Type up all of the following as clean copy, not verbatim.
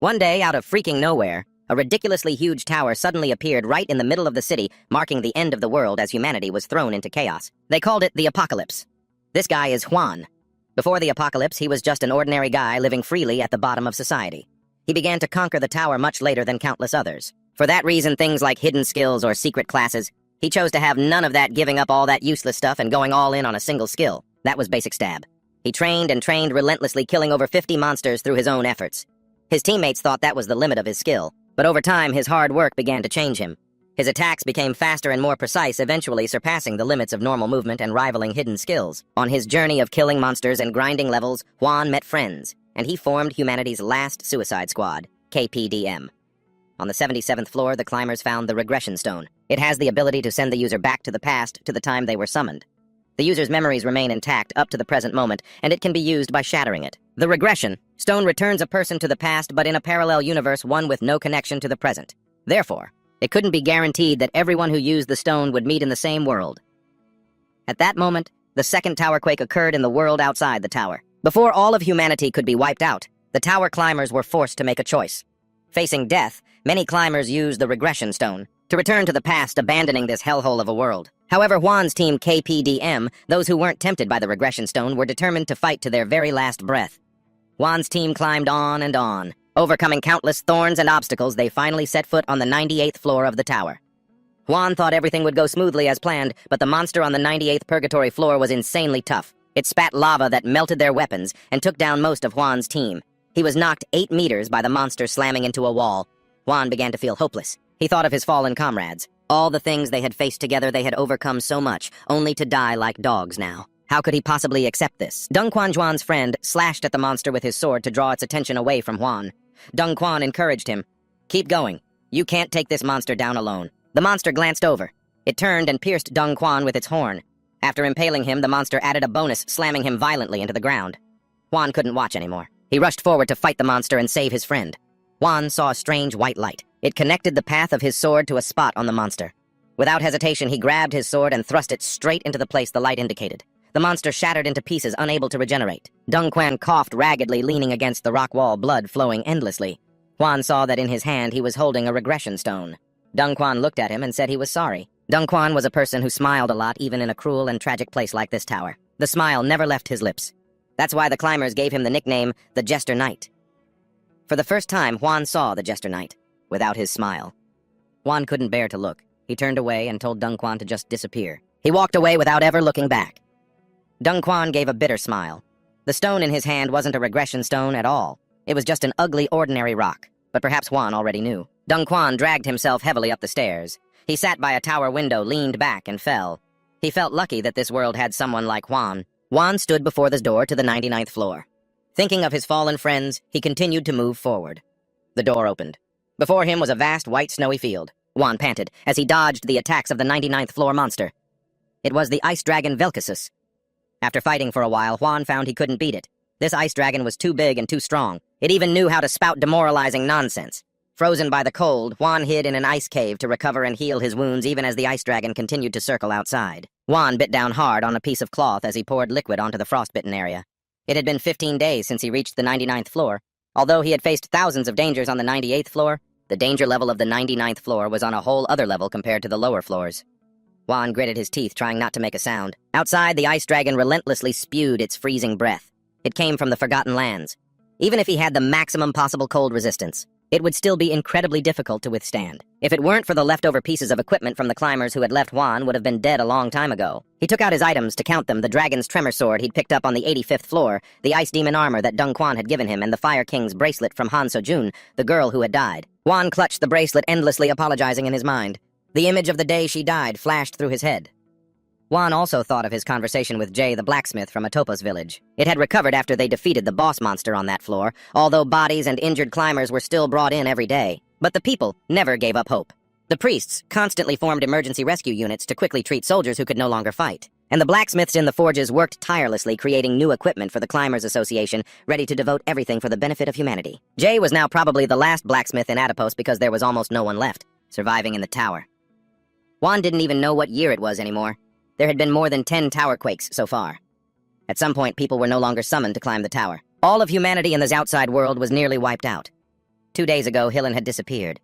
One day, out of freaking nowhere, a ridiculously huge tower suddenly appeared right in the middle of the city, marking the end of the world as humanity was thrown into chaos. They called it the Apocalypse. This guy is Juan. Before the apocalypse, he was just an ordinary guy living freely at the bottom of society. He began to conquer the tower much later than countless others. For that reason, things like hidden skills or secret classes, he chose to have none of that, giving up all that useless stuff and going all in on a single skill. That was basic stab. He trained and trained relentlessly, killing over 50 monsters through his own efforts. His teammates thought that was the limit of his skill, but over time his hard work began to change him. His attacks became faster and more precise, eventually surpassing the limits of normal movement and rivaling hidden skills. On his journey of killing monsters and grinding levels, Juan met friends, and he formed humanity's last suicide squad, KPDM. On the 77th floor, the climbers found the regression stone. It has the ability to send the user back to the past, to the time they were summoned. The user's memories remain intact up to the present moment, and it can be used by shattering it. The regression stone returns a person to the past, but in a parallel universe, one with no connection to the present. Therefore, it couldn't be guaranteed that everyone who used the stone would meet in the same world. At that moment, the second tower quake occurred in the world outside the tower. Before all of humanity could be wiped out, the tower climbers were forced to make a choice. Facing death, many climbers used the regression stone to return to the past, abandoning this hellhole of a world. However, Juan's team KPDM, those who weren't tempted by the regression stone, were determined to fight to their very last breath. Juan's team climbed on and on. Overcoming countless thorns and obstacles, they finally set foot on the 98th floor of the tower. Juan thought everything would go smoothly as planned, but the monster on the 98th purgatory floor was insanely tough. It spat lava that melted their weapons and took down most of Juan's team. He was knocked 8 meters by the monster slamming into a wall. Juan began to feel hopeless. He thought of his fallen comrades. All the things they had faced together, they had overcome so much, only to die like dogs now. How could he possibly accept this? Dongquan, Juan's friend, slashed at the monster with his sword to draw its attention away from Juan. Dongquan encouraged him. "Keep going. You can't take this monster down alone." The monster glanced over. It turned and pierced Dongquan with its horn. After impaling him, the monster added a bonus, slamming him violently into the ground. Juan couldn't watch anymore. He rushed forward to fight the monster and save his friend. Juan saw a strange white light. It connected the path of his sword to a spot on the monster. Without hesitation, he grabbed his sword and thrust it straight into the place the light indicated. The monster shattered into pieces, unable to regenerate. Dongquan coughed raggedly, leaning against the rock wall, blood flowing endlessly. Juan saw that in his hand he was holding a regression stone. Dongquan looked at him and said he was sorry. Dongquan was a person who smiled a lot, even in a cruel and tragic place like this tower. The smile never left his lips. That's why the climbers gave him the nickname, the Jester Knight. For the first time, Juan saw the Jester Knight, without his smile. Juan couldn't bear to look. He turned away and told Dongquan to just disappear. He walked away without ever looking back. Dongquan gave a bitter smile. The stone in his hand wasn't a regression stone at all. It was just an ugly, ordinary rock. But perhaps Juan already knew. Dongquan dragged himself heavily up the stairs. He sat by a tower window, leaned back, and fell. He felt lucky that this world had someone like Juan. Juan stood before the door to the 99th floor. Thinking of his fallen friends, he continued to move forward. The door opened. Before him was a vast, white, snowy field. Juan panted as he dodged the attacks of the 99th floor monster. It was the ice dragon Velcasus. After fighting for a while, Juan found he couldn't beat it. This ice dragon was too big and too strong. It even knew how to spout demoralizing nonsense. Frozen by the cold, Juan hid in an ice cave to recover and heal his wounds even as the ice dragon continued to circle outside. Juan bit down hard on a piece of cloth as he poured liquid onto the frostbitten area. It had been 15 days since he reached the 99th floor. Although he had faced thousands of dangers on the 98th floor, the danger level of the 99th floor was on a whole other level compared to the lower floors. Juan gritted his teeth, trying not to make a sound. Outside, the ice dragon relentlessly spewed its freezing breath. It came from the Forgotten Lands. Even if he had the maximum possible cold resistance, it would still be incredibly difficult to withstand. If it weren't for the leftover pieces of equipment from the climbers who had left, Juan would have been dead a long time ago. He took out his items to count them: the dragon's tremor sword he'd picked up on the 85th floor, the ice demon armor that Dongquan had given him, and the Fire King's bracelet from Han Sojun, the girl who had died. Juan clutched the bracelet, endlessly apologizing in his mind. The image of the day she died flashed through his head. Juan also thought of his conversation with Jay the blacksmith from Atopos village. It had recovered after they defeated the boss monster on that floor, although bodies and injured climbers were still brought in every day. But the people never gave up hope. The priests constantly formed emergency rescue units to quickly treat soldiers who could no longer fight. And the blacksmiths in the forges worked tirelessly, creating new equipment for the Climbers Association, ready to devote everything for the benefit of humanity. Jay was now probably the last blacksmith in Atopos because there was almost no one left, surviving in the tower. Juan didn't even know what year it was anymore. There had been more than 10 tower quakes so far. At some point, people were no longer summoned to climb the tower. All of humanity in this outside world was nearly wiped out. 2 days ago, Hillen had disappeared.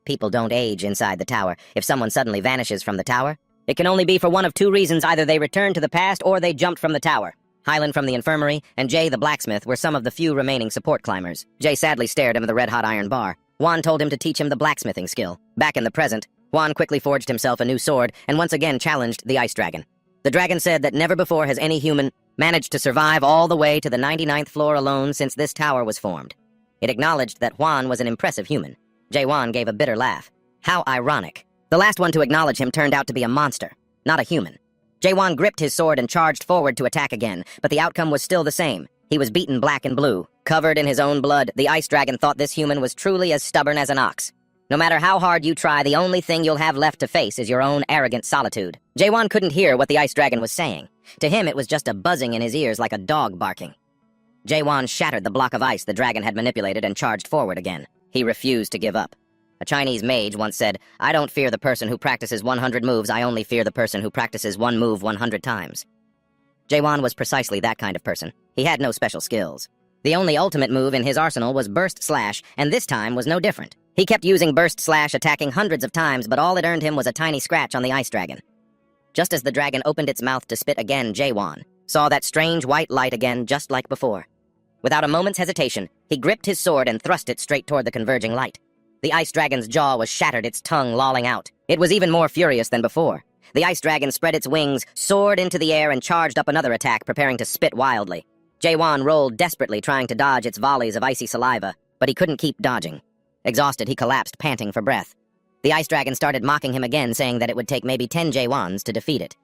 People don't age inside the tower. If someone suddenly vanishes from the tower, it can only be for one of two reasons. Either they returned to the past or they jumped from the tower. Hyland from the infirmary and Jay the blacksmith were some of the few remaining support climbers. Jay sadly stared into the red-hot iron bar. Juan told him to teach him the blacksmithing skill. Back in the present, Juan quickly forged himself a new sword and once again challenged the ice dragon. The dragon said that never before has any human managed to survive all the way to the 99th floor alone since this tower was formed. It acknowledged that Juan was an impressive human. Jae-Wan gave a bitter laugh. How ironic. The last one to acknowledge him turned out to be a monster, not a human. Jae-Wan gripped his sword and charged forward to attack again, but the outcome was still the same. He was beaten black and blue. Covered in his own blood, the ice dragon thought this human was truly as stubborn as an ox. No matter how hard you try, the only thing you'll have left to face is your own arrogant solitude. Jae-Wan couldn't hear what the ice dragon was saying. To him, it was just a buzzing in his ears like a dog barking. Jae-Wan shattered the block of ice the dragon had manipulated and charged forward again. He refused to give up. A Chinese mage once said, "I don't fear the person who practices 100 moves, I only fear the person who practices one move 100 times. Jae-Wan was precisely that kind of person. He had no special skills. The only ultimate move in his arsenal was Burst Slash, and this time was no different. He kept using Burst Slash, attacking hundreds of times, but all it earned him was a tiny scratch on the ice dragon. Just as the dragon opened its mouth to spit again, Jae-Wan saw that strange white light again, just like before. Without a moment's hesitation, he gripped his sword and thrust it straight toward the converging light. The ice dragon's jaw was shattered, its tongue lolling out. It was even more furious than before. The ice dragon spread its wings, soared into the air, and charged up another attack, preparing to spit wildly. Jae-Wan rolled desperately, trying to dodge its volleys of icy saliva, but he couldn't keep dodging. Exhausted, he collapsed, panting for breath. The ice dragon started mocking him again, saying that it would take maybe 10 Jae-Wans to defeat it.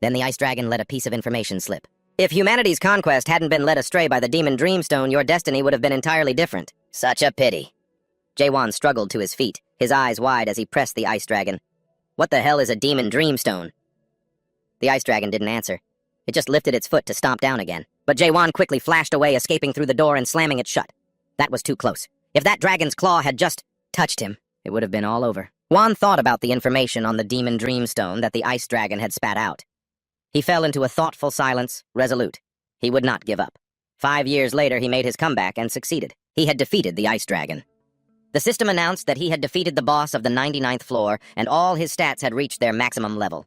Then the ice dragon let a piece of information slip. If humanity's conquest hadn't been led astray by the demon Dreamstone, your destiny would have been entirely different. Such a pity. Jae-Wan struggled to his feet, his eyes wide as he pressed the ice dragon. What the hell is a demon Dreamstone? The ice dragon didn't answer. It just lifted its foot to stomp down again. But Jae-Wan quickly flashed away, escaping through the door and slamming it shut. That was too close. If that dragon's claw had just touched him, it would have been all over. Juan thought about the information on the demon Dreamstone that the ice dragon had spat out. He fell into a thoughtful silence, resolute. He would not give up. 5 years later, he made his comeback and succeeded. He had defeated the ice dragon. The system announced that he had defeated the boss of the 99th floor, and all his stats had reached their maximum level.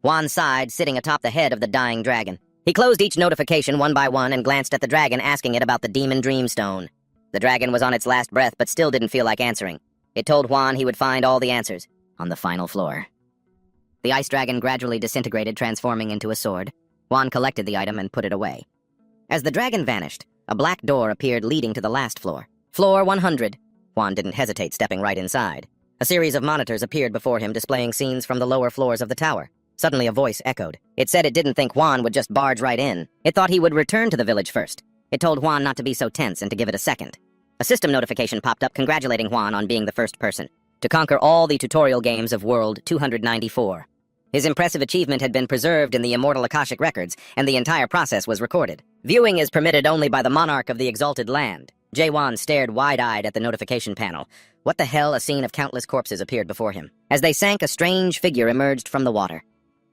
Juan sighed, sitting atop the head of the dying dragon. He closed each notification one by one and glanced at the dragon, asking it about the demon Dreamstone. The dragon was on its last breath, but still didn't feel like answering. It told Juan he would find all the answers on the final floor. The ice dragon gradually disintegrated, transforming into a sword. Juan collected the item and put it away. As the dragon vanished, a black door appeared leading to the last floor. Floor 100. Juan didn't hesitate, stepping right inside. A series of monitors appeared before him, displaying scenes from the lower floors of the tower. Suddenly a voice echoed. It said it didn't think Juan would just barge right in. It thought he would return to the village first. It told Juan not to be so tense and to give it a second. A system notification popped up congratulating Juan on being the first person to conquer all the tutorial games of World 294. His impressive achievement had been preserved in the immortal Akashic records, and the entire process was recorded. Viewing is permitted only by the monarch of the exalted land. Jae-Wan stared wide-eyed at the notification panel. What the hell? A scene of countless corpses appeared before him. As they sank, a strange figure emerged from the water.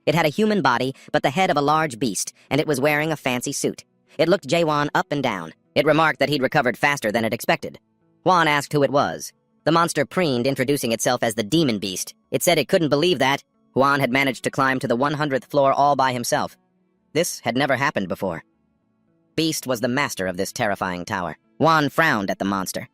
It had a human body, but the head of a large beast, and it was wearing a fancy suit. It looked Jae-Wan up and down. It remarked that he'd recovered faster than it expected. Juan asked who it was. The monster preened, introducing itself as the Demon Beast. It said it couldn't believe that Juan had managed to climb to the 100th floor all by himself. This had never happened before. Beast was the master of this terrifying tower. Juan frowned at the monster.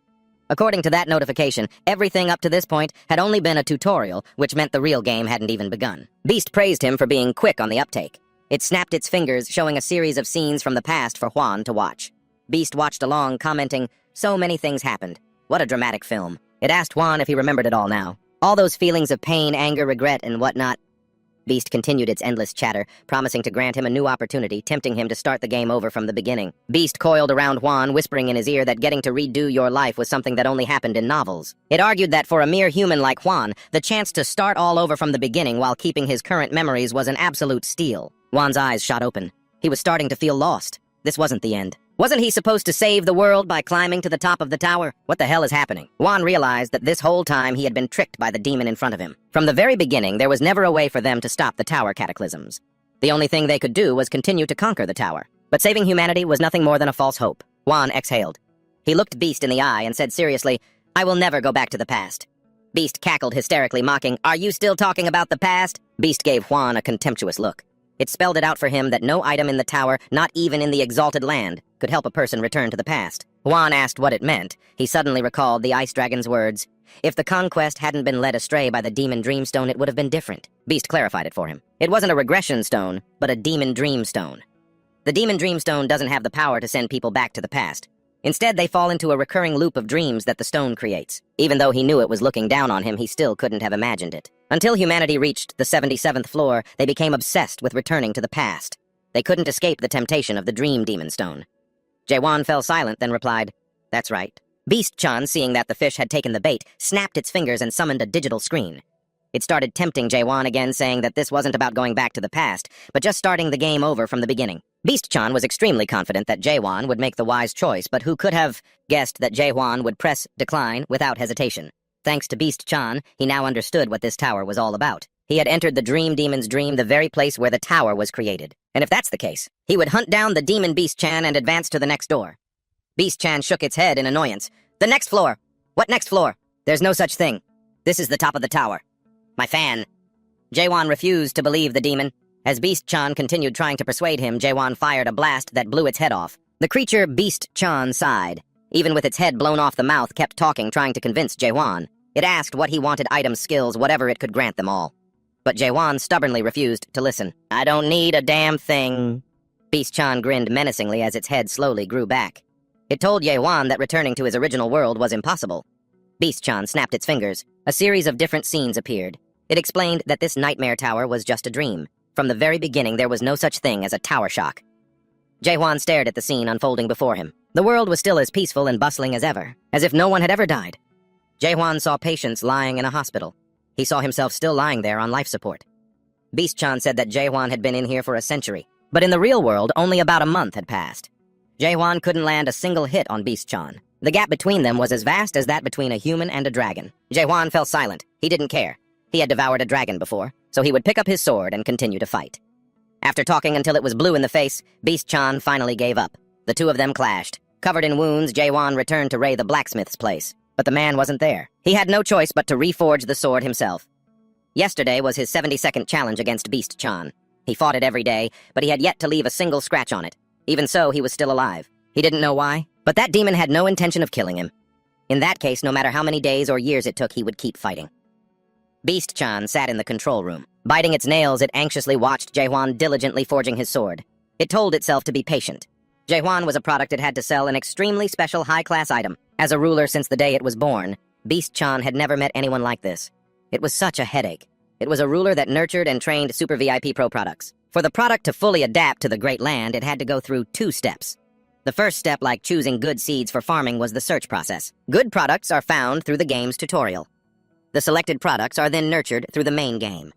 According to that notification, everything up to this point had only been a tutorial, which meant the real game hadn't even begun. Beast praised him for being quick on the uptake. It snapped its fingers, showing a series of scenes from the past for Juan to watch. Beast watched along, commenting, "So many things happened. What a dramatic film." It asked Juan if he remembered it all now. All those feelings of pain, anger, regret, and whatnot. Beast continued its endless chatter, promising to grant him a new opportunity, tempting him to start the game over from the beginning. Beast coiled around Juan, whispering in his ear that getting to redo your life was something that only happened in novels. It argued that for a mere human like Juan, the chance to start all over from the beginning while keeping his current memories was an absolute steal. Juan's eyes shot open. He was starting to feel lost. This wasn't the end. Wasn't he supposed to save the world by climbing to the top of the tower? What the hell is happening? Juan realized that this whole time he had been tricked by the demon in front of him. From the very beginning, there was never a way for them to stop the tower cataclysms. The only thing they could do was continue to conquer the tower. But saving humanity was nothing more than a false hope. Juan exhaled. He looked Beast in the eye and said seriously, I will never go back to the past. Beast cackled hysterically, mocking, "Are you still talking about the past?" Beast gave Juan a contemptuous look. It spelled it out for him that no item in the tower, not even in the exalted land, could help a person return to the past. Juan asked what it meant. He suddenly recalled the ice dragon's words. If the conquest hadn't been led astray by the demon dreamstone, it would have been different. Beast clarified it for him. It wasn't a regression stone, but a demon dreamstone. The demon dreamstone doesn't have the power to send people back to the past. Instead, they fall into a recurring loop of dreams that the stone creates. Even though he knew it was looking down on him, he still couldn't have imagined it. Until humanity reached the 77th floor, they became obsessed with returning to the past. They couldn't escape the temptation of the dream demon stone. Jaewon fell silent, then replied, "That's right." Beast-chan, seeing that the fish had taken the bait, snapped its fingers and summoned a digital screen. It started tempting Jaewon again, saying that this wasn't about going back to the past, but just starting the game over from the beginning. Beast-chan was extremely confident that Jaewon would make the wise choice, but who could have guessed that Jaewon would press decline without hesitation? Thanks to Beast-chan, he now understood what this tower was all about. He had entered the Dream Demon's dream, the very place where the tower was created. And if that's the case, he would hunt down the demon Beast-chan and advance to the next door. Beast-chan shook its head in annoyance. "The next floor! What next floor? There's no such thing. This is the top of the tower. My fan." Jaewon refused to believe the demon. As Beast-chan continued trying to persuade him, Jaewon fired a blast that blew its head off. The creature Beast-chan sighed. Even with its head blown off, the mouth kept talking, trying to convince Jaewon. It asked what he wanted, items, skills, whatever it could grant them all. But Jaewon stubbornly refused to listen. "I don't need a damn thing." Beast-chan grinned menacingly as its head slowly grew back. It told Jaewon that returning to his original world was impossible. Beast-chan snapped its fingers. A series of different scenes appeared. It explained that this nightmare tower was just a dream. From the very beginning, there was no such thing as a tower shock. Jaewon stared at the scene unfolding before him. The world was still as peaceful and bustling as ever, as if no one had ever died. Jaewon saw patients lying in a hospital. He saw himself still lying there on life support. Beast-chan said that Jaewon had been in here for a century, but in the real world, only about a month had passed. Jaewon couldn't land a single hit on Beast-chan. The gap between them was as vast as that between a human and a dragon. Jaewon fell silent. He didn't care. He had devoured a dragon before, so he would pick up his sword and continue to fight. After talking until it was blue in the face, Beast-chan finally gave up. The two of them clashed. Covered in wounds, Jaewon returned to Ray the blacksmith's place. But the man wasn't there. He had no choice but to reforge the sword himself. Yesterday was his 72nd challenge against Beast-chan. He fought it every day, but he had yet to leave a single scratch on it. Even so, he was still alive. He didn't know why, but that demon had no intention of killing him. In that case, no matter how many days or years it took, he would keep fighting. Beast-chan sat in the control room. Biting its nails, it anxiously watched Jaewon diligently forging his sword. It told itself to be patient. Jaewon was a product it had to sell, an extremely special high-class item. As a ruler since the day it was born, Beast-chan had never met anyone like this. It was such a headache. It was a ruler that nurtured and trained super VIP pro products. For the product to fully adapt to the great land, it had to go through 2 steps. The first step, like choosing good seeds for farming, was the search process. Good products are found through the game's tutorial. The selected products are then nurtured through the main game.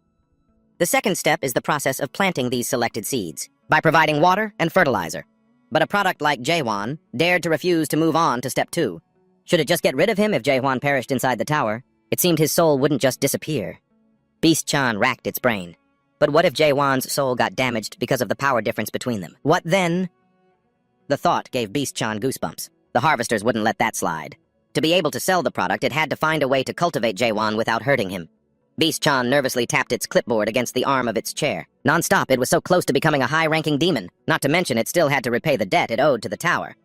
The second step is the process of planting these selected seeds, by providing water and fertilizer. But a product like Jaewon dared to refuse to move on to step 2. Should it just get rid of him if Jaewon perished inside the tower? It seemed his soul wouldn't just disappear. Beast-chan racked its brain. But what if Jaewon's soul got damaged because of the power difference between them? What then? The thought gave Beast-chan goosebumps. The harvesters wouldn't let that slide. To be able to sell the product, it had to find a way to cultivate Jaewon without hurting him. Beast-chan nervously tapped its clipboard against the arm of its chair. Non-stop, it was so close to becoming a high-ranking demon. Not to mention, it still had to repay the debt it owed to the tower.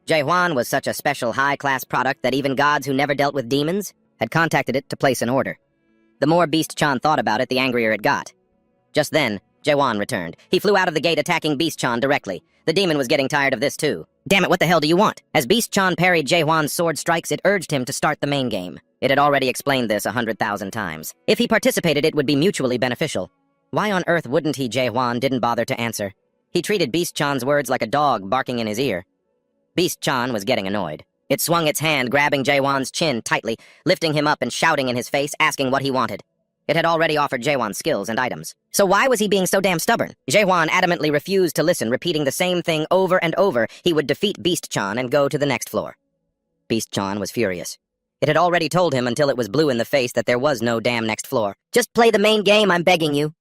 Jaewon was such a special high-class product that even gods who never dealt with demons had contacted it to place an order. The more Beast-chan thought about it, the angrier it got. Just then, Jaewon returned. He flew out of the gate, attacking Beast-chan directly. The demon was getting tired of this too. "Damn it, what the hell do you want?" As Beast-chan parried Jaewon's sword strikes, it urged him to start the main game. It had already explained this 100,000 times. If he participated, it would be mutually beneficial. Why on earth wouldn't he? Jaewon didn't bother to answer. He treated Beast-chan's words like a dog barking in his ear. Beast-chan was getting annoyed. It swung its hand, grabbing Jaewon's chin tightly, lifting him up and shouting in his face, asking what he wanted. It had already offered Jaewon skills and items. So why was he being so damn stubborn? Jaewon adamantly refused to listen, repeating the same thing over and over. He would defeat Beast-chan and go to the next floor. Beast-chan was furious. It had already told him until it was blue in the face that there was no damn next floor. "Just play the main game, I'm begging you."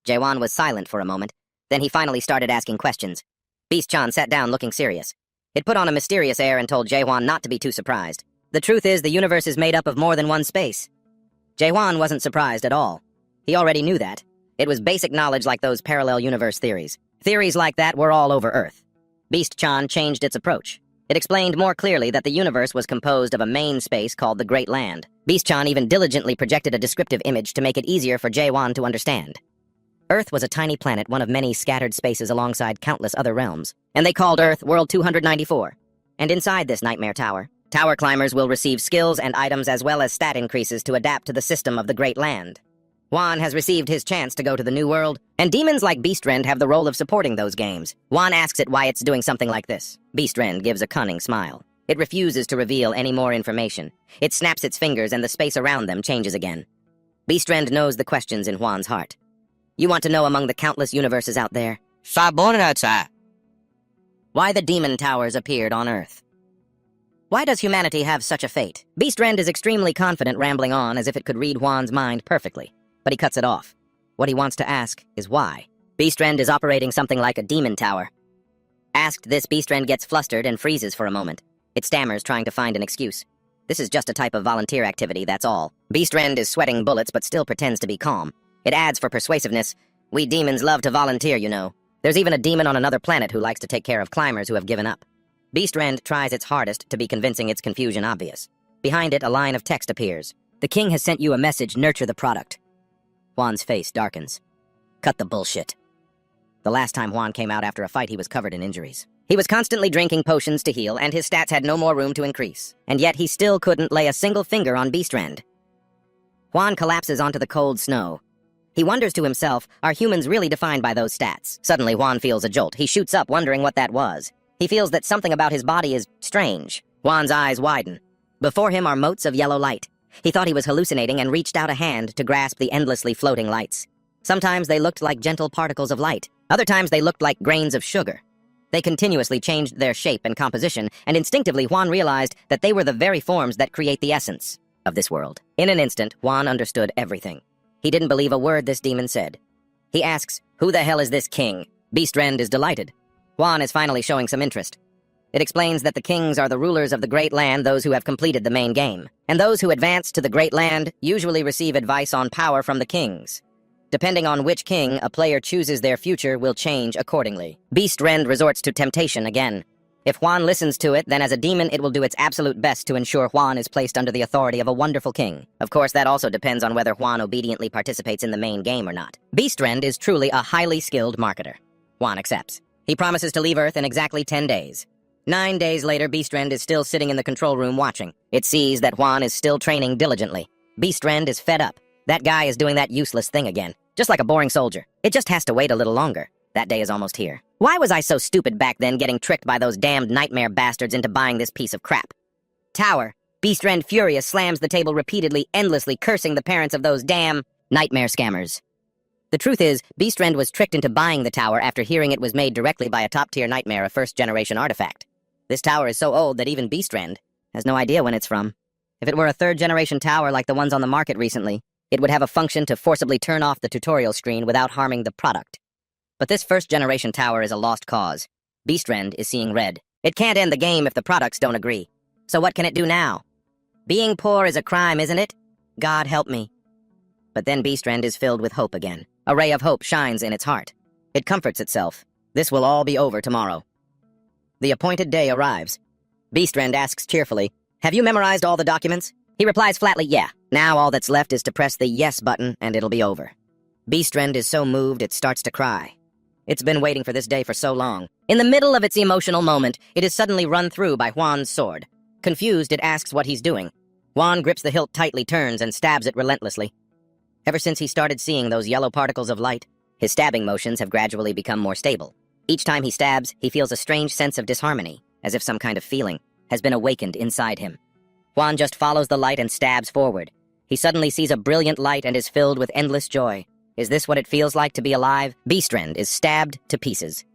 Jaewon was silent for a moment. Then he finally started asking questions. Beast-chan sat down looking serious. It put on a mysterious air and told Jaewon not to be too surprised. The truth is, the universe is made up of more than one space. Jae-hwan wasn't surprised at all. He already knew that. It was basic knowledge like those parallel universe theories. Theories like that were all over Earth. Beast-chan changed its approach. It explained more clearly that the universe was composed of a main space called the Great Land. Beast-chan even diligently projected a descriptive image to make it easier for Jae-hwan to understand. Earth was a tiny planet, one of many scattered spaces alongside countless other realms. And they called Earth World 294. And inside this nightmare tower, tower climbers will receive skills and items as well as stat increases to adapt to the system of the Great Land. Hwan has received his chance to go to the New World, and demons like Beastrend have the role of supporting those games. Hwan asks it why it's doing something like this. Beastrend gives a cunning smile. It refuses to reveal any more information. It snaps its fingers and the space around them changes again. Beastrend knows the questions in Hwan's heart. You want to know among the countless universes out there? Why the demon towers appeared on Earth. Why does humanity have such a fate? Beastrend is extremely confident, rambling on as if it could read Hwan's mind perfectly. But he cuts it off. What he wants to ask is why. Beastrend is operating something like a demon tower. Asked this, Beastrend gets flustered and freezes for a moment. It stammers, trying to find an excuse. This is just a type of volunteer activity, that's all. Beastrend is sweating bullets but still pretends to be calm. It adds for persuasiveness. We demons love to volunteer, you know. There's even a demon on another planet who likes to take care of climbers who have given up. Beastrend tries its hardest to be convincing, its confusion obvious. Behind it, a line of text appears. The king has sent you a message, nurture the product. Hwan's face darkens. Cut the bullshit. The last time Hwan came out after a fight, he was covered in injuries. He was constantly drinking potions to heal, and his stats had no more room to increase. And yet he still couldn't lay a single finger on Beastrend. Hwan collapses onto the cold snow. He wonders to himself, are humans really defined by those stats? Suddenly, Hwan feels a jolt. He shoots up, wondering what that was. He feels that something about his body is strange. Hwan's eyes widen. Before him are motes of yellow light. He thought he was hallucinating and reached out a hand to grasp the endlessly floating lights. Sometimes they looked like gentle particles of light. Other times they looked like grains of sugar. They continuously changed their shape and composition, and instinctively Hwan realized that they were the very forms that create the essence of this world. In an instant, Hwan understood everything. He didn't believe a word this demon said. He asks, who the hell is this king? Beastrend is delighted. Hwan is finally showing some interest. It explains that the kings are the rulers of the Great Land, those who have completed the main game. And those who advance to the Great Land usually receive advice on power from the kings. Depending on which king a player chooses, their future will change accordingly. Beastrend resorts to temptation again. If Hwan listens to it, then as a demon it will do its absolute best to ensure Hwan is placed under the authority of a wonderful king. Of course, that also depends on whether Hwan obediently participates in the main game or not. Beastrend is truly a highly skilled marketer. Hwan accepts. He promises to leave Earth in exactly 10 days. 9 days later, Beastrend is still sitting in the control room watching. It sees that Hwan is still training diligently. Beastrend is fed up. That guy is doing that useless thing again. Just like a boring soldier. It just has to wait a little longer. That day is almost here. Why was I so stupid back then, getting tricked by those damned nightmare bastards into buying this piece of crap? Tower. Beastrend, furious, slams the table repeatedly, endlessly cursing the parents of those damn nightmare scammers. The truth is, Beastrend was tricked into buying the tower after hearing it was made directly by a top-tier nightmare, a first-generation artifact. This tower is so old that even Beastrend has no idea when it's from. If it were a third-generation tower like the ones on the market recently, it would have a function to forcibly turn off the tutorial screen without harming the product. But this first-generation tower is a lost cause. Beastrend is seeing red. It can't end the game if the products don't agree. So what can it do now? Being poor is a crime, isn't it? God help me. But then Beastrend is filled with hope again. A ray of hope shines in its heart. It comforts itself. This will all be over tomorrow. The appointed day arrives. Beastrend asks cheerfully, have you memorized all the documents? He replies flatly, yeah. Now all that's left is to press the yes button and it'll be over. Beastrend is so moved it starts to cry. It's been waiting for this day for so long. In the middle of its emotional moment, it is suddenly run through by Hwan's sword. Confused, it asks what he's doing. Hwan grips the hilt tightly, turns, and stabs it relentlessly. Ever since he started seeing those yellow particles of light, his stabbing motions have gradually become more stable. Each time he stabs, he feels a strange sense of disharmony, as if some kind of feeling has been awakened inside him. Hwan just follows the light and stabs forward. He suddenly sees a brilliant light and is filled with endless joy. Is this what it feels like to be alive? Beastrend is stabbed to pieces.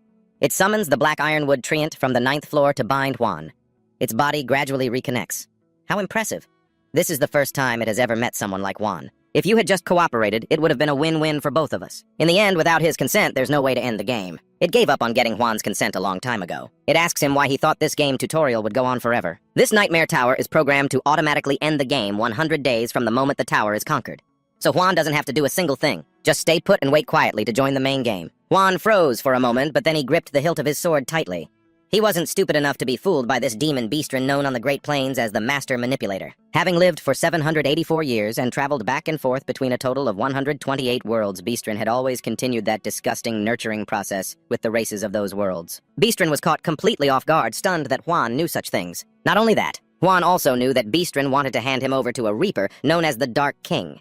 It summons the black ironwood treant from the 9th floor to bind Hwan. Its body gradually reconnects. How impressive. This is the first time it has ever met someone like Hwan. If you had just cooperated, it would have been a win-win for both of us. In the end, without his consent, there's no way to end the game. It gave up on getting Juan's consent a long time ago. It asks him why he thought this game tutorial would go on forever. This nightmare tower is programmed to automatically end the game 100 days from the moment the tower is conquered. So Juan doesn't have to do a single thing. Just stay put and wait quietly to join the main game. Juan froze for a moment, but then he gripped the hilt of his sword tightly. He wasn't stupid enough to be fooled by this demon beastren known on the Great Plains as the Master Manipulator. Having lived for 784 years and traveled back and forth between a total of 128 worlds, Beastren had always continued that disgusting nurturing process with the races of those worlds. Beastren was caught completely off guard, stunned that Juan knew such things. Not only that, Juan also knew that Beastren wanted to hand him over to a Reaper known as the Dark King.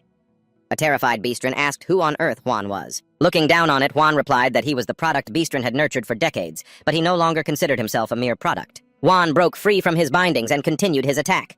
A terrified Beastren asked who on earth Juan was. Looking down on it, Juan replied that he was the product Beastren had nurtured for decades, but he no longer considered himself a mere product. Juan broke free from his bindings and continued his attack.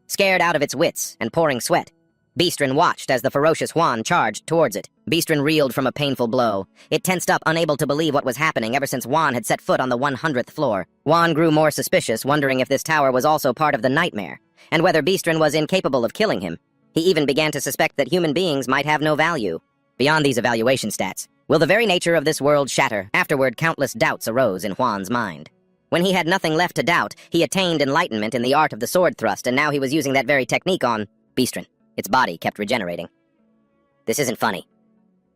Scared out of its wits and pouring sweat, Beastren watched as the ferocious Juan charged towards it. Beastren reeled from a painful blow. It tensed up, unable to believe what was happening ever since Juan had set foot on the 100th floor. Juan grew more suspicious, wondering if this tower was also part of the nightmare, and whether Beastren was incapable of killing him. He even began to suspect that human beings might have no value. Beyond these evaluation stats, will the very nature of this world shatter? Afterward, countless doubts arose in Juan's mind. When he had nothing left to doubt, he attained enlightenment in the art of the sword thrust, and now he was using that very technique on Beastren. Its body kept regenerating. This isn't funny.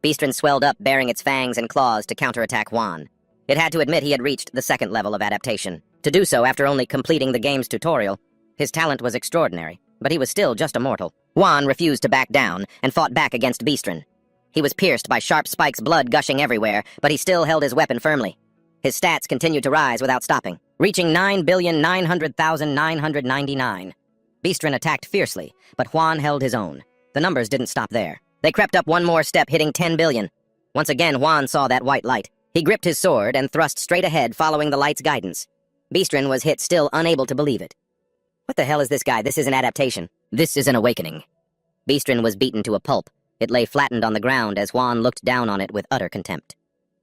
Beastren swelled up, baring its fangs and claws to counterattack Juan. It had to admit he had reached the second level of adaptation. To do so after only completing the game's tutorial, his talent was extraordinary, but he was still just a mortal. Juan refused to back down and fought back against Beastren. He was pierced by sharp spikes, blood gushing everywhere, but he still held his weapon firmly. His stats continued to rise without stopping, reaching 9,900,999. Beastren attacked fiercely, but Juan held his own. The numbers didn't stop there. They crept up one more step, hitting 10 billion. Once again, Juan saw that white light. He gripped his sword and thrust straight ahead, following the light's guidance. Beastren was hit, still unable to believe it. What the hell is this guy? This is an adaptation. This is an awakening. Beastren was beaten to a pulp. It lay flattened on the ground as Juan looked down on it with utter contempt.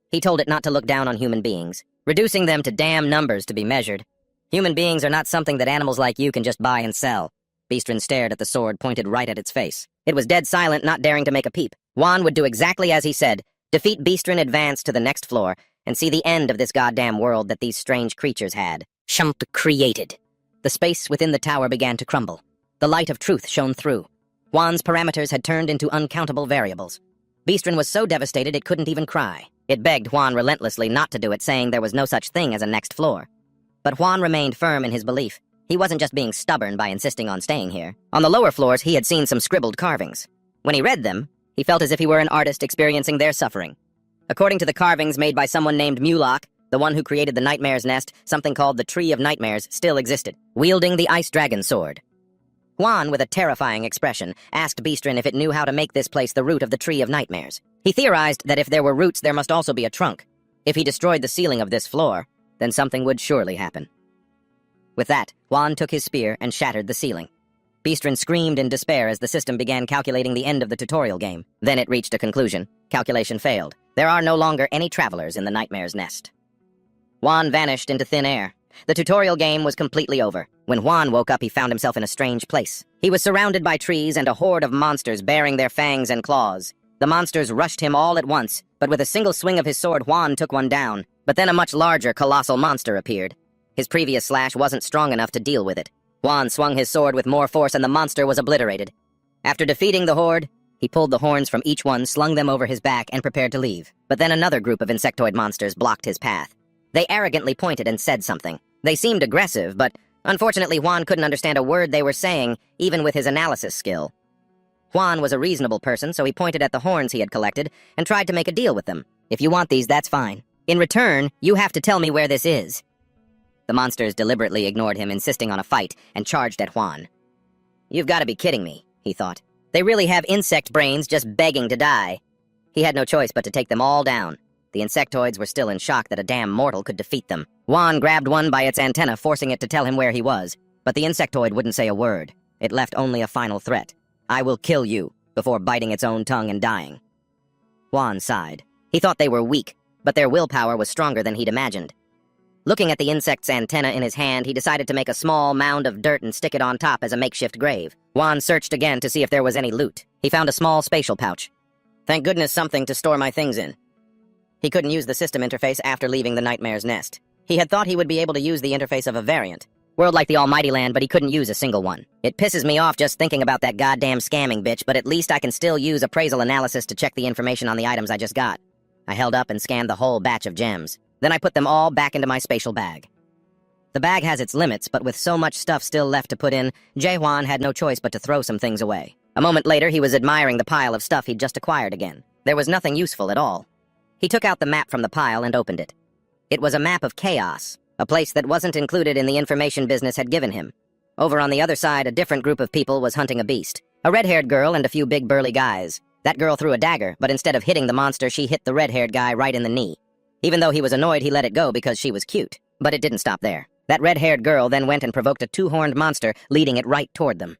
He told it not to look down on human beings, reducing them to damn numbers to be measured. Human beings are not something that animals like you can just buy and sell. Beastren stared at the sword pointed right at its face. It was dead silent, not daring to make a peep. Juan would do exactly as he said, defeat Beastren, advance to the next floor, and see the end of this goddamn world that these strange creatures had created. The space within the tower began to crumble. The light of truth shone through. Juan's parameters had turned into uncountable variables. Beastren was so devastated it couldn't even cry. It begged Juan relentlessly not to do it, saying there was no such thing as a next floor. But Juan remained firm in his belief. He wasn't just being stubborn by insisting on staying here. On the lower floors, he had seen some scribbled carvings. When he read them, he felt as if he were an artist experiencing their suffering. According to the carvings made by someone named Mulak, the one who created the Nightmare's Nest, something called the Tree of Nightmares still existed, wielding the Ice Dragon sword. Juan, with a terrifying expression, asked Beastren if it knew how to make this place the root of the Tree of Nightmares. He theorized that if there were roots, there must also be a trunk. If he destroyed the ceiling of this floor, then something would surely happen. With that, Juan took his spear and shattered the ceiling. Beastren screamed in despair as the system began calculating the end of the tutorial game. Then it reached a conclusion. Calculation failed. There are no longer any travelers in the Nightmare's Nest. Juan vanished into thin air. The tutorial game was completely over. When Juan woke up, he found himself in a strange place. He was surrounded by trees and a horde of monsters bearing their fangs and claws. The monsters rushed him all at once, but with a single swing of his sword, Juan took one down. But then a much larger, colossal monster appeared. His previous slash wasn't strong enough to deal with it. Juan swung his sword with more force and the monster was obliterated. After defeating the horde, he pulled the horns from each one, slung them over his back, and prepared to leave. But then another group of insectoid monsters blocked his path. They arrogantly pointed and said something. They seemed aggressive, but unfortunately Juan couldn't understand a word they were saying, even with his analysis skill. Juan was a reasonable person, so he pointed at the horns he had collected and tried to make a deal with them. If you want these, that's fine. In return, you have to tell me where this is. The monsters deliberately ignored him, insisting on a fight, and charged at Juan. You've got to be kidding me, he thought. They really have insect brains just begging to die. He had no choice but to take them all down. The insectoids were still in shock that a damn mortal could defeat them. Juan grabbed one by its antenna, forcing it to tell him where he was. But the insectoid wouldn't say a word. It left only a final threat. I will kill you, before biting its own tongue and dying. Juan sighed. He thought they were weak, but their willpower was stronger than he'd imagined. Looking at the insect's antenna in his hand, he decided to make a small mound of dirt and stick it on top as a makeshift grave. Juan searched again to see if there was any loot. He found a small spatial pouch. Thank goodness, something to store my things in. He couldn't use the system interface after leaving the Nightmare's nest. He had thought he would be able to use the interface of a variant. World like the Almighty Land, but he couldn't use a single one. It pisses me off just thinking about that goddamn scamming bitch, but at least I can still use appraisal analysis to check the information on the items I just got. I held up and scanned the whole batch of gems. Then I put them all back into my spatial bag. The bag has its limits, but with so much stuff still left to put in, Jae-hwan had no choice but to throw some things away. A moment later, he was admiring the pile of stuff he'd just acquired again. There was nothing useful at all. He took out the map from the pile and opened it. It was a map of chaos, a place that wasn't included in the information business had given him. Over on the other side, a different group of people was hunting a beast. A red-haired girl and a few big burly guys. That girl threw a dagger, but instead of hitting the monster, she hit the red-haired guy right in the knee. Even though he was annoyed, he let it go because she was cute. But it didn't stop there. That red-haired girl then went and provoked a two-horned monster, leading it right toward them.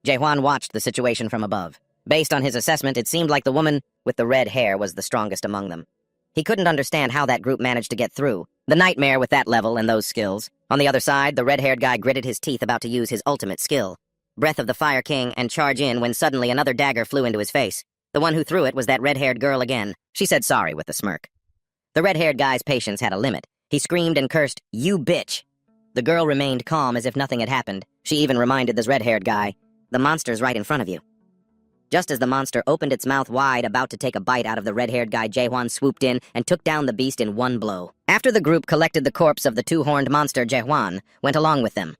Jae-hwan watched the situation from above. Based on his assessment, it seemed like the woman with the red hair was the strongest among them. He couldn't understand how that group managed to get through. The Nightmare with that level and those skills. On the other side, the red-haired guy gritted his teeth about to use his ultimate skill. Breath of the Fire King and charge in when suddenly another dagger flew into his face. The one who threw it was that red-haired girl again. She said sorry with a smirk. The red-haired guy's patience had a limit. He screamed and cursed, "You bitch!" The girl remained calm as if nothing had happened. She even reminded this red-haired guy, "The monster's right in front of you." Just as the monster opened its mouth wide, about to take a bite out of the red-haired guy, Jae-hwan swooped in and took down the beast in one blow. After the group collected the corpse of the two-horned monster, Jae-hwan went along with them.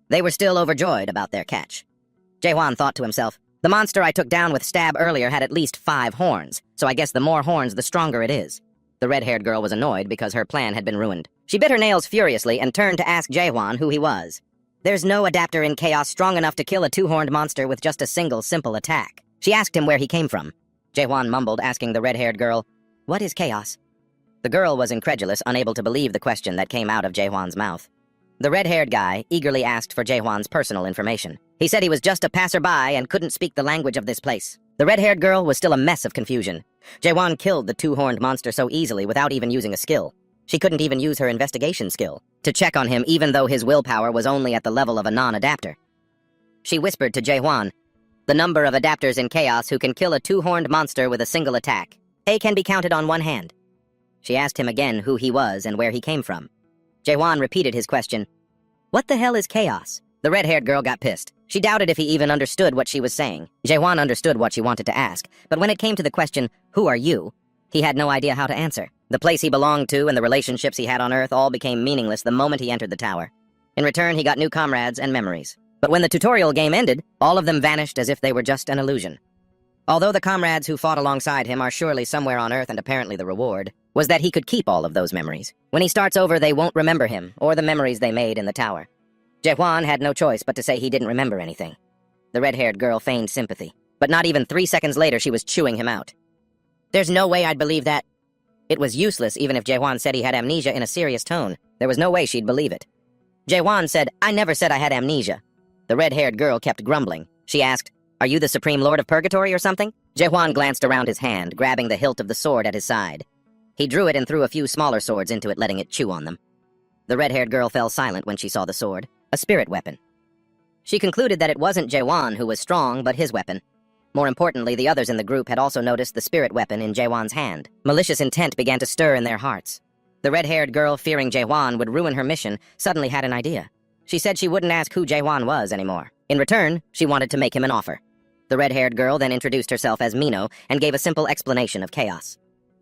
They were still overjoyed about their catch. Jae-hwan thought to himself, the monster I took down with stab earlier had at least 5 horns, so I guess the more horns, the stronger it is. The red-haired girl was annoyed because her plan had been ruined. She bit her nails furiously and turned to ask Jae-hwan who he was. There's no adapter in Chaos strong enough to kill a two-horned monster with just a single simple attack. She asked him where he came from. Jae-hwan mumbled, asking the red-haired girl, "What is Chaos?" The girl was incredulous, unable to believe the question that came out of Jae-hwan's mouth. The red-haired guy eagerly asked for Jae-hwan's personal information. He said he was just a passerby and couldn't speak the language of this place. The red-haired girl was still a mess of confusion. Jae-hwan killed the two-horned monster so easily without even using a skill. She couldn't even use her investigation skill to check on him, even though his willpower was only at the level of a non-adapter. She whispered to Jae-hwan, "The number of adapters in Chaos who can kill a two-horned monster with a single attack. A can be counted on one hand." She asked him again who he was and where he came from. Jae-hwan repeated his question. "What the hell is Chaos?" The red-haired girl got pissed. She doubted if he even understood what she was saying. Jae-hwan understood what she wanted to ask, but when it came to the question, "Who are you?" he had no idea how to answer. The place he belonged to and the relationships he had on Earth all became meaningless the moment he entered the tower. In return, he got new comrades and memories. But when the tutorial game ended, all of them vanished as if they were just an illusion. Although the comrades who fought alongside him are surely somewhere on Earth, and apparently the reward was that he could keep all of those memories. When he starts over, they won't remember him or the memories they made in the tower. Jae-hwan had no choice but to say he didn't remember anything. The red-haired girl feigned sympathy, but not even 3 seconds later she was chewing him out. "There's no way I'd believe that." It was useless even if Jae-hwan said he had amnesia in a serious tone. There was no way she'd believe it. Jae-hwan said, "I never said I had amnesia." The red-haired girl kept grumbling. She asked, "Are you the Supreme Lord of Purgatory or something?" Jae-hwan glanced around his hand, grabbing the hilt of the sword at his side. He drew it and threw a few smaller swords into it, letting it chew on them. The red-haired girl fell silent when she saw the sword, a spirit weapon. She concluded that it wasn't Jae-hwan who was strong, but his weapon. More importantly, the others in the group had also noticed the spirit weapon in Jae-hwan's hand. Malicious intent began to stir in their hearts. The red-haired girl, fearing Jae-hwan would ruin her mission, suddenly had an idea. She said she wouldn't ask who Jae-hwan was anymore. In return, she wanted to make him an offer. The red-haired girl then introduced herself as Mino and gave a simple explanation of Chaos.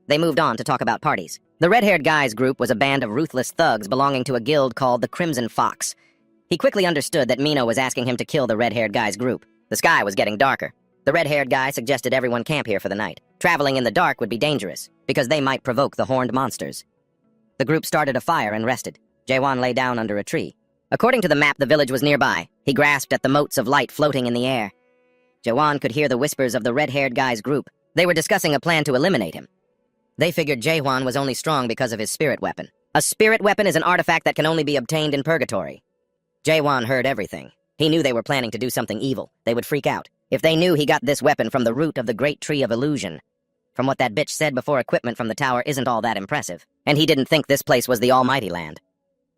They moved on to talk about parties. The red-haired guy's group was a band of ruthless thugs belonging to a guild called the Crimson Fox. He quickly understood that Mino was asking him to kill the red-haired guy's group. The sky was getting darker. The red-haired guy suggested everyone camp here for the night. Traveling in the dark would be dangerous, because they might provoke the horned monsters. The group started a fire and rested. Jae-hwan lay down under a tree. According to the map, the village was nearby. He grasped at the motes of light floating in the air. Jae-hwan could hear the whispers of the red-haired guy's group. They were discussing a plan to eliminate him. They figured Jae-hwan was only strong because of his spirit weapon. A spirit weapon is an artifact that can only be obtained in Purgatory. Jae-hwan heard everything. He knew they were planning to do something evil. They would freak out if they knew he got this weapon from the root of the Great Tree of Illusion. From what that bitch said before, equipment from the tower isn't all that impressive, and he didn't think this place was the Almighty Land.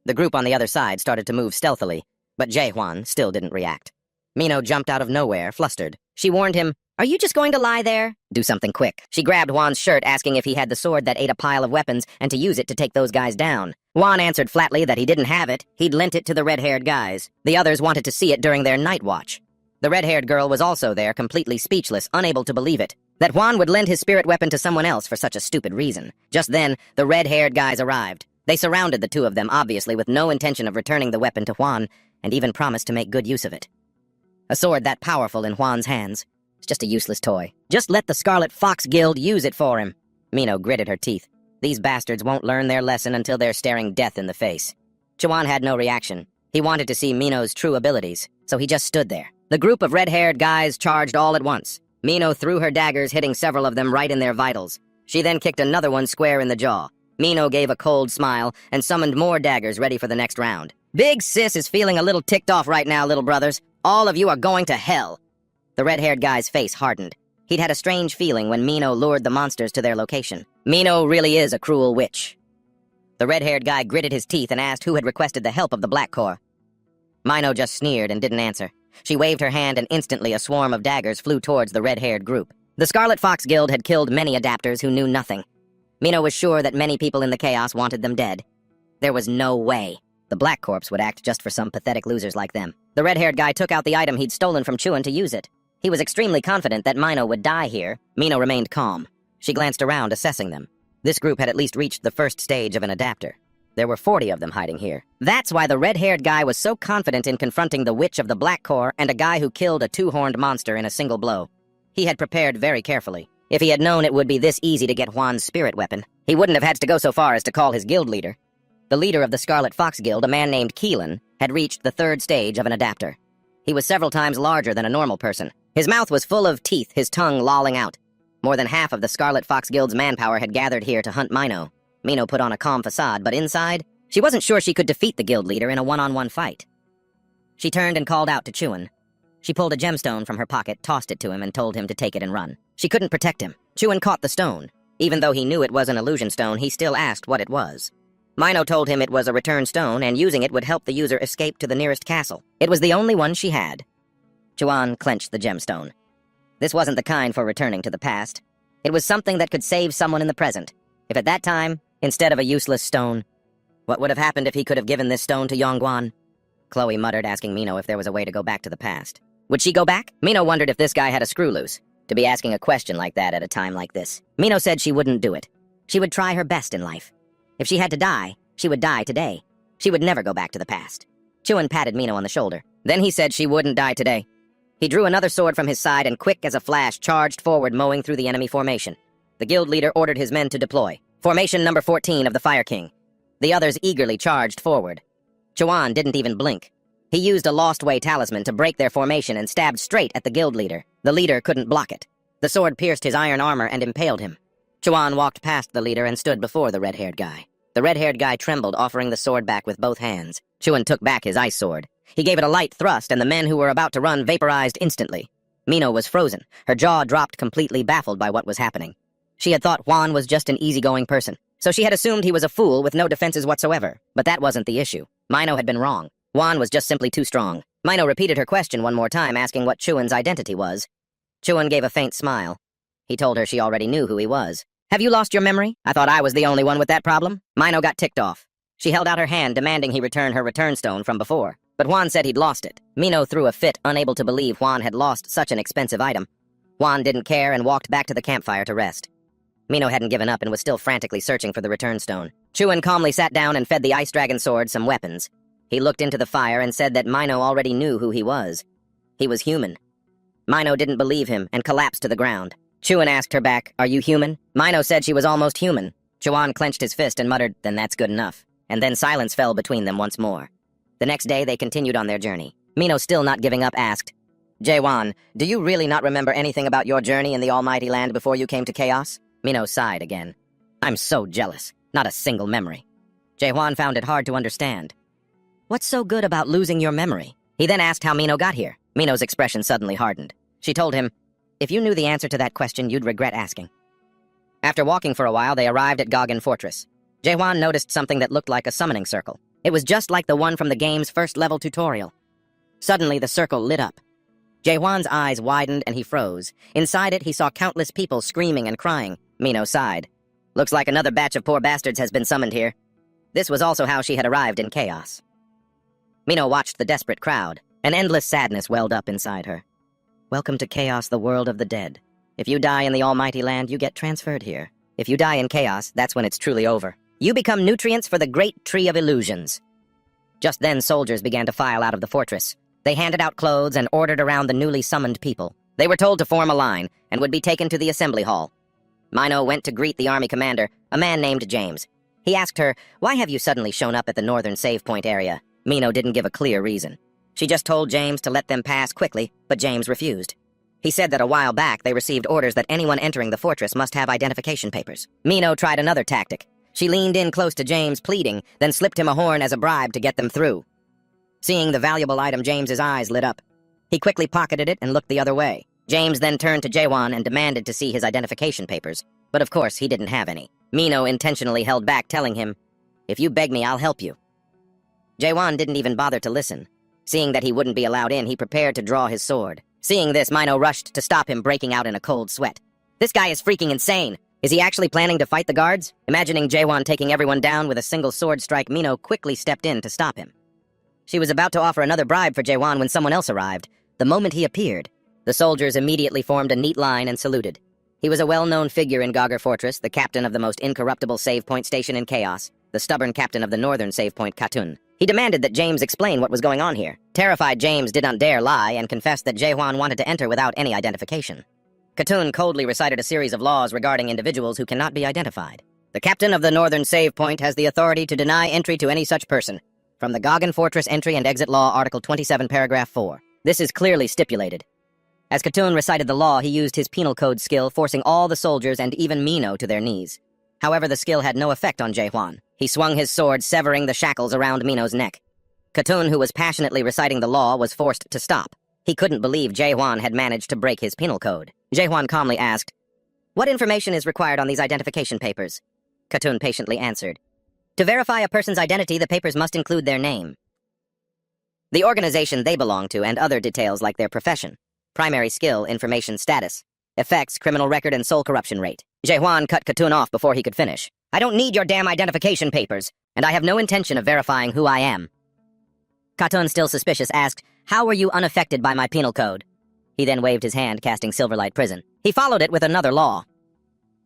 The group on the other side started to move stealthily, but Jae-hwan still didn't react. Mino jumped out of nowhere, flustered. She warned him, Are you just going to lie there? Do something quick. She grabbed Juan's shirt, asking if he had the sword that ate a pile of weapons and to use it to take those guys down. Juan answered flatly that he didn't have it. He'd lent it to the red-haired guys. The others wanted to see it during their night watch. The red-haired girl was also there, completely speechless, unable to believe it. That Juan would lend his spirit weapon to someone else for such a stupid reason. Just then, the red-haired guys arrived. They surrounded the two of them, obviously with no intention of returning the weapon to Juan, and even promised to make good use of it. A sword that powerful in Juan's hands. It's just a useless toy. Just let the Scarlet Fox Guild use it for him. Mino gritted her teeth. These bastards won't learn their lesson until they're staring death in the face. Chuan had no reaction. He wanted to see Mino's true abilities, so he just stood there. The group of red-haired guys charged all at once. Mino threw her daggers, hitting several of them right in their vitals. She then kicked another one square in the jaw. Mino gave a cold smile and summoned more daggers ready for the next round. Big Sis is feeling a little ticked off right now, little brothers. All of you are going to hell. The red-haired guy's face hardened. He'd had a strange feeling when Mino lured the monsters to their location. Mino really is a cruel witch. The red-haired guy gritted his teeth and asked who had requested the help of the Black Corps. Mino just sneered and didn't answer. She waved her hand and instantly a swarm of daggers flew towards the red-haired group. The Scarlet Fox Guild had killed many adapters who knew nothing. Mino was sure that many people in the chaos wanted them dead. There was no way the Black Corps would act just for some pathetic losers like them. The red-haired guy took out the item he'd stolen from Chuan to use it. He was extremely confident that Mino would die here. Mino remained calm. She glanced around, assessing them. This group had at least reached the first stage of an adapter. There were 40 of them hiding here. That's why the red-haired guy was so confident in confronting the witch of the Black Corps and a guy who killed a two-horned monster in a single blow. He had prepared very carefully. If he had known it would be this easy to get Juan's spirit weapon, he wouldn't have had to go so far as to call his guild leader. The leader of the Scarlet Fox Guild, a man named Keelan, had reached the third stage of an adapter. He was several times larger than a normal person. His mouth was full of teeth, his tongue lolling out. More than half of the Scarlet Fox Guild's manpower had gathered here to hunt Mino. Mino put on a calm facade, but inside, she wasn't sure she could defeat the guild leader in a one-on-one fight. She turned and called out to Chuan. She pulled a gemstone from her pocket, tossed it to him, and told him to take it and run. She couldn't protect him. Chuan caught the stone. Even though he knew it was an illusion stone, he still asked what it was. Mino told him it was a return stone, and using it would help the user escape to the nearest castle. It was the only one she had. Chuan clenched the gemstone. This wasn't the kind for returning to the past. It was something that could save someone in the present. If at that time, instead of a useless stone, what would have happened if he could have given this stone to Yongguan? Chloe muttered, asking Mino if there was a way to go back to the past. Would she go back? Mino wondered if this guy had a screw loose, to be asking a question like that at a time like this. Mino said she wouldn't do it. She would try her best in life. If she had to die, she would die today. She would never go back to the past. Chuan patted Mino on the shoulder. Then he said she wouldn't die today. He drew another sword from his side and quick as a flash charged forward, mowing through the enemy formation. The guild leader ordered his men to deploy. Formation number 14 of the Fire King. The others eagerly charged forward. Chuan didn't even blink. He used a Lost Way talisman to break their formation and stabbed straight at the guild leader. The leader couldn't block it. The sword pierced his iron armor and impaled him. Chuan walked past the leader and stood before the red-haired guy. The red-haired guy trembled, offering the sword back with both hands. Chuan took back his ice sword. He gave it a light thrust, and the men who were about to run vaporized instantly. Mino was frozen. Her jaw dropped, completely baffled by what was happening. She had thought Juan was just an easygoing person, so she had assumed he was a fool with no defenses whatsoever. But that wasn't the issue. Mino had been wrong. Juan was just simply too strong. Mino repeated her question one more time, asking what Chuan's identity was. Chuan gave a faint smile. He told her she already knew who he was. Have you lost your memory? I thought I was the only one with that problem. Mino got ticked off. She held out her hand, demanding he return her return stone from before. But Juan said he'd lost it. Mino threw a fit, unable to believe Juan had lost such an expensive item. Juan didn't care and walked back to the campfire to rest. Mino hadn't given up and was still frantically searching for the return stone. Chuan calmly sat down and fed the ice dragon sword some weapons. He looked into the fire and said that Mino already knew who he was. He was human. Mino didn't believe him and collapsed to the ground. Chuan asked her back, "Are you human?" Mino said she was almost human. Chuan clenched his fist and muttered, "Then that's good enough." And then silence fell between them once more. The next day, they continued on their journey. Mino, still not giving up, asked, "Jae-wan, do you really not remember anything about your journey in the Almighty Land before you came to Chaos?" Mino sighed again. "I'm so jealous. Not a single memory." Jae-wan found it hard to understand. "What's so good about losing your memory?" He then asked how Mino got here. Mino's expression suddenly hardened. She told him, "If you knew the answer to that question, you'd regret asking." After walking for a while, they arrived at Goggin Fortress. Jae-wan noticed something that looked like a summoning circle. It was just like the one from the game's first-level tutorial. Suddenly, the circle lit up. Jae-hwan's eyes widened and he froze. Inside it, he saw countless people screaming and crying. Mino sighed. Looks like another batch of poor bastards has been summoned here. This was also how she had arrived in chaos. Mino watched the desperate crowd. An endless sadness welled up inside her. Welcome to Chaos, the world of the dead. If you die in the almighty land, you get transferred here. If you die in chaos, that's when it's truly over. You become nutrients for the great tree of illusions. Just then, soldiers began to file out of the fortress. They handed out clothes and ordered around the newly summoned people. They were told to form a line and would be taken to the assembly hall. Mino went to greet the army commander, a man named James. He asked her, "Why have you suddenly shown up at the northern save point area?" Mino didn't give a clear reason. She just told James to let them pass quickly, but James refused. He said that a while back they received orders that anyone entering the fortress must have identification papers. Mino tried another tactic. She leaned in close to James, pleading, then slipped him a horn as a bribe to get them through. Seeing the valuable item, James's eyes lit up. He quickly pocketed it and looked the other way. James then turned to Jae-hwan and demanded to see his identification papers, but of course he didn't have any. Mino intentionally held back, telling him, "If you beg me, I'll help you." Jae-hwan didn't even bother to listen. Seeing that he wouldn't be allowed in, he prepared to draw his sword. Seeing this, Mino rushed to stop him, breaking out in a cold sweat. This guy is freaking insane. Is he actually planning to fight the guards? Imagining Jae-hwan taking everyone down with a single sword strike, Mino quickly stepped in to stop him. She was about to offer another bribe for Jae-hwan when someone else arrived. The moment he appeared, the soldiers immediately formed a neat line and saluted. He was a well-known figure in Gogger Fortress, the captain of the most incorruptible save point station in Chaos, the stubborn captain of the northern save point, Katun. He demanded that James explain what was going on here. Terrified, James did not dare lie and confessed that Jae-hwan wanted to enter without any identification. Katun coldly recited a series of laws regarding individuals who cannot be identified. The captain of the northern save point has the authority to deny entry to any such person. From the Goggen Fortress Entry and Exit Law, Article 27, Paragraph 4. This is clearly stipulated. As Katun recited the law, he used his penal code skill, forcing all the soldiers and even Mino to their knees. However, the skill had no effect on Jae-hwan. He swung his sword, severing the shackles around Mino's neck. Katun, who was passionately reciting the law, was forced to stop. He couldn't believe Jae-hwan had managed to break his penal code. Jae-hwan calmly asked, "What information is required on these identification papers?" Katun patiently answered, "To verify a person's identity, the papers must include their name, the organization they belong to, and other details like their profession, primary skill, information status, effects, criminal record, and soul corruption rate." Jae-hwan cut Katun off before he could finish. "I don't need your damn identification papers, and I have no intention of verifying who I am." Katun, still suspicious, asked, "How were you unaffected by my penal code?" He then waved his hand, casting Silverlight Prison. He followed it with another law.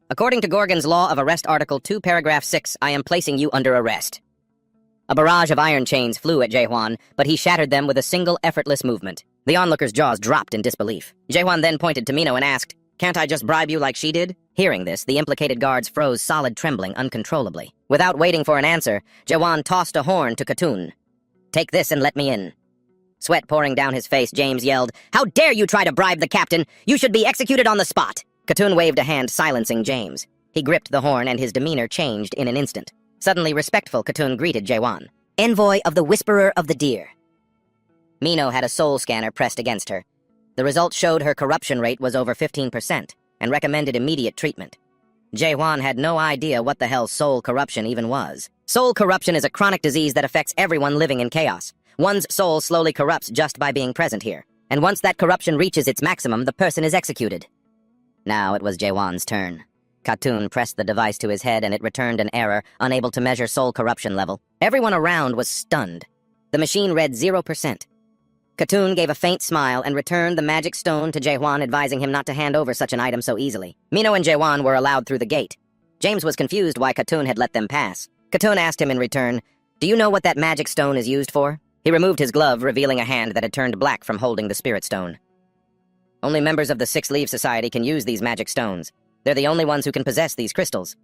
"According to Gorgon's Law of Arrest, Article 2, Paragraph 6, I am placing you under arrest." A barrage of iron chains flew at Jae-hwan, but he shattered them with a single effortless movement. The onlooker's jaws dropped in disbelief. Jae-hwan then pointed to Mino and asked, "Can't I just bribe you like she did?" Hearing this, the implicated guards froze solid, trembling uncontrollably. Without waiting for an answer, Jae-hwan tossed a horn to Katun. "Take this and let me in." Sweat pouring down his face, James yelled, "How dare you try to bribe the captain? You should be executed on the spot!" Katun waved a hand, silencing James. He gripped the horn and his demeanor changed in an instant. Suddenly respectful, Katun greeted Jae-hwan, "Envoy of the Whisperer of the Deer." Mino had a soul scanner pressed against her. The results showed her corruption rate was over 15% and recommended immediate treatment. Jae-hwan had no idea what the hell soul corruption even was. Soul corruption is a chronic disease that affects everyone living in chaos. One's soul slowly corrupts just by being present here, and once that corruption reaches its maximum, the person is executed. Now it was Jae-hwan's turn. Katun pressed the device to his head and it returned an error, unable to measure soul corruption level. Everyone around was stunned. The machine read 0%. Katun gave a faint smile and returned the magic stone to Jae-hwan, advising him not to hand over such an item so easily. Mino and Jae-hwan were allowed through the gate. James was confused why Katun had let them pass. Katun asked him in return, "Do you know what that magic stone is used for?" He removed his glove, revealing a hand that had turned black from holding the spirit stone. "Only members of the Six Leaves Society can use these magic stones. They're the only ones who can possess these crystals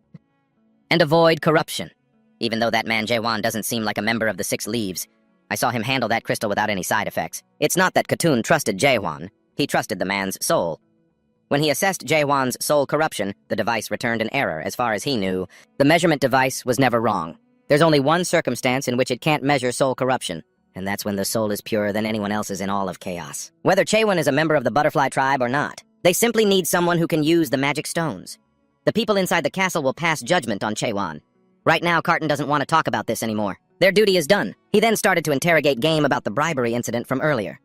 and avoid corruption. Even though that man Jae-hwan doesn't seem like a member of the Six Leaves, I saw him handle that crystal without any side effects. It's not that Katun trusted Jae-hwan, he trusted the man's soul. When he assessed Jae-hwan's soul corruption, the device returned an error. As far as he knew, the measurement device was never wrong. There's only one circumstance in which it can't measure soul corruption, and that's when the soul is purer than anyone else's in all of chaos. Whether Chaewon is a member of the butterfly tribe or not, they simply need someone who can use the magic stones. The people inside the castle will pass judgment on Chaewon. Right now, Carton doesn't want to talk about this anymore. Their duty is done. He then started to interrogate Game about the bribery incident from earlier.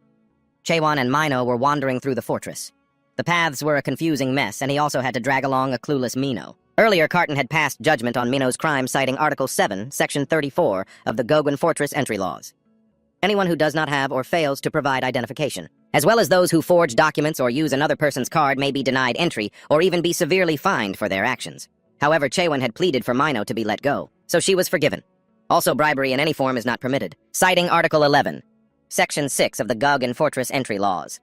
Chaewon and Mino were wandering through the fortress. The paths were a confusing mess, and he also had to drag along a clueless Mino. Earlier, Carton had passed judgment on Mino's crime, citing Article 7, Section 34 of the Goguen Fortress Entry Laws. Anyone who does not have or fails to provide identification, as well as those who forge documents or use another person's card, may be denied entry or even be severely fined for their actions. However, Chaewon had pleaded for Mino to be let go, so she was forgiven. Also, bribery in any form is not permitted, citing Article 11, Section 6 of the Goguen Fortress Entry Laws.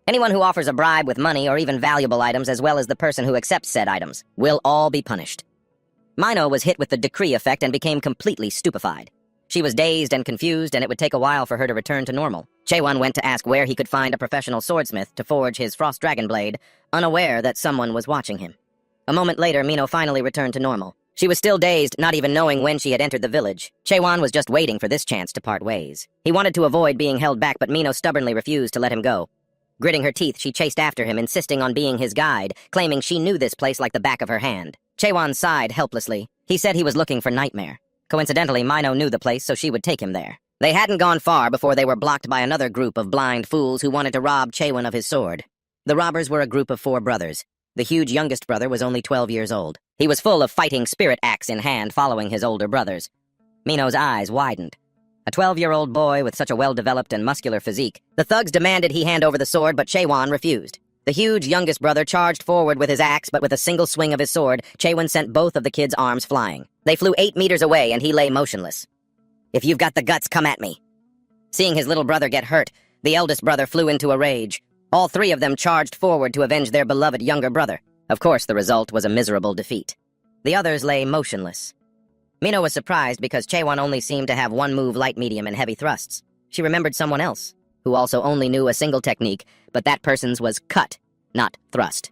Anyone who offers a bribe with money or even valuable items, as well as the person who accepts said items, will all be punished. Mino was hit with the decree effect and became completely stupefied. She was dazed and confused, and it would take a while for her to return to normal. Chaewon went to ask where he could find a professional swordsmith to forge his Frost Dragon blade, unaware that someone was watching him. A moment later, Mino finally returned to normal. She was still dazed, not even knowing when she had entered the village. Chaewon was just waiting for this chance to part ways. He wanted to avoid being held back, but Mino stubbornly refused to let him go. Gritting her teeth, she chased after him, insisting on being his guide, claiming she knew this place like the back of her hand. Chaewon sighed helplessly. He said he was looking for Nightmare. Coincidentally, Mino knew the place, so she would take him there. They hadn't gone far before they were blocked by another group of blind fools who wanted to rob Chaewon of his sword. The robbers were a group of 4 brothers. The huge youngest brother was only 12 years old. He was full of fighting spirit, axe in hand, following his older brothers. Mino's eyes widened. A 12-year-old boy with such a well-developed and muscular physique. The thugs demanded he hand over the sword, but Chaewon refused. The huge youngest brother charged forward with his axe, but with a single swing of his sword, Chaewon sent both of the kid's arms flying. They flew 8 meters away, and he lay motionless. "If you've got the guts, come at me." Seeing his little brother get hurt, the eldest brother flew into a rage. All 3 of them charged forward to avenge their beloved younger brother. Of course, the result was a miserable defeat. The others lay motionless. Mino was surprised because Chaewon only seemed to have one move, light, medium, and heavy thrusts. She remembered someone else, who also only knew a single technique, but that person's was cut, not thrust.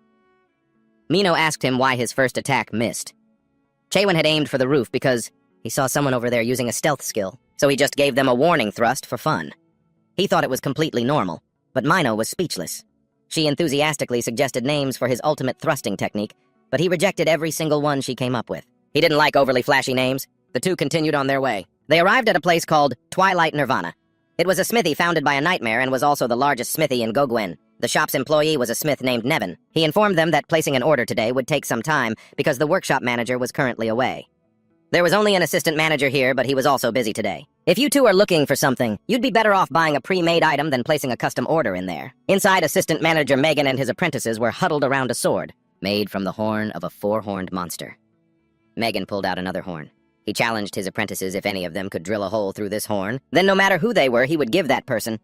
Mino asked him why his first attack missed. Chaewon had aimed for the roof because he saw someone over there using a stealth skill, so he just gave them a warning thrust for fun. He thought it was completely normal, but Mino was speechless. She enthusiastically suggested names for his ultimate thrusting technique, but he rejected every single one she came up with. He didn't like overly flashy names. The two continued on their way. They arrived at a place called Twilight Nirvana. It was a smithy founded by a nightmare and was also the largest smithy in Goguen. The shop's employee was a smith named Nevin. He informed them that placing an order today would take some time because the workshop manager was currently away. There was only an assistant manager here, but he was also busy today. If you two are looking for something, you'd be better off buying a pre-made item than placing a custom order in there. Inside, assistant manager Megan and his apprentices were huddled around a sword, made from the horn of a 4-horned monster. Megan pulled out another horn. He challenged his apprentices if any of them could drill a hole through this horn. Then no matter who they were, he would give that person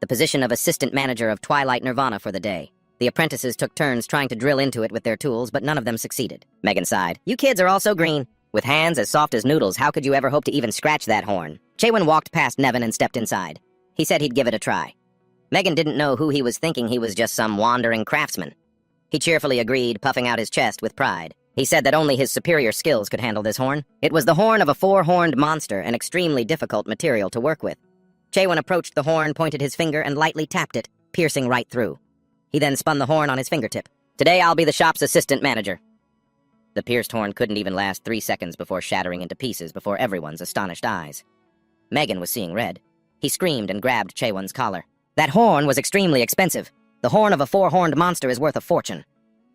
the position of assistant manager of Twilight Nirvana for the day. The apprentices took turns trying to drill into it with their tools, but none of them succeeded. Megan sighed. "You kids are all so green. With hands as soft as noodles, how could you ever hope to even scratch that horn?" Chaewon walked past Nevin and stepped inside. He said he'd give it a try. Megan didn't know who he was thinking he was just some wandering craftsman. He cheerfully agreed, puffing out his chest with pride. He said that only his superior skills could handle this horn. It was the horn of a 4-horned monster, an extremely difficult material to work with. Chaewon approached the horn, pointed his finger, and lightly tapped it, piercing right through. He then spun the horn on his fingertip. "Today I'll be the shop's assistant manager." The pierced horn couldn't even last 3 seconds before shattering into pieces before everyone's astonished eyes. Megan was seeing red. He screamed and grabbed Chaewon's collar. "That horn was extremely expensive. The horn of a 4-horned monster is worth a fortune.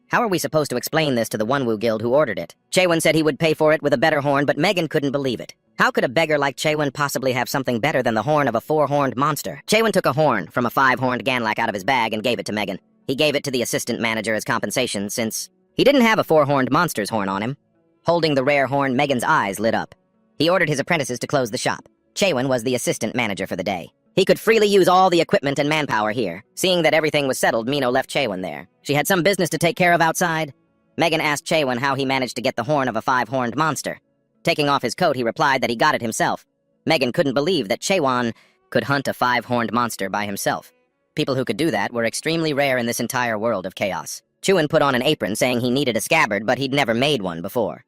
How are we supposed to explain this to the Wonwoo Guild who ordered it?" Chaewon said he would pay for it with a better horn, but Megan couldn't believe it. How could a beggar like Chaewon possibly have something better than the horn of a 4-horned monster? Chaewon took a horn from a 5-horned Ganlak out of his bag and gave it to Megan. He gave it to the assistant manager as compensation since he didn't have a 4-horned monster's horn on him. Holding the rare horn, Megan's eyes lit up. He ordered his apprentices to close the shop. Chaewon was the assistant manager for the day. He could freely use all the equipment and manpower here. Seeing that everything was settled, Mino left Chaewon there. She had some business to take care of outside. Megan asked Chaewon how he managed to get the horn of a 5-horned monster. Taking off his coat, he replied that he got it himself. Megan couldn't believe that Chaewon could hunt a 5-horned monster by himself. People who could do that were extremely rare in this entire world of chaos. Chuan put on an apron saying he needed a scabbard, but he'd never made one before.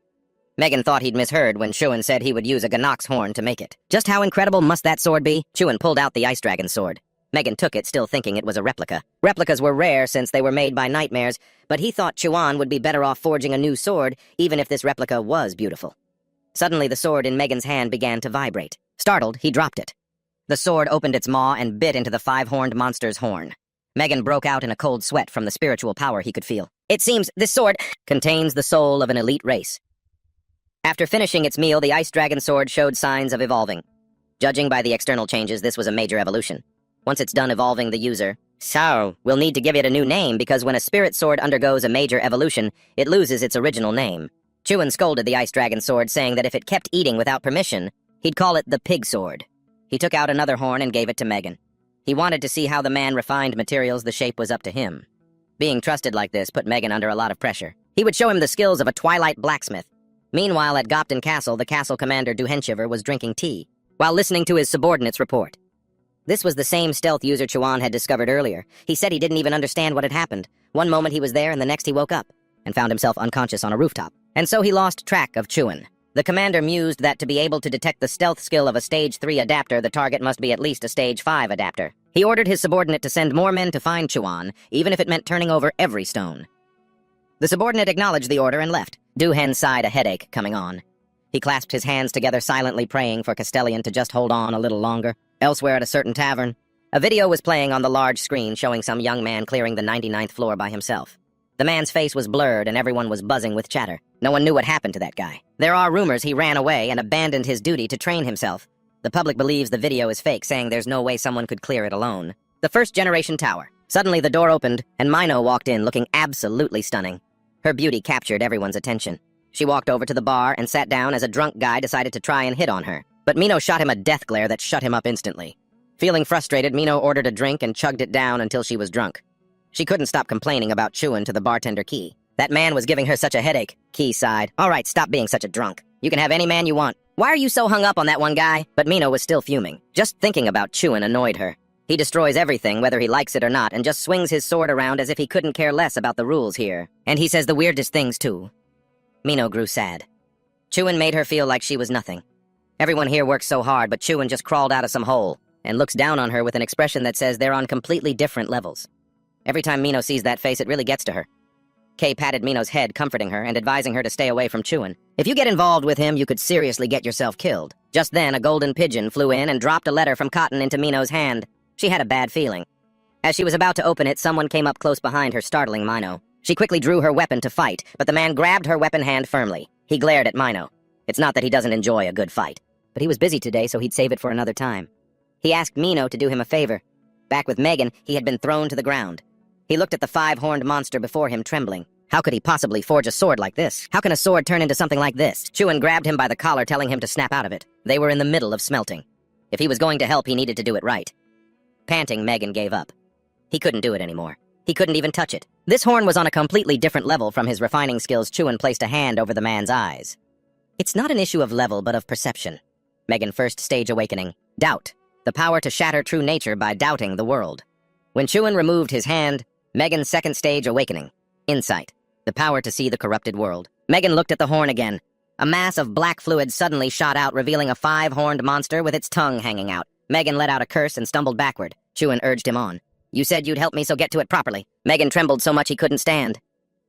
Megan thought he'd misheard when Chuan said he would use a Ganok's horn to make it. Just how incredible must that sword be? Chuan pulled out the Ice Dragon sword. Megan took it, still thinking it was a replica. Replicas were rare since they were made by nightmares, but he thought Chuan would be better off forging a new sword, even if this replica was beautiful. Suddenly, the sword in Megan's hand began to vibrate. Startled, he dropped it. The sword opened its maw and bit into the five-horned monster's horn. Megan broke out in a cold sweat from the spiritual power he could feel. It seems this sword contains the soul of an elite race. After finishing its meal, the ice dragon sword showed signs of evolving. Judging by the external changes, this was a major evolution. Once it's done evolving the user, so we'll need to give it a new name because when a spirit sword undergoes a major evolution, it loses its original name. Chuan scolded the ice dragon sword, saying that if it kept eating without permission, he'd call it the pig sword. He took out another horn and gave it to Megan. He wanted to see how the man refined materials. The shape was up to him. Being trusted like this put Megan under a lot of pressure. He would show him the skills of a twilight blacksmith. Meanwhile, at Gopton Castle, the castle commander Duhenshiver was drinking tea, while listening to his subordinates report. This was the same stealth user Chuan had discovered earlier. He said he didn't even understand what had happened. One moment he was there and the next he woke up, and found himself unconscious on a rooftop. And so he lost track of Chuan. The commander mused that to be able to detect the stealth skill of a Stage 3 adapter, the target must be at least a Stage 5 adapter. He ordered his subordinate to send more men to find Chuan, even if it meant turning over every stone. The subordinate acknowledged the order and left. Duhen sighed, a headache coming on. He clasped his hands together, silently praying for Castellian to just hold on a little longer. Elsewhere at a certain tavern, a video was playing on the large screen showing some young man clearing the 99th floor by himself. The man's face was blurred and everyone was buzzing with chatter. No one knew what happened to that guy. There are rumors he ran away and abandoned his duty to train himself. The public believes the video is fake, saying there's no way someone could clear it alone. The first-generation tower. Suddenly the door opened and Mino walked in looking absolutely stunning. Her beauty captured everyone's attention. She walked over to the bar and sat down as a drunk guy decided to try and hit on her. But Mino shot him a death glare that shut him up instantly. Feeling frustrated, Mino ordered a drink and chugged it down until she was drunk. She couldn't stop complaining about Chuan to the bartender Key. That man was giving her such a headache. Key sighed. All right, stop being such a drunk. You can have any man you want. Why are you so hung up on that one guy? But Mino was still fuming. Just thinking about Chuan annoyed her. He destroys everything, whether he likes it or not, and just swings his sword around as if he couldn't care less about the rules here. And he says the weirdest things, too. Mino grew sad. Chuan made her feel like she was nothing. Everyone here works so hard, but Chuan just crawled out of some hole and looks down on her with an expression that says they're on completely different levels. Every time Mino sees that face, it really gets to her. Kay patted Mino's head, comforting her and advising her to stay away from Chuan. If you get involved with him, you could seriously get yourself killed. Just then, a golden pigeon flew in and dropped a letter from Cotton into Mino's hand. She had a bad feeling. As she was about to open it, someone came up close behind her, startling Mino. She quickly drew her weapon to fight, but the man grabbed her weapon hand firmly. He glared at Mino. It's not that he doesn't enjoy a good fight, but he was busy today, so he'd save it for another time. He asked Mino to do him a favor. Back with Megan, he had been thrown to the ground. He looked at the five-horned monster before him, trembling. How could he possibly forge a sword like this? How can a sword turn into something like this? Chuan grabbed him by the collar, telling him to snap out of it. They were in the middle of smelting. If he was going to help, he needed to do it right. Panting, Megan gave up. He couldn't do it anymore. He couldn't even touch it. This horn was on a completely different level from his refining skills. Chuan placed a hand over the man's eyes. It's not an issue of level, but of perception. Megan first stage awakening. Doubt. The power to shatter true nature by doubting the world. When Chuan removed his hand, Megan's second stage awakening. Insight. The power to see the corrupted world. Megan looked at the horn again. A mass of black fluid suddenly shot out, revealing a five-horned monster with its tongue hanging out. Megan let out a curse and stumbled backward. Chuan urged him on. You said you'd help me, so get to it properly. Megan trembled so much he couldn't stand.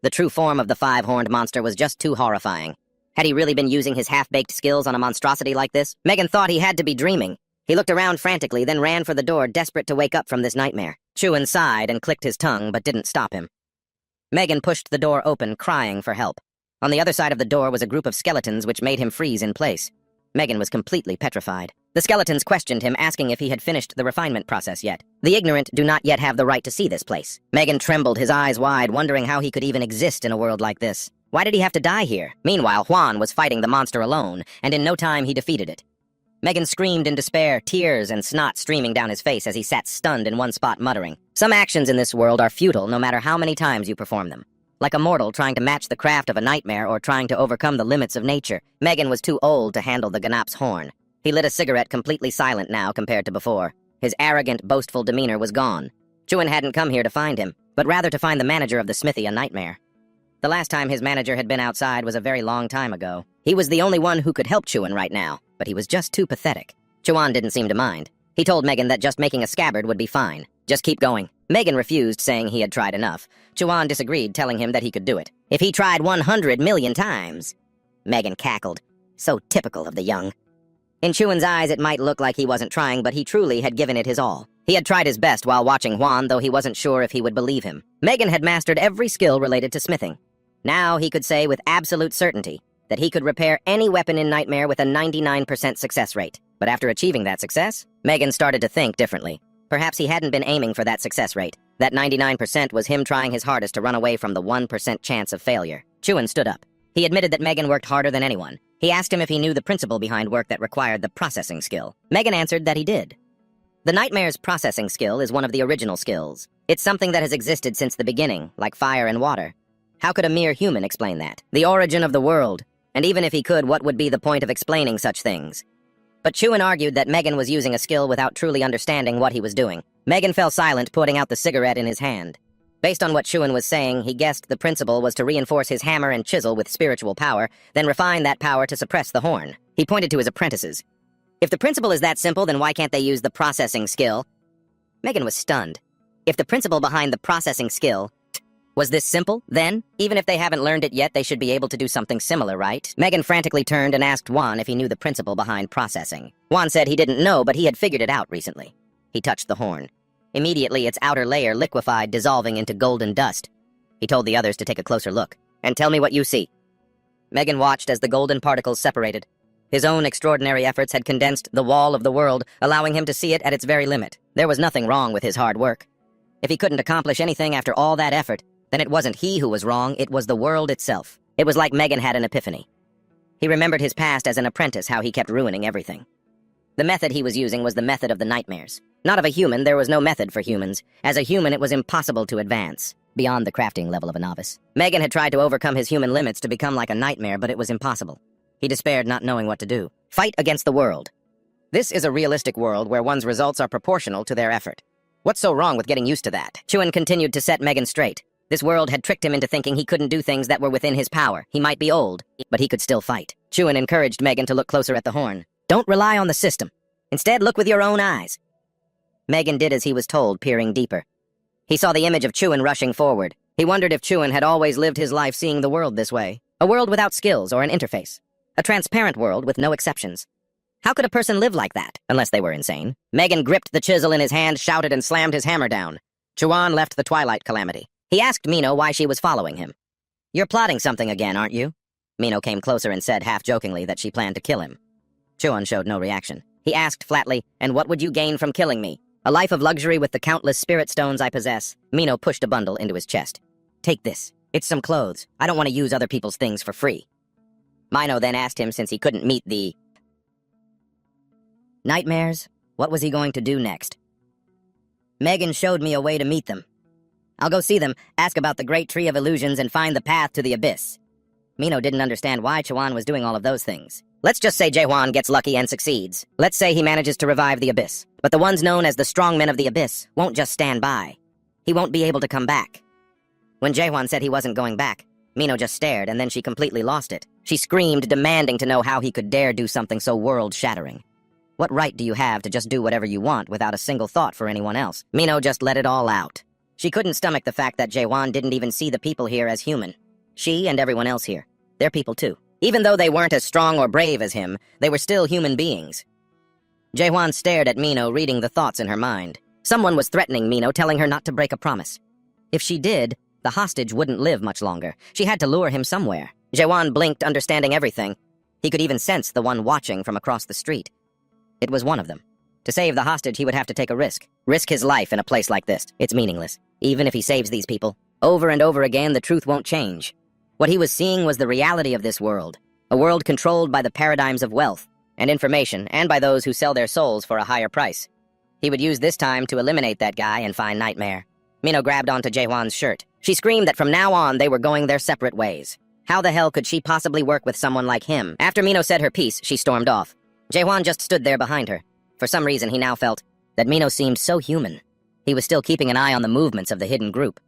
The true form of the five-horned monster was just too horrifying. Had he really been using his half-baked skills on a monstrosity like this? Megan thought he had to be dreaming. He looked around frantically, then ran for the door, desperate to wake up from this nightmare. Chuan sighed and clicked his tongue, but didn't stop him. Megan pushed the door open, crying for help. On the other side of the door was a group of skeletons which made him freeze in place. Megan was completely petrified. The skeletons questioned him, asking if he had finished the refinement process yet. The ignorant do not yet have the right to see this place. Megan trembled, his eyes wide, wondering how he could even exist in a world like this. Why did he have to die here? Meanwhile, Juan was fighting the monster alone, and in no time he defeated it. Megan screamed in despair, tears and snot streaming down his face as he sat stunned in one spot, muttering. Some actions in this world are futile no matter how many times you perform them. Like a mortal trying to match the craft of a nightmare or trying to overcome the limits of nature. Megan was too old to handle the Ganap's horn. He lit a cigarette, completely silent now compared to before. His arrogant, boastful demeanor was gone. Chuan hadn't come here to find him, but rather to find the manager of the smithy, a nightmare. The last time his manager had been outside was a very long time ago. He was the only one who could help Chuan right now, but he was just too pathetic. Chuan didn't seem to mind. He told Megan that just making a scabbard would be fine. Just keep going. Megan refused, saying he had tried enough. Chuan disagreed, telling him that he could do it. If he tried 100 million times. Megan cackled. So typical of the young. In Chuan's eyes, it might look like he wasn't trying, but he truly had given it his all. He had tried his best while watching Juan, though he wasn't sure if he would believe him. Megan had mastered every skill related to smithing. Now he could say with absolute certainty that he could repair any weapon in Nightmare with a 99% success rate. But after achieving that success, Megan started to think differently. Perhaps he hadn't been aiming for that success rate. That 99% was him trying his hardest to run away from the 1% chance of failure. Chuan stood up. He admitted that Megan worked harder than anyone. He asked him if he knew the principle behind work that required the processing skill. Megan answered that he did. The Nightmare's processing skill is one of the original skills. It's something that has existed since the beginning, like fire and water. How could a mere human explain that? The origin of the world. And even if he could, what would be the point of explaining such things? But Chuan argued that Megan was using a skill without truly understanding what he was doing. Megan fell silent, putting out the cigarette in his hand. Based on what Chuan was saying, he guessed the principle was to reinforce his hammer and chisel with spiritual power, then refine that power to suppress the horn. He pointed to his apprentices. If the principle is that simple, then why can't they use the processing skill? Megan was stunned. If the principle behind the processing skill was this simple, then, even if they haven't learned it yet, they should be able to do something similar, right? Megan frantically turned and asked Juan if he knew the principle behind processing. Juan said he didn't know, but he had figured it out recently. He touched the horn. Immediately, its outer layer liquefied, dissolving into golden dust. He told the others to take a closer look. And tell me what you see. Megan watched as the golden particles separated. His own extraordinary efforts had condensed the wall of the world, allowing him to see it at its very limit. There was nothing wrong with his hard work. If he couldn't accomplish anything after all that effort, then it wasn't he who was wrong, it was the world itself. It was like Megan had an epiphany. He remembered his past as an apprentice, how he kept ruining everything. The method he was using was the method of the nightmares. Not of a human, there was no method for humans. As a human, it was impossible to advance beyond the crafting level of a novice. Megan had tried to overcome his human limits to become like a nightmare, but it was impossible. He despaired, not knowing what to do. Fight against the world. This is a realistic world where one's results are proportional to their effort. What's so wrong with getting used to that? Chuan continued to set Megan straight. This world had tricked him into thinking he couldn't do things that were within his power. He might be old, but he could still fight. Chuan encouraged Megan to look closer at the horn. Don't rely on the system. Instead, look with your own eyes. Megan did as he was told, peering deeper. He saw the image of Chuan rushing forward. He wondered if Chuan had always lived his life seeing the world this way. A world without skills or an interface. A transparent world with no exceptions. How could a person live like that, unless they were insane? Megan gripped the chisel in his hand, shouted, and slammed his hammer down. Chuan left the Twilight Calamity. He asked Mino why she was following him. You're plotting something again, aren't you? Mino came closer and said half-jokingly that she planned to kill him. Chuan showed no reaction. He asked flatly, and what would you gain from killing me? A life of luxury with the countless spirit stones I possess. Mino pushed a bundle into his chest. Take this. It's some clothes. I don't want to use other people's things for free. Mino then asked him, since he couldn't meet the nightmares, what was he going to do next? Megan showed me a way to meet them. I'll go see them, ask about the Great Tree of Illusions, and find the path to the abyss. Mino didn't understand why Chuan was doing all of those things. Let's just say Jae-hwan gets lucky and succeeds. Let's say he manages to revive the abyss. But the ones known as the strongmen of the abyss won't just stand by. He won't be able to come back. When Jae-hwan said he wasn't going back, Mino just stared, and then she completely lost it. She screamed, demanding to know how he could dare do something so world-shattering. What right do you have to just do whatever you want without a single thought for anyone else? Mino just let it all out. She couldn't stomach the fact that Jae-hwan didn't even see the people here as human. She and everyone else here. They're people too. Even though they weren't as strong or brave as him, they were still human beings. Jae-hwan stared at Mino, reading the thoughts in her mind. Someone was threatening Mino, telling her not to break a promise. If she did, the hostage wouldn't live much longer. She had to lure him somewhere. Jae-hwan blinked, understanding everything. He could even sense the one watching from across the street. It was one of them. To save the hostage, he would have to take a risk. Risk his life in a place like this. It's meaningless. Even if he saves these people, over and over again, the truth won't change. What he was seeing was the reality of this world. A world controlled by the paradigms of wealth and information, and by those who sell their souls for a higher price. He would use this time to eliminate that guy and find Nightmare. Mino grabbed onto Jae-hwan's shirt. She screamed that from now on, they were going their separate ways. How the hell could she possibly work with someone like him? After Mino said her piece, she stormed off. Jae-hwan just stood there behind her. For some reason, he now felt that Mino seemed so human. He was still keeping an eye on the movements of the hidden group.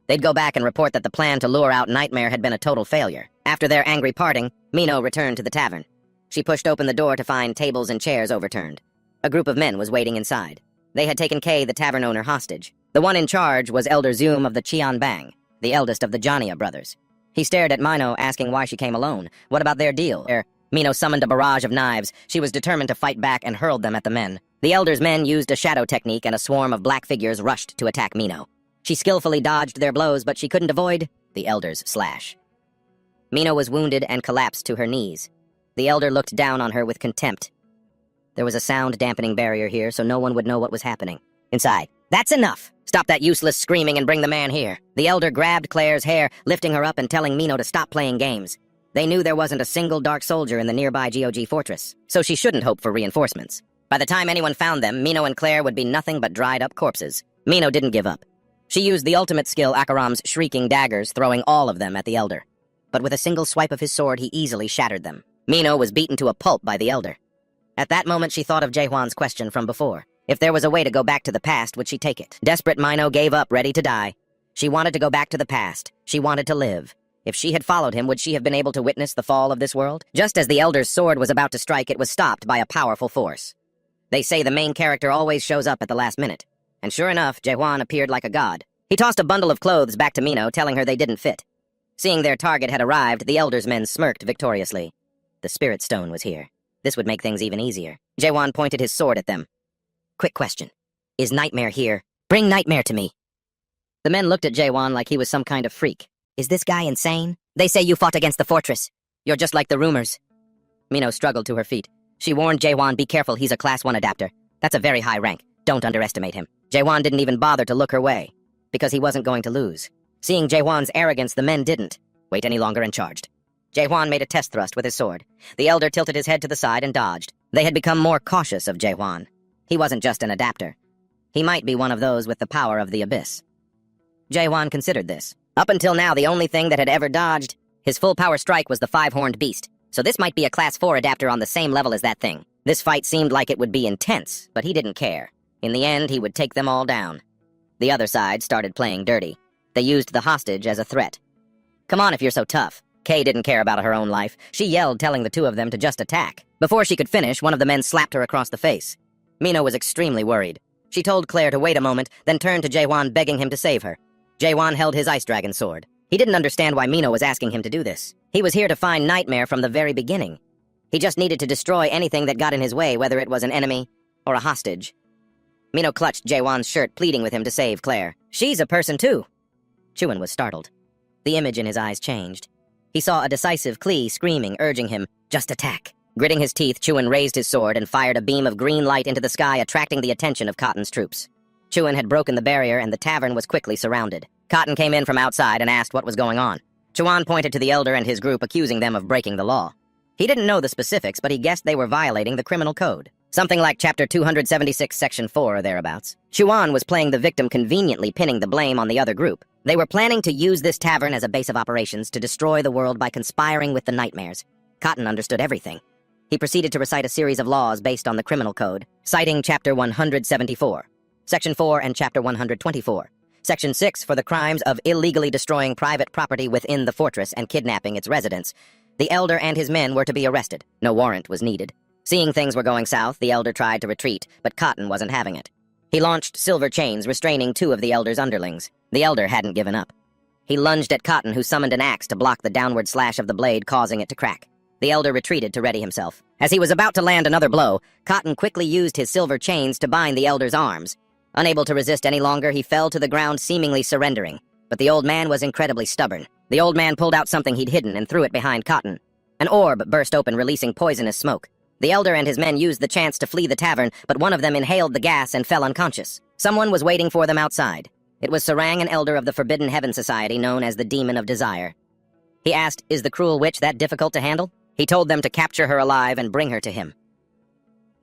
They'd go back and report that the plan to lure out Nightmare had been a total failure. After their angry parting, Mino returned to the tavern. She pushed open the door to find tables and chairs overturned. A group of men was waiting inside. They had taken Kay, the tavern owner, hostage. The one in charge was Elder Zoom of the Cheonbang, the eldest of the Jania brothers. He stared at Mino, asking why she came alone. What about their deal? Mino summoned a barrage of knives. She was determined to fight back and hurled them at the men. The Elder's men used a shadow technique and a swarm of black figures rushed to attack Mino. She skillfully dodged their blows, but she couldn't avoid the Elder's slash. Mino was wounded and collapsed to her knees. The Elder looked down on her with contempt. There was a sound-dampening barrier here, so no one would know what was happening. Inside. "That's enough! Stop that useless screaming and bring the man here." The Elder grabbed Claire's hair, lifting her up and telling Mino to stop playing games. They knew there wasn't a single dark soldier in the nearby GOG fortress, so she shouldn't hope for reinforcements. By the time anyone found them, Mino and Claire would be nothing but dried-up corpses. Mino didn't give up. She used the ultimate skill, Akaram's shrieking daggers, throwing all of them at the Elder. But with a single swipe of his sword, he easily shattered them. Mino was beaten to a pulp by the Elder. At that moment, she thought of Jaehwan's question from before. If there was a way to go back to the past, would she take it? Desperate, Mino gave up, ready to die. She wanted to go back to the past. She wanted to live. If she had followed him, would she have been able to witness the fall of this world? Just as the Elder's sword was about to strike, it was stopped by a powerful force. They say the main character always shows up at the last minute. And sure enough, Jaehwan appeared like a god. He tossed a bundle of clothes back to Mino, telling her they didn't fit. Seeing their target had arrived, the Elder's men smirked victoriously. The Spirit Stone was here. This would make things even easier. Jaehwan pointed his sword at them. "Quick question. Is Nightmare here? Bring Nightmare to me." The men looked at Jaehwan like he was some kind of freak. "Is this guy insane? They say you fought against the fortress. You're just like the rumors." Mino struggled to her feet. She warned Jaehwan, "Be careful, he's a Class 1 adapter. That's a very high rank. Don't underestimate him." Jaehwan didn't even bother to look her way, because he wasn't going to lose. Seeing Jaehwan's arrogance, the men didn't wait any longer and charged. Jaehwan made a test thrust with his sword. The Elder tilted his head to the side and dodged. They had become more cautious of Jaehwan. He wasn't just an adapter. He might be one of those with the power of the Abyss. Jaehwan considered this. Up until now, the only thing that had ever dodged his full-power strike was the five-horned beast, so this might be a Class 4 adapter on the same level as that thing. This fight seemed like it would be intense, but he didn't care. In the end, he would take them all down. The other side started playing dirty. They used the hostage as a threat. "Come on if you're so tough." Kay didn't care about her own life. She yelled, telling the two of them to just attack. Before she could finish, one of the men slapped her across the face. Mino was extremely worried. She told Claire to wait a moment, then turned to Jaehwan, begging him to save her. Jaehwan held his Ice Dragon sword. He didn't understand why Mino was asking him to do this. He was here to find Nightmare from the very beginning. He just needed to destroy anything that got in his way, whether it was an enemy or a hostage. Mino clutched Jaehwan's shirt, pleading with him to save Claire. "She's a person, too." Chuan was startled. The image in his eyes changed. He saw a decisive Klee screaming, urging him, "Just attack." Gritting his teeth, Chuan raised his sword and fired a beam of green light into the sky, attracting the attention of Cotton's troops. Chuan had broken the barrier, and the tavern was quickly surrounded. Cotton came in from outside and asked what was going on. Chuan pointed to the Elder and his group, accusing them of breaking the law. He didn't know the specifics, but he guessed they were violating the criminal code. Something like Chapter 276, Section 4 or thereabouts. Chuan was playing the victim, conveniently pinning the blame on the other group. They were planning to use this tavern as a base of operations to destroy the world by conspiring with the Nightmares. Cotton understood everything. He proceeded to recite a series of laws based on the criminal code, citing Chapter 174, Section 4 and Chapter 124. Section 6 for the crimes of illegally destroying private property within the fortress and kidnapping its residents. The Elder and his men were to be arrested. No warrant was needed. Seeing things were going south, the Elder tried to retreat, but Cotton wasn't having it. He launched silver chains, restraining two of the Elder's underlings. The Elder hadn't given up. He lunged at Cotton, who summoned an axe to block the downward slash of the blade, causing it to crack. The Elder retreated to ready himself. As he was about to land another blow, Cotton quickly used his silver chains to bind the Elder's arms. Unable to resist any longer, he fell to the ground, seemingly surrendering. But the old man was incredibly stubborn. The old man pulled out something he'd hidden and threw it behind Cotton. An orb burst open, releasing poisonous smoke. The Elder and his men used the chance to flee the tavern, but one of them inhaled the gas and fell unconscious. Someone was waiting for them outside. It was Sarang, an Elder of the Forbidden Heaven Society known as the Demon of Desire. He asked, "Is the cruel witch that difficult to handle?" He told them to capture her alive and bring her to him.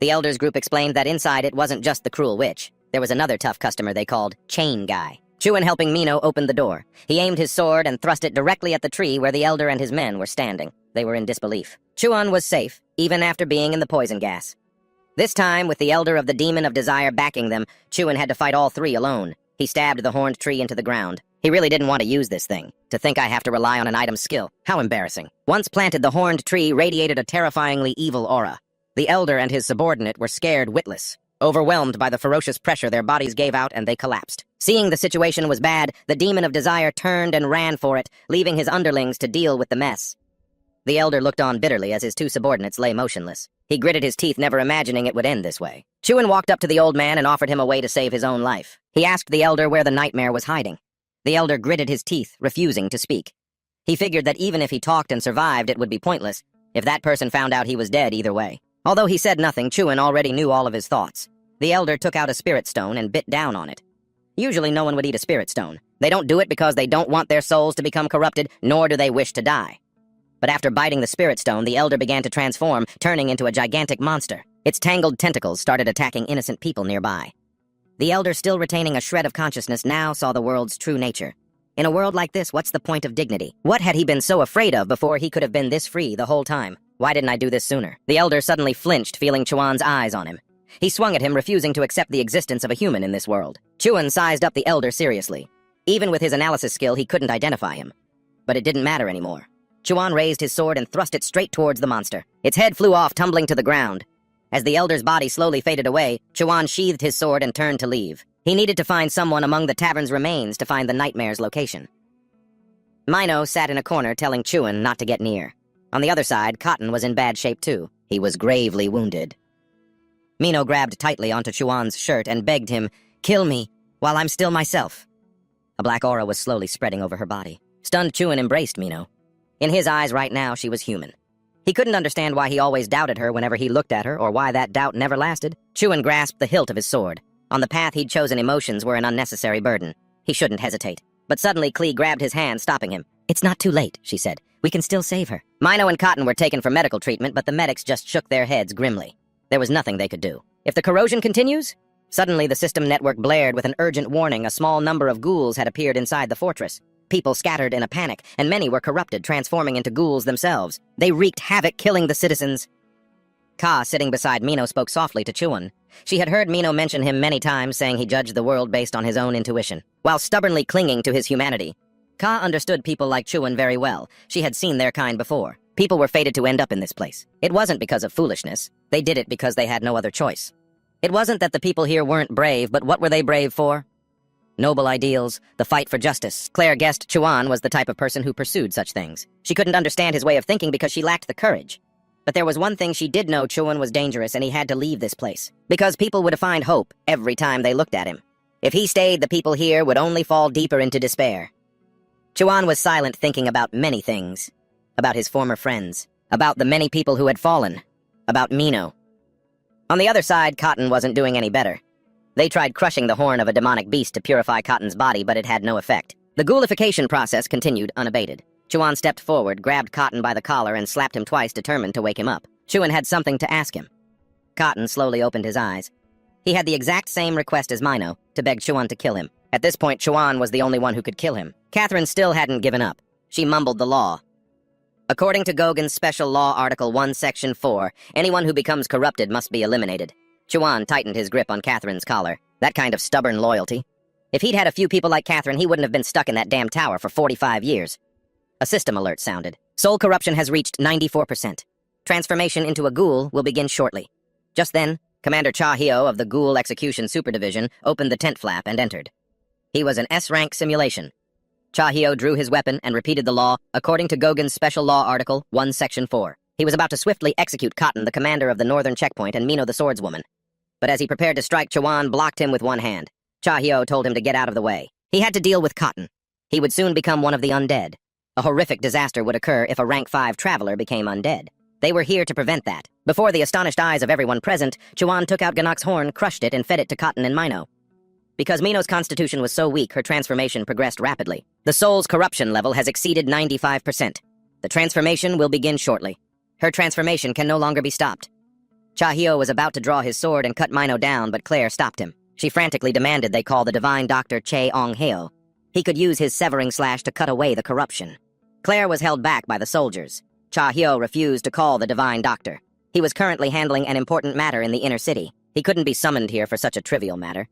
The Elder's group explained that inside it wasn't just the cruel witch. There was another tough customer they called Chain Guy. Chuan, helping Mino, opened the door. He aimed his sword and thrust it directly at the tree where the Elder and his men were standing. They were in disbelief. Chuan was safe, even after being in the poison gas. This time, with the Elder of the Demon of Desire backing them, Chuan had to fight all three alone. He stabbed the horned tree into the ground. He really didn't want to use this thing. To think I have to rely on an item's skill. How embarrassing. Once planted, the horned tree radiated a terrifyingly evil aura. The Elder and his subordinate were scared witless. Overwhelmed by the ferocious pressure, their bodies gave out and they collapsed. Seeing the situation was bad, the Demon of Desire turned and ran for it, leaving his underlings to deal with the mess. The elder looked on bitterly as his two subordinates lay motionless. He gritted his teeth, never imagining it would end this way. Chuan walked up to the old man and offered him a way to save his own life. He asked the elder where the nightmare was hiding. The elder gritted his teeth, refusing to speak. He figured that even if he talked and survived, it would be pointless, if that person found out he was dead either way. Although he said nothing, Chuan already knew all of his thoughts. The elder took out a spirit stone and bit down on it. Usually no one would eat a spirit stone. They don't do it because they don't want their souls to become corrupted, nor do they wish to die. But after biting the spirit stone, the elder began to transform, turning into a gigantic monster. Its tangled tentacles started attacking innocent people nearby. The elder, still retaining a shred of consciousness, now saw the world's true nature. In a world like this, what's the point of dignity? What had he been so afraid of before he could have been this free the whole time? Why didn't I do this sooner? The elder suddenly flinched, feeling Chuan's eyes on him. He swung at him, refusing to accept the existence of a human in this world. Chuan sized up the elder seriously. Even with his analysis skill, he couldn't identify him. But it didn't matter anymore. Chuan raised his sword and thrust it straight towards the monster. Its head flew off, tumbling to the ground. As the elder's body slowly faded away, Chuan sheathed his sword and turned to leave. He needed to find someone among the tavern's remains to find the nightmare's location. Mino sat in a corner, telling Chuan not to get near. On the other side, Cotton was in bad shape too. He was gravely wounded. Mino grabbed tightly onto Chuan's shirt and begged him, "Kill me, while I'm still myself." A black aura was slowly spreading over her body. Stunned, Chuan embraced Mino. In his eyes right now, she was human. He couldn't understand why he always doubted her whenever he looked at her, or why that doubt never lasted. Chuan grasped the hilt of his sword. On the path he'd chosen, emotions were an unnecessary burden. He shouldn't hesitate. But suddenly, Klee grabbed his hand, stopping him. "It's not too late," she said. "We can still save her." Mino and Cotton were taken for medical treatment, but the medics just shook their heads grimly. There was nothing they could do. If the corrosion continues? Suddenly, the system network blared with an urgent warning. A small number of ghouls had appeared inside the fortress. People scattered in a panic, and many were corrupted, transforming into ghouls themselves. They wreaked havoc, killing the citizens. Ka, sitting beside Mino, spoke softly to Chuan. She had heard Mino mention him many times, saying he judged the world based on his own intuition, while stubbornly clinging to his humanity. Ka understood people like Chuan very well. She had seen their kind before. People were fated to end up in this place. It wasn't because of foolishness. They did it because they had no other choice. It wasn't that the people here weren't brave, but what were they brave for? Noble ideals, the fight for justice. Claire guessed Chuan was the type of person who pursued such things. She couldn't understand his way of thinking because she lacked the courage. But there was one thing she did know: Chuan was dangerous and he had to leave this place. Because people would find hope every time they looked at him. If he stayed, the people here would only fall deeper into despair. Chuan was silent, thinking about many things. About his former friends. About the many people who had fallen. About Mino. On the other side, Cotton wasn't doing any better. They tried crushing the horn of a demonic beast to purify Cotton's body, but it had no effect. The ghoulification process continued unabated. Chuan stepped forward, grabbed Cotton by the collar, and slapped him twice, determined to wake him up. Chuan had something to ask him. Cotton slowly opened his eyes. He had the exact same request as Mino, to beg Chuan to kill him. At this point, Chuan was the only one who could kill him. Catherine still hadn't given up. She mumbled the law. According to Gauguin's Special Law Article 1, Section 4, anyone who becomes corrupted must be eliminated. Chuan tightened his grip on Catherine's collar. That kind of stubborn loyalty. If he'd had a few people like Catherine, he wouldn't have been stuck in that damn tower for 45 years. A system alert sounded. Soul corruption has reached 94%. Transformation into a ghoul will begin shortly. Just then, Commander Cha Hyo of the Ghoul Execution Superdivision opened the tent flap and entered. He was an S-rank simulation. Cha Hyo drew his weapon and repeated the law according to Gauguin's Special Law Article 1, Section 4. He was about to swiftly execute Cotton, the commander of the northern checkpoint, and Mino, the swordswoman. But as he prepared to strike, Chuan blocked him with one hand. Cha Hyo told him to get out of the way. He had to deal with Cotton. He would soon become one of the undead. A horrific disaster would occur if a rank 5 traveler became undead. They were here to prevent that. Before the astonished eyes of everyone present, Chuan took out Ganok's horn, crushed it, and fed it to Cotton and Mino. Because Mino's constitution was so weak, her transformation progressed rapidly. The soul's corruption level has exceeded 95%. The transformation will begin shortly. Her transformation can no longer be stopped. Cha Hyo was about to draw his sword and cut Mino down, but Claire stopped him. She frantically demanded they call the divine doctor Che Ong Heo. He could use his severing slash to cut away the corruption. Claire was held back by the soldiers. Cha Hyo refused to call the divine doctor. He was currently handling an important matter in the inner city. He couldn't be summoned here for such a trivial matter.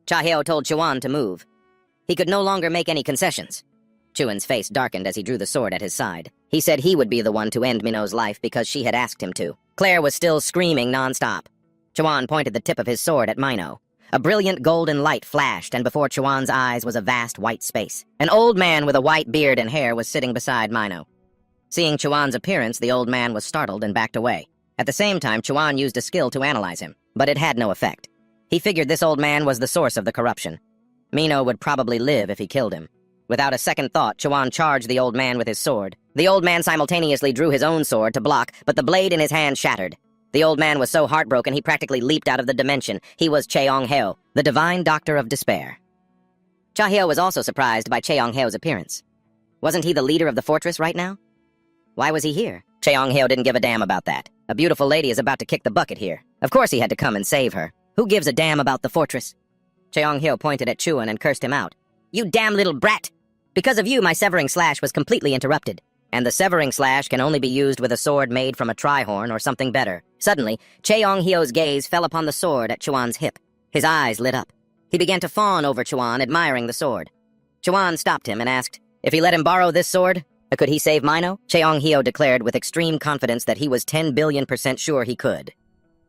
Cha Hyo told Chuan to move. He could no longer make any concessions. Chuan's face darkened as he drew the sword at his side. He said he would be the one to end Mino's life because she had asked him to. Claire was still screaming non-stop. Chuan pointed the tip of his sword at Mino. A brilliant golden light flashed, and before Chuan's eyes was a vast white space. An old man with a white beard and hair was sitting beside Mino. Seeing Chuan's appearance, the old man was startled and backed away. At the same time, Chuan used a skill to analyze him, but it had no effect. He figured this old man was the source of the corruption. Mino would probably live if he killed him. Without a second thought, Chuan charged the old man with his sword. The old man simultaneously drew his own sword to block, but the blade in his hand shattered. The old man was so heartbroken he practically leaped out of the dimension. He was Cheong-heo, the divine doctor of despair. Cha-heo was also surprised by Cheong-heo's appearance. Wasn't he the leader of the fortress right now? Why was he here? Cheong-heo didn't give a damn about that. A beautiful lady is about to kick the bucket here. Of course he had to come and save her. Who gives a damn about the fortress? Cheong-heo pointed at Chuan and cursed him out. You damn little brat! Because of you, my severing slash was completely interrupted. And the severing slash can only be used with a sword made from a tri-horn or something better. Suddenly, Cheong-heo's gaze fell upon the sword at Chuan's hip. His eyes lit up. He began to fawn over Chuan, admiring the sword. Chuan stopped him and asked, if he let him borrow this sword, could he save Mino? Cheong-heo declared with extreme confidence that he was 10 billion% sure he could.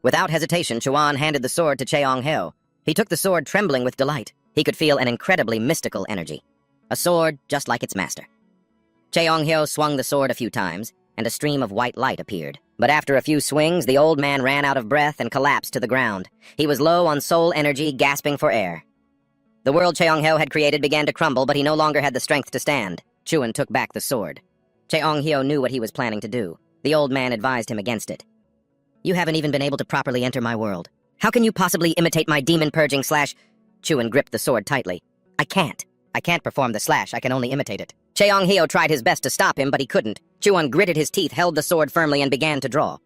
Without hesitation, Chuan handed the sword to Cheong-heo. He took the sword trembling with delight. He could feel an incredibly mystical energy. A sword just like its master. Cheong-heo swung the sword a few times, and a stream of white light appeared. But after a few swings, the old man ran out of breath and collapsed to the ground. He was low on soul energy, gasping for air. The world Cheong-heo had created began to crumble, but he no longer had the strength to stand. Chuan took back the sword. Cheong-heo knew what he was planning to do. The old man advised him against it. You haven't even been able to properly enter my world. How can you possibly imitate my demon-purging slash? Chuan gripped the sword tightly. I can't perform the slash, I can only imitate it. Cheong-heo tried his best to stop him, but he couldn't. Chuan gritted his teeth, held the sword firmly, and began to draw.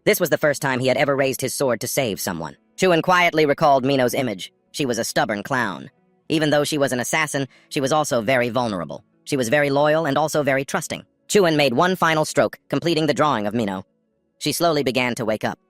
This was the first time he had ever raised his sword to save someone. Chuan quietly recalled Mino's image. She was a stubborn clown. Even though she was an assassin, she was also very vulnerable. She was very loyal and also very trusting. Chuan made one final stroke, completing the drawing of Mino. She slowly began to wake up.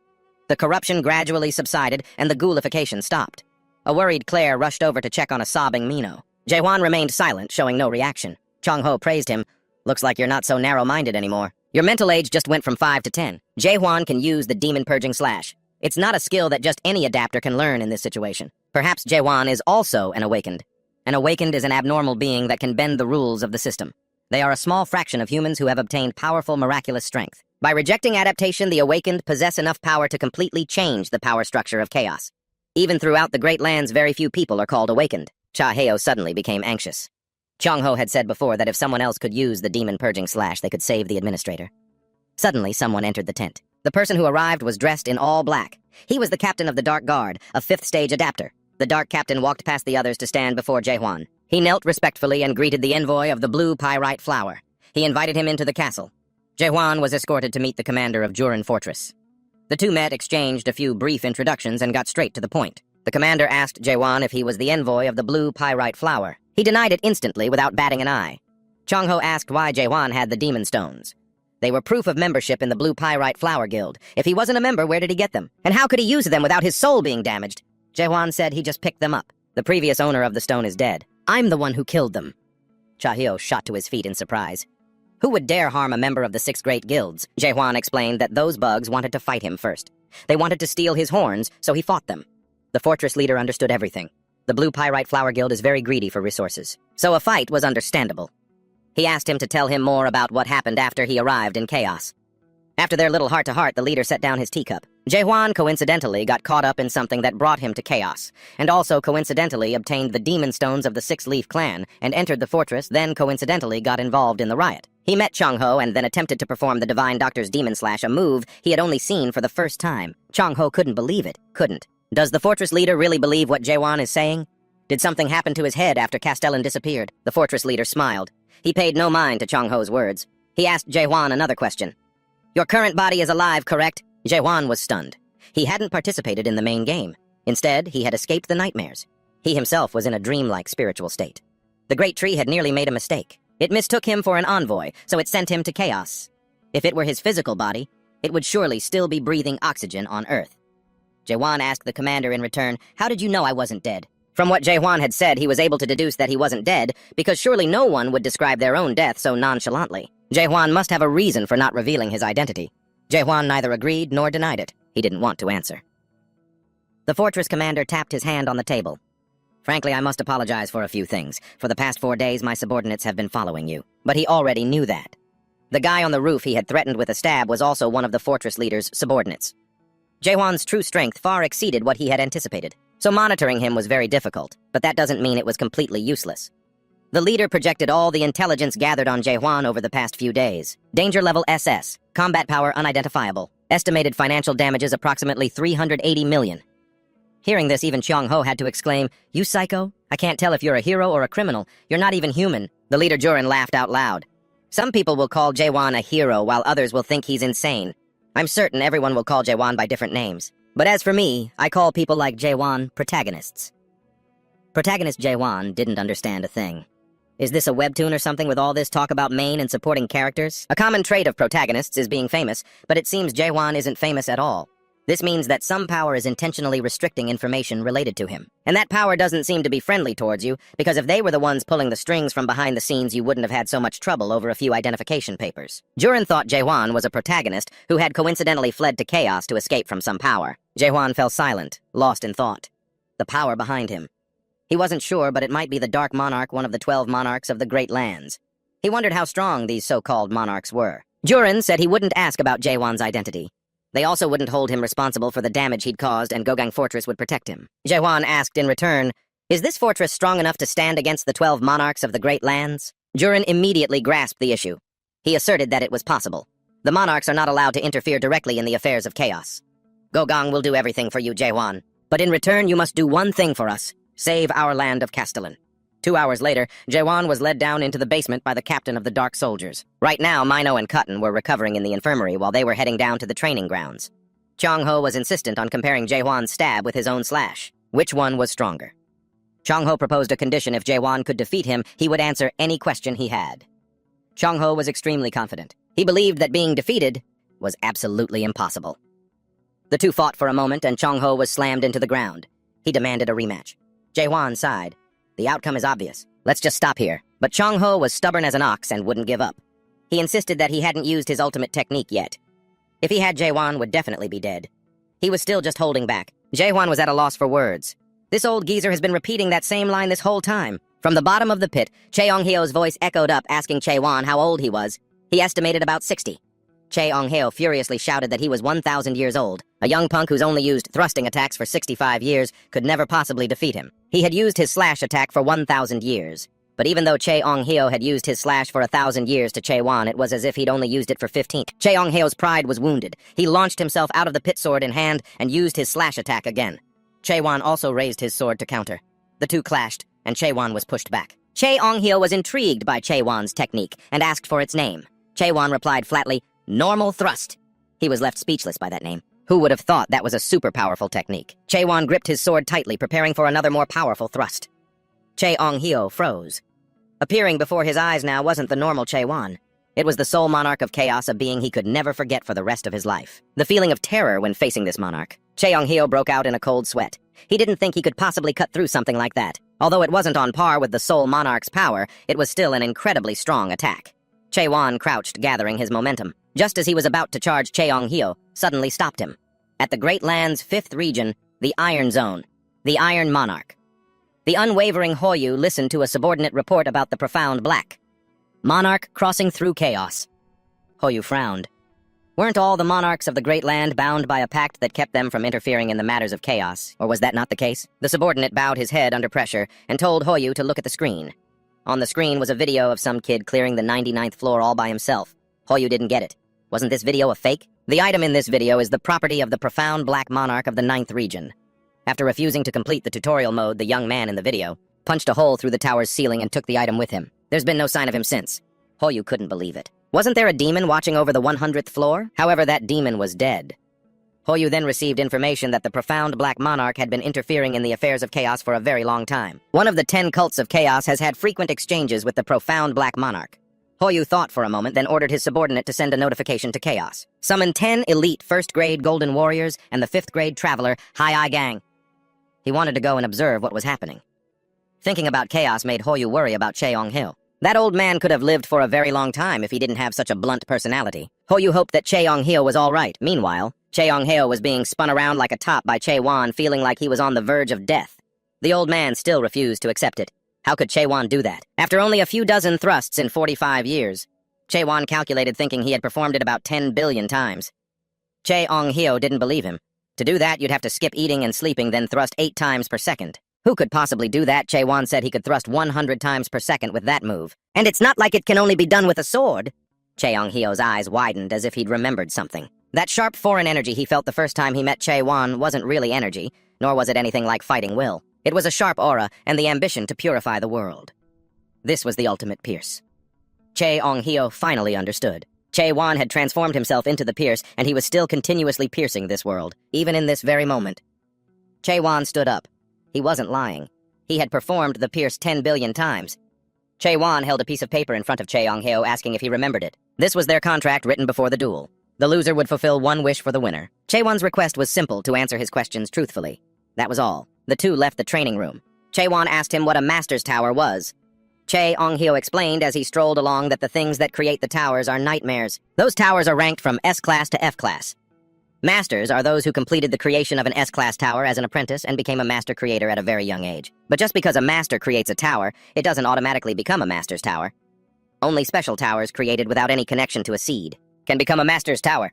The corruption gradually subsided, and the ghoulification stopped. A worried Claire rushed over to check on a sobbing Mino. Jae-hwan remained silent, showing no reaction. Chong-ho praised him. Looks like you're not so narrow-minded anymore. Your mental age just went from 5 to 10. Jae-hwan can use the demon-purging slash. It's not a skill that just any adapter can learn in this situation. Perhaps Jae-hwan is also an awakened. An awakened is an abnormal being that can bend the rules of the system. They are a small fraction of humans who have obtained powerful, miraculous strength. By rejecting adaptation, the awakened possess enough power to completely change the power structure of chaos. Even throughout the Great Lands, very few people are called awakened. Cha-heo suddenly became anxious. Chong-ho had said before that if someone else could use the demon-purging slash, they could save the administrator. Suddenly, someone entered the tent. The person who arrived was dressed in all black. He was the captain of the Dark Guard, a 5th-stage adapter. The Dark Captain walked past the others to stand before Jae-hwan. He knelt respectfully and greeted the envoy of the blue pyrite flower. He invited him into the castle. Jae-hwan was escorted to meet the commander of Jurin Fortress. The two met, exchanged a few brief introductions, and got straight to the point. The commander asked Jae-hwan if he was the envoy of the blue pyrite flower. He denied it instantly without batting an eye. Chong-ho asked why Jae-hwan had the demon stones. They were proof of membership in the Blue Pyrite Flower Guild. If he wasn't a member, where did he get them? And how could he use them without his soul being damaged? Jae-hwan said he just picked them up. The previous owner of the stone is dead. I'm the one who killed them. Cha-heo shot to his feet in surprise. Who would dare harm a member of the 6 great guilds? Jae-hwan explained that those bugs wanted to fight him first. They wanted to steal his horns, so he fought them. The fortress leader understood everything. The Blue Pyrite Flower Guild is very greedy for resources, so a fight was understandable. He asked him to tell him more about what happened after he arrived in Chaos. After their little heart-to-heart, the leader set down his teacup. Jae-hwan coincidentally got caught up in something that brought him to Chaos, and also coincidentally obtained the demon stones of the 6-leaf clan, and entered the fortress, then coincidentally got involved in the riot. He met Chong-ho and then attempted to perform the Divine Doctor's Demon Slash, a move he had only seen for the first time. Chong-ho couldn't believe it. Couldn't. Does the fortress leader really believe what Jae-hwan is saying? Did something happen to his head after Castellan disappeared? The fortress leader smiled. He paid no mind to Chong-ho's words. He asked Jae-hwan another question. Your current body is alive, correct? Jae-hwan was stunned. He hadn't participated in the main game. Instead, he had escaped the nightmares. He himself was in a dreamlike spiritual state. The great tree had nearly made a mistake. It mistook him for an envoy, so it sent him to Chaos. If it were his physical body, it would surely still be breathing oxygen on Earth. Jae-hwan asked the commander in return, how did you know I wasn't dead? From what Jae-hwan had said, he was able to deduce that he wasn't dead, because surely no one would describe their own death so nonchalantly. Jae-hwan must have a reason for not revealing his identity. Jae-hwan neither agreed nor denied it. He didn't want to answer. The fortress commander tapped his hand on the table. Frankly, I must apologize for a few things. For the past 4 days, my subordinates have been following you. But he already knew that. The guy on the roof he had threatened with a stab was also one of the fortress leader's subordinates. Jae-hwan's true strength far exceeded what he had anticipated, so monitoring him was very difficult, but that doesn't mean it was completely useless. The leader projected all the intelligence gathered on Jae-hwan over the past few days. Danger level SS, combat power unidentifiable, estimated financial damages approximately 380 million. Hearing this, even Cheong-ho had to exclaim, "You psycho? I can't tell if you're a hero or a criminal. You're not even human." The leader Jurin laughed out loud. Some people will call Jae-hwan a hero while others will think he's insane. I'm certain everyone will call Jae-hwan by different names. But as for me, I call people like Jae-hwan protagonists. Protagonist Jae-hwan didn't understand a thing. Is this a webtoon or something with all this talk about main and supporting characters? A common trait of protagonists is being famous, but it seems Jae-hwan isn't famous at all. This means that some power is intentionally restricting information related to him. And that power doesn't seem to be friendly towards you, because if they were the ones pulling the strings from behind the scenes, you wouldn't have had so much trouble over a few identification papers. Jurin thought Jae-hwan was a protagonist who had coincidentally fled to chaos to escape from some power. Jae-hwan fell silent, lost in thought. The power behind him. He wasn't sure, but it might be the Dark Monarch, one of the 12 monarchs of the Great Lands. He wondered how strong these so-called monarchs were. Jurin said he wouldn't ask about Jae-hwan's identity. They also wouldn't hold him responsible for the damage he'd caused, and Gogang Fortress would protect him. Jae-hwan asked in return, "Is this fortress strong enough to stand against the 12 monarchs of the Great Lands?" Jurin immediately grasped the issue. He asserted that it was possible. The monarchs are not allowed to interfere directly in the affairs of chaos. "Gogang will do everything for you, Jae-hwan. But in return, you must do one thing for us. Save our land of Castellan." 2 hours later, Jae-hwan was led down into the basement by the captain of the Dark Soldiers. Right now, Mino and Cutton were recovering in the infirmary while they were heading down to the training grounds. Cheong-ho was insistent on comparing Jae-hwan's stab with his own slash. Which one was stronger? Cheong-ho proposed a condition: if Jae-hwan could defeat him, he would answer any question he had. Cheong-ho was extremely confident. He believed that being defeated was absolutely impossible. The two fought for a moment, and Cheong-ho was slammed into the ground. He demanded a rematch. Jae-hwan sighed. "The outcome is obvious. Let's just stop here." But Cheong-ho was stubborn as an ox and wouldn't give up. He insisted that he hadn't used his ultimate technique yet. If he had, Jae-hwan would definitely be dead. He was still just holding back. Jae-hwan was at a loss for words. This old geezer has been repeating that same line this whole time. From the bottom of the pit, Cheong-hyo's voice echoed up, asking Jae-hwan how old he was. He estimated about 60. Cheong-hyo furiously shouted that he was 1,000 years old. A young punk who's only used thrusting attacks for 65 years could never possibly defeat him. He had used his slash attack for 1,000 years. But even though Cheong-hyo had used his slash for 1,000 years to Jae-hwan, it was as if he'd only used it for 15. Cheong-hyo's pride was wounded. He launched himself out of the pit sword in hand and used his slash attack again. Jae-hwan also raised his sword to counter. The two clashed, and Jae-hwan was pushed back. Cheong-hyo was intrigued by Jae-hwan's technique and asked for its name. Jae-hwan replied flatly, "Normal thrust." He was left speechless by that name. Who would have thought that was a super powerful technique? Jae-hwan gripped his sword tightly, preparing for another more powerful thrust. Cheong-hyo froze. Appearing before his eyes now wasn't the normal Jae-hwan. It was the sole monarch of chaos, a being he could never forget for the rest of his life. The feeling of terror when facing this monarch. Cheong-hyo broke out in a cold sweat. He didn't think he could possibly cut through something like that. Although it wasn't on par with the sole monarch's power, it was still an incredibly strong attack. Jae-hwan crouched, gathering his momentum. Just as he was about to charge, Cheong-hyo suddenly stopped him. At the Great Land's 5th region, the Iron Zone, the Iron Monarch. The unwavering Hoyu listened to a subordinate report about the profound black monarch crossing through chaos. Hoyu frowned. Weren't all the monarchs of the Great Land bound by a pact that kept them from interfering in the matters of chaos, or was that not the case? The subordinate bowed his head under pressure and told Hoyu to look at the screen. On the screen was a video of some kid clearing the 99th floor all by himself. Hoyu didn't get it. Wasn't this video a fake? The item in this video is the property of the profound black monarch of the 9th region. After refusing to complete the tutorial mode, the young man in the video punched a hole through the tower's ceiling and took the item with him. There's been no sign of him since. Hoyu couldn't believe it. Wasn't there a demon watching over the 100th floor? However, that demon was dead. Hoyu then received information that the profound black monarch had been interfering in the affairs of chaos for a very long time. One of the 10 cults of chaos has had frequent exchanges with the profound black monarch. Hoyu thought for a moment, then ordered his subordinate to send a notification to Chaos. Summon 10 elite 1st grade Golden Warriors and the 5th grade Traveler High-Eye Gang. He wanted to go and observe what was happening. Thinking about Chaos made Hoyu worry about Cheong-hyo. That old man could have lived for a very long time if he didn't have such a blunt personality. Hoyu hoped that Cheong-hyo was all right. Meanwhile, Cheong-hyo was being spun around like a top by Jae-hwan, feeling like he was on the verge of death. The old man still refused to accept it. How could Jae-hwan do that? After only a few dozen thrusts in 45 years, Che-wan calculated, thinking he had performed it about 10 billion times. Che-ong-hyo didn't believe him. To do that, you'd have to skip eating and sleeping, then thrust 8 times per second. Who could possibly do that? Che-wan said he could thrust 100 times per second with that move. And it's not like it can only be done with a sword. Che-ong-hyo's eyes widened as if he'd remembered something. That sharp foreign energy he felt the first time he met Che-wan wasn't really energy, nor was it anything like fighting will. It was a sharp aura and the ambition to purify the world. This was the ultimate pierce. Che-ong-hyo finally understood. Che-wan had transformed himself into the pierce, and he was still continuously piercing this world, even in this very moment. Che-wan stood up. He wasn't lying. He had performed the pierce 10 billion times. Che-wan held a piece of paper in front of Che-ong-hyo, asking if he remembered it. This was their contract written before the duel. The loser would fulfill one wish for the winner. Che-wan's request was simple: to answer his questions truthfully. That was all. The two left the training room. Che-wan asked him what a master's tower was. Che-ong-hyo explained as he strolled along that the things that create the towers are nightmares. Those towers are ranked from S-class to F-class. Masters are those who completed the creation of an S-class tower as an apprentice and became a master creator at a very young age. But just because a master creates a tower, it doesn't automatically become a master's tower. Only special towers created without any connection to a seed can become a master's tower.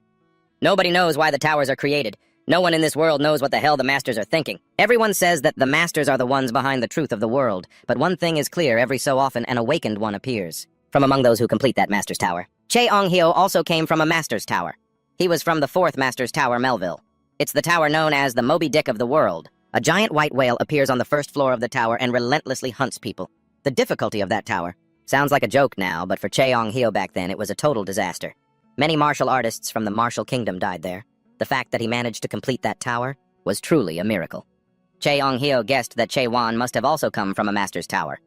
Nobody knows why the towers are created. No one in this world knows what the hell the masters are thinking. Everyone says that the masters are the ones behind the truth of the world, but one thing is clear: every so often an awakened one appears from among those who complete that master's tower. Che-ong-hyo also came from a master's tower. He was from the 4th master's tower, Melville. It's the tower known as the Moby Dick of the world. A giant white whale appears on the 1st floor of the tower and relentlessly hunts people. The difficulty of that tower sounds like a joke now, but for Che-ong-hyo back then, it was a total disaster. Many martial artists from the martial kingdom died there. The fact that he managed to complete that tower was truly a miracle. Che-ong-hyo guessed that Che-wan must have also come from a master's tower.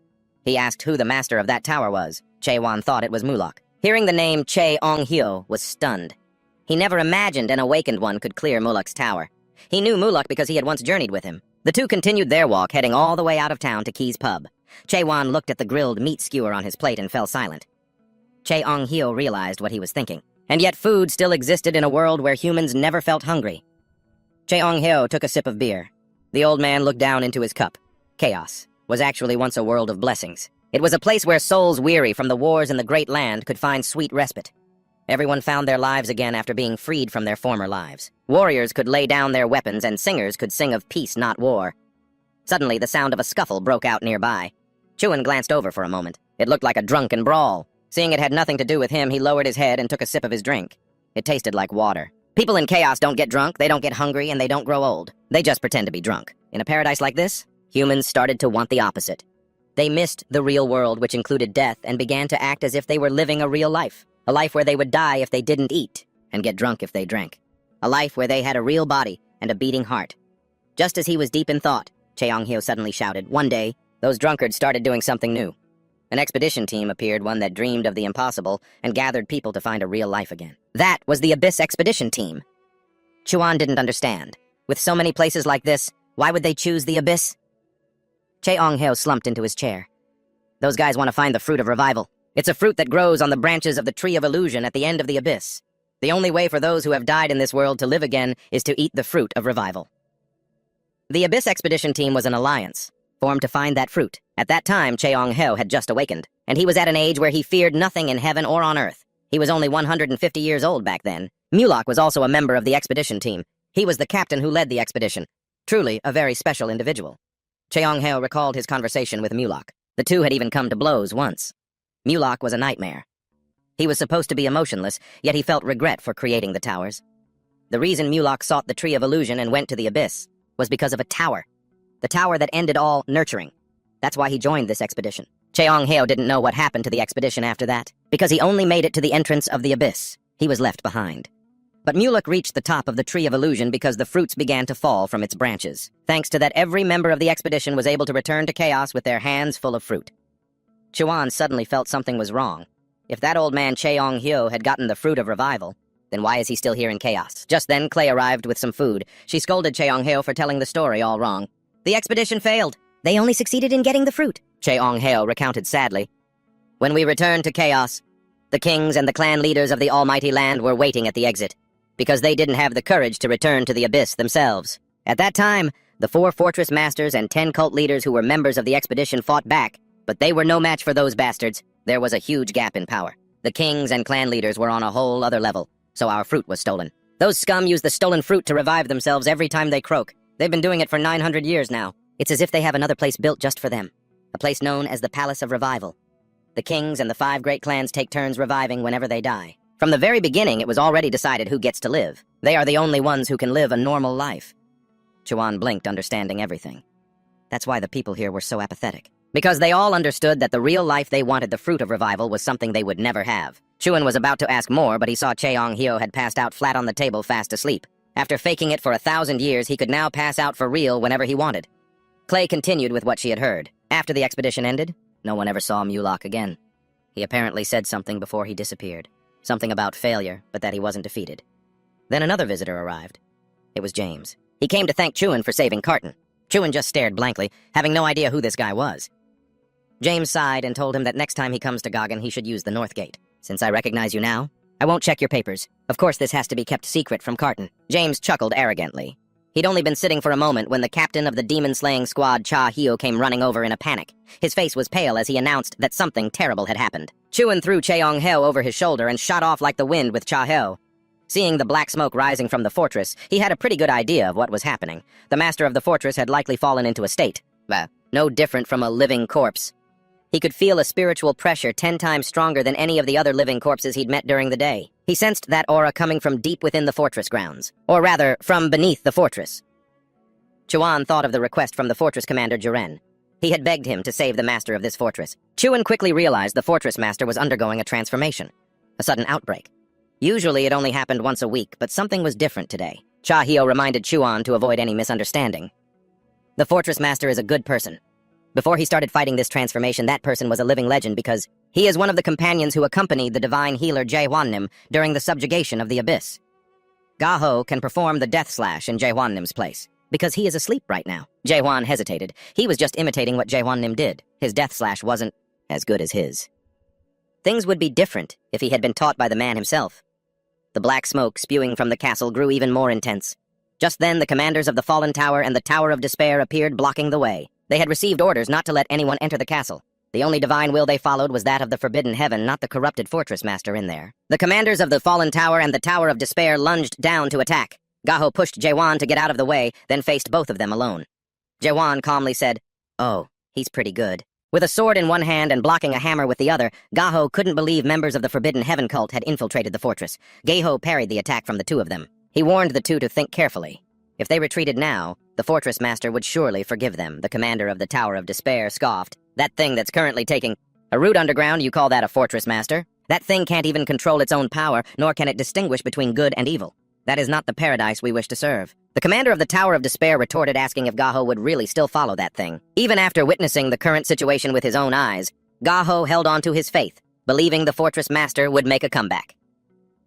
He asked who the master of that tower was. Che-wan thought it was Mulok. Hearing the name Che-ong-hyo was stunned. He never imagined an awakened one could clear Mulok's tower. He knew Mulok because he had once journeyed with him. The two continued their walk, heading all the way out of town to Key's pub. Che-wan looked at the grilled meat skewer on his plate and fell silent. Che-ong-hyo realized what he was thinking. And yet food still existed in a world where humans never felt hungry. Che-ong-hyo took a sip of beer. The old man looked down into his cup. Chaos was actually once a world of blessings. It was a place where souls weary from the wars in the great land could find sweet respite. Everyone found their lives again after being freed from their former lives. Warriors could lay down their weapons, and singers could sing of peace, not war. Suddenly, the sound of a scuffle broke out nearby. Chuan glanced over for a moment. It looked like a drunken brawl. Seeing it had nothing to do with him, he lowered his head and took a sip of his drink. It tasted like water. People in chaos don't get drunk, they don't get hungry, and they don't grow old. They just pretend to be drunk. In a paradise like this, humans started to want the opposite. They missed the real world, which included death, and began to act as if they were living a real life. A life where they would die if they didn't eat, and get drunk if they drank. A life where they had a real body and a beating heart. Just as he was deep in thought, Che-ong-hyo suddenly shouted. One day, those drunkards started doing something new. An expedition team appeared, one that dreamed of the impossible and gathered people to find a real life again. That was the Abyss Expedition Team. Chuan didn't understand. With so many places like this, why would they choose the Abyss? Che-ong-hyo slumped into his chair. Those guys want to find the fruit of revival. It's a fruit that grows on the branches of the Tree of Illusion at the end of the Abyss. The only way for those who have died in this world to live again is to eat the fruit of revival. The Abyss Expedition Team was an alliance, formed to find that fruit. At that time, Che-ong-hyo had just awakened, and he was at an age where he feared nothing in heaven or on earth. He was only 150 years old back then. Mulok was also a member of the expedition team. He was the captain who led the expedition. Truly a very special individual. Che-ong-hyo recalled his conversation with Mulok. The two had even come to blows once. Mulok was a nightmare. He was supposed to be emotionless, yet he felt regret for creating the towers. The reason Mulok sought the Tree of Illusion and went to the Abyss was because of a tower. The tower that ended all nurturing. That's why he joined this expedition. Che-ong-hyo didn't know what happened to the expedition after that, because he only made it to the entrance of the Abyss. He was left behind. But Mulok reached the top of the Tree of Illusion because the fruits began to fall from its branches. Thanks to that, every member of the expedition was able to return to chaos with their hands full of fruit. Chuan suddenly felt something was wrong. If that old man Che-ong-hyo had gotten the fruit of revival, then why is he still here in chaos? Just then, Clay arrived with some food. She scolded Che-ong-hyo for telling the story all wrong. The expedition failed. They only succeeded in getting the fruit, Che-ong-hyo recounted sadly. When we returned to chaos, the kings and the clan leaders of the almighty land were waiting at the exit, because they didn't have the courage to return to the Abyss themselves. At that time, the 4 fortress masters and 10 cult leaders who were members of the expedition fought back, but they were no match for those bastards. There was a huge gap in power. The kings and clan leaders were on a whole other level, so our fruit was stolen. Those scum use the stolen fruit to revive themselves every time they croak. They've been doing it for 900 years now. It's as if they have another place built just for them. A place known as the Palace of Revival. The kings and the 5 great clans take turns reviving whenever they die. From the very beginning, it was already decided who gets to live. They are the only ones who can live a normal life. Chuan blinked, understanding everything. That's why the people here were so apathetic. Because they all understood that the real life they wanted, the fruit of revival, was something they would never have. Chuan was about to ask more, but he saw Cheong-hyo had passed out flat on the table, fast asleep. After faking it for 1,000 years, he could now pass out for real whenever he wanted. Clay continued with what she had heard. After the expedition ended, no one ever saw Mulok again. He apparently said something before he disappeared. Something about failure, but that he wasn't defeated. Then another visitor arrived. It was James. He came to thank Chuan for saving Carton. Chuan just stared blankly, having no idea who this guy was. James sighed and told him that next time he comes to Goggin, he should use the North Gate. Since I recognize you now, I won't check your papers. Of course this has to be kept secret from Carton. James chuckled arrogantly. He'd only been sitting for a moment when the captain of the demon-slaying squad, Cha-hyo, came running over in a panic. His face was pale as he announced that something terrible had happened. Chuan threw Cheong-hyo over his shoulder and shot off like the wind with Cha-hyo. Seeing the black smoke rising from the fortress, he had a pretty good idea of what was happening. The master of the fortress had likely fallen into a state. No different from a living corpse. He could feel a spiritual pressure 10 times stronger than any of the other living corpses he'd met during the day. He sensed that aura coming from deep within the fortress grounds. Or rather, from beneath the fortress. Chuan thought of the request from the fortress commander Juren. He had begged him to save the master of this fortress. Chuan quickly realized the fortress master was undergoing a transformation. A sudden outbreak. Usually it only happened once a week, but something was different today. Cha-hyo reminded Chuan to avoid any misunderstanding. The fortress master is a good person. Before he started fighting this transformation, that person was a living legend because he is one of the companions who accompanied the divine healer Jae-hwan-nim during the subjugation of the Abyss. Ga-ho can perform the death slash in Jae-hwan-nim's place, because he is asleep right now. Jae-hwan hesitated. He was just imitating what Jae-hwan-nim did. His death slash wasn't as good as his. Things would be different if he had been taught by the man himself. The black smoke spewing from the castle grew even more intense. Just then, the commanders of the Fallen Tower and the Tower of Despair appeared, blocking the way. They had received orders not to let anyone enter the castle. The only divine will they followed was that of the Forbidden Heaven, not the corrupted fortress master in there. The commanders of the Fallen Tower and the Tower of Despair lunged down to attack. Ga-ho pushed Jae-hwan to get out of the way, then faced both of them alone. Jae-hwan calmly said, "Oh, he's pretty good." With a sword in one hand and blocking a hammer with the other, Ga-ho couldn't believe members of the Forbidden Heaven cult had infiltrated the fortress. Ga-ho parried the attack from the two of them. He warned the two to think carefully. If they retreated now, the fortress master would surely forgive them. The commander of the Tower of Despair scoffed. "That thing that's currently taking a route underground, you call that a fortress master? That thing can't even control its own power, nor can it distinguish between good and evil. That is not the paradise we wish to serve." The commander of the Tower of Despair retorted, asking if Ga-ho would really still follow that thing. Even after witnessing the current situation with his own eyes, Ga-ho held on to his faith, believing the fortress master would make a comeback.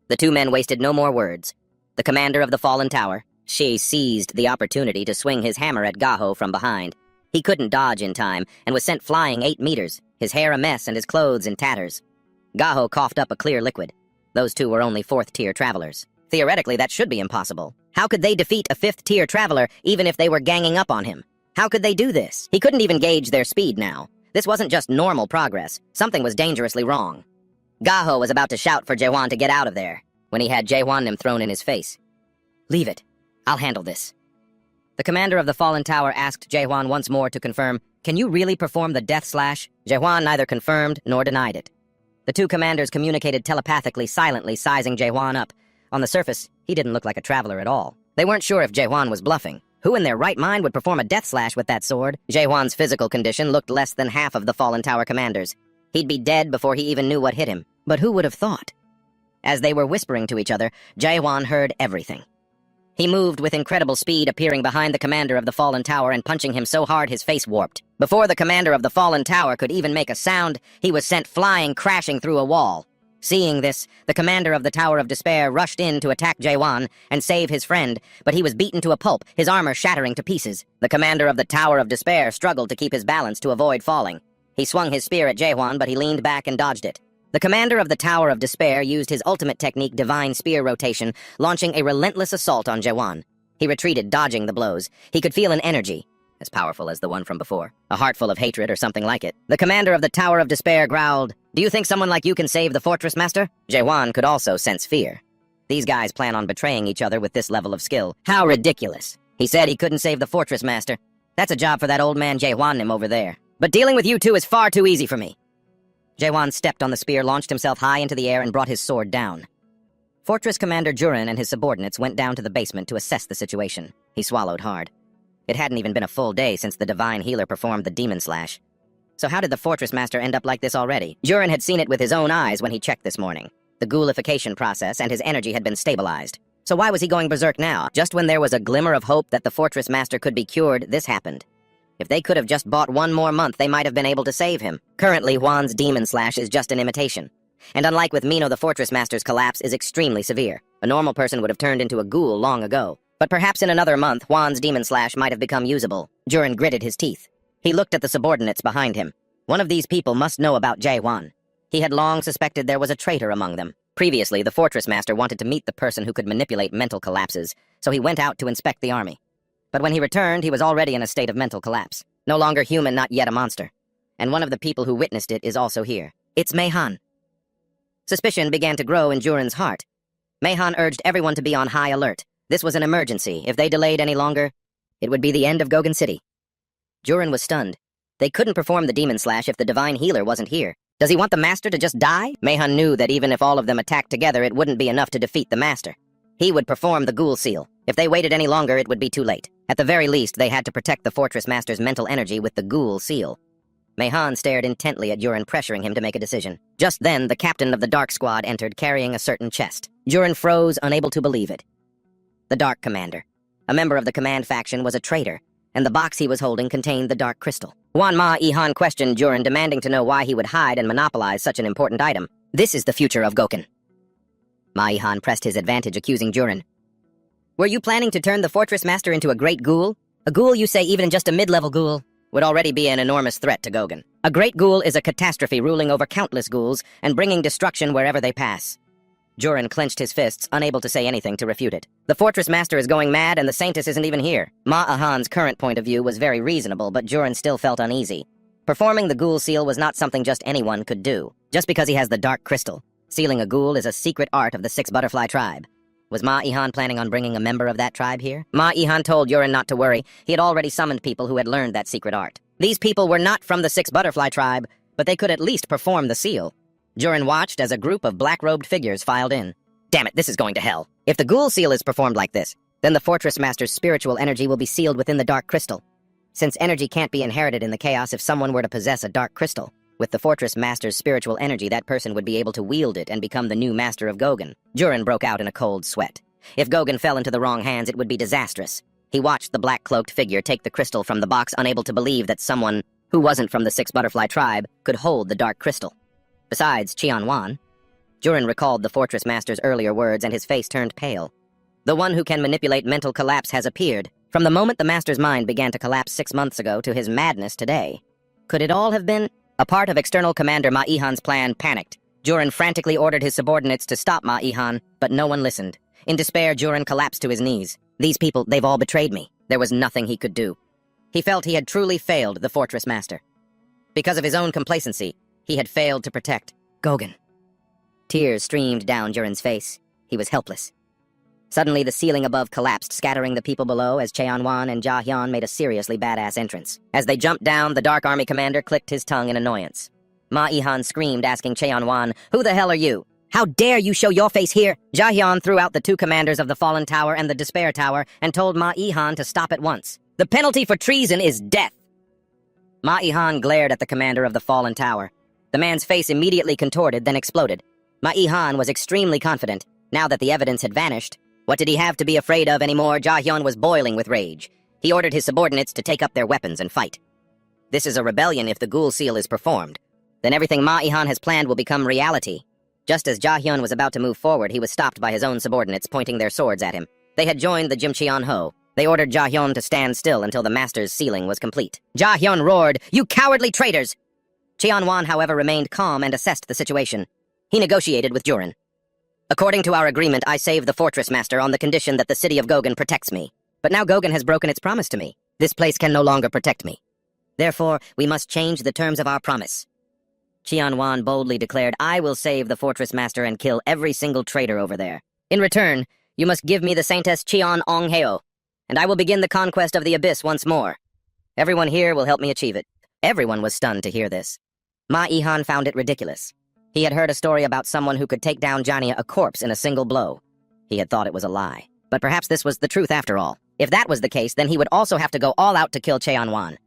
The two men wasted no more words. The commander of the Fallen Tower, she seized the opportunity to swing his hammer at Ga-ho from behind. He couldn't dodge in time, and was sent flying 8 meters, his hair a mess and his clothes in tatters. Ga-ho coughed up a clear liquid. Those two were only 4th-tier travelers. Theoretically, that should be impossible. How could they defeat a 5th-tier traveler even if they were ganging up on him? How could they do this? He couldn't even gauge their speed now. This wasn't just normal progress. Something was dangerously wrong. Ga-ho was about to shout for Jae-hwan to get out of there, when he had Jae-hwan-nim thrown in his face. "Leave it. I'll handle this." The commander of the Fallen Tower asked Jae-hwan once more to confirm, "Can you really perform the death slash?" Jae-hwan neither confirmed nor denied it. The two commanders communicated telepathically, silently sizing Jae-hwan up. On the surface, he didn't look like a traveler at all. They weren't sure if Jae-hwan was bluffing. Who in their right mind would perform a death slash with that sword? Jae-hwan's physical condition looked less than half of the Fallen Tower commanders. He'd be dead before he even knew what hit him. But who would have thought? As they were whispering to each other, Jae-hwan heard everything. He moved with incredible speed, appearing behind the commander of the Fallen Tower and punching him so hard his face warped. Before the commander of the Fallen Tower could even make a sound, he was sent flying, crashing through a wall. Seeing this, the commander of the Tower of Despair rushed in to attack Jae-hwan and save his friend, but he was beaten to a pulp, his armor shattering to pieces. The commander of the Tower of Despair struggled to keep his balance to avoid falling. He swung his spear at Jae-hwan, but he leaned back and dodged it. The commander of the Tower of Despair used his ultimate technique, Divine Spear Rotation, launching a relentless assault on Jae-hwan. He retreated, dodging the blows. He could feel an energy. as powerful as the one from before. A heart full of hatred or something like it. The commander of the Tower of Despair growled, "Do you think someone like you can save the fortress, master?" Jae-hwan could also sense fear. These guys plan on betraying each other with this level of skill. How ridiculous. He said he couldn't save the fortress, master. That's a job for that old man Jae-hwan over there. But dealing with you two is far too easy for me. Jae-hwan stepped on the spear, launched himself high into the air, and brought his sword down. Fortress Commander Jurin and his subordinates went down to the basement to assess the situation. He swallowed hard. It hadn't even been a full day since the divine healer performed the demon slash. So how did the fortress master end up like this already? Jurin had seen it with his own eyes when he checked this morning. The ghoulification process and his energy had been stabilized. So why was he going berserk now? Just when there was a glimmer of hope that the fortress master could be cured, this happened. If they could have just bought one more month, they might have been able to save him. Currently, Hwan's demon slash is just an imitation. And unlike with Mino, the fortress master's collapse is extremely severe. A normal person would have turned into a ghoul long ago. But perhaps in another month, Hwan's demon slash might have become usable. Jurin gritted his teeth. He looked at the subordinates behind him. One of these people must know about Jae-hwan. He had long suspected there was a traitor among them. Previously, the fortress master wanted to meet the person who could manipulate mental collapses, so he went out to inspect the army. But when he returned, he was already in a state of mental collapse. No longer human, not yet a monster. And one of the people who witnessed it is also here. It's Mei-han. Suspicion began to grow in Jurin's heart. Mei-han urged everyone to be on high alert. This was an emergency. If they delayed any longer, it would be the end of Gogen City. Jurin was stunned. They couldn't perform the demon slash if the divine healer wasn't here. Does he want the master to just die? Mei-han knew that even if all of them attacked together, it wouldn't be enough to defeat the master. He would perform the ghoul seal. If they waited any longer, it would be too late. At the very least, they had to protect the fortress master's mental energy with the ghoul seal. Mei-han stared intently at Jurin, pressuring him to make a decision. Just then, the captain of the Dark Squad entered, carrying a certain chest. Jurin froze, unable to believe it. The Dark Commander. A member of the command faction was a traitor, and the box he was holding contained the Dark Crystal. Hwan Ma-i-han questioned Jurin, demanding to know why he would hide and monopolize such an important item. This is the future of Goken. Ma-i-han pressed his advantage, accusing Jurin. Were you planning to turn the fortress master into a great ghoul? A ghoul, you say, even just a mid-level ghoul, would already be an enormous threat to Gogen. A great ghoul is a catastrophe ruling over countless ghouls and bringing destruction wherever they pass. Jurin clenched his fists, unable to say anything to refute it. The fortress master is going mad and the saintess isn't even here. Ma-i-han's current point of view was very reasonable, but Jurin still felt uneasy. Performing the ghoul seal was not something just anyone could do. Just because he has the Dark Crystal, sealing a ghoul is a secret art of the Six Butterfly tribe. Was Ma-i-han planning on bringing a member of that tribe here? Ma-i-han told Jurin not to worry. He had already summoned people who had learned that secret art. These people were not from the Six Butterfly tribe, but they could at least perform the seal. Jurin watched as a group of black-robed figures filed in. Damn it, this is going to hell. If the ghoul seal is performed like this, then the fortress master's spiritual energy will be sealed within the Dark Crystal. Since energy can't be inherited in the chaos if someone were to possess a Dark Crystal, with the fortress master's spiritual energy, that person would be able to wield it and become the new master of Gogen. Jurin broke out in a cold sweat. If Gogen fell into the wrong hands, it would be disastrous. He watched the black-cloaked figure take the crystal from the box, unable to believe that someone who wasn't from the Six Butterfly tribe could hold the Dark Crystal. Besides Cheon-wan, Jurin recalled the fortress master's earlier words and his face turned pale. The one who can manipulate mental collapse has appeared. From the moment the master's mind began to collapse 6 months ago to his madness today. Could it all have been? A part of external commander Ma-i-han's plan panicked. Jurin frantically ordered his subordinates to stop Ma-i-han, but no one listened. In despair, Jurin collapsed to his knees. These people, they've all betrayed me. There was nothing he could do. He felt he had truly failed the fortress master. Because of his own complacency, he had failed to protect Gogen. Tears streamed down Jurin's face. He was helpless. Suddenly, the ceiling above collapsed, scattering the people below as Cheon-wan and Ja-hyun made a seriously badass entrance. As they jumped down, the Dark Army commander clicked his tongue in annoyance. Ma-i-han screamed, asking Cheon-wan, "Who the hell are you? How dare you show your face here?" Ja-hyun threw out the two commanders of the Fallen Tower and the Despair Tower and told Ma-i-han to stop at once. "The penalty for treason is death." Ma-i-han glared at the commander of the Fallen Tower. The man's face immediately contorted, then exploded. Ma-i-han was extremely confident. Now that the evidence had vanished, what did he have to be afraid of anymore? Ja-hyun was boiling with rage. He ordered his subordinates to take up their weapons and fight. This is a rebellion if the ghoul seal is performed. Then everything Ma-i-han has planned will become reality. Just as Ja-hyun was about to move forward, he was stopped by his own subordinates, pointing their swords at him. They had joined the Jimcheon-ho. They ordered Ja-hyun to stand still until the master's sealing was complete. Ja-hyun roared, "You cowardly traitors!" Cheon-wan, however, remained calm and assessed the situation. He negotiated with Jurin. "According to our agreement, I save the fortress master on the condition that the city of Gogen protects me. But now Gogen has broken its promise to me. This place can no longer protect me. Therefore, we must change the terms of our promise. Qianwan boldly declared, I will save the fortress master and kill every single traitor over there. In return, you must give me the Saintess Qian Ong Heo, and I will begin the conquest of the Abyss once more. Everyone here will help me achieve it. Everyone was stunned to hear this. Ma Yihan found it ridiculous. He had heard a story about someone who could take down Jania, a corpse, in a single blow. He had thought it was a lie. But perhaps this was the truth after all. If that was the case, then he would also have to go all out to kill Qianwan.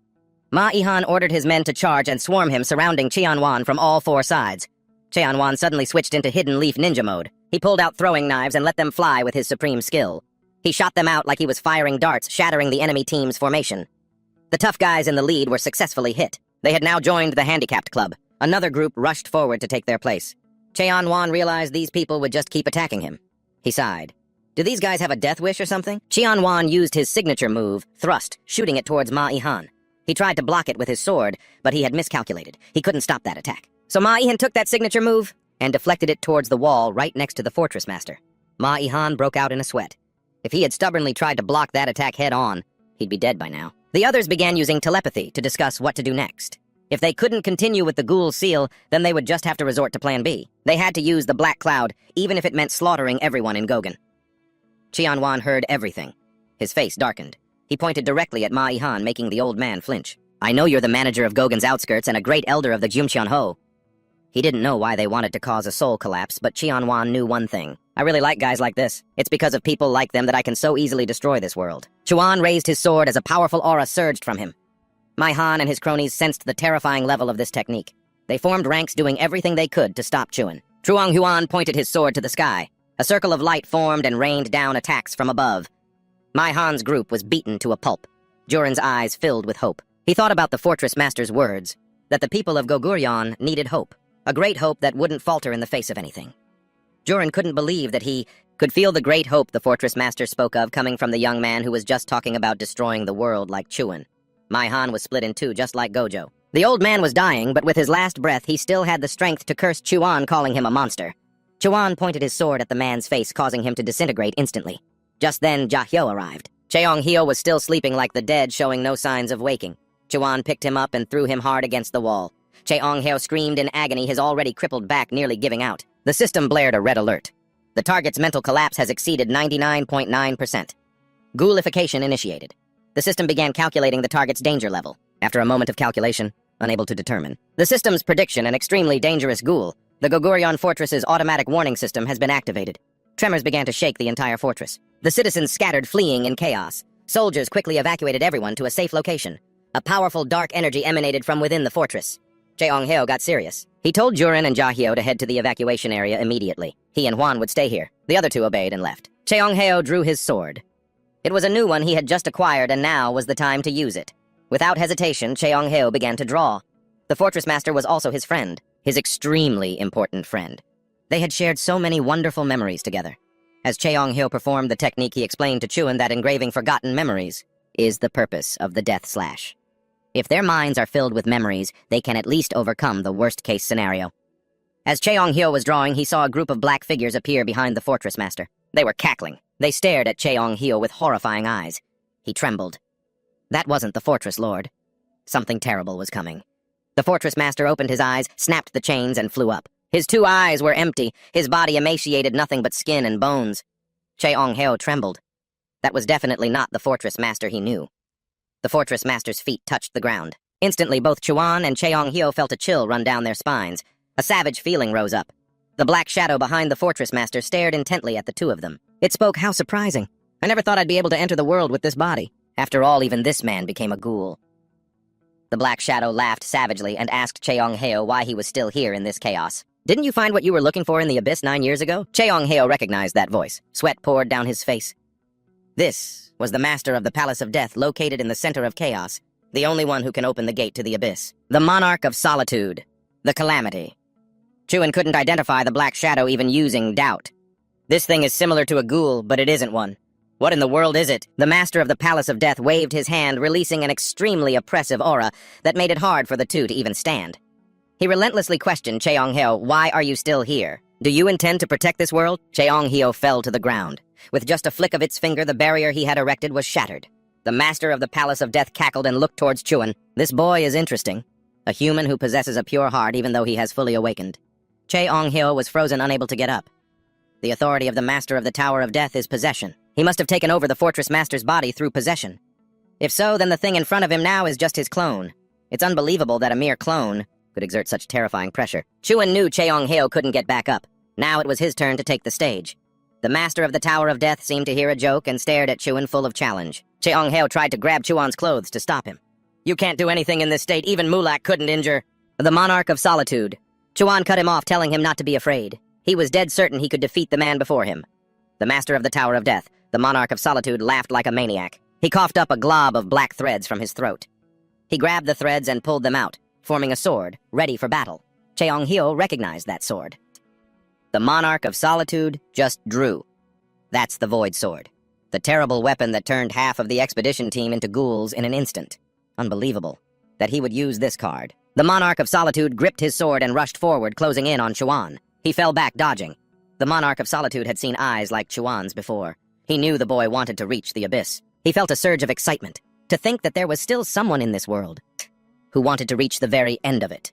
Ma Yihan ordered his men to charge and swarm him, surrounding Qianwan from all four sides. Qianwan suddenly switched into hidden leaf ninja mode. He pulled out throwing knives and let them fly with his supreme skill. He shot them out like he was firing darts, shattering the enemy team's formation. The tough guys in the lead were successfully hit. They had now joined the handicapped club. Another group rushed forward to take their place. Qianwan realized these people would just keep attacking him. He sighed. Do these guys have a death wish or something? Qianwan used his signature move, thrust, shooting it towards Ma Yihan. He tried to block it with his sword, but he had miscalculated. He couldn't stop that attack. So Ma Yihan took that signature move and deflected it towards the wall right next to the fortress master. Ma Yihan broke out in a sweat. If he had stubbornly tried to block that attack head-on, he'd be dead by now. The others began using telepathy to discuss what to do next. If they couldn't continue with the ghoul seal, then they would just have to resort to Plan B. They had to use the Black Cloud, even if it meant slaughtering everyone in Gogan. Qianwan heard everything. His face darkened. He pointed directly at Ma Yihan, making the old man flinch. I know you're the manager of Gogan's outskirts and a great elder of the Jumcheon-ho. He didn't know why they wanted to cause a soul collapse, but Qianwan knew one thing. I really like guys like this. It's because of people like them that I can so easily destroy this world. Chuan raised his sword as a powerful aura surged from him. Mai Han and his cronies sensed the terrifying level of this technique. They formed ranks, doing everything they could to stop Chuan. Truong Huan pointed his sword to the sky. A circle of light formed and rained down attacks from above. Mai Han's group was beaten to a pulp. Jurin's eyes filled with hope. He thought about the fortress master's words, that the people of Goguryeon needed hope, a great hope that wouldn't falter in the face of anything. Jurin couldn't believe that he could feel the great hope the fortress master spoke of coming from the young man who was just talking about destroying the world like Chuan. Mai Han was split in two, just like Gojo. The old man was dying, but with his last breath, he still had the strength to curse Chuan, calling him a monster. Chuan pointed his sword at the man's face, causing him to disintegrate instantly. Just then, Jahyo arrived. Cheong-hyo was still sleeping like the dead, showing no signs of waking. Chuan picked him up and threw him hard against the wall. Cheong-hyo screamed in agony, his already crippled back nearly giving out. The system blared a red alert. The target's mental collapse has exceeded 99.9%. Ghoulification initiated. The system began calculating the target's danger level. After a moment of calculation, unable to determine the system's prediction, an extremely dangerous ghoul, the Goguryeon Fortress's automatic warning system has been activated. Tremors began to shake the entire fortress. The citizens scattered, fleeing in chaos. Soldiers quickly evacuated everyone to a safe location. A powerful dark energy emanated from within the fortress. Cheong-hyo got serious. He told Jurin and Jahyo to head to the evacuation area immediately. He and Hwan would stay here. The other two obeyed and left. Cheong-hyo drew his sword. It was a new one he had just acquired, and now was the time to use it. Without hesitation, Cheong-hyo began to draw. The fortress master was also his friend, his extremely important friend. They had shared so many wonderful memories together. As Cheong-hyo performed the technique, he explained to Chuan that engraving forgotten memories is the purpose of the death slash. If their minds are filled with memories, they can at least overcome the worst-case scenario. As Cheong-hyo was drawing, he saw a group of black figures appear behind the fortress master. They were cackling. They stared at Cheong-hyo with horrifying eyes. He trembled. That wasn't the fortress lord. Something terrible was coming. The fortress master opened his eyes, snapped the chains, and flew up. His two eyes were empty, his body emaciated, nothing but skin and bones. Cheong-hyo trembled. That was definitely not the fortress master he knew. The fortress master's feet touched the ground. Instantly, both Chuan and Cheong-hyo felt a chill run down their spines. A savage feeling rose up. The black shadow behind the fortress master stared intently at the two of them. It spoke, how surprising. I never thought I'd be able to enter the world with this body. After all, even this man became a ghoul. The black shadow laughed savagely and asked Cheong-hyo why he was still here in this chaos. Didn't you find what you were looking for in the abyss 9 years ago? Cheong-hyo recognized that voice. Sweat poured down his face. This was the master of the Palace of Death, located in the center of chaos, the only one who can open the gate to the abyss. The monarch of solitude. The calamity. Chuan couldn't identify the black shadow even using doubt. This thing is similar to a ghoul, but it isn't one. What in the world is it? The master of the Palace of Death waved his hand, releasing an extremely oppressive aura that made it hard for the two to even stand. He relentlessly questioned Cheong-hyo, why are you still here? Do you intend to protect this world? Cheong-hyo fell to the ground. With just a flick of its finger, the barrier he had erected was shattered. The master of the Palace of Death cackled and looked towards Chuan. This boy is interesting. A human who possesses a pure heart even though he has fully awakened. Cheong-hyo was frozen, unable to get up. The authority of the master of the Tower of Death is possession. He must have taken over the fortress master's body through possession. If so, then the thing in front of him now is just his clone. It's unbelievable that a mere clone could exert such terrifying pressure. Chuan knew Cheong-hyo couldn't get back up. Now it was his turn to take the stage. The master of the Tower of Death seemed to hear a joke and stared at Chuan full of challenge. Cheong-hyo tried to grab Chuan's clothes to stop him. You can't do anything in this state. Even Mulak couldn't injure the Monarch of Solitude. Chuan cut him off, telling him not to be afraid. He was dead certain he could defeat the man before him. The master of the Tower of Death, the Monarch of Solitude, laughed like a maniac. He coughed up a glob of black threads from his throat. He grabbed the threads and pulled them out, forming a sword, ready for battle. Cheong-hyo recognized that sword. The Monarch of Solitude just drew. That's the Void Sword. The terrible weapon that turned half of the expedition team into ghouls in an instant. Unbelievable that he would use this card. The Monarch of Solitude gripped his sword and rushed forward, closing in on Chuan. He fell back, dodging. The Monarch of Solitude had seen eyes like Chuan's before. He knew the boy wanted to reach the abyss. He felt a surge of excitement, to think that there was still someone in this world who wanted to reach the very end of it.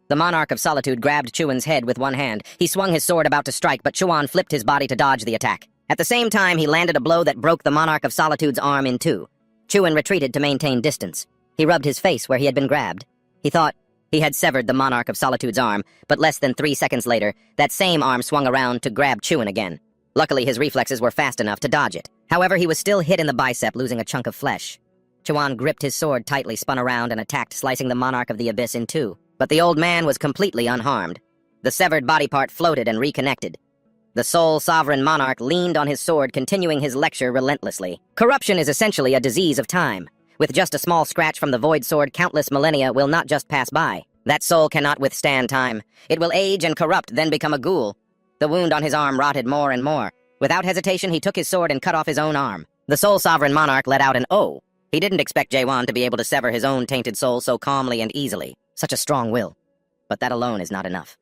The Monarch of Solitude grabbed Chuan's head with one hand. He swung his sword about to strike, but Chuan flipped his body to dodge the attack. At the same time, he landed a blow that broke the Monarch of Solitude's arm in two. Chuan retreated to maintain distance. He rubbed his face where he had been grabbed. He thought he had severed the Monarch of Solitude's arm, but less than 3 seconds later, that same arm swung around to grab Chuan again. Luckily, his reflexes were fast enough to dodge it. However, he was still hit in the bicep, losing a chunk of flesh. Chuan gripped his sword tightly, spun around, and attacked, slicing the Monarch of the Abyss in two. But the old man was completely unharmed. The severed body part floated and reconnected. The sole sovereign monarch leaned on his sword, continuing his lecture relentlessly. Corruption is essentially a disease of time. With just a small scratch from the void sword, countless millennia will not just pass by. That soul cannot withstand time. It will age and corrupt, then become a ghoul. The wound on his arm rotted more and more. Without hesitation, he took his sword and cut off his own arm. The sole sovereign monarch let out an "oh." He didn't expect Jaewon to be able to sever his own tainted soul so calmly and easily. Such a strong will. But that alone is not enough.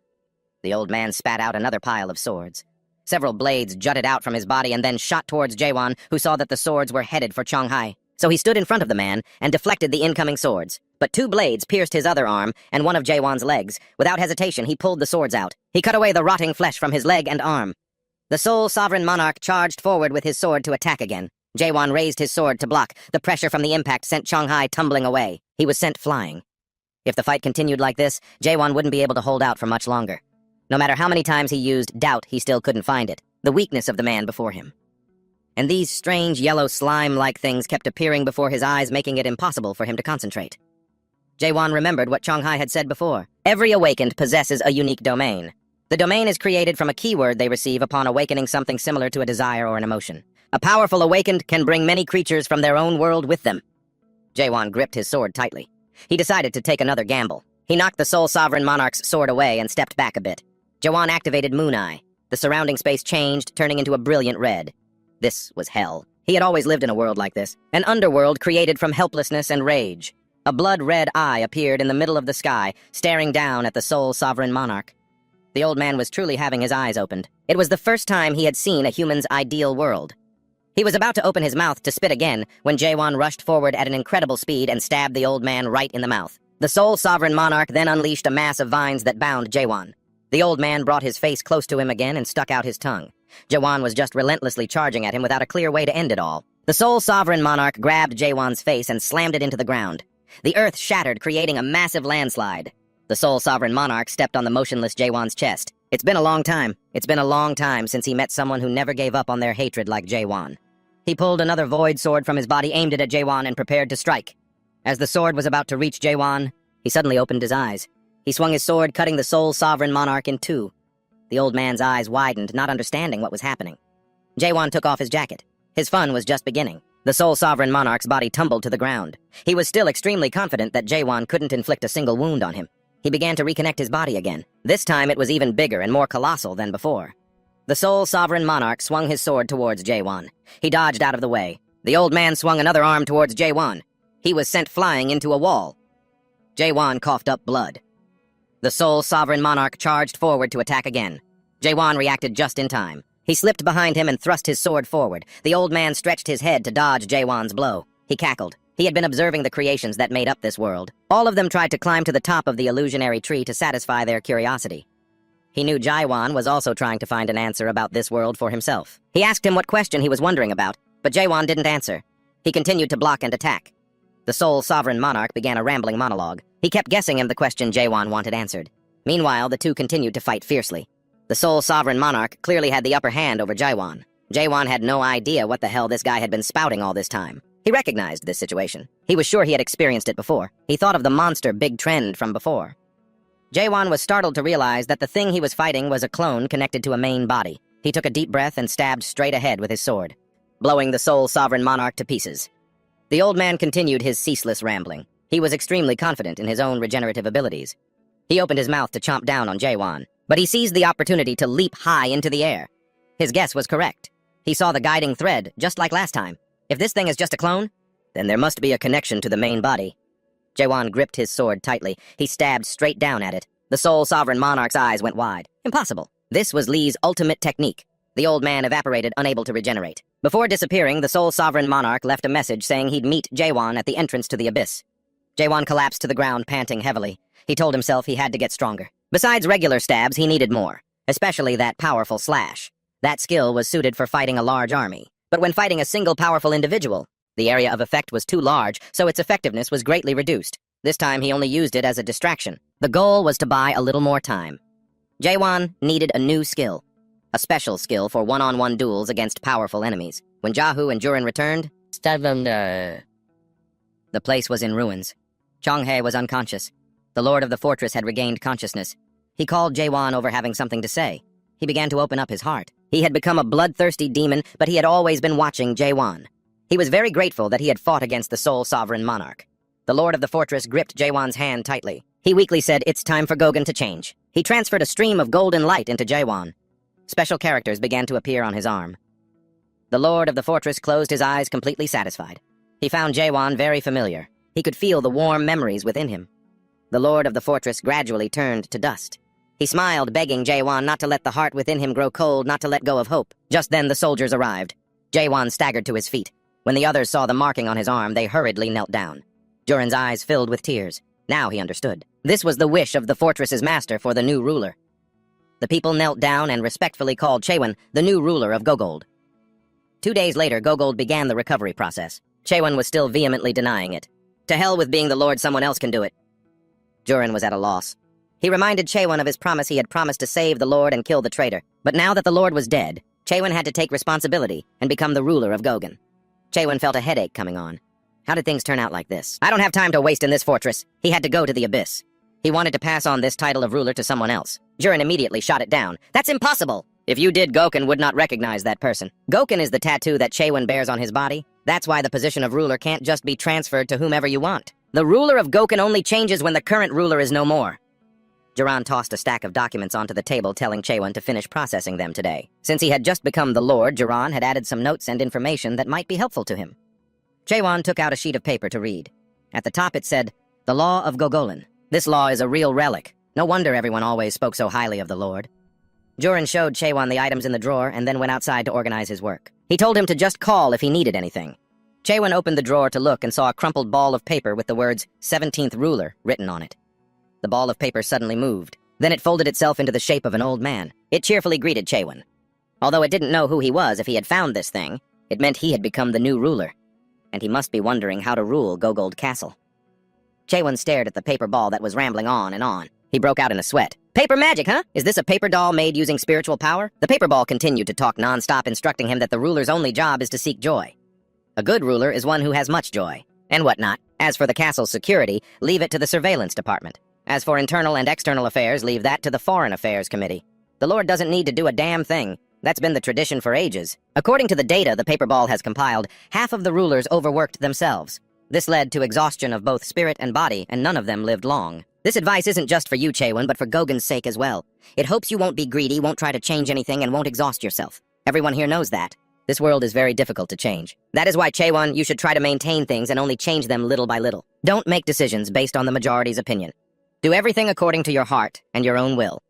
The old man spat out another pile of swords. Several blades jutted out from his body and then shot towards Jaewon, who saw that the swords were headed for Chonghai. So he stood in front of the man and deflected the incoming swords. But 2 blades pierced his other arm and one of Jaewon's legs. Without hesitation, he pulled the swords out. He cut away the rotting flesh from his leg and arm. The sole sovereign monarch charged forward with his sword to attack again. Jaewon raised his sword to block. The pressure from the impact sent Chonghai tumbling away. He was sent flying. If the fight continued like this, Jaewon wouldn't be able to hold out for much longer. No matter how many times he used doubt, he still couldn't find it. The weakness of the man before him. And these strange yellow slime-like things kept appearing before his eyes, making it impossible for him to concentrate. Jaewon remembered what Chonghai had said before. Every awakened possesses a unique domain. The domain is created from a keyword they receive upon awakening something similar to a desire or an emotion. A powerful awakened can bring many creatures from their own world with them. Jaewon gripped his sword tightly. He decided to take another gamble. He knocked the Soul Sovereign Monarch's sword away and stepped back a bit. Jaewon activated Moon Eye. The surrounding space changed, turning into a brilliant red. This was hell. He had always lived in a world like this. An underworld created from helplessness and rage. A blood-red eye appeared in the middle of the sky, staring down at the Soul Sovereign Monarch. The old man was truly having his eyes opened. It was the first time he had seen a human's ideal world. He was about to open his mouth to spit again when Jaewon rushed forward at an incredible speed and stabbed the old man right in the mouth. The Soul Sovereign Monarch then unleashed a mass of vines that bound Jaewon. The old man brought his face close to him again and stuck out his tongue. Jaewon was just relentlessly charging at him without a clear way to end it all. The Soul Sovereign Monarch grabbed Jaewon's face and slammed it into the ground. The earth shattered, creating a massive landslide. The Soul Sovereign Monarch stepped on the motionless Jaewon's chest. It's been a long time. It's been a long time since he met someone who never gave up on their hatred like Jaewon. He pulled another void sword from his body, aimed it at Jaewon, and prepared to strike. As the sword was about to reach Jaewon, he suddenly opened his eyes. He swung his sword, cutting the Soul Sovereign Monarch in two. The old man's eyes widened, not understanding what was happening. Jaewon took off his jacket. His fun was just beginning. The Soul Sovereign Monarch's body tumbled to the ground. He was still extremely confident that Jaewon couldn't inflict a single wound on him. He began to reconnect his body again. This time it was even bigger and more colossal than before. The Soul Sovereign Monarch swung his sword towards Jaewon. He dodged out of the way. The old man swung another arm towards Jaewon. He was sent flying into a wall. Jaewon coughed up blood. The Soul Sovereign Monarch charged forward to attack again. Jaewon reacted just in time. He slipped behind him and thrust his sword forward. The old man stretched his head to dodge Jaewon's blow. He cackled. He had been observing the creations that made up this world. All of them tried to climb to the top of the illusionary tree to satisfy their curiosity. He knew Jaewon was also trying to find an answer about this world for himself. He asked him what question he was wondering about, but Jaewon didn't answer. He continued to block and attack. The sole sovereign monarch began a rambling monologue. He kept guessing him the question Jaewon wanted answered. Meanwhile, the two continued to fight fiercely. The sole sovereign monarch clearly had the upper hand over Jaewon. Jaewon had no idea what the hell this guy had been spouting all this time. He recognized this situation. He was sure he had experienced it before. He thought of the monster Big Trend from before. Jaewon was startled to realize that the thing he was fighting was a clone connected to a main body. He took a deep breath and stabbed straight ahead with his sword, blowing the sole sovereign monarch to pieces. The old man continued his ceaseless rambling. He was extremely confident in his own regenerative abilities. He opened his mouth to chomp down on Jaewon, but he seized the opportunity to leap high into the air. His guess was correct. He saw the guiding thread, just like last time. If this thing is just a clone, then there must be a connection to the main body. Jaewon gripped his sword tightly. He stabbed straight down at it. The sole sovereign monarch's eyes went wide. Impossible. This was Lee's ultimate technique. The old man evaporated, unable to regenerate. Before disappearing, the sole sovereign monarch left a message saying he'd meet Jaewon at the entrance to the abyss. Jaewon collapsed to the ground, panting heavily. He told himself he had to get stronger. Besides regular stabs, he needed more, especially that powerful slash. That skill was suited for fighting a large army. But when fighting a single powerful individual, the area of effect was too large, so its effectiveness was greatly reduced. This time he only used it as a distraction. The goal was to buy a little more time. Jaewon needed a new skill. A special skill for one-on-one duels against powerful enemies. When Jahu and Jurin returned, the place was in ruins. Chonghae was unconscious. The lord of the fortress had regained consciousness. He called Jaewon over having something to say. He began to open up his heart. He had become a bloodthirsty demon, but he had always been watching Jaewon. He was very grateful that he had fought against the sole sovereign monarch. The lord of the fortress gripped Jaewon's hand tightly. He weakly said, "It's time for Gogen to change." He transferred a stream of golden light into Jaewon. Special characters began to appear on his arm. The lord of the fortress closed his eyes, completely satisfied. He found Jaewon very familiar. He could feel the warm memories within him. The lord of the fortress gradually turned to dust. He smiled, begging Jaewon not to let the heart within him grow cold, not to let go of hope. Just then the soldiers arrived. Jaewon staggered to his feet. When the others saw the marking on his arm, they hurriedly knelt down. Jurin's eyes filled with tears. Now he understood. This was the wish of the fortress's master for the new ruler. The people knelt down and respectfully called Chaewon the new ruler of Gogold. 2 days later, Gogold began the recovery process. Chaewon was still vehemently denying it. To hell with being the lord, someone else can do it. Jurin was at a loss. He reminded Chaewon of his promise he had promised to save the lord and kill the traitor. But now that the lord was dead, Chaewon had to take responsibility and become the ruler of Gogen. Chaewon felt a headache coming on. How did things turn out like this? I don't have time to waste in this fortress. He had to go to the abyss. He wanted to pass on this title of ruler to someone else. Jurin immediately shot it down. That's impossible! If you did, Goken would not recognize that person. Goken is the tattoo that Chaewon bears on his body. That's why the position of ruler can't just be transferred to whomever you want. The ruler of Goken only changes when the current ruler is no more. Juran tossed a stack of documents onto the table, telling Chaewon to finish processing them today. Since he had just become the lord, Juran had added some notes and information that might be helpful to him. Chaewon took out a sheet of paper to read. At the top it said, "The Law of Gogolan. This law is a real relic. No wonder everyone always spoke so highly of the lord." Jurin showed Chaewon the items in the drawer and then went outside to organize his work. He told him to just call if he needed anything. Chaewon opened the drawer to look and saw a crumpled ball of paper with the words 17th Ruler written on it. The ball of paper suddenly moved. Then it folded itself into the shape of an old man. It cheerfully greeted Chaewon. Although it didn't know who he was if he had found this thing, it meant he had become the new ruler. And he must be wondering how to rule Gogold Castle. Chaewon stared at the paper ball that was rambling on and on. He broke out in a sweat. "Paper magic, huh? Is this a paper doll made using spiritual power?" The paper ball continued to talk non-stop, instructing him that the ruler's only job is to seek joy. A good ruler is one who has much joy, and whatnot. As for the castle's security, leave it to the surveillance department. As for internal and external affairs, leave that to the Foreign Affairs Committee. The Lord doesn't need to do a damn thing. That's been the tradition for ages. According to the data the paper ball has compiled, half of the rulers overworked themselves. This led to exhaustion of both spirit and body, and none of them lived long. This advice isn't just for you, Chaewon, but for Gogen's sake as well. It hopes you won't be greedy, won't try to change anything, and won't exhaust yourself. Everyone here knows that. This world is very difficult to change. That is why, Chaewon, you should try to maintain things and only change them little by little. Don't make decisions based on the majority's opinion. Do everything according to your heart and your own will.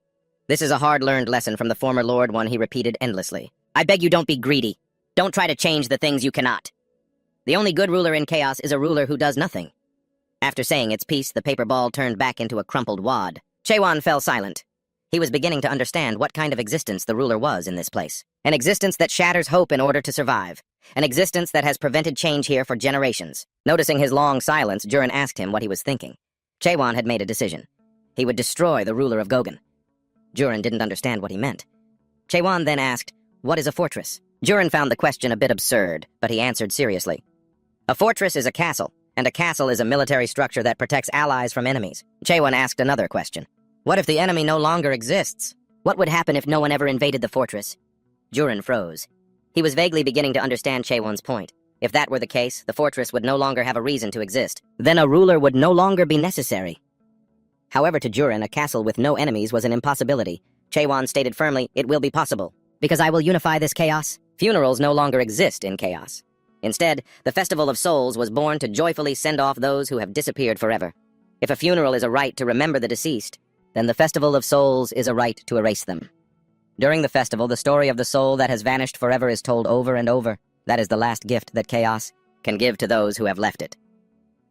This is a hard-learned lesson from the former Lord, one he repeated endlessly. I beg you don't be greedy. Don't try to change the things you cannot. The only good ruler in chaos is a ruler who does nothing. After saying its piece, the paper ball turned back into a crumpled wad. Chaewon fell silent. He was beginning to understand what kind of existence the ruler was in this place. An existence that shatters hope in order to survive. An existence that has prevented change here for generations. Noticing his long silence, Jurin asked him what he was thinking. Chaewon had made a decision. He would destroy the ruler of Gogen. Jurin didn't understand what he meant. Chaewon then asked, "What is a fortress?" Jurin found the question a bit absurd, but he answered seriously. A fortress is a castle, and a castle is a military structure that protects allies from enemies. Chaewon asked another question. What if the enemy no longer exists? What would happen if no one ever invaded the fortress? Jurin froze. He was vaguely beginning to understand Chaewon's point. If that were the case, the fortress would no longer have a reason to exist. Then a ruler would no longer be necessary. However, to Jurin, a castle with no enemies was an impossibility. Chaewon stated firmly, "It will be possible. Because I will unify this chaos." Funerals no longer exist in chaos. Instead, the Festival of Souls was born to joyfully send off those who have disappeared forever. If a funeral is a rite to remember the deceased, then the Festival of Souls is a rite to erase them. During the festival, the story of the soul that has vanished forever is told over and over. That is the last gift that chaos can give to those who have left it.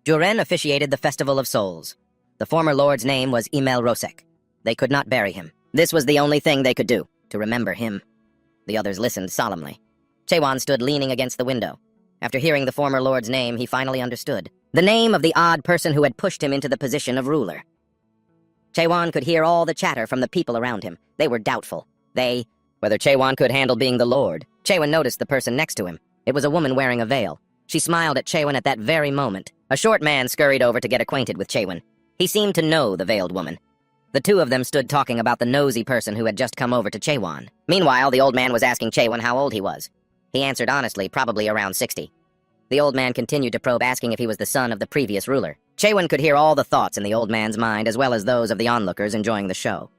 Juren officiated the Festival of Souls. The former lord's name was Imel Rosek. They could not bury him. This was the only thing they could do, to remember him. The others listened solemnly. Chaewon stood leaning against the window. After hearing the former lord's name, he finally understood. The name of the odd person who had pushed him into the position of ruler. Chaewon could hear all the chatter from the people around him. They were doubtful. Whether Chaewon could handle being the lord. Chaewon noticed the person next to him. It was a woman wearing a veil. She smiled at Chaewon at that very moment. A short man scurried over to get acquainted with Chaewon. He seemed to know the veiled woman. The two of them stood talking about the nosy person who had just come over to Chaewon. Meanwhile, the old man was asking Chaewon how old he was. He answered honestly, probably around 60. The old man continued to probe, asking if he was the son of the previous ruler. Chaewon could hear all the thoughts in the old man's mind, as well as those of the onlookers enjoying the show.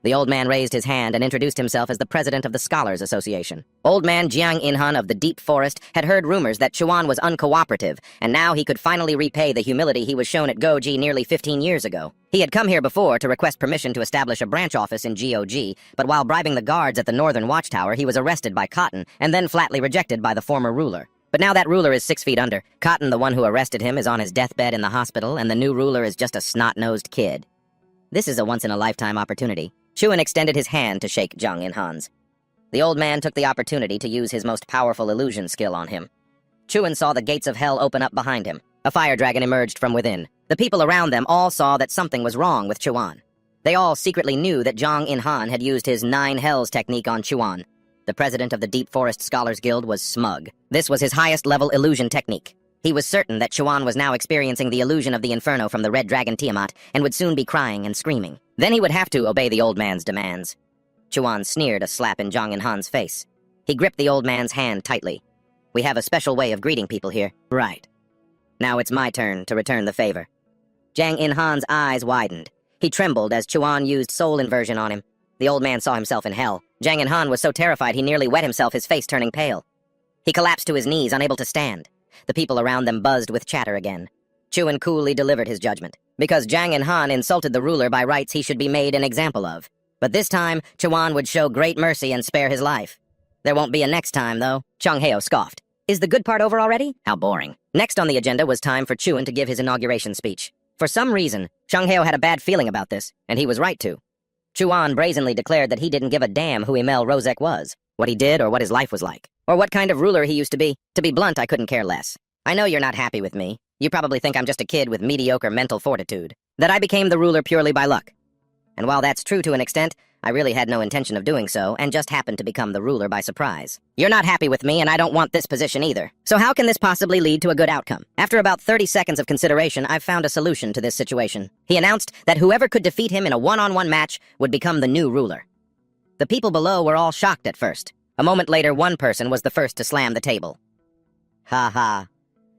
The old man raised his hand and introduced himself as the president of the Scholars Association. Old man Jiang Inhan of the Deep Forest had heard rumors that Chaewon was uncooperative, and now he could finally repay the humility he was shown at Goji nearly 15 years ago. He had come here before to request permission to establish a branch office in GOG, but while bribing the guards at the Northern Watchtower, he was arrested by Cotton and then flatly rejected by the former ruler. But now that ruler is 6 feet under. Cotton, the one who arrested him, is on his deathbed in the hospital, and the new ruler is just a snot-nosed kid. This is a once-in-a-lifetime opportunity. Chuan extended his hand to shake Jiang Inhan's. The old man took the opportunity to use his most powerful illusion skill on him. Chuan saw the gates of hell open up behind him. A fire dragon emerged from within. The people around them all saw that something was wrong with Chuan. They all secretly knew that Jiang Inhan had used his 9 Hells technique on Chuan. The president of the Deep Forest Scholars Guild was smug. This was his highest-level illusion technique. He was certain that Chuan was now experiencing the illusion of the inferno from the red dragon Tiamat and would soon be crying and screaming. Then he would have to obey the old man's demands. Chuan sneered a slap in Jiang Inhan's face. He gripped the old man's hand tightly. "We have a special way of greeting people here." "Right. Now it's my turn to return the favor." Jiang Inhan's eyes widened. He trembled as Chuan used soul inversion on him. The old man saw himself in hell. Jiang Inhan was so terrified he nearly wet himself, his face turning pale. He collapsed to his knees, unable to stand. The people around them buzzed with chatter again. Chuan coolly delivered his judgment. Because Jiang Inhan insulted the ruler by rights he should be made an example of. But this time, Chuan would show great mercy and spare his life. There won't be a next time, though. Chung Heo scoffed. "Is the good part over already? How boring." Next on the agenda was time for Chuan to give his inauguration speech. For some reason, Chung Heo had a bad feeling about this, and he was right to. Chuan brazenly declared that he didn't give a damn who Imel Rosek was, what he did or what his life was like, or what kind of ruler he used to be. To be blunt, I couldn't care less. I know you're not happy with me. You probably think I'm just a kid with mediocre mental fortitude, that I became the ruler purely by luck. And while that's true to an extent, I really had no intention of doing so, and just happened to become the ruler by surprise. You're not happy with me, and I don't want this position either. So how can this possibly lead to a good outcome? After about 30 seconds of consideration, I've found a solution to this situation. He announced that whoever could defeat him in a one-on-one match would become the new ruler. The people below were all shocked at first. A moment later, one person was the first to slam the table. Ha ha.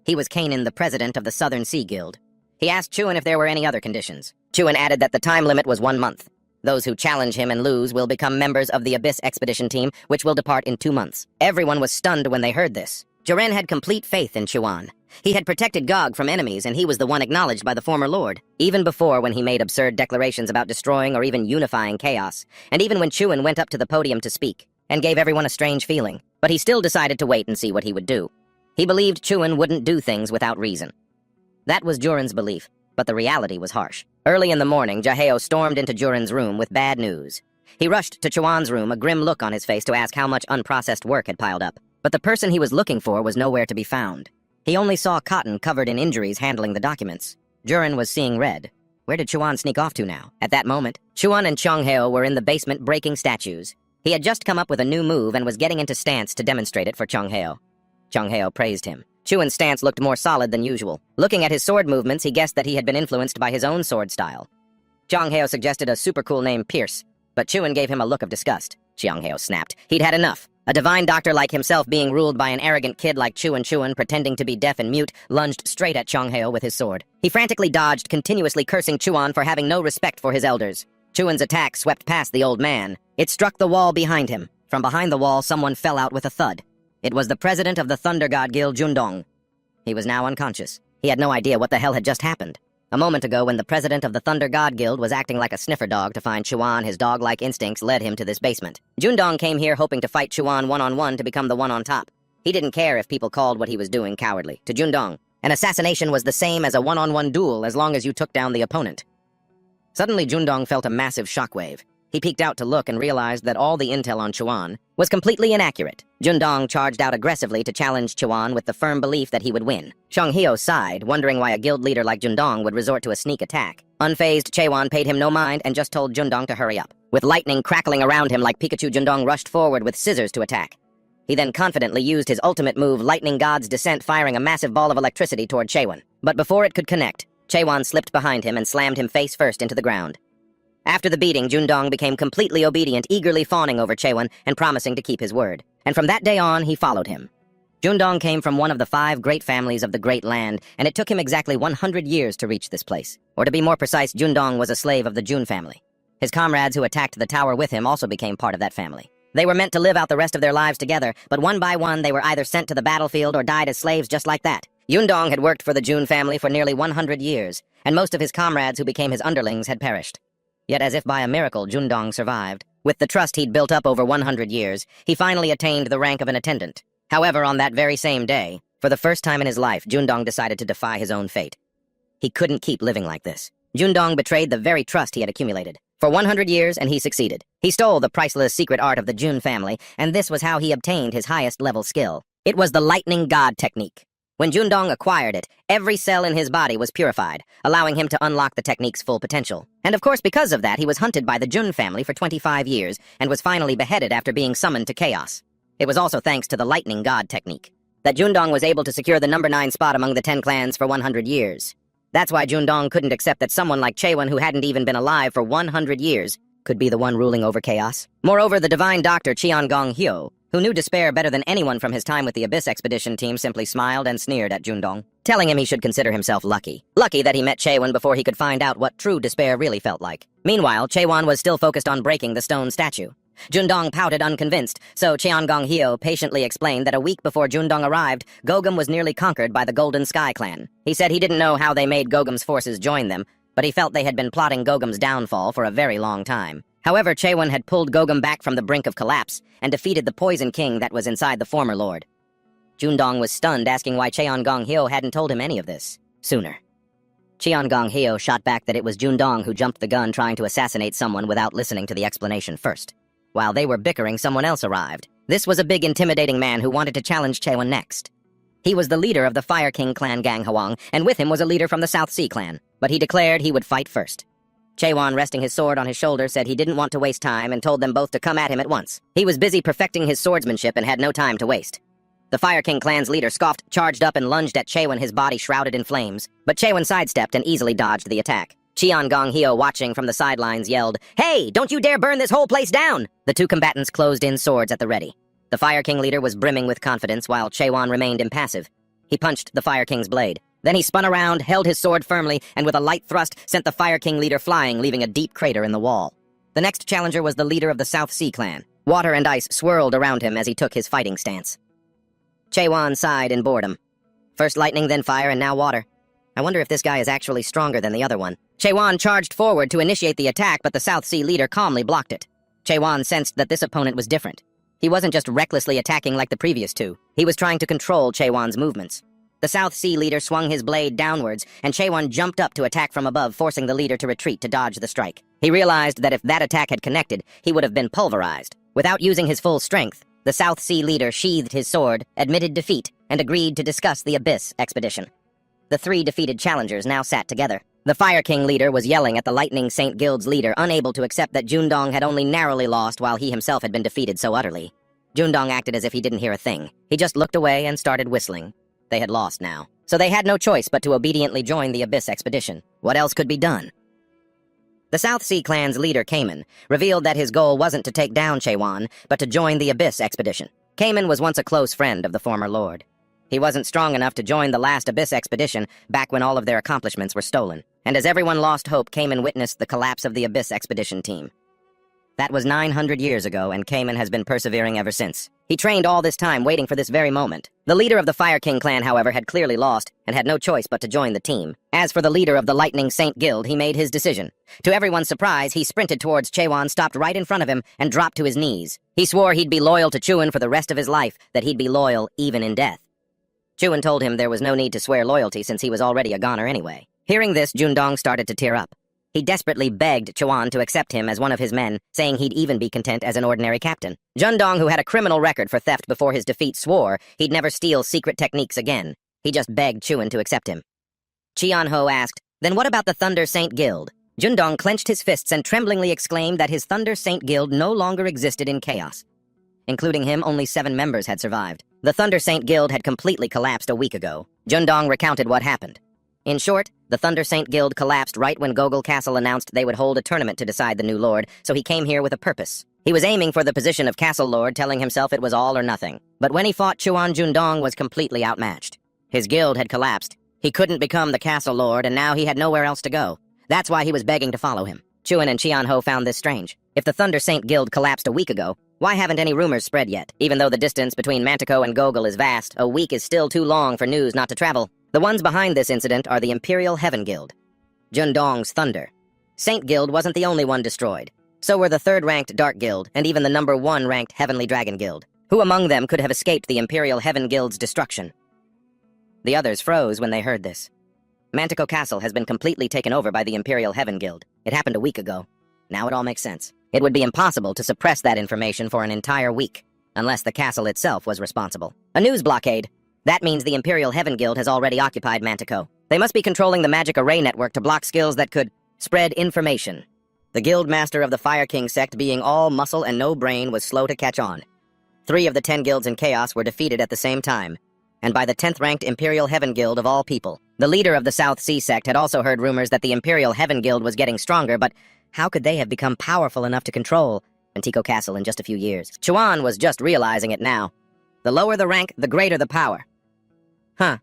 He was Kanan, the president of the Southern Sea Guild. He asked Chuan if there were any other conditions. Chuan added that the time limit was 1 month. Those who challenge him and lose will become members of the Abyss Expedition Team, which will depart in 2 months. Everyone was stunned when they heard this. Jiren had complete faith in Chuan. He had protected Gog from enemies, and he was the one acknowledged by the former lord, even before when he made absurd declarations about destroying or even unifying chaos, and even when Chuan went up to the podium to speak. and gave everyone a strange feeling, but he still decided to wait and see what he would do. He believed Chuan wouldn't do things without reason. That was Jurin's belief, but the reality was harsh. Early in the morning, Jaheo stormed into Jurin's room with bad news. He rushed to Chuan's room, a grim look on his face, to ask how much unprocessed work had piled up. But the person he was looking for was nowhere to be found. He only saw Cotton covered in injuries handling the documents. Jurin was seeing red. Where did Chuan sneak off to now? At that moment, Chuan and Chongheo were in the basement breaking statues. He had just come up with a new move and was getting into stance to demonstrate it for Chongheo. Chongheo praised him. Chuan's stance looked more solid than usual. Looking at his sword movements, he guessed that he had been influenced by his own sword style. Chongheo suggested a super cool name, Pierce, but Chuan gave him a look of disgust. Chongheo snapped. He'd had enough. A divine doctor like himself being ruled by an arrogant kid like Chuan pretending to be deaf and mute, lunged straight at Chongheo with his sword. He frantically dodged, continuously cursing Chuan for having no respect for his elders. Chuan's attack swept past the old man. It struck the wall behind him. From behind the wall, someone fell out with a thud. It was the president of the Thunder God Guild, Jundong. He was now unconscious. He had no idea what the hell had just happened. A moment ago, when the president of the Thunder God Guild was acting like a sniffer dog to find Chuan, his dog-like instincts led him to this basement. Jundong came here hoping to fight Chuan one-on-one to become the one on top. He didn't care if people called what he was doing cowardly. To Jundong, an assassination was the same as a one-on-one duel as long as you took down the opponent. Suddenly, Jundong felt a massive shockwave. He peeked out to look and realized that all the intel on Chuan was completely inaccurate. Jundong charged out aggressively to challenge Chuan with the firm belief that he would win. Chongheo sighed, wondering why a guild leader like Jundong would resort to a sneak attack. Unfazed, Chuan paid him no mind and just told Jundong to hurry up. With lightning crackling around him like Pikachu, Jundong rushed forward with scissors to attack. He then confidently used his ultimate move, Lightning God's Descent, firing a massive ball of electricity toward Chuan. But before it could connect, Chuan slipped behind him and slammed him face first into the ground. After the beating, Jundong became completely obedient, eagerly fawning over Chuan and promising to keep his word. And from that day on, he followed him. Jundong came from one of the 5 great families of the Great Land, and it took him exactly 100 years to reach this place. Or to be more precise, Jundong was a slave of the Jun family. His comrades who attacked the tower with him also became part of that family. They were meant to live out the rest of their lives together, but one by one they were either sent to the battlefield or died as slaves just like that. Jundong had worked for the Jun family for nearly 100 years, and most of his comrades who became his underlings had perished. Yet as if by a miracle, Jundong survived. With the trust he'd built up over 100 years, he finally attained the rank of an attendant. However, on that very same day, for the first time in his life, Jundong decided to defy his own fate. He couldn't keep living like this. Jundong betrayed the very trust he had accumulated. For 100 years, and he succeeded. He stole the priceless secret art of the Jun family, and this was how he obtained his highest level skill. It was the Lightning God technique. When Jundong acquired it, every cell in his body was purified, allowing him to unlock the technique's full potential. And of course, because of that, he was hunted by the Jun family for 25 years, and was finally beheaded after being summoned to chaos. It was also thanks to the Lightning God technique that Jundong was able to secure the number 9 spot among the 10 clans for 100 years. That's why Jundong couldn't accept that someone like Chuan, who hadn't even been alive for 100 years, could be the one ruling over chaos. Moreover, the divine doctor Qiangong Hyo, who knew despair better than anyone from his time with the Abyss expedition team, simply smiled and sneered at Jundong, telling him he should consider himself lucky. Lucky that he met Chuan before he could find out what true despair really felt like. Meanwhile, Chuan was still focused on breaking the stone statue. Jundong pouted unconvinced, so Qiangong Hyo patiently explained that a week before Jundong arrived, Gogum was nearly conquered by the Golden Sky Clan. He said he didn't know how they made Gogum's forces join them, but he felt they had been plotting Gogum's downfall for a very long time. However, Chuan had pulled Gogum back from the brink of collapse and defeated the Poison King that was inside the former lord. Jundong was stunned, asking why Qiangong Hyo hadn't told him any of this sooner. Qiangong Hyo shot back that it was Jundong who jumped the gun trying to assassinate someone without listening to the explanation first. While they were bickering, someone else arrived. This was a big, intimidating man who wanted to challenge Chuan next. He was the leader of the Fire King clan Gang Hwang, and with him was a leader from the South Sea clan, but he declared he would fight first. Chuan, resting his sword on his shoulder, said he didn't want to waste time and told them both to come at him at once. He was busy perfecting his swordsmanship and had no time to waste. The Fire King clan's leader scoffed, charged up, and lunged at Chuan, his body shrouded in flames, but Chuan sidestepped and easily dodged the attack. Qiangong Hyo, watching from the sidelines, yelled, "Hey, don't you dare burn this whole place down!" The two combatants closed in, swords at the ready. The Fire King leader was brimming with confidence while Chuan remained impassive. He punched the Fire King's blade. Then he spun around, held his sword firmly, and with a light thrust sent the Fire King leader flying, leaving a deep crater in the wall. The next challenger was the leader of the South Sea clan. Water and ice swirled around him as he took his fighting stance. Chuan sighed in boredom. First lightning, then fire, and now water. I wonder if this guy is actually stronger than the other one. Chuan charged forward to initiate the attack, but the South Sea leader calmly blocked it. Chuan sensed that this opponent was different. He wasn't just recklessly attacking like the previous two. He was trying to control Chaewon's movements. The South Sea leader swung his blade downwards, and Chaewon jumped up to attack from above, forcing the leader to retreat to dodge the strike. He realized that if that attack had connected, he would have been pulverized. Without using his full strength, the South Sea leader sheathed his sword, admitted defeat, and agreed to discuss the Abyss expedition. The three defeated challengers now sat together. The Fire King leader was yelling at the Lightning Saint Guild's leader, unable to accept that Jundong had only narrowly lost while he himself had been defeated so utterly. Jundong acted as if he didn't hear a thing. He just looked away and started whistling. They had lost now, so they had no choice but to obediently join the Abyss expedition. What else could be done? The South Sea clan's leader, Cayman, revealed that his goal wasn't to take down Chaewon, but to join the Abyss expedition. Cayman was once a close friend of the former lord. He wasn't strong enough to join the last Abyss expedition back when all of their accomplishments were stolen. And as everyone lost hope, Cayman witnessed the collapse of the Abyss expedition team. That was 900 years ago, and Cayman has been persevering ever since. He trained all this time waiting for this very moment. The leader of the Fire King clan, however, had clearly lost and had no choice but to join the team. As for the leader of the Lightning Saint Guild, he made his decision. To everyone's surprise, he sprinted towards Chaewon, stopped right in front of him, and dropped to his knees. He swore he'd be loyal to Chuan for the rest of his life, that he'd be loyal even in death. Chuan told him there was no need to swear loyalty since he was already a goner anyway. Hearing this, Jundong started to tear up. He desperately begged Chuan to accept him as one of his men, saying he'd even be content as an ordinary captain. Jundong, who had a criminal record for theft before his defeat, swore he'd never steal secret techniques again. He just begged Chuan to accept him. Chian-ho asked, "Then what about the Thunder Saint Guild?" Jundong clenched his fists and tremblingly exclaimed that his Thunder Saint Guild no longer existed in chaos. Including him, only 7 members had survived. The Thunder Saint Guild had completely collapsed a week ago. Jundong recounted what happened. In short, the Thunder Saint Guild collapsed right when Gogol Castle announced they would hold a tournament to decide the new lord, so he came here with a purpose. He was aiming for the position of Castle Lord, telling himself it was all or nothing. But when he fought Chuan, Jundong was completely outmatched. His guild had collapsed. He couldn't become the Castle Lord, and now he had nowhere else to go. That's why he was begging to follow him. Chuan and Chian-ho found this strange. If the Thunder Saint Guild collapsed a week ago, why haven't any rumors spread yet? Even though the distance between Mantico and Gogol is vast, a week is still too long for news not to travel. The ones behind this incident are the Imperial Heaven Guild. Jundong's Thunder Saint Guild wasn't the only one destroyed. So were the 3rd-ranked Dark Guild and even the number 1-ranked Heavenly Dragon Guild. Who among them could have escaped the Imperial Heaven Guild's destruction? The others froze when they heard this. Mantico Castle has been completely taken over by the Imperial Heaven Guild. It happened a week ago. Now it all makes sense. It would be impossible to suppress that information for an entire week, unless the castle itself was responsible. A news blockade. That means the Imperial Heaven Guild has already occupied Mantico. They must be controlling the magic array network to block skills that could spread information. The guild master of the Fire King sect, being all muscle and no brain, was slow to catch on. 3 of the 10 guilds in Chaos were defeated at the same time, and by the 10th-ranked Imperial Heaven Guild of all people. The leader of the South Sea sect had also heard rumors that the Imperial Heaven Guild was getting stronger, but how could they have become powerful enough to control Mantico Castle in just a few years? Chuan was just realizing it now. The lower the rank, the greater the power. Huh,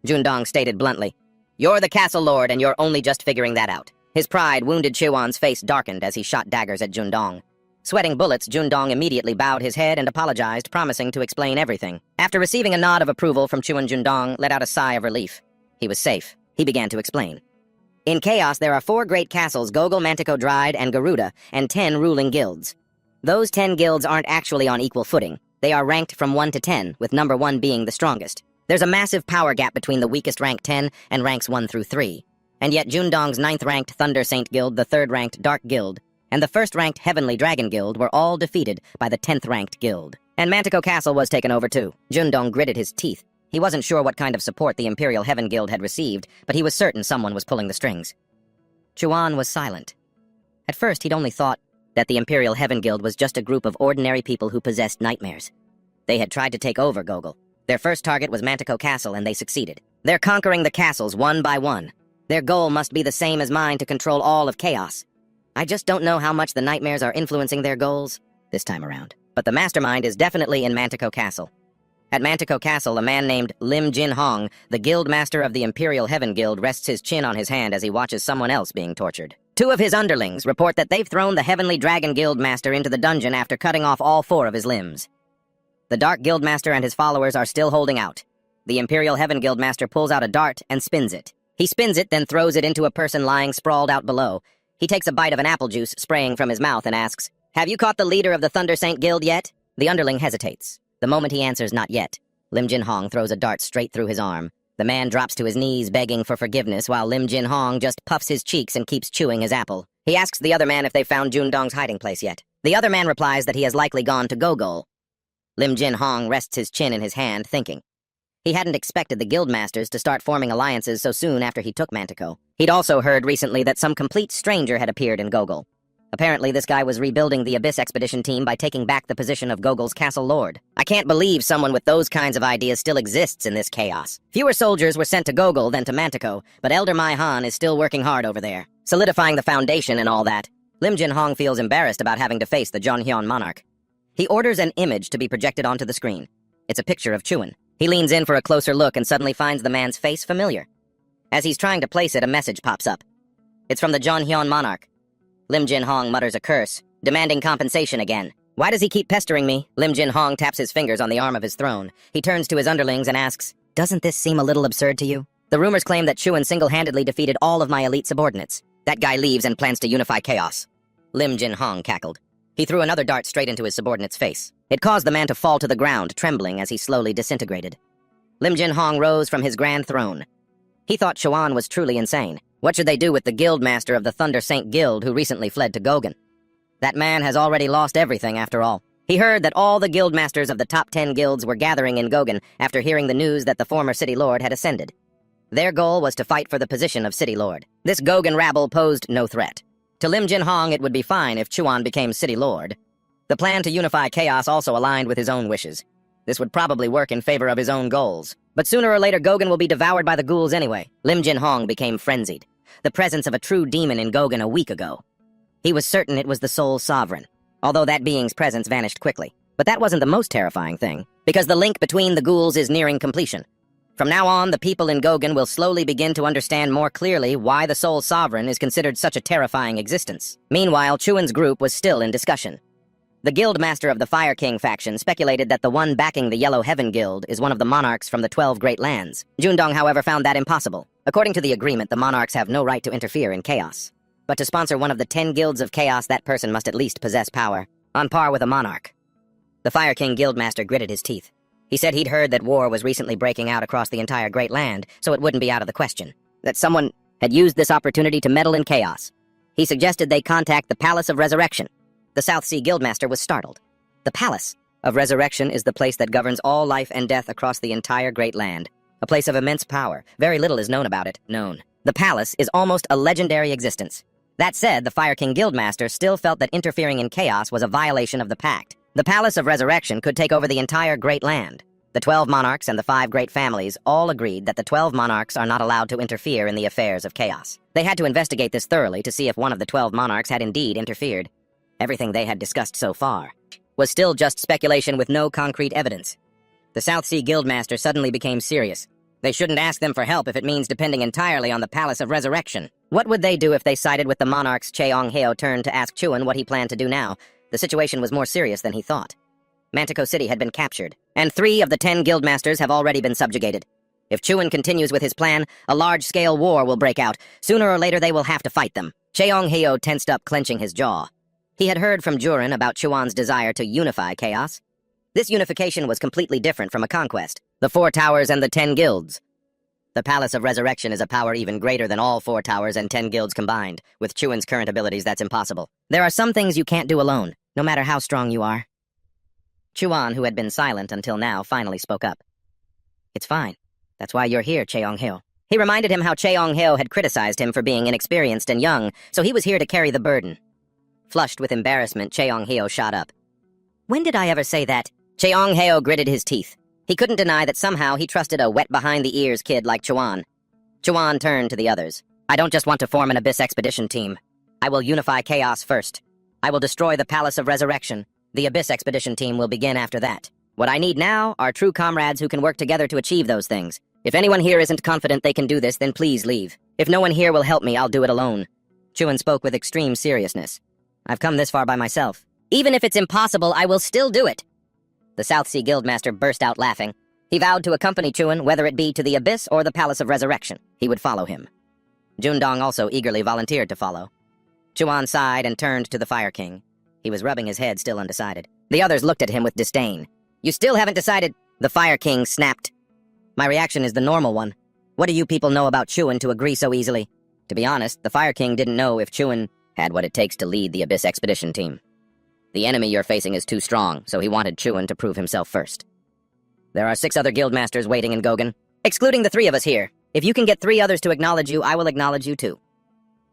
Jundong stated bluntly. You're the Castle Lord, and you're only just figuring that out. His pride wounded Chuan's face darkened as he shot daggers at Jundong. Sweating bullets, Jundong immediately bowed his head and apologized, promising to explain everything. After receiving a nod of approval from Chuan, Jundong let out a sigh of relief. He was safe. He began to explain. In Chaos, there are 4 great castles, Gogol, Mantico, Dryad, and Garuda, and 10 ruling guilds. Those 10 guilds aren't actually on equal footing. They are ranked from 1 to 10, with number 1 being the strongest. There's a massive power gap between the weakest rank 10 and ranks 1 through 3. And yet Jundong's 9th-ranked Thunder Saint Guild, the 3rd-ranked Dark Guild, and the 1st-ranked Heavenly Dragon Guild were all defeated by the 10th-ranked guild. And Mantico Castle was taken over too. Jundong gritted his teeth. He wasn't sure what kind of support the Imperial Heaven Guild had received, but he was certain someone was pulling the strings. Chuan was silent. At first, he'd only thought that the Imperial Heaven Guild was just a group of ordinary people who possessed nightmares. They had tried to take over Gogol. Their first target was Mantico Castle, and they succeeded. They're conquering the castles one by one. Their goal must be the same as mine, to control all of Chaos. I just don't know how much the nightmares are influencing their goals this time around. But the mastermind is definitely in Mantico Castle. At Mantico Castle, a man named Lim Jin Hong, the guild master of the Imperial Heaven Guild, rests his chin on his hand as he watches someone else being tortured. 2 of his underlings report that they've thrown the Heavenly Dragon Guild master into the dungeon after cutting off all 4 of his limbs. The Dark Guild master and his followers are still holding out. The Imperial Heaven Guild master pulls out a dart and spins it. He spins it, then throws it into a person lying sprawled out below. He takes a bite of an apple juice spraying from his mouth and asks, "Have you caught the leader of the Thunder Saint Guild yet?" The underling hesitates. The moment he answers not yet, Lim Jin Hong throws a dart straight through his arm. The man drops to his knees begging for forgiveness while Lim Jin Hong just puffs his cheeks and keeps chewing his apple. He asks the other man if they've found Jundong's hiding place yet. The other man replies that he has likely gone to Gogol. Lim Jin Hong rests his chin in his hand, thinking. He hadn't expected the guildmasters to start forming alliances so soon after he took Mantico. He'd also heard recently that some complete stranger had appeared in Gogol. Apparently, this guy was rebuilding the Abyss expedition team by taking back the position of Gogol's castle lord. I can't believe someone with those kinds of ideas still exists in this chaos. Fewer soldiers were sent to Gogol than to Mantico, but Elder Mai Han is still working hard over there, solidifying the foundation and all that. Lim Jin Hong feels embarrassed about having to face the Jonhyeon monarch. He orders an image to be projected onto the screen. It's a picture of Chuan. He leans in for a closer look and suddenly finds the man's face familiar. As he's trying to place it, a message pops up. It's from the Jonhyeon monarch. Lim Jin Hong mutters a curse, demanding compensation again. Why does he keep pestering me? Lim Jin Hong taps his fingers on the arm of his throne. He turns to his underlings and asks, doesn't this seem a little absurd to you? The rumors claim that Chuan single-handedly defeated all of my elite subordinates. That guy leaves and plans to unify chaos. Lim Jin Hong cackled. He threw another dart straight into his subordinate's face. It caused the man to fall to the ground, trembling as he slowly disintegrated. Lim Jin Hong rose from his grand throne. He thought Chuan was truly insane. What should they do with the guildmaster of the Thunder Saint Guild who recently fled to Gogan? That man has already lost everything after all. He heard that all the guildmasters of the top 10 guilds were gathering in Gogan after hearing the news that the former city lord had ascended. Their goal was to fight for the position of city lord. This Gogan rabble posed no threat. To Lim Jin Hong, it would be fine if Chuan became city lord. The plan to unify chaos also aligned with his own wishes. This would probably work in favor of his own goals. But sooner or later, Gogan will be devoured by the ghouls anyway. Lim Jin Hong became frenzied. The presence of a true demon in Gogan a week ago. He was certain it was the sole sovereign, although that being's presence vanished quickly. But that wasn't the most terrifying thing, because the link between the ghouls is nearing completion. From now on, the people in Gogan will slowly begin to understand more clearly why the sole sovereign is considered such a terrifying existence. Meanwhile, Chuan's group was still in discussion. The guildmaster of the Fire King faction speculated that the one backing the Yellow Heaven Guild is one of the monarchs from the 12 Great Lands. Jundong, however, found that impossible. According to the agreement, the monarchs have no right to interfere in chaos. But to sponsor one of the 10 guilds of chaos, that person must at least possess power, on par with a monarch. The Fire King guildmaster gritted his teeth. He said he'd heard that war was recently breaking out across the entire Great Land, so it wouldn't be out of the question that someone had used this opportunity to meddle in chaos. He suggested they contact the Palace of Resurrection. The South Sea Guildmaster was startled. The Palace of Resurrection is the place that governs all life and death across the entire Great Land. A place of immense power. Very little is known about it. The palace is almost a legendary existence. That said, the Fire King Guildmaster still felt that interfering in chaos was a violation of the pact. The Palace of Resurrection could take over the entire Great Land. The 12 monarchs and the 5 great families all agreed that the 12 monarchs are not allowed to interfere in the affairs of chaos. They had to investigate this thoroughly to see if one of the 12 monarchs had indeed interfered. Everything they had discussed so far was still just speculation with no concrete evidence. The South Sea Guildmaster suddenly became serious. They shouldn't ask them for help if it means depending entirely on the Palace of Resurrection. What would they do if they sided with the monarchs? Cheong-heo turned to ask Chuan what he planned to do now. The situation was more serious than he thought. Mantico City had been captured, and 3 of the 10 guildmasters have already been subjugated. If Chuan continues with his plan, a large-scale war will break out. Sooner or later they will have to fight them. Cheong-heo tensed up, clenching his jaw. He had heard from Jurin about Chuan's desire to unify chaos. This unification was completely different from a conquest. The 4 towers and the 10 guilds. The Palace of Resurrection is a power even greater than all 4 towers and 10 guilds combined. With Chuan's current abilities, that's impossible. There are some things you can't do alone, no matter how strong you are. Chuan, who had been silent until now, finally spoke up. It's fine. That's why you're here, Cheong-heo. He reminded him how Cheong-heo had criticized him for being inexperienced and young, so he was here to carry the burden. Flushed with embarrassment, Cheong-heo shot up. When did I ever say that? Cheong-heo gritted his teeth. He couldn't deny that somehow he trusted a wet-behind-the-ears kid like Chuan. Chuan turned to the others. I don't just want to form an Abyss expedition team. I will unify chaos first. I will destroy the Palace of Resurrection. The Abyss expedition team will begin after that. What I need now are true comrades who can work together to achieve those things. If anyone here isn't confident they can do this, then please leave. If no one here will help me, I'll do it alone. Chuan spoke with extreme seriousness. I've come this far by myself. Even if it's impossible, I will still do it. The South Sea Guildmaster burst out laughing. He vowed to accompany Chuan, whether it be to the Abyss or the Palace of Resurrection. He would follow him. Jundong also eagerly volunteered to follow. Chuan sighed and turned to the Fire King. He was rubbing his head, still undecided. The others looked at him with disdain. You still haven't decided? The Fire King snapped. My reaction is the normal one. What do you people know about Chuan to agree so easily? To be honest, the Fire King didn't know if Chuan had what it takes to lead the Abyss expedition team. The enemy you're facing is too strong, so he wanted Chuan to prove himself first. There are 6 other guildmasters waiting in Gogan, excluding the 3 of us here. If you can get 3 others to acknowledge you, I will acknowledge you too.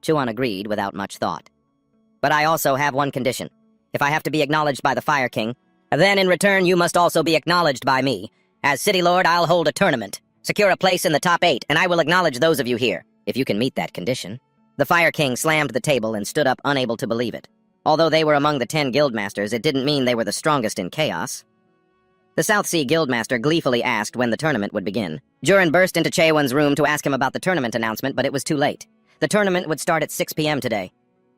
Chuan agreed without much thought. But I also have one condition. If I have to be acknowledged by the Fire King, then in return you must also be acknowledged by me. As City Lord, I'll hold a tournament, secure a place in the top 8, and I will acknowledge those of you here, if you can meet that condition. The Fire King slammed the table and stood up, unable to believe it. Although they were among the 10 guildmasters, it didn't mean they were the strongest in chaos. The South Sea Guildmaster gleefully asked when the tournament would begin. Jurin burst into Chaewon's room to ask him about the tournament announcement, but it was too late. The tournament would start at 6 p.m. today.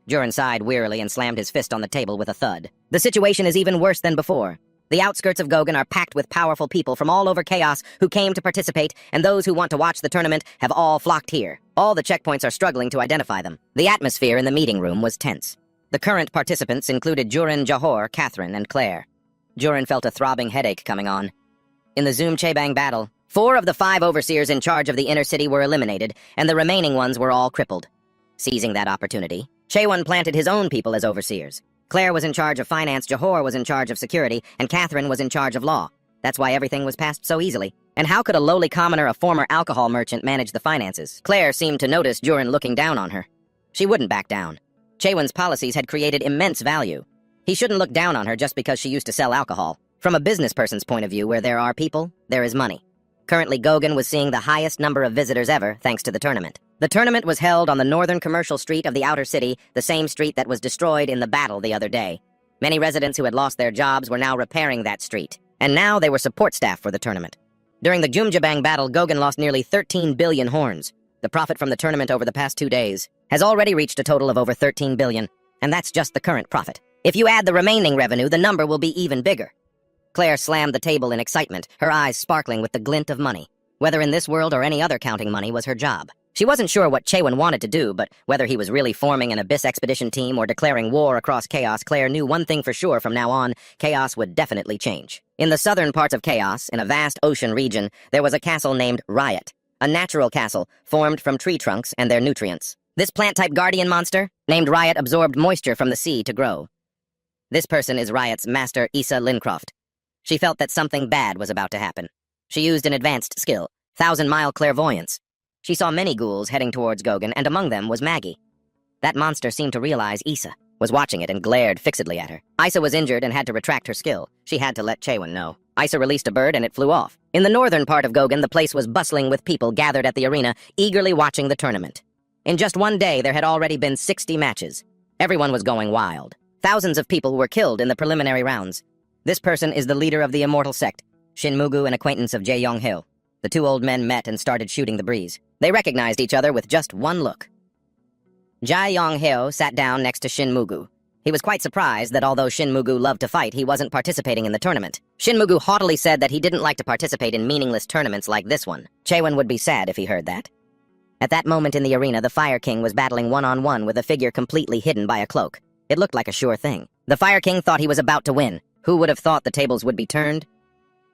Jurin sighed wearily and slammed his fist on the table with a thud. The situation is even worse than before. The outskirts of Gogan are packed with powerful people from all over Chaos who came to participate, and those who want to watch the tournament have all flocked here. All the checkpoints are struggling to identify them. The atmosphere in the meeting room was tense. The current participants included Jurin, Johor, Catherine, and Claire. Jurin felt a throbbing headache coming on. In the Zoom Chebang battle, 4 of the 5 overseers in charge of the inner city were eliminated, and the remaining ones were all crippled. Seizing that opportunity, Chaewon planted his own people as overseers. Claire was in charge of finance, Johor was in charge of security, and Catherine was in charge of law. That's why everything was passed so easily. And how could a lowly commoner, a former alcohol merchant, manage the finances? Claire seemed to notice Jurin looking down on her. She wouldn't back down. Chaewon's policies had created immense value. He shouldn't look down on her just because she used to sell alcohol. From a business person's point of view, where there are people, there is money. Currently, Gogan was seeing the highest number of visitors ever thanks to the tournament. The tournament was held on the northern commercial street of the outer city, the same street that was destroyed in the battle the other day. Many residents who had lost their jobs were now repairing that street, and now they were support staff for the tournament. During the Jumjabang battle, Gogan lost nearly 13 billion horns. The profit from the tournament over the past 2 days has already reached a total of over 13 billion, and that's just the current profit. If you add the remaining revenue, the number will be even bigger. Claire slammed the table in excitement, her eyes sparkling with the glint of money. Whether in this world or any other, counting money was her job. She wasn't sure what Chaewon wanted to do, but whether he was really forming an Abyss expedition team or declaring war across Chaos, Claire knew one thing for sure: from now on, Chaos would definitely change. In the southern parts of Chaos, in a vast ocean region, there was a castle named Riot, a natural castle formed from tree trunks and their nutrients. This plant-type guardian monster, named Riot, absorbed moisture from the sea to grow. This person is Riot's master, Issa Lincroft. She felt that something bad was about to happen. She used an advanced skill, 1,000-mile clairvoyance. She saw many ghouls heading towards Gogan, and among them was Maggie. That monster seemed to realize Issa was watching it and glared fixedly at her. Issa was injured and had to retract her skill. She had to let Chaewon know. Issa released a bird and it flew off. In the northern part of Gogan, the place was bustling with people gathered at the arena, eagerly watching the tournament. In just one day, there had already been 60 matches. Everyone was going wild. Thousands of people were killed in the preliminary rounds. This person is the leader of the Immortal Sect, Shinmugu, an acquaintance of Jae Yong-hil. The 2 old men met and started shooting the breeze. They recognized each other with just one look. Jae Yong-hil sat down next to Shinmugu. He was quite surprised that although Shinmugu loved to fight, he wasn't participating in the tournament. Shinmugu haughtily said that he didn't like to participate in meaningless tournaments like this one. Chaewon would be sad if he heard that. At that moment in the arena, the Fire King was battling one-on-one with a figure completely hidden by a cloak. It looked like a sure thing. The Fire King thought he was about to win. Who would have thought the tables would be turned?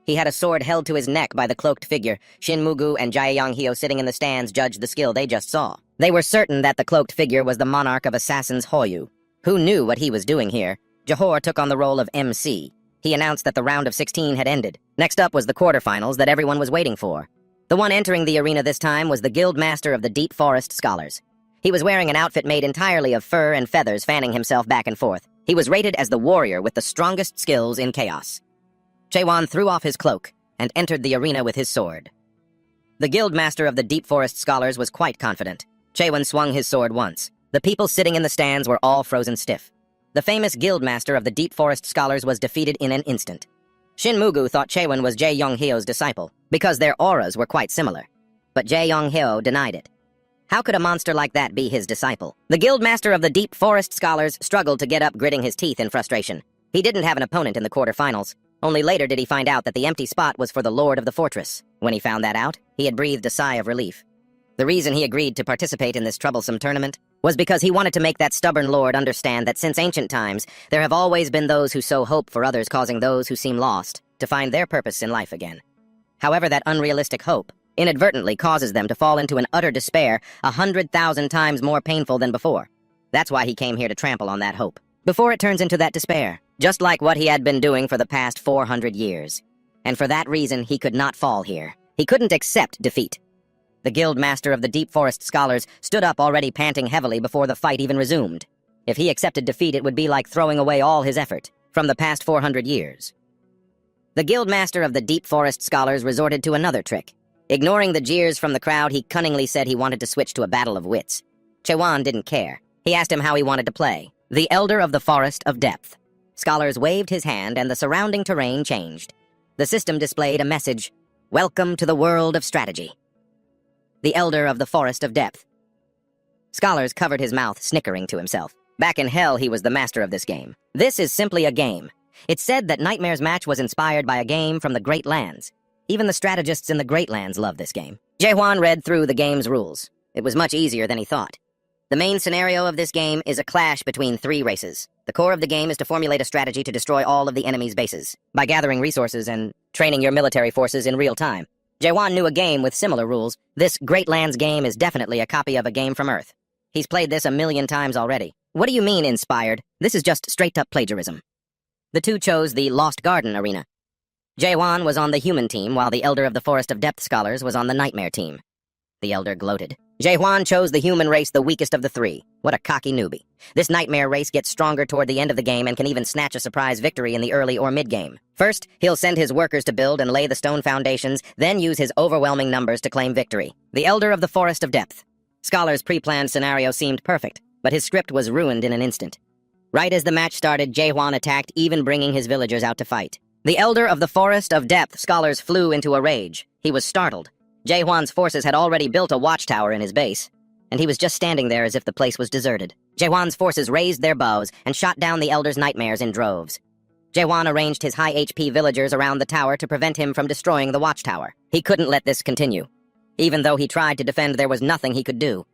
He had a sword held to his neck by the cloaked figure. Shinmugu and Jae Yong-hyo sitting in the stands judged the skill they just saw. They were certain that the cloaked figure was the monarch of assassins Hoyu. Who knew what he was doing here? Johor took on the role of MC. He announced that the round of 16 had ended. Next up was the quarterfinals that everyone was waiting for. The one entering the arena this time was the Guild Master of the Deep Forest Scholars. He was wearing an outfit made entirely of fur and feathers, fanning himself back and forth. He was rated as the warrior with the strongest skills in Chaos. Chaewon threw off his cloak and entered the arena with his sword. The Guild Master of the Deep Forest Scholars was quite confident. Chaewon swung his sword once. The people sitting in the stands were all frozen stiff. The famous Guild Master of the Deep Forest Scholars was defeated in an instant. Shinmugu thought Chaewon was Jae Yong-hyo's disciple, because their auras were quite similar. But Jae Yong-hyo denied it. How could a monster like that be his disciple? The Guild Master of the Deep Forest Scholars struggled to get up, gritting his teeth in frustration. He didn't have an opponent in the quarterfinals. Only later did he find out that the empty spot was for the Lord of the Fortress. When he found that out, he had breathed a sigh of relief. The reason he agreed to participate in this troublesome tournament was because he wanted to make that stubborn lord understand that since ancient times, there have always been those who sow hope for others, causing those who seem lost to find their purpose in life again. However, that unrealistic hope inadvertently causes them to fall into an utter despair 100,000 times more painful than before. That's why he came here to trample on that hope, before it turns into that despair, just like what he had been doing for the past 400 years. And for that reason, he could not fall here. He couldn't accept defeat. The guild master of the Deep Forest Scholars stood up, already panting heavily before the fight even resumed. If he accepted defeat, it would be like throwing away all his effort from the past 400 years. The guild master of the Deep Forest Scholars resorted to another trick. Ignoring the jeers from the crowd, he cunningly said he wanted to switch to a battle of wits. Chewan didn't care. He asked him how he wanted to play. The Elder of the Forest of Depth. Scholars waved his hand and the surrounding terrain changed. The system displayed a message, "Welcome to the world of strategy." The Elder of the Forest of Depth. Scholars covered his mouth, snickering to himself. Back in hell, he was the master of this game. This is simply a game. It's said that Nightmare's match was inspired by a game from the Great Lands. Even the strategists in the Great Lands love this game. Jaehwan read through the game's rules. It was much easier than he thought. The main scenario of this game is a clash between three races. The core of the game is to formulate a strategy to destroy all of the enemy's bases, by gathering resources and training your military forces in real time. Jaehwan knew a game with similar rules. This Great Lands game is definitely a copy of a game from Earth. He's played this 1,000,000 times already. What do you mean, inspired? This is just straight-up plagiarism. The two chose the Lost Garden arena. Jaehwan was on the human team, while the Elder of the Forest of Depth Scholars was on the Nightmare team. The Elder gloated. Jaehwan chose the human race, the weakest of the three. What a cocky newbie. This Nightmare race gets stronger toward the end of the game and can even snatch a surprise victory in the early or mid-game. First, he'll send his workers to build and lay the stone foundations, then use his overwhelming numbers to claim victory. The Elder of the Forest of Depth. Scholar's pre-planned scenario seemed perfect, but his script was ruined in an instant. Right as the match started, Jaehwan attacked, even bringing his villagers out to fight. The Elder of the Forest of Depth Scholars flew into a rage. He was startled. Jaehwan's forces had already built a watchtower in his base, and he was just standing there as if the place was deserted. Jaehwan's forces raised their bows and shot down the Elder's nightmares in droves. Jaehwan arranged his high HP villagers around the tower to prevent him from destroying the watchtower. He couldn't let this continue. Even though he tried to defend, there was nothing he could do.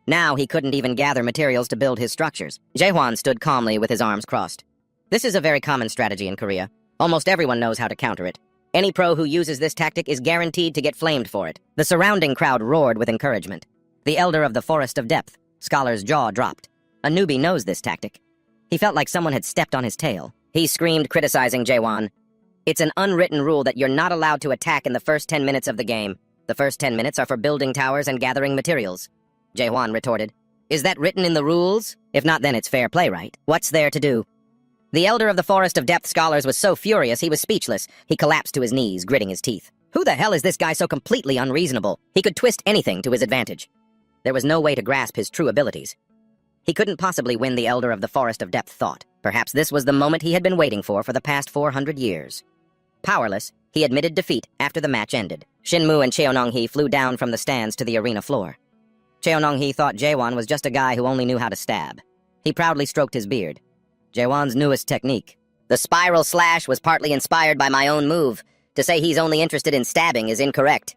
Now he couldn't even gather materials to build his structures. Jaehwan stood calmly with his arms crossed. This is a very common strategy in Korea. Almost everyone knows how to counter it. Any pro who uses this tactic is guaranteed to get flamed for it. The surrounding crowd roared with encouragement. The Elder of the Forest of Depth. Scholar's jaw dropped. A newbie knows this tactic. He felt like someone had stepped on his tail. He screamed, criticizing Jaehwan. It's an unwritten rule that you're not allowed to attack in the first 10 minutes of the game. The first 10 minutes are for building towers and gathering materials. Jaehwan retorted. Is that written in the rules? If not, then it's fair play, right? What's there to do? The Elder of the Forest of Depth Scholars was so furious he was speechless. He collapsed to his knees, gritting his teeth. Who the hell is this guy so completely unreasonable? He could twist anything to his advantage. There was no way to grasp his true abilities. He couldn't possibly win, the Elder of the Forest of Depth thought. Perhaps this was the moment he had been waiting for the past 400 years. Powerless, he admitted defeat after the match ended. Shinmu and Cheonong-hee flew down from the stands to the arena floor. Cheonong-hee thought Jaehwan was just a guy who only knew how to stab. He proudly stroked his beard. Jaehwan's newest technique. The spiral slash was partly inspired by my own move. To say he's only interested in stabbing is incorrect.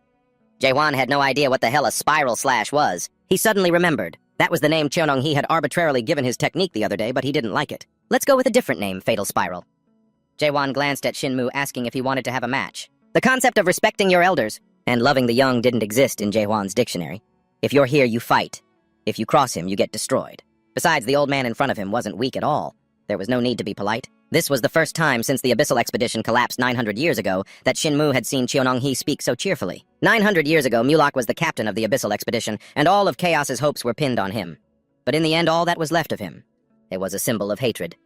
Jaehwan had no idea what the hell a spiral slash was. He suddenly remembered. That was the name Cheonong-hee had arbitrarily given his technique the other day, but he didn't like it. Let's go with a different name, Fatal Spiral. Jaehwan glanced at Shinmu, asking if he wanted to have a match. The concept of respecting your elders and loving the young didn't exist in Jaehwan's dictionary. If you're here, you fight. If you cross him, you get destroyed. Besides, the old man in front of him wasn't weak at all. There was no need to be polite. This was the first time since the Abyssal Expedition collapsed 900 years ago that Shinmu had seen Cheonong-hee speak so cheerfully. 900 years ago, Mulak was the captain of the Abyssal Expedition, and all of Chaos's hopes were pinned on him. But in the end, all that was left of him, it was a symbol of hatred.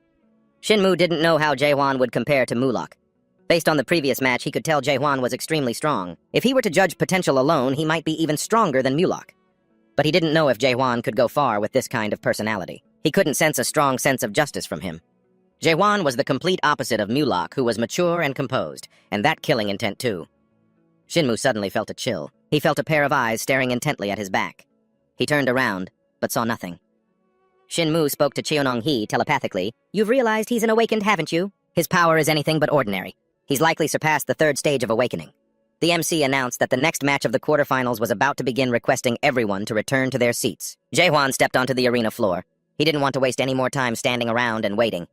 Shinmu didn't know how Jaehwan would compare to Mulak. Based on the previous match, he could tell Jaehwan was extremely strong. If he were to judge potential alone, he might be even stronger than Mulak. But he didn't know if Jaehwan could go far with this kind of personality. He couldn't sense a strong sense of justice from him. Jaehwan was the complete opposite of Mulak, who was mature and composed, and that killing intent too. Shinmu suddenly felt a chill. He felt a pair of eyes staring intently at his back. He turned around, but saw nothing. Shinmu spoke to Cheonong-hee telepathically. You've realized he's an awakened, haven't you? His power is anything but ordinary. He's likely surpassed the third stage of awakening. The MC announced that the next match of the quarterfinals was about to begin, requesting everyone to return to their seats. Jae-hwan stepped onto the arena floor. He didn't want to waste any more time standing around and waiting.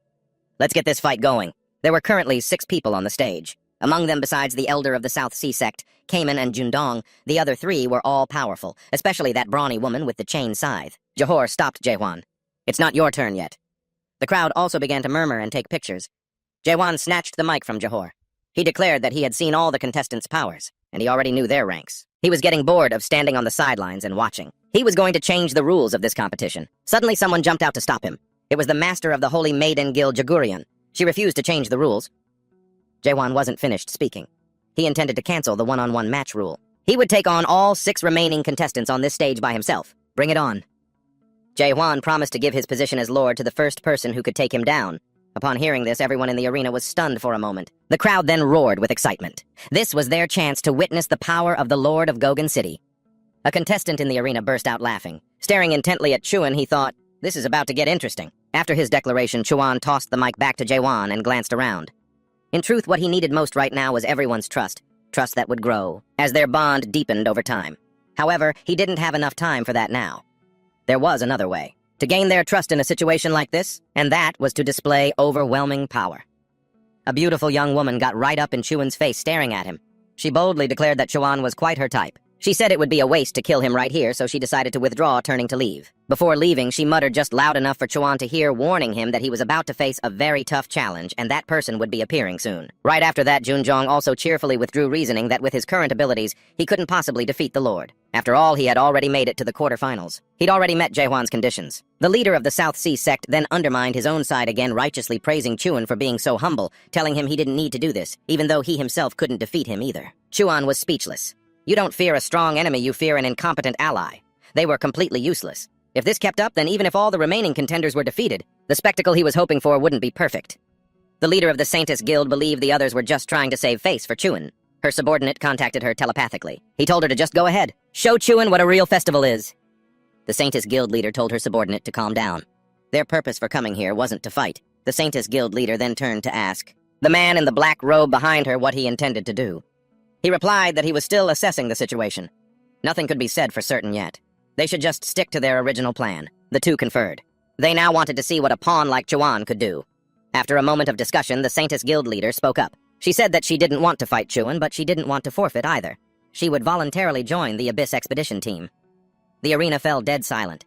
Let's get this fight going. There were currently 6 people on the stage. Among them, besides the elder of the South Sea sect, Kamen and Jundong, the other 3 were all powerful, especially that brawny woman with the chain scythe. Johor stopped Jae-hwan. It's not your turn yet. The crowd also began to murmur and take pictures. Jae-hwan snatched the mic from Johor. He declared that he had seen all the contestants' powers, and he already knew their ranks. He was getting bored of standing on the sidelines and watching. He was going to change the rules of this competition. Suddenly someone jumped out to stop him. It was the master of the Holy Maiden Guild, Jagurian. She refused to change the rules. Jae-hwan wasn't finished speaking. He intended to cancel the one-on-one match rule. He would take on all 6 remaining contestants on this stage by himself. Bring it on. Jae-hwan promised to give his position as lord to the first person who could take him down. Upon hearing this, everyone in the arena was stunned for a moment. The crowd then roared with excitement. This was their chance to witness the power of the Lord of Gogan City. A contestant in the arena burst out laughing. Staring intently at Chuan, he thought, this is about to get interesting. After his declaration, Chuan tossed the mic back to Jae-hwan and glanced around. In truth, what he needed most right now was everyone's trust that would grow, as their bond deepened over time. However, he didn't have enough time for that now. There was another way to gain their trust in a situation like this, and that was to display overwhelming power. A beautiful young woman got right up in Chuan's face, staring at him. She boldly declared that Chuan was quite her type. She said it would be a waste to kill him right here, so she decided to withdraw, turning to leave. Before leaving, she muttered just loud enough for Chuan to hear, warning him that he was about to face a very tough challenge, and that person would be appearing soon. Right after that, Junjong also cheerfully withdrew, reasoning that with his current abilities, he couldn't possibly defeat the Lord. After all, he had already made it to the quarterfinals. He'd already met Jae-hwan's conditions. The leader of the South Sea sect then undermined his own side again, righteously praising Chuan for being so humble, telling him he didn't need to do this, even though he himself couldn't defeat him either. Chuan was speechless. You don't fear a strong enemy, you fear an incompetent ally. They were completely useless. If this kept up, then even if all the remaining contenders were defeated, the spectacle he was hoping for wouldn't be perfect. The leader of the Saintess Guild believed the others were just trying to save face for Chuan. Her subordinate contacted her telepathically. He told her to just go ahead. Show Chuan what a real festival is. The Saintess Guild leader told her subordinate to calm down. Their purpose for coming here wasn't to fight. The Saintess Guild leader then turned to ask the man in the black robe behind her what he intended to do. He replied that he was still assessing the situation. Nothing could be said for certain yet. They should just stick to their original plan. The two conferred. They now wanted to see what a pawn like Chuan could do. After a moment of discussion, the Saintess Guild leader spoke up. She said that she didn't want to fight Chuan, but she didn't want to forfeit either. She would voluntarily join the Abyss expedition team. The arena fell dead silent.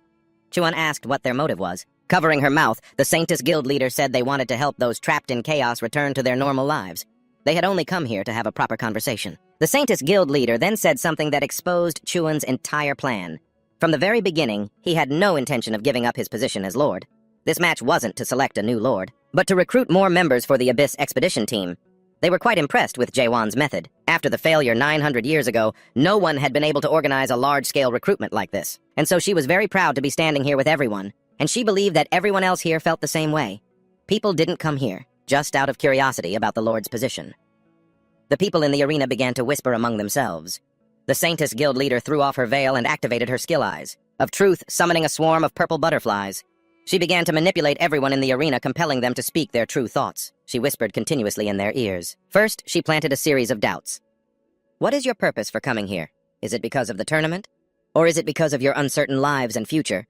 Chuan asked what their motive was. Covering her mouth, the Saintess Guild leader said they wanted to help those trapped in chaos return to their normal lives. They had only come here to have a proper conversation. The Saintess Guild leader then said something that exposed Chuan's entire plan. From the very beginning, he had no intention of giving up his position as lord. This match wasn't to select a new lord, but to recruit more members for the Abyss expedition team. They were quite impressed with Jae-hwan's method. After the failure 900 years ago, no one had been able to organize a large-scale recruitment like this. And so she was very proud to be standing here with everyone, and she believed that everyone else here felt the same way. People didn't come here just out of curiosity about the Lord's position. The people in the arena began to whisper among themselves. The Saintess Guild leader threw off her veil and activated her skill eyes, of truth summoning a swarm of purple butterflies. She began to manipulate everyone in the arena, compelling them to speak their true thoughts. She whispered continuously in their ears. First, she planted a series of doubts. What is your purpose for coming here? Is it because of the tournament? Or is it because of your uncertain lives and future?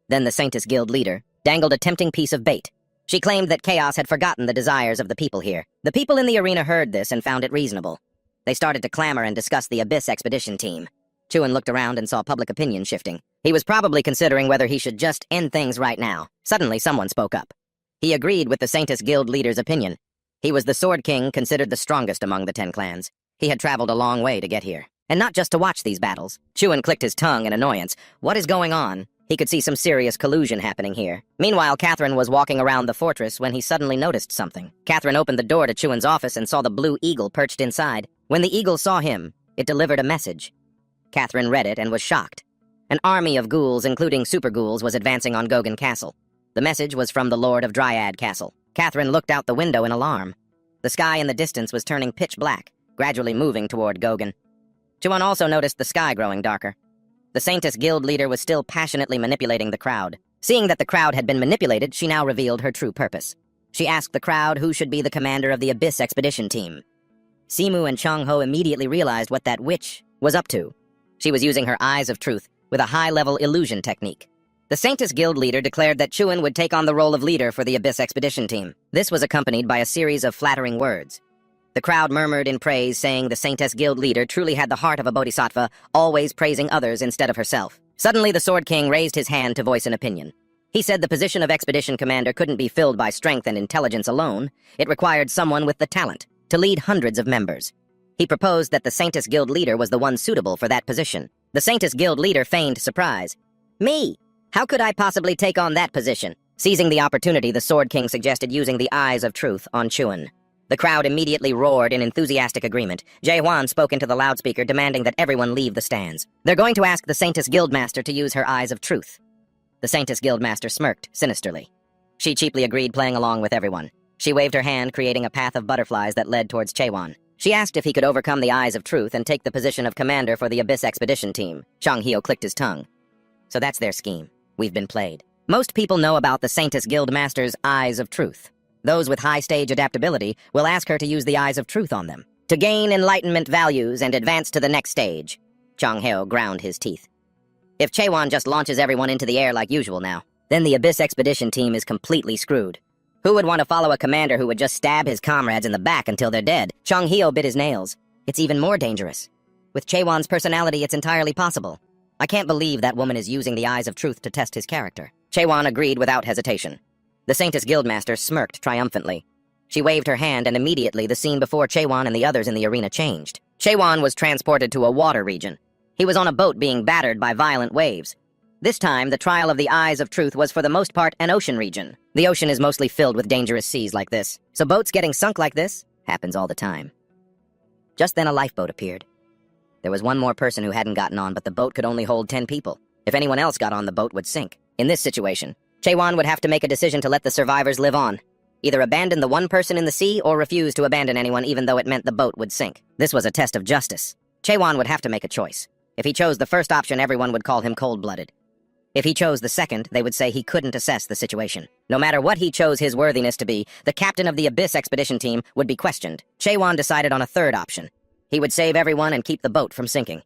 Then the Saintess Guild leader dangled a tempting piece of bait. She claimed that chaos had forgotten the desires of the people here. The people in the arena heard this and found it reasonable. They started to clamor and discuss the Abyss expedition team. Chuan looked around and saw public opinion shifting. He was probably considering whether he should just end things right now. Suddenly, someone spoke up. He agreed with the Saintess Guild leader's opinion. He was the Sword King, considered the strongest among the 10 clans. He had traveled a long way to get here. And not just to watch these battles. Chuan clicked his tongue in annoyance. What is going on? He could see some serious collusion happening here. Meanwhile, Catherine was walking around the fortress when he suddenly noticed something. Catherine opened the door to Chuan's office and saw the blue eagle perched inside. When the eagle saw him, it delivered a message. Catherine read it and was shocked. An army of ghouls, including super ghouls, was advancing on Gogan Castle. The message was from the Lord of Dryad Castle. Catherine looked out the window in alarm. The sky in the distance was turning pitch black, gradually moving toward Gogan. Chuan also noticed the sky growing darker. The Saintess Guild leader was still passionately manipulating the crowd. Seeing that the crowd had been manipulated, she now revealed her true purpose. She asked the crowd who should be the commander of the Abyss expedition team. Simu and Chang-ho immediately realized what that witch was up to. She was using her eyes of truth with a high-level illusion technique. The Saintis Guild leader declared that Chuan would take on the role of leader for the Abyss expedition team. This was accompanied by a series of flattering words. The crowd murmured in praise, saying the Saintis Guild leader truly had the heart of a bodhisattva, always praising others instead of herself. Suddenly, the Sword King raised his hand to voice an opinion. He said the position of expedition commander couldn't be filled by strength and intelligence alone. It required someone with the talent to lead hundreds of members. He proposed that the Saintis Guild leader was the one suitable for that position. The Saintis Guild leader feigned surprise. Me? How could I possibly take on that position? Seizing the opportunity, the Sword King suggested using the eyes of truth on Chuan. The crowd immediately roared in enthusiastic agreement. Jae-hwan spoke into the loudspeaker, demanding that everyone leave the stands. They're going to ask the Saintis Guildmaster to use her eyes of truth. The Saintis Guildmaster smirked sinisterly. She cheaply agreed, playing along with everyone. She waved her hand, creating a path of butterflies that led towards Chaewon. She asked if he could overcome the eyes of truth and take the position of commander for the Abyss expedition team. Chang Hyo clicked his tongue. So that's their scheme. We've been played. Most people know about the Saintis Guildmaster's eyes of truth. Those with high stage adaptability will ask her to use the eyes of truth on them, to gain enlightenment values and advance to the next stage. Chang Hyo ground his teeth. If Chaewon just launches everyone into the air like usual now, then the Abyss expedition team is completely screwed. Who would want to follow a commander who would just stab his comrades in the back until they're dead? Chang Hyo bit his nails. It's even more dangerous. With Chaewon's personality, it's entirely possible. I can't believe that woman is using the eyes of truth to test his character. Chaewon agreed without hesitation. The Saintis Guildmaster smirked triumphantly. She waved her hand, and immediately the scene before Chaewon and the others in the arena changed. Chaewon was transported to a water region. He was on a boat being battered by violent waves. This time, the trial of the eyes of truth was for the most part an ocean region. The ocean is mostly filled with dangerous seas like this, so boats getting sunk like this happens all the time. Just then a lifeboat appeared. There was one more person who hadn't gotten on, but the boat could only hold 10 people. If anyone else got on, the boat would sink. In this situation, Chaewon would have to make a decision to let the survivors live on. Either abandon the one person in the sea or refuse to abandon anyone even though it meant the boat would sink. This was a test of justice. Chaewon would have to make a choice. If he chose the first option, everyone would call him cold-blooded. If he chose the second, they would say he couldn't assess the situation. No matter what he chose his worthiness to be, the captain of the Abyss expedition team would be questioned. Chaewon decided on a third option. He would save everyone and keep the boat from sinking.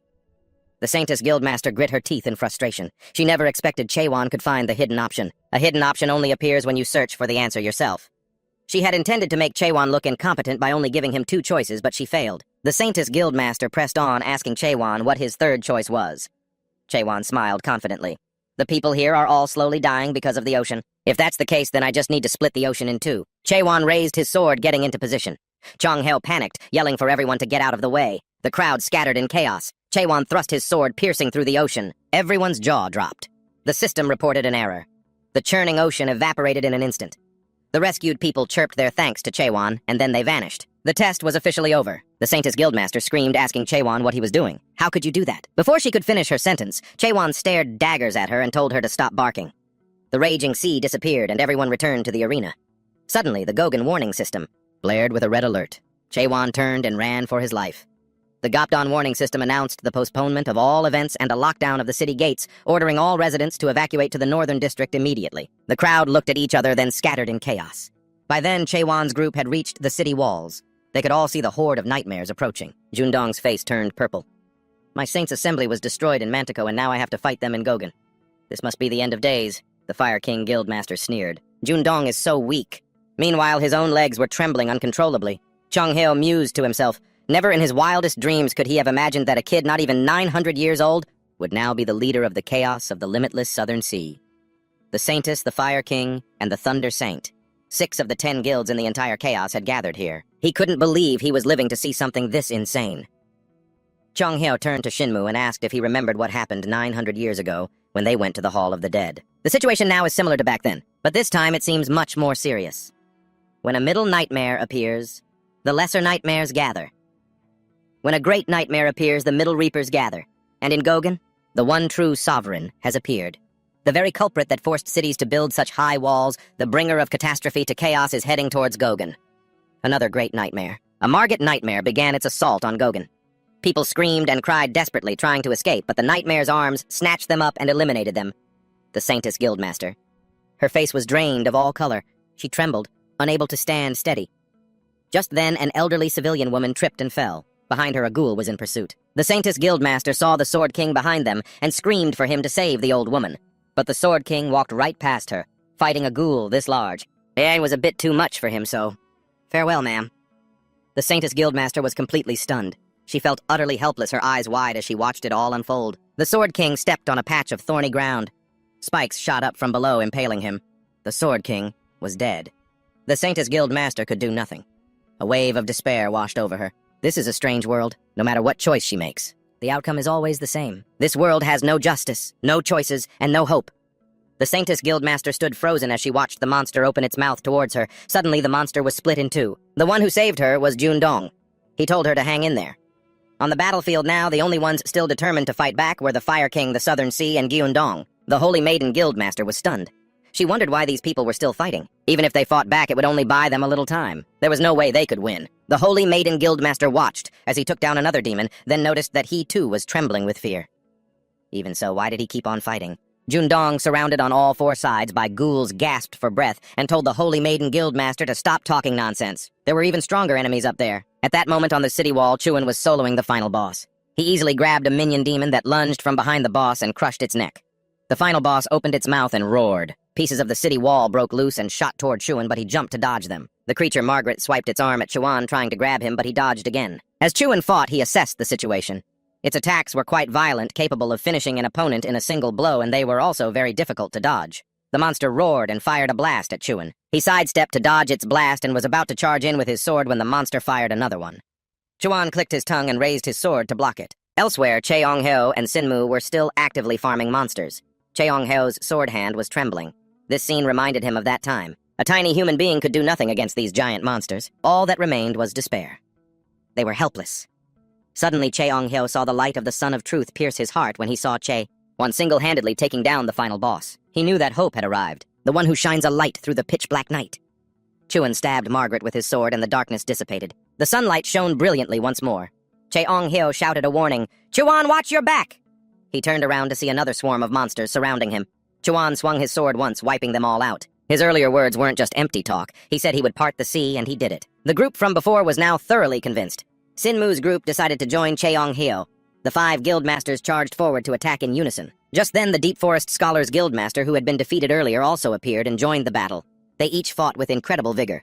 The Saintis Guildmaster grit her teeth in frustration. She never expected Chaewon could find the hidden option. A hidden option only appears when you search for the answer yourself. She had intended to make Chaewon look incompetent by only giving him 2 choices, but she failed. The Saintis Guildmaster pressed on, asking Chaewon what his third choice was. Chaewon smiled confidently. The people here are all slowly dying because of the ocean. If that's the case, then I just need to split the ocean in 2. Chaewon raised his sword, getting into position. Chang Hyo panicked, yelling for everyone to get out of the way. The crowd scattered in chaos. Chaewon thrust his sword, piercing through the ocean. Everyone's jaw dropped. The system reported an error. The churning ocean evaporated in an instant. The rescued people chirped their thanks to Chaewon, and then they vanished. The test was officially over. The Saintis Guildmaster screamed, asking Chaewon what he was doing. How could you do that? Before she could finish her sentence, Chaewon stared daggers at her and told her to stop barking. The raging sea disappeared, and everyone returned to the arena. Suddenly, the Gogan warning system blared with a red alert. Chaewon turned and ran for his life. The Gopdon warning system announced the postponement of all events and a lockdown of the city gates, ordering all residents to evacuate to the northern district immediately. The crowd looked at each other, then scattered in chaos. By then, Chaewon's group had reached the city walls. They could all see the horde of nightmares approaching. Jundong's face turned purple. My Saints' assembly was destroyed in Mantico, and now I have to fight them in Gogan. This must be the end of days, the Fire King Guildmaster sneered. Jundong is so weak. Meanwhile, his own legs were trembling uncontrollably. Chang Hyo mused to himself. Never in his wildest dreams could he have imagined that a kid not even 900 years old would now be the leader of the chaos of the limitless southern sea. The Saintess, the Fire King, and the Thunder Saint. 6 of the 10 guilds in the entire chaos had gathered here. He couldn't believe he was living to see something this insane. Chang Hyo turned to Shinmu and asked if he remembered what happened 900 years ago when they went to the Hall of the Dead. The situation now is similar to back then, but this time it seems much more serious. When a middle nightmare appears, the lesser nightmares gather. When a great nightmare appears, the middle reapers gather. And in Gogan, the one true sovereign has appeared. The very culprit that forced cities to build such high walls, the bringer of catastrophe to chaos, is heading towards Gogan. Another great nightmare. A Margit nightmare began its assault on Gogan. People screamed and cried desperately, trying to escape, but the nightmare's arms snatched them up and eliminated them. The Saintess Guildmaster. Her face was drained of all color. She trembled, unable to stand steady. Just then, an elderly civilian woman tripped and fell. Behind her, a ghoul was in pursuit. The Saintess Guildmaster saw the Sword King behind them and screamed for him to save the old woman. But the Sword King walked right past her, fighting a ghoul this large. It was a bit too much for him, so... Farewell, ma'am. The Saintess Guildmaster was completely stunned. She felt utterly helpless, her eyes wide as she watched it all unfold. The Sword King stepped on a patch of thorny ground. Spikes shot up from below, impaling him. The Sword King was dead. The Saintess Guildmaster could do nothing. A wave of despair washed over her. This is a strange world, no matter what choice she makes. The outcome is always the same. This world has no justice, no choices, and no hope. The Saintess Guildmaster stood frozen as she watched the monster open its mouth towards her. Suddenly, the monster was split in two. The one who saved her was Dong. He told her to hang in there. On the battlefield now, the only ones still determined to fight back were the Fire King, the Southern Sea, and Dong. The Holy Maiden Guildmaster was stunned. She wondered why these people were still fighting. Even if they fought back, it would only buy them a little time. There was no way they could win. The Holy Maiden Guildmaster watched as he took down another demon, then noticed that he too was trembling with fear. Even so, why did he keep on fighting? Dong, surrounded on all four sides by ghouls, gasped for breath and told the Holy Maiden Guildmaster to stop talking nonsense. There were even stronger enemies up there. At that moment on the city wall, Chuan was soloing the final boss. He easily grabbed a minion demon that lunged from behind the boss and crushed its neck. The final boss opened its mouth and roared. Pieces of the city wall broke loose and shot toward Chuan, but he jumped to dodge them. The creature Margaret swiped its arm at Chuan, trying to grab him, but he dodged again. As Chuan fought, he assessed the situation. Its attacks were quite violent, capable of finishing an opponent in a single blow, and they were also very difficult to dodge. The monster roared and fired a blast at Chuan. He sidestepped to dodge its blast and was about to charge in with his sword when the monster fired another one. Chuan clicked his tongue and raised his sword to block it. Elsewhere, Cheongheo and Sinmu were still actively farming monsters. Cheongheo's sword hand was trembling. This scene reminded him of that time. A tiny human being could do nothing against these giant monsters. All that remained was despair. They were helpless. Suddenly, Cheongheo saw the light of the Sun of Truth pierce his heart when he saw One single-handedly taking down the final boss. He knew that hope had arrived, the one who shines a light through the pitch-black night. Chuan stabbed Margaret with his sword and the darkness dissipated. The sunlight shone brilliantly once more. Cheongheo shouted a warning, "Chuan, watch your back!" He turned around to see another swarm of monsters surrounding him. Chuan swung his sword once, wiping them all out. His earlier words weren't just empty talk. He said he would part the sea, and he did it. The group from before was now thoroughly convinced. Sinmu's group decided to join Cheongheo. The 5 guildmasters charged forward to attack in unison. Just then, the Deep Forest Scholars Guildmaster, who had been defeated earlier, also appeared and joined the battle. They each fought with incredible vigor.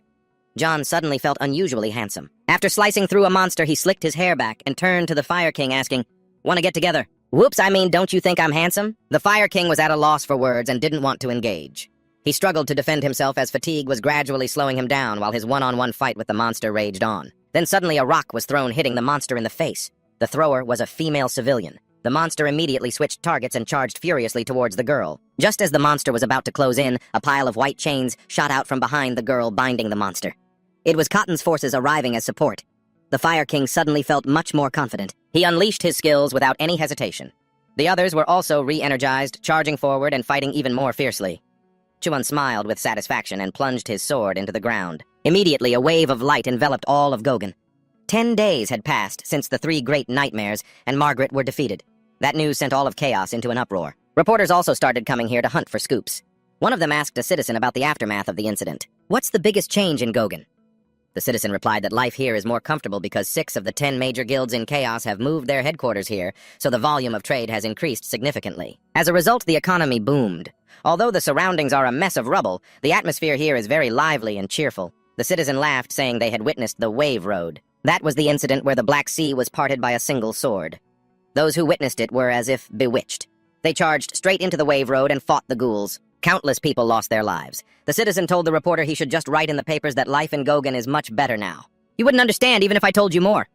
John suddenly felt unusually handsome. After slicing through a monster, he slicked his hair back and turned to the Fire King, asking, "Want to get together?" "Whoops, I mean, don't you think I'm handsome?" The Fire King was at a loss for words and didn't want to engage. He struggled to defend himself as fatigue was gradually slowing him down while his one-on-one fight with the monster raged on. Then suddenly a rock was thrown, hitting the monster in the face. The thrower was a female civilian. The monster immediately switched targets and charged furiously towards the girl. Just as the monster was about to close in, a pile of white chains shot out from behind the girl, binding the monster. It was Cotton's forces arriving as support. The Fire King suddenly felt much more confident. He unleashed his skills without any hesitation. The others were also re-energized, charging forward and fighting even more fiercely. Chuan smiled with satisfaction and plunged his sword into the ground. Immediately, a wave of light enveloped all of Gogan. 10 days had passed since the 3 great nightmares, and Margaret were defeated. That news sent all of Chaos into an uproar. Reporters also started coming here to hunt for scoops. One of them asked a citizen about the aftermath of the incident. "What's the biggest change in Gogan?" The citizen replied that life here is more comfortable because 6 of the 10 major guilds in Chaos have moved their headquarters here, so the volume of trade has increased significantly. As a result, the economy boomed. Although the surroundings are a mess of rubble, the atmosphere here is very lively and cheerful. The citizen laughed, saying they had witnessed the Wave Road. That was the incident where the Black Sea was parted by a single sword. Those who witnessed it were as if bewitched. They charged straight into the Wave Road and fought the ghouls. Countless people lost their lives. The citizen told the reporter he should just write in the papers that life in Gogan is much better now. "You wouldn't understand even if I told you more."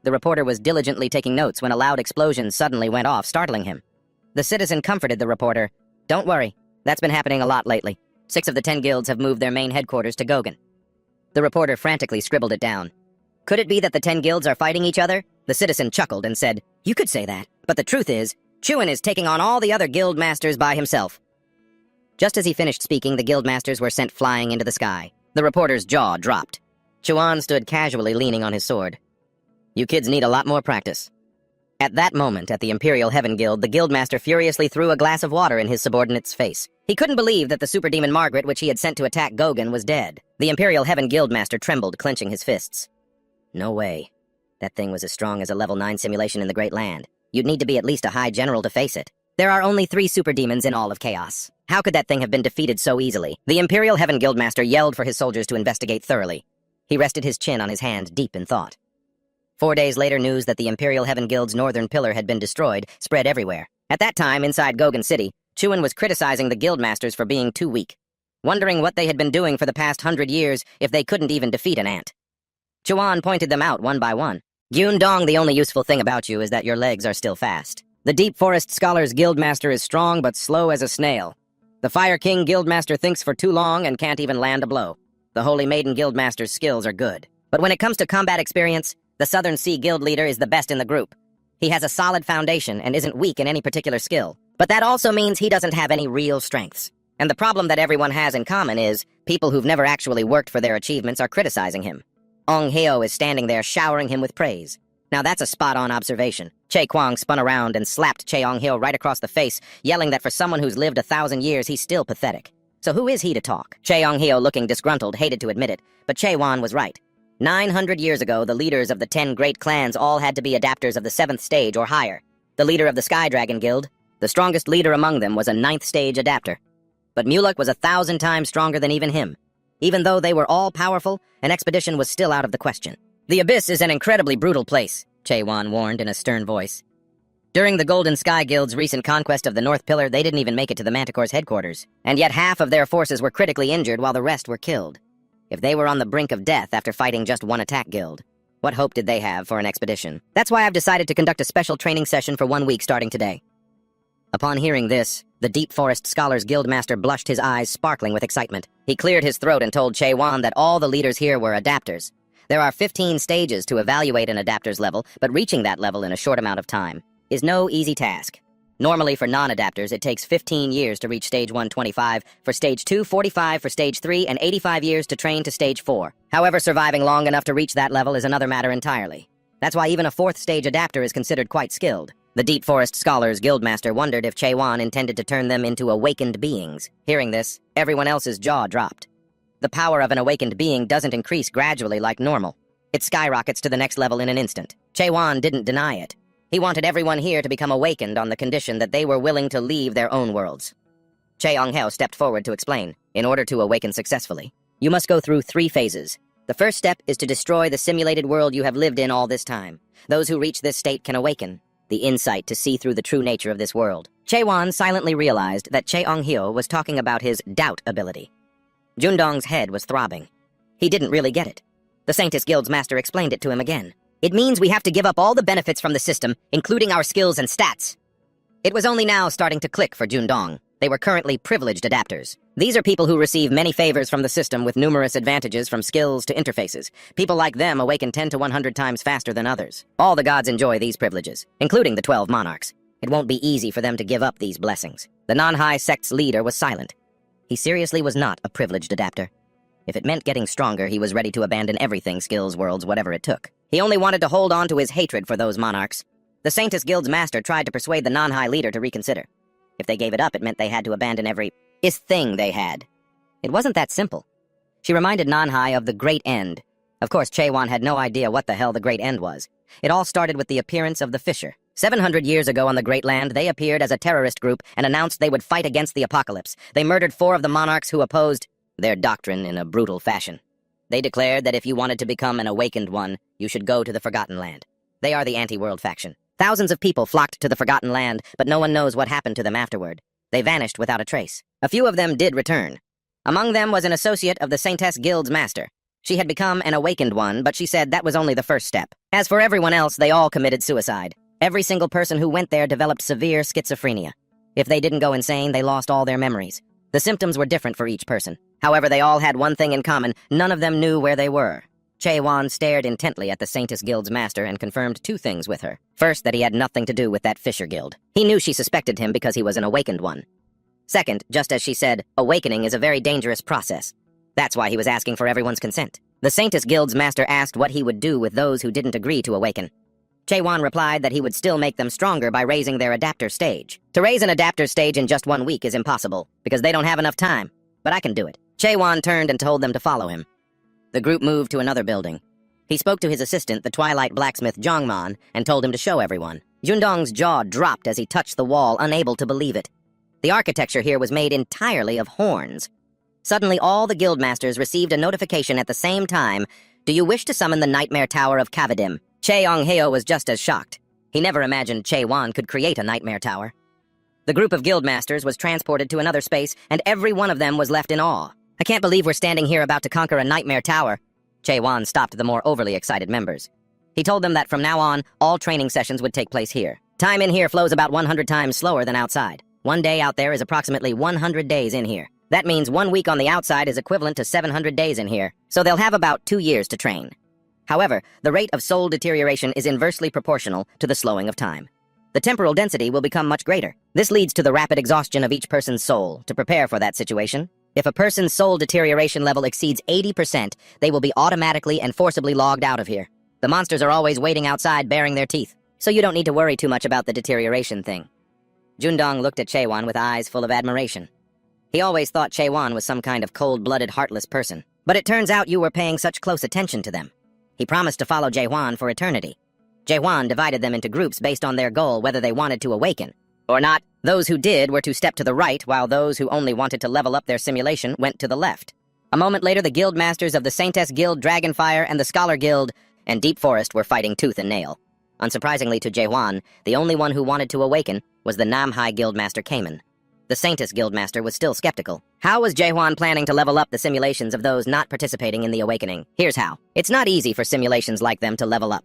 The reporter was diligently taking notes when a loud explosion suddenly went off, startling him. The citizen comforted the reporter. "Don't worry, that's been happening a lot lately. 6 of the 10 guilds have moved their main headquarters to Gogan." The reporter frantically scribbled it down. "Could it be that the 10 guilds are fighting each other?" The citizen chuckled and said, "You could say that, but the truth is, Chuan is taking on all the other guild masters by himself." Just as he finished speaking, the guild masters were sent flying into the sky. The reporter's jaw dropped. Chuan stood casually leaning on his sword. "You kids need a lot more practice." At that moment, at the Imperial Heaven Guild, the Guildmaster furiously threw a glass of water in his subordinate's face. He couldn't believe that the super demon Margaret, which he had sent to attack Gogan, was dead. The Imperial Heaven Guildmaster trembled, clenching his fists. No way. That thing was as strong as a level 9 simulation in the Great Land. You'd need to be at least a high general to face it. There are only 3 super demons in all of Chaos. How could that thing have been defeated so easily? The Imperial Heaven Guildmaster yelled for his soldiers to investigate thoroughly. He rested his chin on his hand, deep in thought. 4 days later, news that the Imperial Heaven Guild's northern pillar had been destroyed spread everywhere. At that time, inside Gogan City, Chuan was criticizing the Guildmasters for being too weak, wondering what they had been doing for the past 100 years if they couldn't even defeat an ant. Chuan pointed them out one by one. Gyun Dong, the only useful thing about you is that your legs are still fast. The Deep Forest Scholar's Guildmaster is strong but slow as a snail. The Fire King Guildmaster thinks for too long and can't even land a blow. The Holy Maiden Guildmaster's skills are good. But when it comes to combat experience, the Southern Sea Guild leader is the best in the group. He has a solid foundation and isn't weak in any particular skill. But that also means he doesn't have any real strengths. And the problem that everyone has in common is, people who've never actually worked for their achievements are criticizing him. Ong Heo is standing there showering him with praise. Now that's a spot-on observation. Che Kwang spun around and slapped Che Ong Heo right across the face, yelling that for someone who's lived 1,000 years, he's still pathetic. So who is he to talk? Che Ong Heo, looking disgruntled, hated to admit it, but Che Wan was right. 900 years ago, the leaders of the 10 great clans all had to be adapters of the 7th stage or higher. The leader of the Sky Dragon Guild, the strongest leader among them, was a 9th stage adapter. But Mulek was 1,000 times stronger than even him. Even though they were all powerful, an expedition was still out of the question. The Abyss is an incredibly brutal place, Che Wan warned in a stern voice. During the Golden Sky Guild's recent conquest of the North Pillar, they didn't even make it to the Manticore's headquarters. And yet half of their forces were critically injured while the rest were killed. If they were on the brink of death after fighting just one attack guild, what hope did they have for an expedition? That's why I've decided to conduct a special training session for 1 week starting today. Upon hearing this, the Deep Forest Scholar's Guildmaster blushed, his eyes sparkling with excitement. He cleared his throat and told Che Wan that all the leaders here were adapters. There are 15 stages to evaluate an adapter's level, but reaching that level in a short amount of time is no easy task. Normally, for non-adapters, it takes 15 years to reach Stage 125, for Stage 2, 45 for Stage 3, and 85 years to train to Stage 4. However, surviving long enough to reach that level is another matter entirely. That's why even a 4th stage adapter is considered quite skilled. The Deep Forest Scholar's Guildmaster wondered if Che Wan intended to turn them into awakened beings. Hearing this, everyone else's jaw dropped. The power of an awakened being doesn't increase gradually like normal. It skyrockets to the next level in an instant. Che Wan didn't deny it. He wanted everyone here to become awakened on the condition that they were willing to leave their own worlds. Che Ong Heo stepped forward to explain. In order to awaken successfully, you must go through 3 phases. The first step is to destroy the simulated world you have lived in all this time. Those who reach this state can awaken the insight to see through the true nature of this world. Che Wan silently realized that Che Ong Heo was talking about his doubt ability. Jundong's head was throbbing. He didn't really get it. The Saintess Guild's master explained it to him again. It means we have to give up all the benefits from the system, including our skills and stats. It was only now starting to click for Jundong. They were currently privileged adapters. These are people who receive many favors from the system with numerous advantages from skills to interfaces. People like them awaken 10 to 100 times faster than others. All the gods enjoy these privileges, including the 12 monarchs. It won't be easy for them to give up these blessings. The non-high sect's leader was silent. He seriously was not a privileged adapter. If it meant getting stronger, he was ready to abandon everything, skills, worlds, whatever it took. He only wanted to hold on to his hatred for those monarchs. The Saintess Guild's master tried to persuade the non-high leader to reconsider. If they gave it up, it meant they had to abandon every thing they had. It wasn't that simple. She reminded non-high of the Great End. Of course, Che Wan had no idea what the hell the Great End was. It all started with the appearance of the Fisher. 700 years ago on the Great Land, they appeared as a terrorist group and announced they would fight against the apocalypse. They murdered 4 of the monarchs who opposed their doctrine in a brutal fashion. They declared that if you wanted to become an awakened one, you should go to the Forgotten Land. They are the anti-world faction. Thousands of people flocked to the Forgotten Land, but no one knows what happened to them afterward. They vanished without a trace. A few of them did return. Among them was an associate of the Saintess Guild's master. She had become an awakened one, but she said that was only the first step. As for everyone else, they all committed suicide. Every single person who went there developed severe schizophrenia. If they didn't go insane, they lost all their memories. The symptoms were different for each person. However, they all had one thing in common. None of them knew where they were. Che Wan stared intently at the Saintess Guild's master and confirmed 2 things with her. First, that he had nothing to do with that Fisher Guild. He knew she suspected him because he was an awakened one. Second, just as she said, awakening is a very dangerous process. That's why he was asking for everyone's consent. The Saintess Guild's master asked what he would do with those who didn't agree to awaken. Chaewon replied that he would still make them stronger by raising their adapter stage. To raise an adapter stage in just 1 week is impossible, because they don't have enough time. But I can do it. Chaewon turned and told them to follow him. The group moved to another building. He spoke to his assistant, the Twilight blacksmith Jongman, and told him to show everyone. Jundong's jaw dropped as he touched the wall, unable to believe it. The architecture here was made entirely of horns. Suddenly, all the guildmasters received a notification at the same time. Do you wish to summon the Nightmare Tower of Kavadim? Cheongheo was just as shocked. He never imagined Chaewon could create a Nightmare Tower. The group of guildmasters was transported to another space, and every one of them was left in awe. I can't believe we're standing here about to conquer a Nightmare Tower. Chaewon stopped the more overly excited members. He told them that from now on, all training sessions would take place here. Time in here flows about 100 times slower than outside. 1 day out there is approximately 100 days in here. That means 1 week on the outside is equivalent to 700 days in here, so they'll have about 2 years to train. However, the rate of soul deterioration is inversely proportional to the slowing of time. The temporal density will become much greater. This leads to the rapid exhaustion of each person's soul. To prepare for that situation, if a person's soul deterioration level exceeds 80%, they will be automatically and forcibly logged out of here. The monsters are always waiting outside baring their teeth, so you don't need to worry too much about the deterioration thing. Jundong looked at Chaewon with eyes full of admiration. He always thought Chaewon was some kind of cold-blooded, heartless person. But it turns out you were paying such close attention to them. He promised to follow Jaehwan for eternity. Jaehwan divided them into groups based on their goal, whether they wanted to awaken or not. Those who did were to step to the right, while those who only wanted to level up their simulation went to the left. A moment later, the guild masters of the Saintess Guild, Dragonfire, and the Scholar Guild and Deep Forest were fighting tooth and nail. Unsurprisingly to Jaehwan, the only one who wanted to awaken was the Namhai Guildmaster Cayman. The Saintess Guildmaster was still skeptical. How was Jaehwan planning to level up the simulations of those not participating in the awakening? Here's how. It's not easy for simulations like them to level up.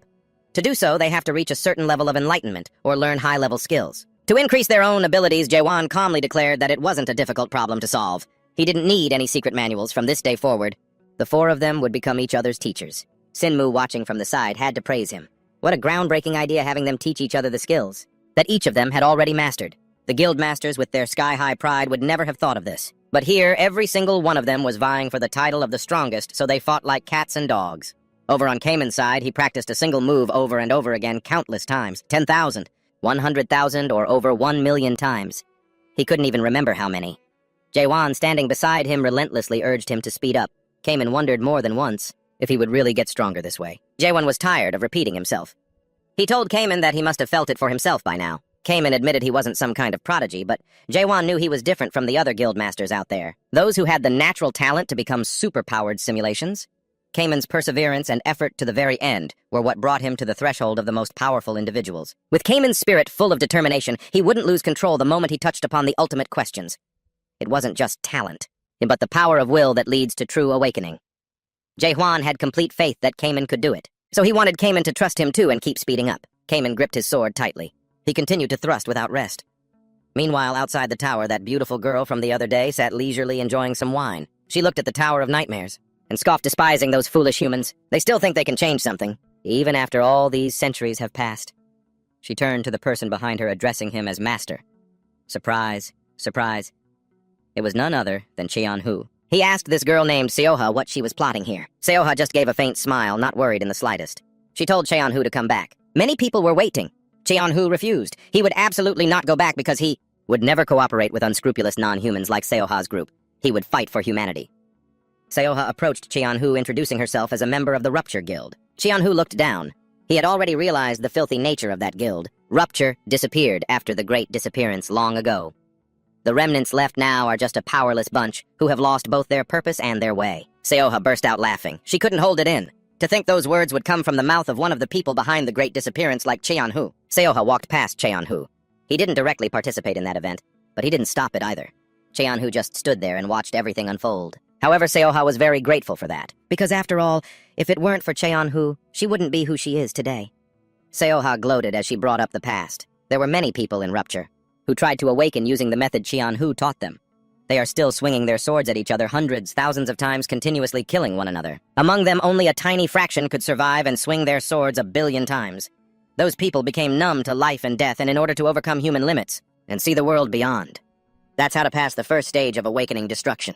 To do so, they have to reach a certain level of enlightenment or learn high-level skills. To increase their own abilities, Jaehwan calmly declared that it wasn't a difficult problem to solve. He didn't need any secret manuals from this day forward. The 4 of them would become each other's teachers. Sinmu, watching from the side, had to praise him. What a groundbreaking idea, having them teach each other the skills that each of them had already mastered. The guild masters, with their sky-high pride, would never have thought of this. But here, every single one of them was vying for the title of the strongest, so they fought like cats and dogs. Over on Cayman's side, he practiced a single move over and over again countless times. 10,000, 100,000, or over 1,000,000 times. He couldn't even remember how many. Jaehwan, standing beside him, relentlessly urged him to speed up. Cayman wondered more than once if he would really get stronger this way. Jaehwan was tired of repeating himself. He told Cayman that he must have felt it for himself by now. Cayman admitted he wasn't some kind of prodigy, but Jaehwan knew he was different from the other guildmasters out there, those who had the natural talent to become super-powered simulations. Cayman's perseverance and effort to the very end were what brought him to the threshold of the most powerful individuals. With Cayman's spirit full of determination, he wouldn't lose control the moment he touched upon the ultimate questions. It wasn't just talent, but the power of will that leads to true awakening. Jaehwan had complete faith that Cayman could do it, so he wanted Cayman to trust him too and keep speeding up. Cayman gripped his sword tightly. He continued to thrust without rest. Meanwhile, outside the tower, that beautiful girl from the other day sat leisurely enjoying some wine. She looked at the Tower of Nightmares and scoffed, despising those foolish humans. They still think they can change something, even after all these centuries have passed. She turned to the person behind her, addressing him as Master. Surprise, surprise. It was none other than Cheon-hu. He asked this girl named Seoha what she was plotting here. Seoha just gave a faint smile, not worried in the slightest. She told Cheon-hu to come back. Many people were waiting. Cheon-hu refused. He would absolutely not go back because he would never cooperate with unscrupulous non-humans like Seoha's group. He would fight for humanity. Seoha approached Cheon-hu, introducing herself as a member of the Rupture Guild. Cheon-hu looked down. He had already realized the filthy nature of that guild. Rupture disappeared after the Great Disappearance long ago. The remnants left now are just a powerless bunch who have lost both their purpose and their way. Seoha burst out laughing. She couldn't hold it in. To think those words would come from the mouth of one of the people behind the Great Disappearance like Cheon-hu. Seoha walked past Cheon-hu. He didn't directly participate in that event, but he didn't stop it either. Cheon-hu just stood there and watched everything unfold. However, Seoha was very grateful for that, because after all, if it weren't for Cheon-hu, she wouldn't be who she is today. Seoha gloated as she brought up the past. There were many people in Rupture who tried to awaken using the method Cheon-hu taught them. They are still swinging their swords at each other hundreds, thousands of times, continuously killing one another. Among them, only a tiny fraction could survive and swing their swords 1 billion times. Those people became numb to life and death, and in order to overcome human limits and see the world beyond. That's how to pass the first stage of awakening destruction.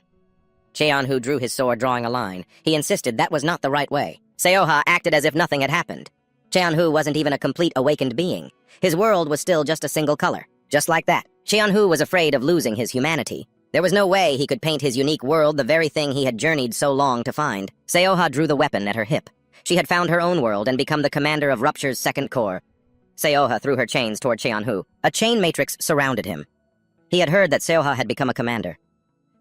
Cheon-hu drew his sword, drawing a line. He insisted that was not the right way. Seoha acted as if nothing had happened. Cheon-hu wasn't even a complete awakened being. His world was still just a single color. Just like that, Cheon-hu was afraid of losing his humanity. There was no way he could paint his unique world, the very thing he had journeyed so long to find. Seoha drew the weapon at her hip. She had found her own world and become the commander of Rupture's second corps. Seoha threw her chains toward Cheon-hu. A chain matrix surrounded him. He had heard that Seoha had become a commander.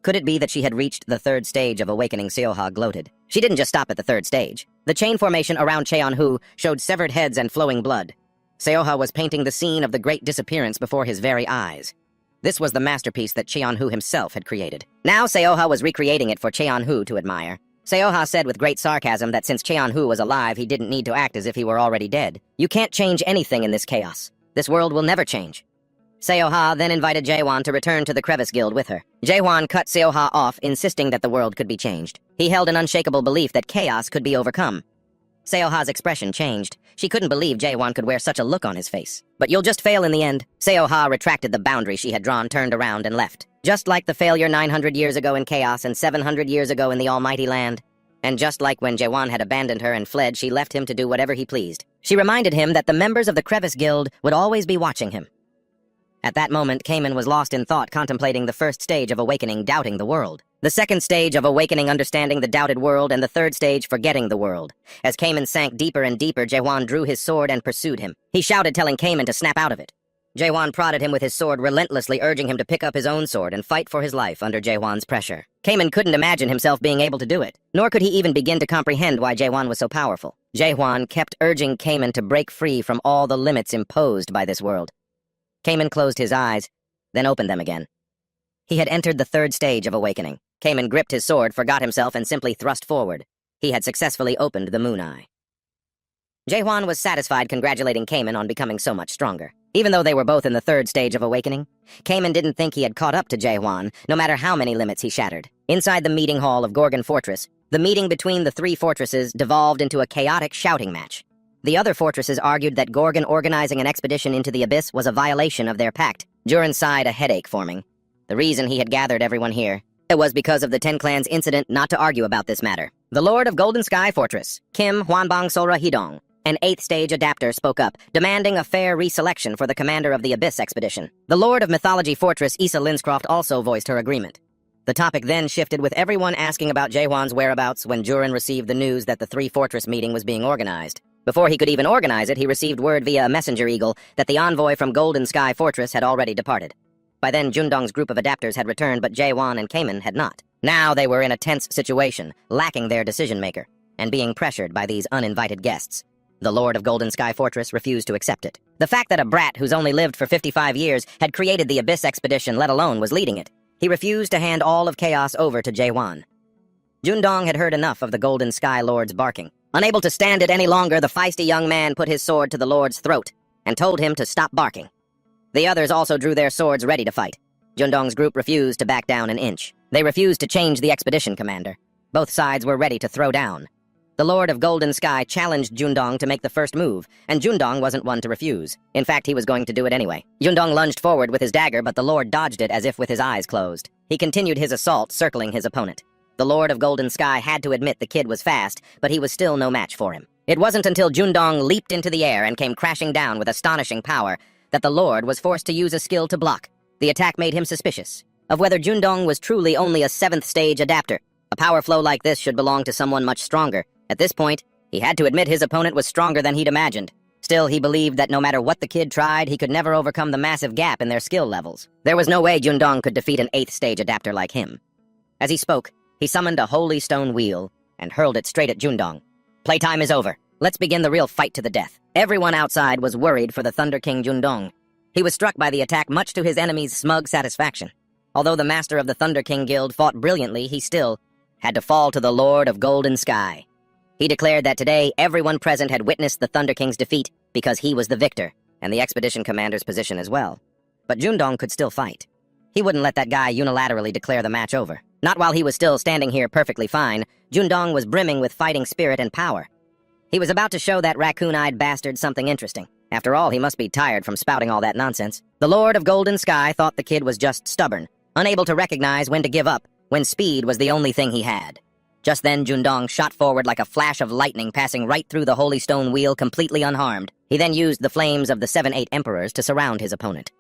Could it be that she had reached the third stage of awakening? Seoha gloated. She didn't just stop at the third stage. The chain formation around Cheon-hu showed severed heads and flowing blood. Seoha was painting the scene of the great disappearance before his very eyes. This was the masterpiece that Cheon-hu himself had created. Now Seoha was recreating it for Cheon-hu to admire. Seoha said with great sarcasm that since Cheon-hu was alive, he didn't need to act as if he were already dead. You can't change anything in this chaos. This world will never change. Seoha then invited Jaewon to return to the Crevice Guild with her. Jaewon cut Seoha off, insisting that the world could be changed. He held an unshakable belief that chaos could be overcome. Seoha's expression changed. She couldn't believe Jaewon could wear such a look on his face. But you'll just fail in the end. Seoha retracted the boundary she had drawn, turned around, and left. Just like the failure 900 years ago in chaos and 700 years ago in the Almighty Land. And just like when Jaewon had abandoned her and fled, she left him to do whatever he pleased. She reminded him that the members of the Crevice Guild would always be watching him. At that moment, Kamen was lost in thought, contemplating the first stage of awakening, doubting the world. The second stage of awakening, understanding the doubted world, and the third stage, forgetting the world. As Kamen sank deeper and deeper, Jaewon drew his sword and pursued him. He shouted, telling Kamen to snap out of it. Jaewon prodded him with his sword, relentlessly urging him to pick up his own sword and fight for his life under Jaewon's pressure. Kamen couldn't imagine himself being able to do it, nor could he even begin to comprehend why Jaewon was so powerful. Jaewon kept urging Kamen to break free from all the limits imposed by this world. Kamen closed his eyes, then opened them again. He had entered the third stage of awakening. Kamen gripped his sword, forgot himself, and simply thrust forward. He had successfully opened the moon eye. Jaewon was satisfied, congratulating Kamen on becoming so much stronger. Even though they were both in the third stage of awakening, Kamen didn't think he had caught up to Jaewon, no matter how many limits he shattered. Inside the meeting hall of Gorgon Fortress, the meeting between the three fortresses devolved into a chaotic shouting match. The other fortresses argued that Gorgon organizing an expedition into the abyss was a violation of their pact. Jurin sighed, a headache forming. The reason he had gathered everyone here, it was because of the Ten Clans incident, not to argue about this matter. The Lord of Golden Sky Fortress, Kim Hwanbang Sora Hidong, an 8th stage adapter, spoke up, demanding a fair reselection for the commander of the Abyss expedition. The Lord of Mythology Fortress, Issa Linscroft, also voiced her agreement. The topic then shifted, with everyone asking about Jaewon's whereabouts when Jurin received the news that the three-fortress meeting was being organized. Before he could even organize it, he received word via a messenger eagle that the envoy from Golden Sky Fortress had already departed. By then, Jundong's group of adapters had returned, but Jaewon and Kamen had not. Now they were in a tense situation, lacking their decision-maker, and being pressured by these uninvited guests. The Lord of Golden Sky Fortress refused to accept it. The fact that a brat who's only lived for 55 years had created the Abyss expedition, let alone was leading it. He refused to hand all of chaos over to Jaewon. Jundong had heard enough of the Golden Sky Lord's barking. Unable to stand it any longer, the feisty young man put his sword to the Lord's throat and told him to stop barking. The others also drew their swords ready to fight. Jundong's group refused to back down an inch. They refused to change the expedition commander. Both sides were ready to throw down. The Lord of Golden Sky challenged Jundong to make the first move, and Jundong wasn't one to refuse. In fact, he was going to do it anyway. Jundong lunged forward with his dagger, but the Lord dodged it as if with his eyes closed. He continued his assault, circling his opponent. The Lord of Golden Sky had to admit the kid was fast, but he was still no match for him. It wasn't until Jundong leaped into the air and came crashing down with astonishing power that the Lord was forced to use a skill to block. The attack made him suspicious of whether Jundong was truly only a 7th stage adapter. A power flow like this should belong to someone much stronger. At this point, he had to admit his opponent was stronger than he'd imagined. Still, he believed that no matter what the kid tried, he could never overcome the massive gap in their skill levels. There was no way Jundong could defeat an 8th stage adapter like him. As he spoke, he summoned a holy stone wheel and hurled it straight at Jundong. Playtime is over. Let's begin the real fight to the death. Everyone outside was worried for the Thunder King Jundong. He was struck by the attack, much to his enemy's smug satisfaction. Although the master of the Thunder King Guild fought brilliantly, he still had to fall to the Lord of Golden Sky. He declared that today everyone present had witnessed the Thunder King's defeat because he was the victor, and the expedition commander's position as well. But Jundong could still fight. He wouldn't let that guy unilaterally declare the match over. Not while he was still standing here perfectly fine. Jundong was brimming with fighting spirit and power. He was about to show that raccoon-eyed bastard something interesting. After all, he must be tired from spouting all that nonsense. The Lord of Golden Sky thought the kid was just stubborn, unable to recognize when to give up, when speed was the only thing he had. Just then, Jundong shot forward like a flash of lightning, passing right through the holy stone wheel completely unharmed. He then used the flames of the 7-8 emperors to surround his opponent.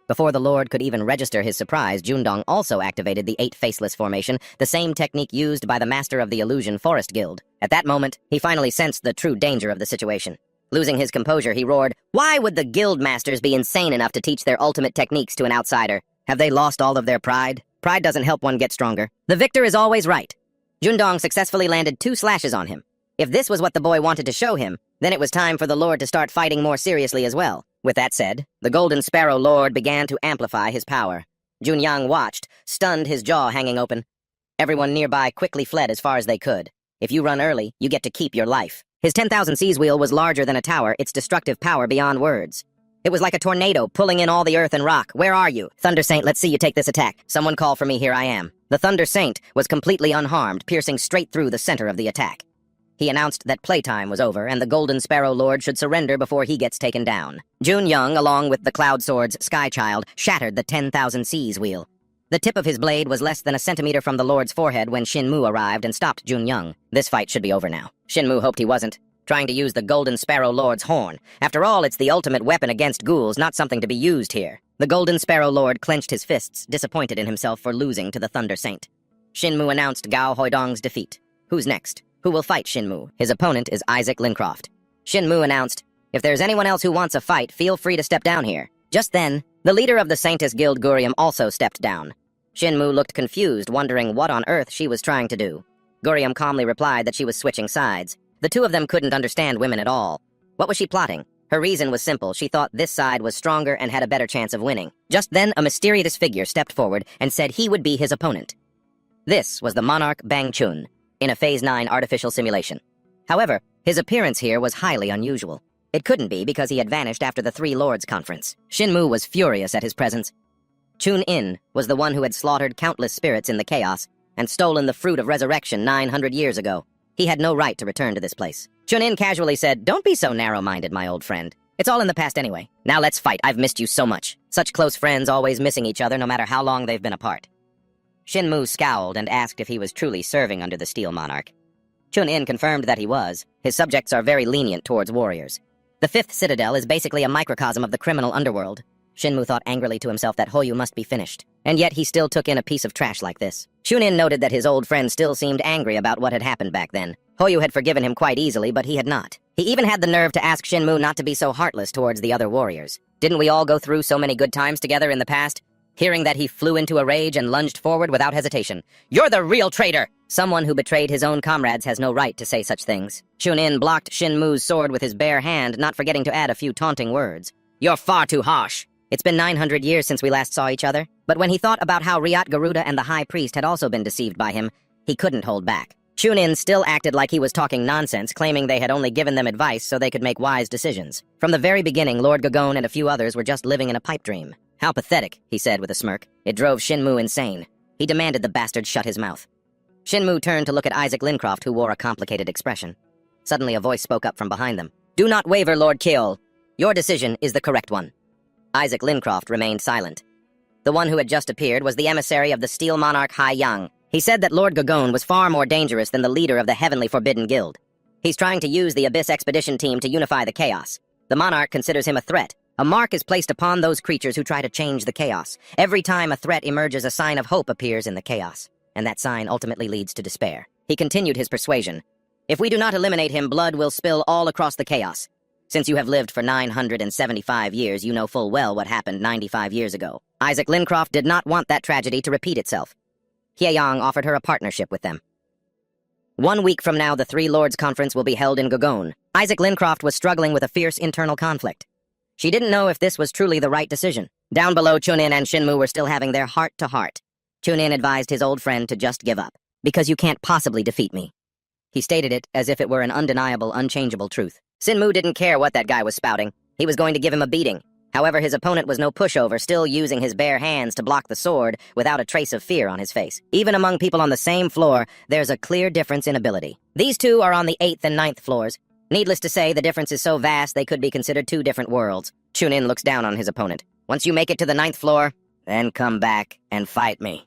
Before the Lord could even register his surprise, Jundong also activated the 8 faceless formation, the same technique used by the master of the Illusion Forest Guild. At that moment, he finally sensed the true danger of the situation. Losing his composure, he roared, "Why would the guild masters be insane enough to teach their ultimate techniques to an outsider? Have they lost all of their pride? Pride doesn't help one get stronger. The victor is always right." Jundong successfully landed 2 slashes on him. If this was what the boy wanted to show him, then it was time for the Lord to start fighting more seriously as well. With that said, the Golden Sparrow Lord began to amplify his power. Junyang watched, stunned, his jaw hanging open. Everyone nearby quickly fled as far as they could. If you run early, you get to keep your life. His 10,000 Seas wheel was larger than a tower, its destructive power beyond words. It was like a tornado, pulling in all the earth and rock. "Where are you? Thunder Saint, let's see you take this attack. Someone call for me, here I am." The Thunder Saint was completely unharmed, piercing straight through the center of the attack. He announced that playtime was over, and the Golden Sparrow Lord should surrender before he gets taken down. Junyoung, along with the Cloud Sword's Sky Child, shattered the 10,000 Seas wheel. The tip of his blade was less than a centimeter from the Lord's forehead when Shinmu arrived and stopped Junyoung. This fight should be over now. Shinmu hoped he wasn't, trying to use the Golden Sparrow Lord's horn. After all, it's the ultimate weapon against ghouls, not something to be used here. The Golden Sparrow Lord clenched his fists, disappointed in himself for losing to the Thunder Saint. Shinmu announced Gao Hoidong's defeat. Who's next? Who will fight Shinmu? His opponent is Isaac Lincroft. Shinmu announced, "If there's anyone else who wants a fight, feel free to step down here." Just then, the leader of the Saintess Guild, Gurium, also stepped down. Shinmu looked confused, wondering what on earth she was trying to do. Gurium calmly replied that she was switching sides. The two of them couldn't understand women at all. What was she plotting? Her reason was simple. She thought this side was stronger and had a better chance of winning. Just then, a mysterious figure stepped forward and said he would be his opponent. This was the monarch Bang Chun, in a Phase 9 artificial simulation. However, his appearance here was highly unusual. It couldn't be because he had vanished after the Three Lords Conference. Shinmu was furious at his presence. Chun-In was the one who had slaughtered countless spirits in the chaos and stolen the fruit of resurrection 900 years ago. He had no right to return to this place. Chun-In casually said, "Don't be so narrow-minded, my old friend. It's all in the past anyway. Now let's fight. I've missed you so much." Such close friends always missing each other no matter how long they've been apart. Shinmu scowled and asked if he was truly serving under the Steel Monarch. Chun-In confirmed that he was. His subjects are very lenient towards warriors. The 5th Citadel is basically a microcosm of the criminal underworld. Shinmu thought angrily to himself that Hoyu must be finished. And yet he still took in a piece of trash like this. Chun-In noted that his old friend still seemed angry about what had happened back then. Hoyu had forgiven him quite easily, but he had not. He even had the nerve to ask Shinmu not to be so heartless towards the other warriors. Didn't we all go through so many good times together in the past? Hearing that, he flew into a rage and lunged forward without hesitation. "You're the real traitor!" Someone who betrayed his own comrades has no right to say such things. Chun-In blocked Shinmu's sword with his bare hand, not forgetting to add a few taunting words. "You're far too harsh." It's been 900 years since we last saw each other, but when he thought about how Riat Garuda and the High Priest had also been deceived by him, he couldn't hold back. Chun-In still acted like he was talking nonsense, claiming they had only given them advice so they could make wise decisions. From the very beginning, Lord Gagone and a few others were just living in a pipe dream. "How pathetic," he said with a smirk. It drove Shinmu insane. He demanded the bastard shut his mouth. Shinmu turned to look at Isaac Lincroft, who wore a complicated expression. Suddenly a voice spoke up from behind them. "Do not waver, Lord Keol. Your decision is the correct one." Isaac Lincroft remained silent. The one who had just appeared was the emissary of the Steel Monarch Hai Yang. He said that Lord Gagone was far more dangerous than the leader of the Heavenly Forbidden Guild. He's trying to use the Abyss Expedition team to unify the chaos. The monarch considers him a threat. A mark is placed upon those creatures who try to change the chaos. Every time a threat emerges, a sign of hope appears in the chaos, and that sign ultimately leads to despair. He continued his persuasion. "If we do not eliminate him, blood will spill all across the chaos. Since you have lived for 975 years, you know full well what happened 95 years ago." Isaac Lincroft did not want that tragedy to repeat itself. Hyeyang offered her a partnership with them. 1 week from now, the Three Lords Conference will be held in Gagone. Isaac Lincroft was struggling with a fierce internal conflict. She didn't know if this was truly the right decision. Down below, Chun-In and Shinmu were still having their heart-to-heart. Chun-In advised his old friend to just give up. "Because you can't possibly defeat me." He stated it as if it were an undeniable, unchangeable truth. Shinmu didn't care what that guy was spouting. He was going to give him a beating. However, his opponent was no pushover, still using his bare hands to block the sword without a trace of fear on his face. Even among people on the same floor, there's a clear difference in ability. These two are on the 8th and 9th floors. Needless to say, the difference is so vast they could be considered two different worlds. Chun-In looks down on his opponent. "Once you make it to the 9th floor, then come back and fight me."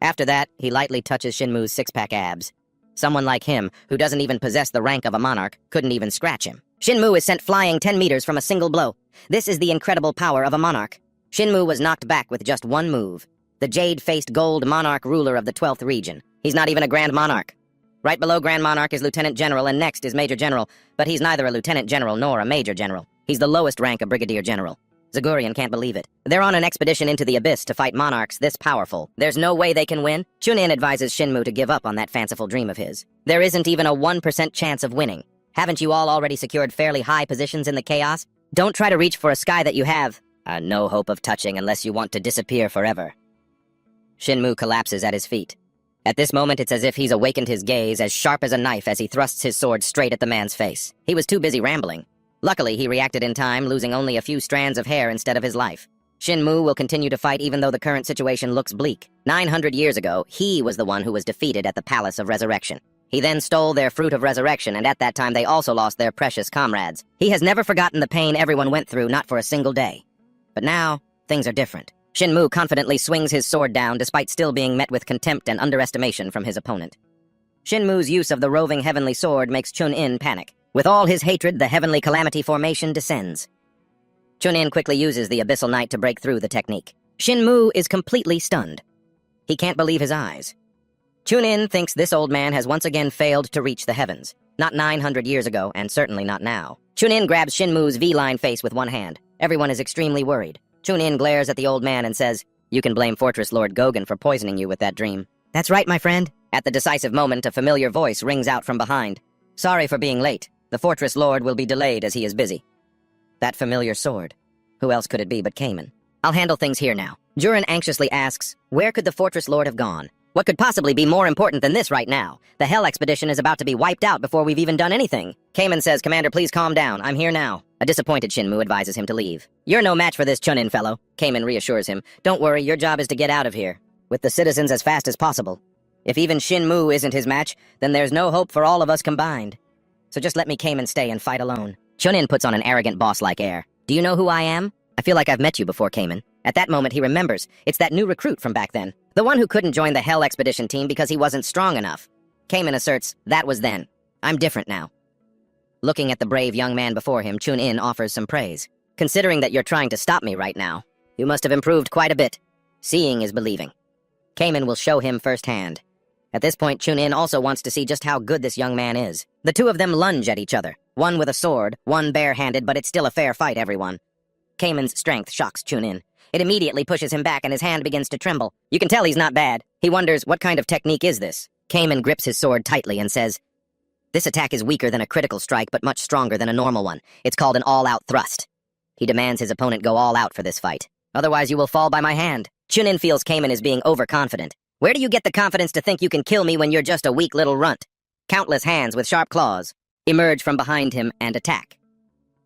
After that, he lightly touches Shinmu's six-pack abs. Someone like him, who doesn't even possess the rank of a monarch, couldn't even scratch him. Shinmu is sent flying 10 meters from a single blow. This is the incredible power of a monarch. Shinmu was knocked back with just one move. The jade-faced gold monarch ruler of the 12th region. He's not even a Grand Monarch. Right below Grand Monarch is Lieutenant General, and next is Major General, but he's neither a Lieutenant General nor a Major General. He's the lowest rank of Brigadier General. Zagurian can't believe it. They're on an expedition into the abyss to fight monarchs this powerful. There's no way they can win. Chunin advises Shinmu to give up on that fanciful dream of his. There isn't even a 1% chance of winning. Haven't you all already secured fairly high positions in the chaos? Don't try to reach for a sky that you have no hope of touching unless you want to disappear forever. Shinmu collapses at his feet. At this moment, it's as if he's awakened his gaze as sharp as a knife as he thrusts his sword straight at the man's face. He was too busy rambling. Luckily, he reacted in time, losing only a few strands of hair instead of his life. Shinmu will continue to fight even though the current situation looks bleak. 900 years ago, he was the one who was defeated at the Palace of Resurrection. He then stole their fruit of resurrection, and at that time they also lost their precious comrades. He has never forgotten the pain everyone went through, not for a single day. But now, things are different. Shinmu confidently swings his sword down despite still being met with contempt and underestimation from his opponent. Shinmu's use of the roving heavenly sword makes Chun-In panic. With all his hatred, the heavenly calamity formation descends. Chun-In quickly uses the Abyssal Knight to break through the technique. Shinmu is completely stunned. He can't believe his eyes. Chun-In thinks this old man has once again failed to reach the heavens. Not 900 years ago, and certainly not now. Chun-In grabs Shinmu's V-line face with one hand. Everyone is extremely worried. Chun-In glares at the old man and says, "You can blame Fortress Lord Gogan for poisoning you with that dream." "That's right, my friend." At the decisive moment, a familiar voice rings out from behind. "Sorry for being late. The Fortress Lord will be delayed as he is busy." That familiar sword. Who else could it be but Cayman? "I'll handle things here now." Jurin anxiously asks, where could the Fortress Lord have gone? What could possibly be more important than this right now? The Hell expedition is about to be wiped out before we've even done anything. Cayman says, "Commander, please calm down. I'm here now." A disappointed Shinmu advises him to leave. "You're no match for this Chun-In fellow." Cayman reassures him. "Don't worry, your job is to get out of here, with the citizens as fast as possible. If even Shinmu isn't his match, then there's no hope for all of us combined. So just let me, Cayman, stay and fight alone." Chun-In puts on an arrogant boss-like air. "Do you know who I am? I feel like I've met you before, Cayman." At that moment, he remembers. It's that new recruit from back then. The one who couldn't join the Hell expedition team because he wasn't strong enough. Cayman asserts, "That was then. I'm different now." Looking at the brave young man before him, Chun-In offers some praise. "Considering that you're trying to stop me right now, you must have improved quite a bit. Seeing is believing." Cayman will show him firsthand. At this point, Chun-In also wants to see just how good this young man is. The two of them lunge at each other. One with a sword, one bare-handed, but it's still a fair fight, everyone. Cayman's strength shocks Chun-In. It immediately pushes him back and his hand begins to tremble. You can tell he's not bad. He wonders, what kind of technique is this? Cayman grips his sword tightly and says, "This attack is weaker than a critical strike, but much stronger than a normal one. It's called an all-out thrust." He demands his opponent go all out for this fight. "Otherwise you will fall by my hand." Chun-In feels Cayman is being overconfident. "Where do you get the confidence to think you can kill me when you're just a weak little runt?" Countless hands with sharp claws emerge from behind him and attack.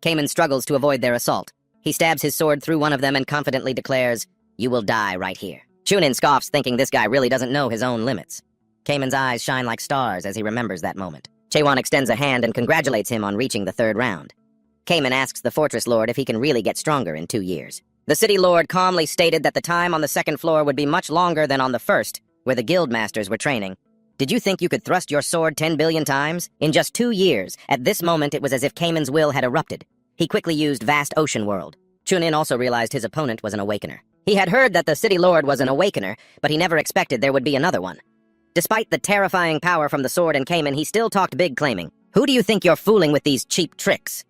Cayman struggles to avoid their assault. He stabs his sword through one of them and confidently declares, "You will die right here." Chun-In scoffs, thinking this guy really doesn't know his own limits. Cayman's eyes shine like stars as he remembers that moment. Chaewon extends a hand and congratulates him on reaching the third round. Cayman asks the Fortress Lord if he can really get stronger in 2 years. The City Lord calmly stated that the time on the second floor would be much longer than on the first, where the guild masters were training. "Did you think you could thrust your sword 10 billion times? In just 2 years, at this moment it was as if Cayman's will had erupted. He quickly used Vast Ocean World. Chun-In also realized his opponent was an awakener. He had heard that the City Lord was an awakener, but he never expected there would be another one. Despite the terrifying power from the sword and Cayman, he still talked big, claiming, "Who do you think you're fooling with these cheap tricks?"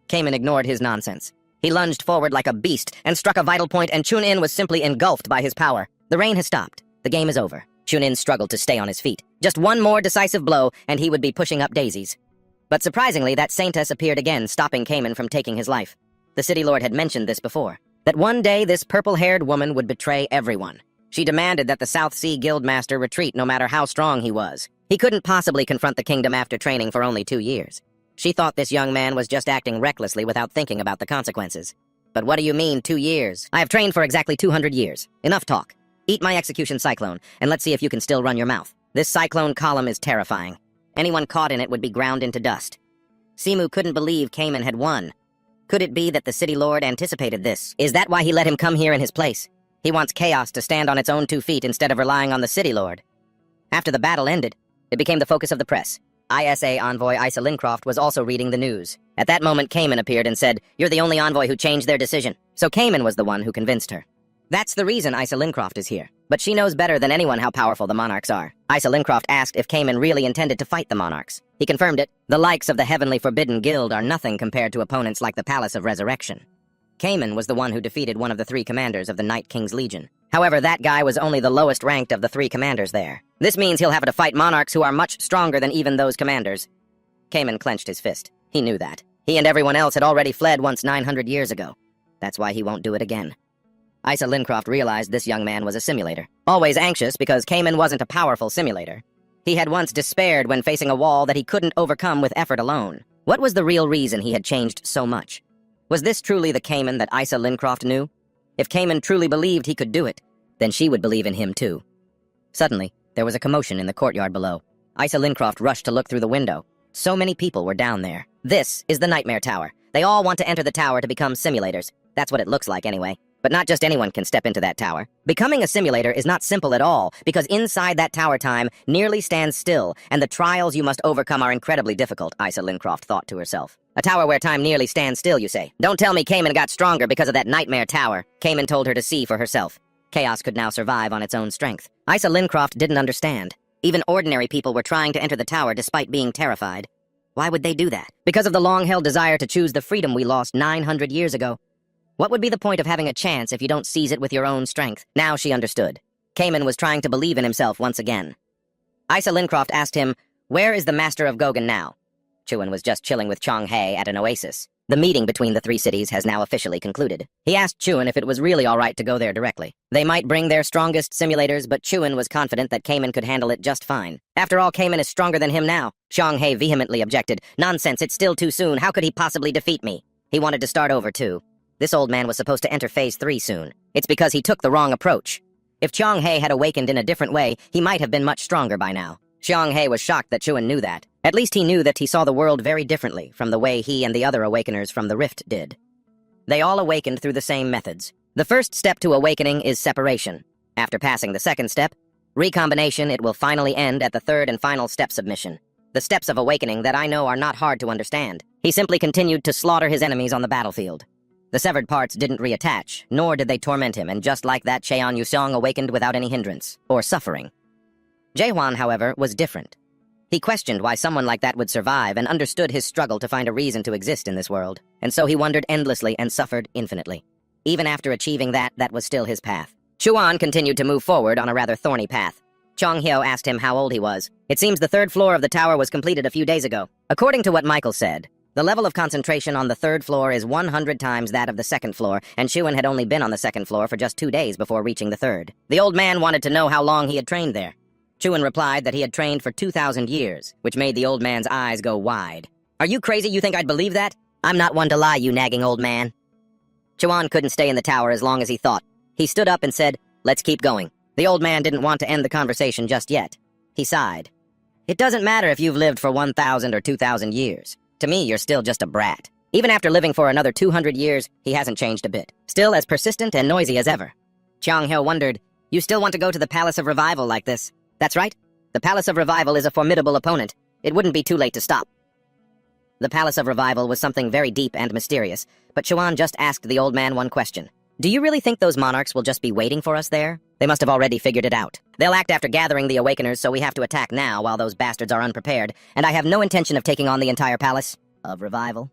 Cayman ignored his nonsense. He lunged forward like a beast and struck a vital point, and Chun-In was simply engulfed by his power. The rain has stopped. The game is over. Chun-In struggled to stay on his feet. Just one more decisive blow, and he would be pushing up daisies. But surprisingly, that Saintess appeared again, stopping Cayman from taking his life. The City Lord had mentioned this before, that one day this purple-haired woman would betray everyone. She demanded that the South Sea Guildmaster retreat no matter how strong he was. He couldn't possibly confront the kingdom after training for only 2 years. She thought this young man was just acting recklessly without thinking about the consequences. "But what do you mean, 2 years? I have trained for exactly 200 years. Enough talk. Eat my execution cyclone, and let's see if you can still run your mouth." This cyclone column is terrifying. Anyone caught in it would be ground into dust. Simu couldn't believe Cayman had won. Could it be that the City Lord anticipated this? Is that why he let him come here in his place? He wants chaos to stand on its own 2 feet instead of relying on the city lord. After the battle ended, it became the focus of the press. ISA envoy Isa Lincroft was also reading the news. At that moment, Cayman appeared and said, "You're the only envoy who changed their decision." So Cayman was the one who convinced her. That's the reason Isa Lincroft is here. But she knows better than anyone how powerful the monarchs are. Isa Lincroft asked if Cayman really intended to fight the monarchs. He confirmed it. The likes of the Heavenly Forbidden Guild are nothing compared to opponents like the Palace of Resurrection. Cayman was the one who defeated one of the 3 commanders of the Night King's Legion. However, that guy was only the lowest ranked of the 3 commanders there. This means he'll have to fight monarchs who are much stronger than even those commanders. Cayman clenched his fist. He knew that. He and everyone else had already fled once 900 years ago. That's why he won't do it again. Isa Lincroft realized this young man was a simulator. Always anxious because Cayman wasn't a powerful simulator. He had once despaired when facing a wall that he couldn't overcome with effort alone. What was the real reason he had changed so much? Was this truly the Cayman that Isa Lincroft knew? If Cayman truly believed he could do it, then she would believe in him too. Suddenly, there was a commotion in the courtyard below. Isa Lincroft rushed to look through the window. So many people were down there. This is the Nightmare Tower. They all want to enter the tower to become simulators. That's what it looks like anyway. But not just anyone can step into that tower. Becoming a simulator is not simple at all, because inside that tower time nearly stands still, and the trials you must overcome are incredibly difficult, Isa Lincroft thought to herself. A tower where time nearly stands still, you say? Don't tell me Cayman got stronger because of that Nightmare Tower. Cayman told her to see for herself. Chaos could now survive on its own strength. Isa Lincroft didn't understand. Even ordinary people were trying to enter the tower despite being terrified. Why would they do that? Because of the long-held desire to choose the freedom we lost 900 years ago. What would be the point of having a chance if you don't seize it with your own strength? Now she understood. Cayman was trying to believe in himself once again. Isa Lincroft asked him, "Where is the Master of Gogan now?" Chuan was just chilling with Chong-hae at an oasis. The meeting between the 3 cities has now officially concluded. He asked Chuan if it was really all right to go there directly. They might bring their strongest simulators, but Chuan was confident that Cayman could handle it just fine. After all, Cayman is stronger than him now. Chong-hae vehemently objected. "Nonsense, it's still too soon. How could he possibly defeat me?" He wanted to start over, too. This old man was supposed to enter Phase 3 soon. It's because he took the wrong approach. If Chong-hae had awakened in a different way, he might have been much stronger by now. Chong-hae was shocked that Chuan knew that. At least he knew that he saw the world very differently from the way he and the other awakeners from the Rift did. They all awakened through the same methods. The first step to awakening is separation. After passing the second step, recombination, it will finally end at the third and final step submission. The steps of awakening that I know are not hard to understand. He simply continued to slaughter his enemies on the battlefield. The severed parts didn't reattach, nor did they torment him, and just like that, Cheon Yusong awakened without any hindrance, or suffering. Jaehwan, however, was different. He questioned why someone like that would survive and understood his struggle to find a reason to exist in this world, and so he wondered endlessly and suffered infinitely. Even after achieving that, that was still his path. Chuan continued to move forward on a rather thorny path. Chong Hyo asked him how old he was. It seems the 3rd floor of the tower was completed a few days ago. According to what Michael said, the level of concentration on the 3rd floor is 100 times that of the 2nd floor, and Chuan had only been on the 2nd floor for just 2 days before reaching the 3rd. The old man wanted to know how long he had trained there. Chuan replied that he had trained for 2,000 years, which made the old man's eyes go wide. "Are you crazy? You think I'd believe that? I'm not one to lie, you nagging old man." Chuan couldn't stay in the tower as long as he thought. He stood up and said, "Let's keep going." The old man didn't want to end the conversation just yet. He sighed. "It doesn't matter if you've lived for 1,000 or 2,000 years. To me, you're still just a brat." Even after living for another 200 years, he hasn't changed a bit. Still as persistent and noisy as ever. Chong Hyo wondered, "You still want to go to the Palace of Revival like this?" "That's right. The Palace of Revival is a formidable opponent. It wouldn't be too late to stop." The Palace of Revival was something very deep and mysterious, but Chuan just asked the old man one question. "Do you really think those monarchs will just be waiting for us there? They must have already figured it out. They'll act after gathering the Awakeners, so we have to attack now while those bastards are unprepared, and I have no intention of taking on the entire Palace of Revival.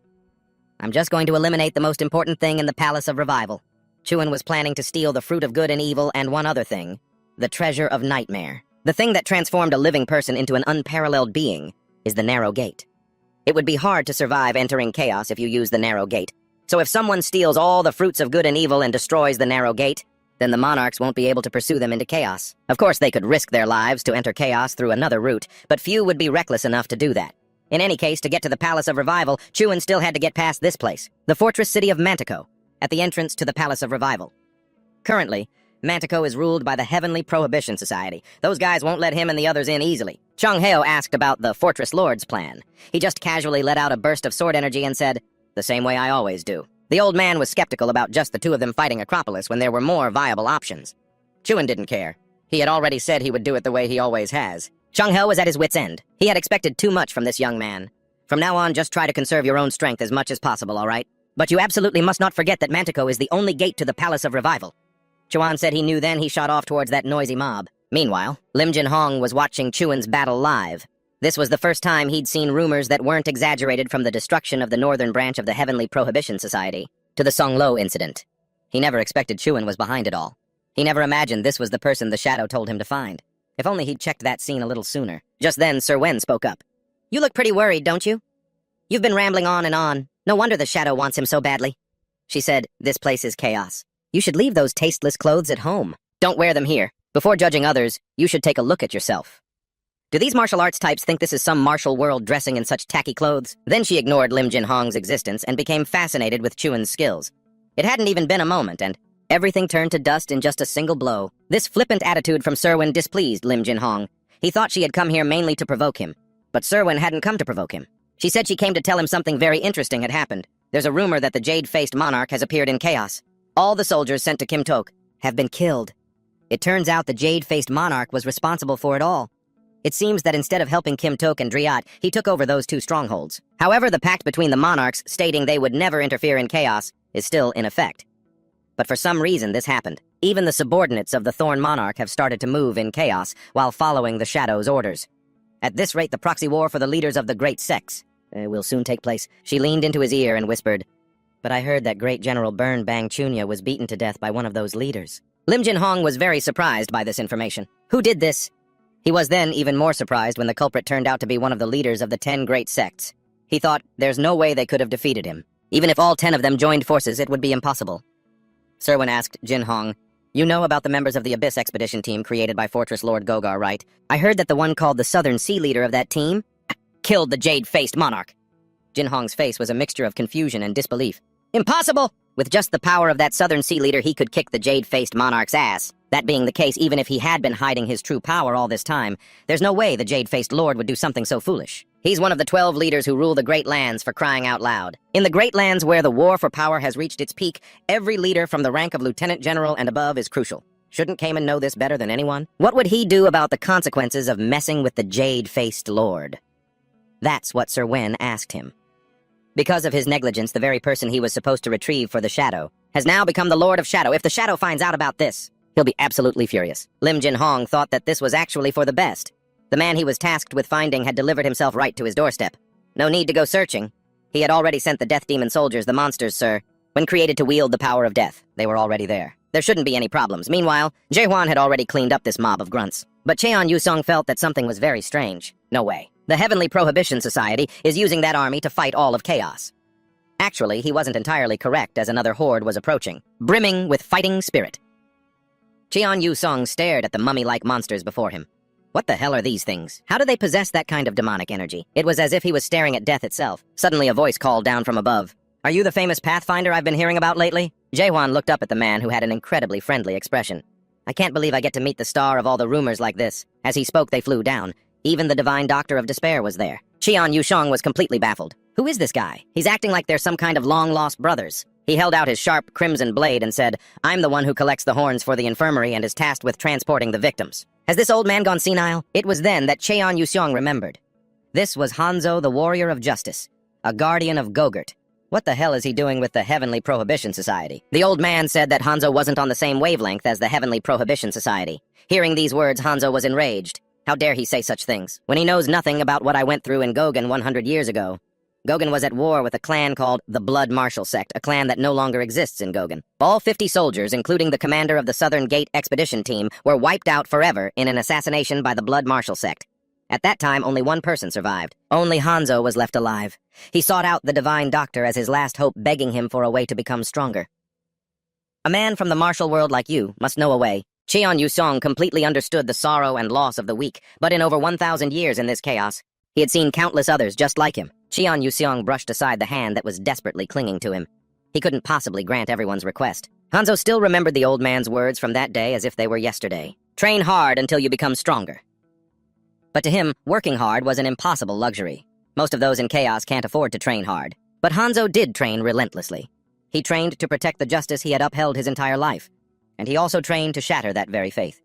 I'm just going to eliminate the most important thing in the Palace of Revival." Chuan was planning to steal the fruit of good and evil and one other thing, the treasure of nightmare. The thing that transformed a living person into an unparalleled being is the Narrow Gate. It would be hard to survive entering chaos if you use the Narrow Gate. So if someone steals all the fruits of good and evil and destroys the Narrow Gate, then the monarchs won't be able to pursue them into chaos. Of course, they could risk their lives to enter chaos through another route, but few would be reckless enough to do that. In any case, to get to the Palace of Revival, Chuan still had to get past this place, the fortress city of Mantico, at the entrance to the Palace of Revival. Currently, Mantico is ruled by the Heavenly Prohibition Society. Those guys won't let him and the others in easily. Chong Hyo asked about the Fortress Lord's plan. He just casually let out a burst of sword energy and said, "The same way I always do." The old man was skeptical about just the two of them fighting Acropolis when there were more viable options. Chuan didn't care. He had already said he would do it the way he always has. Chang-Ho was at his wit's end. He had expected too much from this young man. From now on, just try to conserve your own strength as much as possible, all right? But you absolutely must not forget that Mantico is the only gate to the Palace of Revival. Chuan said he knew then. He shot off towards that noisy mob. Meanwhile, Lim Jin-hong was watching Chuan's battle live. This was the first time he'd seen rumors that weren't exaggerated, from the destruction of the northern branch of the Heavenly Prohibition Society to the Songlo incident. He never expected Chuan was behind it all. He never imagined this was the person the Shadow told him to find. If only he'd checked that scene a little sooner. Just then, Sir Wen spoke up. "You look pretty worried, don't you? You've been rambling on and on. No wonder the Shadow wants him so badly." She said, "This place is chaos. You should leave those tasteless clothes at home. Don't wear them here. Before judging others, you should take a look at yourself. Do these martial arts types think this is some martial world dressing in such tacky clothes?" Then she ignored Lim Jin-hong's existence and became fascinated with Chuan's skills. It hadn't even been a moment, and everything turned to dust in just a single blow. This flippant attitude from Serwin displeased Lim Jin-hong. He thought she had come here mainly to provoke him. But Serwin hadn't come to provoke him. She said she came to tell him something very interesting had happened. There's a rumor that the jade-faced monarch has appeared in chaos. All the soldiers sent to Kim Tok have been killed. It turns out the jade-faced monarch was responsible for it all. It seems that instead of helping Kim Tok and Driat, he took over those two strongholds. However, the pact between the monarchs, stating they would never interfere in chaos, is still in effect. But for some reason, this happened. Even the subordinates of the Thorn Monarch have started to move in chaos while following the Shadow's orders. At this rate, the proxy war for the leaders of the great sects will soon take place. She leaned into his ear and whispered, "But I heard that great General Bern Bang Chunya was beaten to death by one of those leaders." Lim Jin-hong was very surprised by this information. Who did this? He was then even more surprised when the culprit turned out to be one of the leaders of the 10 great sects. He thought there's no way they could have defeated him. Even if all 10 of them joined forces, it would be impossible. Serwin asked Jin-hong, "You know about the members of the Abyss expedition team created by Fortress Lord Gogar, right? I heard that the one called the Southern Sea leader of that team killed the jade-faced monarch." Jin-hong's face was a mixture of confusion and disbelief. "Impossible! With just the power of that Southern Sea leader, he could kick the jade-faced monarch's ass. That being the case, even if he had been hiding his true power all this time, there's no way the jade-faced lord would do something so foolish. He's one of the 12 leaders who rule the Great Lands, for crying out loud. In the Great Lands, where the war for power has reached its peak, every leader from the rank of lieutenant general and above is crucial. Shouldn't Cayman know this better than anyone? What would he do about the consequences of messing with the jade-faced lord?" That's what Sir Wen asked him. Because of his negligence, the very person he was supposed to retrieve for the Shadow has now become the Lord of Shadow. If the Shadow finds out about this, he'll be absolutely furious. Lim Jin-hong thought that this was actually for the best. The man he was tasked with finding had delivered himself right to his doorstep. No need to go searching. He had already sent the Death Demon soldiers, the monsters, sir. When created to wield the power of death, they were already there. There shouldn't be any problems. Meanwhile, Jae-hwan had already cleaned up this mob of grunts. But Cheon Yu-sung felt that something was very strange. No way. The Heavenly Prohibition Society is using that army to fight all of chaos. Actually, he wasn't entirely correct, as another horde was approaching, brimming with fighting spirit. Cheon Yu-sung stared at the mummy-like monsters before him. What the hell are these things? How do they possess that kind of demonic energy? It was as if he was staring at death itself. Suddenly a voice called down from above. "Are you the famous Pathfinder I've been hearing about lately?" Jae-hwan looked up at the man, who had an incredibly friendly expression. "I can't believe I get to meet the star of all the rumors like this." As he spoke, they flew down. Even the Divine Doctor of Despair was there. Cheon Yu-sung was completely baffled. Who is this guy? He's acting like they're some kind of long-lost brothers. He held out his sharp, crimson blade and said, "I'm the one who collects the horns for the infirmary and is tasked with transporting the victims." Has this old man gone senile? It was then that Cheon Yu-sung remembered. This was Hanzo, the Warrior of Justice, a guardian of Gogurt. What the hell is he doing with the Heavenly Prohibition Society? The old man said that Hanzo wasn't on the same wavelength as the Heavenly Prohibition Society. Hearing these words, Hanzo was enraged. How dare he say such things, when he knows nothing about what I went through in Gogan 100 years ago. Gogan was at war with a clan called the Blood Marshal Sect, a clan that no longer exists in Gogan. All 50 soldiers, including the commander of the Southern Gate expedition team, were wiped out forever in an assassination by the Blood Marshal Sect. At that time, only one person survived. Only Hanzo was left alive. He sought out the Divine Doctor as his last hope, begging him for a way to become stronger. A man from the martial world like you must know a way. Cheon Yu-sung completely understood the sorrow and loss of the weak, but in over 1,000 years in this chaos, he had seen countless others just like him. Cheon Yu-sung brushed aside the hand that was desperately clinging to him. He couldn't possibly grant everyone's request. Hanzo still remembered the old man's words from that day as if they were yesterday. Train hard until you become stronger. But to him, working hard was an impossible luxury. Most of those in chaos can't afford to train hard. But Hanzo did train relentlessly. He trained to protect the justice he had upheld his entire life, and he also trained to shatter that very faith.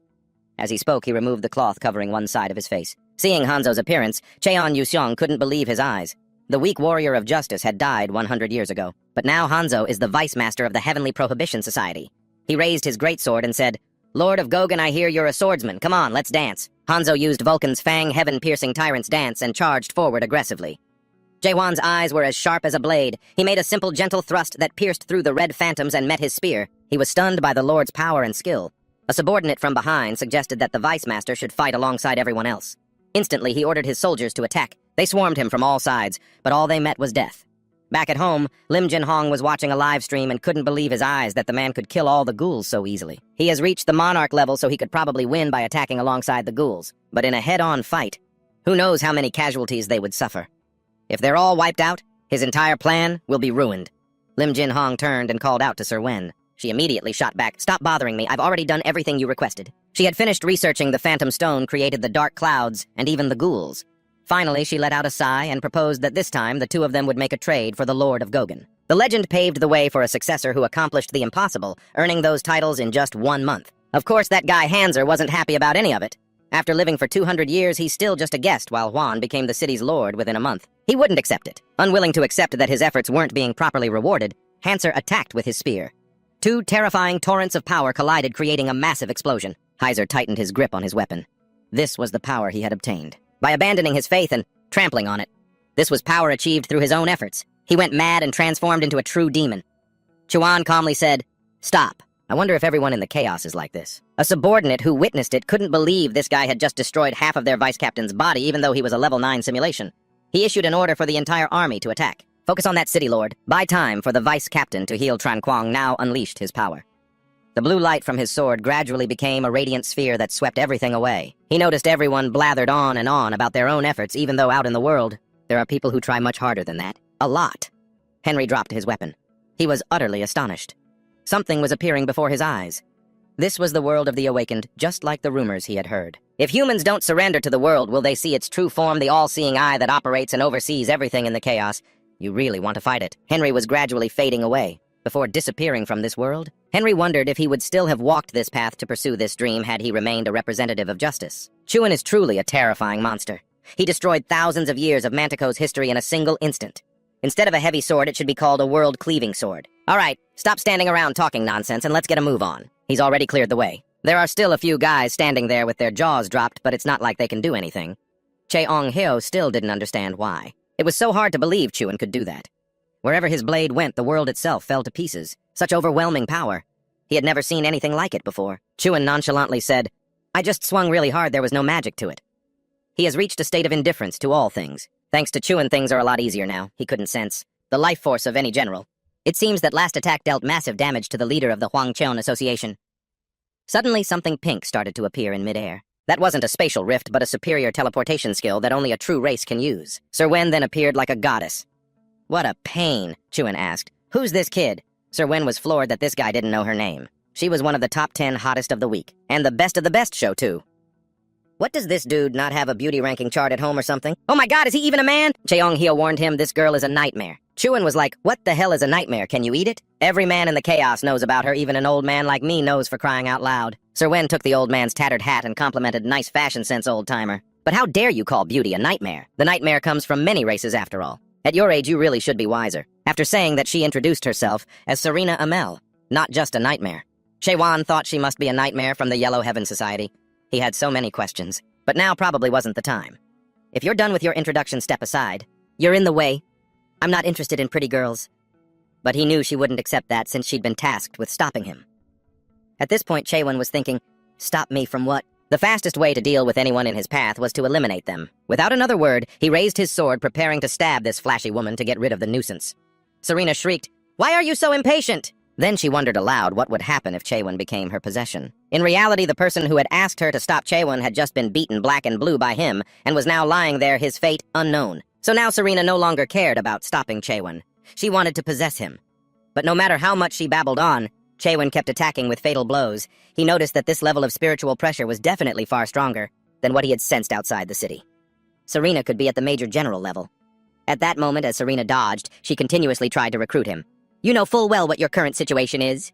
As he spoke, he removed the cloth covering one side of his face. Seeing Hanzo's appearance, Cheon Yuseong couldn't believe his eyes. The weak warrior of justice had died 100 years ago, but now Hanzo is the vice master of the Heavenly Prohibition Society. He raised his greatsword and said, "Lord of Gogen, I hear you're a swordsman. Come on, let's dance." Hanzo used Vulcan's Fang heaven-piercing tyrant's dance and charged forward aggressively. Jaewon's eyes were as sharp as a blade. He made a simple, gentle thrust that pierced through the red phantoms and met his spear. He was stunned by the Lord's power and skill. A subordinate from behind suggested that the Vice Master should fight alongside everyone else. Instantly, he ordered his soldiers to attack. They swarmed him from all sides, but all they met was death. Back at home, Lim Jin-hong was watching a live stream and couldn't believe his eyes that the man could kill all the ghouls so easily. He has reached the Monarch level, so he could probably win by attacking alongside the ghouls. But in a head-on fight, who knows how many casualties they would suffer. If they're all wiped out, his entire plan will be ruined. Lim Jin-hong turned and called out to Sir Wen. She immediately shot back, "Stop bothering me, I've already done everything you requested." She had finished researching the Phantom Stone created the dark clouds and even the ghouls. Finally, she let out a sigh and proposed that this time the two of them would make a trade for the Lord of Gogen. The legend paved the way for a successor who accomplished the impossible, earning those titles in just 1 month. Of course, that guy Hanser wasn't happy about any of it. After living for 200 years, he's still just a guest while Huan became the city's lord within a month. He wouldn't accept it. Unwilling to accept that his efforts weren't being properly rewarded, Hanser attacked with his spear. Two terrifying torrents of power collided, creating a massive explosion. Heiser tightened his grip on his weapon. This was the power he had obtained. By abandoning his faith and trampling on it. This was power achieved through his own efforts. He went mad and transformed into a true demon. Chuan calmly said, "Stop. I wonder if everyone in the chaos is like this." A subordinate who witnessed it couldn't believe this guy had just destroyed half of their vice captain's body, even though he was a level 9 simulation. He issued an order for the entire army to attack. "Focus on that city, Lord. Buy time for the vice captain to heal Tranquang now unleashed his power." The blue light from his sword gradually became a radiant sphere that swept everything away. He noticed everyone blathered on and on about their own efforts, even though out in the world, there are people who try much harder than that. A lot. Henry dropped his weapon. He was utterly astonished. Something was appearing before his eyes. This was the world of the awakened, just like the rumors he had heard. If humans don't surrender to the world, will they see its true form, the all-seeing eye that operates and oversees everything in the chaos? You really want to fight it. Henry was gradually fading away. Before disappearing from this world, Henry wondered if he would still have walked this path to pursue this dream had he remained a representative of justice. Chuan is truly a terrifying monster. He destroyed thousands of years of Mantico's history in a single instant. Instead of a heavy sword, it should be called a world-cleaving sword. All right, stop standing around talking nonsense and let's get a move on. He's already cleared the way. There are still a few guys standing there with their jaws dropped, but it's not like they can do anything. Cheong-hyo still didn't understand why. It was so hard to believe Chuan could do that. Wherever his blade went, the world itself fell to pieces. Such overwhelming power. He had never seen anything like it before. Chuan nonchalantly said, "I just swung really hard, there was no magic to it." He has reached a state of indifference to all things. Thanks to Chuan, things are a lot easier now, he couldn't sense. The life force of any general. It seems that last attack dealt massive damage to the leader of the Huangcheon Association. Suddenly, something pink started to appear in midair. That wasn't a spatial rift, but a superior teleportation skill that only a true race can use. Sir Wen then appeared like a goddess. "What a pain," Chuan asked. "Who's this kid?" Sir Wen was floored that this guy didn't know her name. She was one of the top 10 hottest of the week. And the best of the best show, too. "What does this dude not have a beauty ranking chart at home or something? Oh my god, is he even a man?" Cheong-hyo warned him this girl is a nightmare. Chuan was like, "What the hell is a nightmare? Can you eat it?" Every man in the chaos knows about her, even an old man like me knows, for crying out loud. Sir Wen took the old man's tattered hat and complimented, "Nice fashion sense, old-timer. But how dare you call beauty a nightmare? The nightmare comes from many races after all. At your age, you really should be wiser." After saying that, she introduced herself as Serena Amel, not just a nightmare. Chewan thought she must be a nightmare from the Yellow Heaven Society. He had so many questions, but now probably wasn't the time. "If you're done with your introduction, step aside. You're in the way. I'm not interested in pretty girls." But he knew she wouldn't accept that since she'd been tasked with stopping him. At this point, Chewan was thinking, stop me from what? The fastest way to deal with anyone in his path was to eliminate them. Without another word, he raised his sword, preparing to stab this flashy woman to get rid of the nuisance. Serena shrieked, "Why are you so impatient?" Then she wondered aloud what would happen if Chewan became her possession. In reality, the person who had asked her to stop Chewan had just been beaten black and blue by him, and was now lying there, his fate unknown. So now Serena no longer cared about stopping Chewan. She wanted to possess him. But no matter how much she babbled on, Chewan kept attacking with fatal blows. He noticed that this level of spiritual pressure was definitely far stronger than what he had sensed outside the city. Serena could be at the Major General level. At that moment, as Serena dodged, she continuously tried to recruit him. You know full well what your current situation is.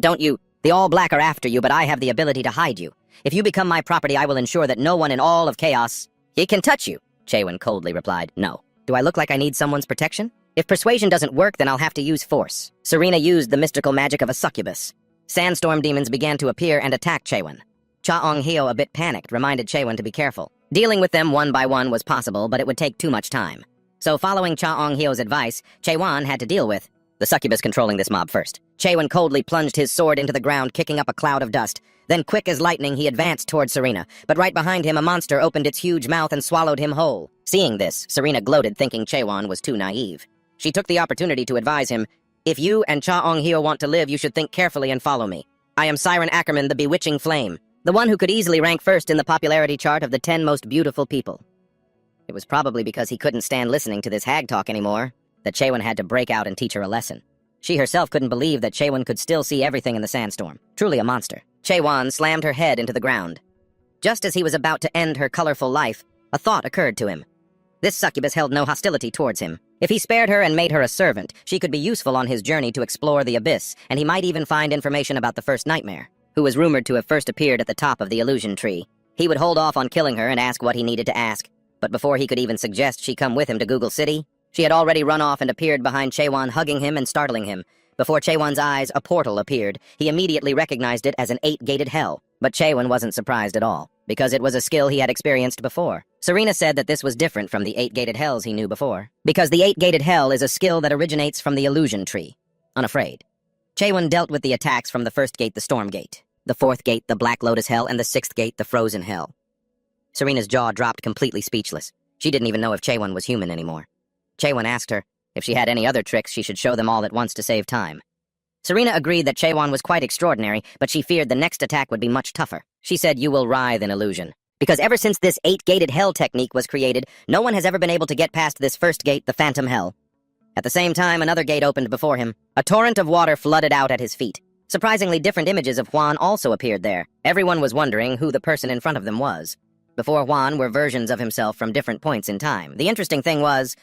Don't you? The All Black are after you, but I have the ability to hide you. If you become my property, I will ensure that no one in all of Chaos, he can touch you. Chaewon coldly replied, no. Do I look like I need someone's protection? If persuasion doesn't work, then I'll have to use force. Serena used the mystical magic of a succubus. Sandstorm demons began to appear and attack Chaewon. Cha-ong-hyo, a bit panicked, reminded Chaewon to be careful. Dealing with them one by one was possible, but it would take too much time. So following Cha-ong-hyo's advice, Chaewon had to deal with the succubus controlling this mob first. Chaewon coldly plunged his sword into the ground, kicking up a cloud of dust. Then, quick as lightning, he advanced toward Serena. But right behind him, a monster opened its huge mouth and swallowed him whole. Seeing this, Serena gloated, thinking Chaewon was too naive. She took the opportunity to advise him, if you and Cha-ong-hyo want to live, you should think carefully and follow me. I am Siren Ackerman, the Bewitching Flame, the one who could easily rank first in the popularity chart of the 10 most beautiful people. It was probably because he couldn't stand listening to this hag talk anymore that Chaewon had to break out and teach her a lesson. She herself couldn't believe that Chaewon could still see everything in the sandstorm. Truly a monster. Chaewon slammed her head into the ground. Just as he was about to end her colorful life, a thought occurred to him. This succubus held no hostility towards him. If he spared her and made her a servant, she could be useful on his journey to explore the abyss, and he might even find information about the first nightmare, who was rumored to have first appeared at the top of the illusion tree. He would hold off on killing her and ask what he needed to ask, but before he could even suggest she come with him to Google City, she had already run off and appeared behind Chaewon, hugging him and startling him. Before Chaewon's eyes, a portal appeared. He immediately recognized it as an 8-gated hell. But Chaewon wasn't surprised at all, because it was a skill he had experienced before. Serena said that this was different from the 8-gated hells he knew before, because the 8-gated hell is a skill that originates from the illusion tree. Unafraid. Chaewon dealt with the attacks from the first gate, the Storm Gate, the 4th gate, the Black Lotus Hell, and the 6th gate, the Frozen Hell. Serena's jaw dropped, completely speechless. She didn't even know if Chaewon was human anymore. Chaewon asked her if she had any other tricks, she should show them all at once to save time. Serena agreed that Chaewon was quite extraordinary, but she feared the next attack would be much tougher. She said, you will writhe in illusion. Because ever since this 8-gated hell technique was created, no one has ever been able to get past this first gate, the Phantom Hell. At the same time, another gate opened before him. A torrent of water flooded out at his feet. Surprisingly, different images of Hwan also appeared there. Everyone was wondering who the person in front of them was. Before Hwan were versions of himself from different points in time. The interesting thing was,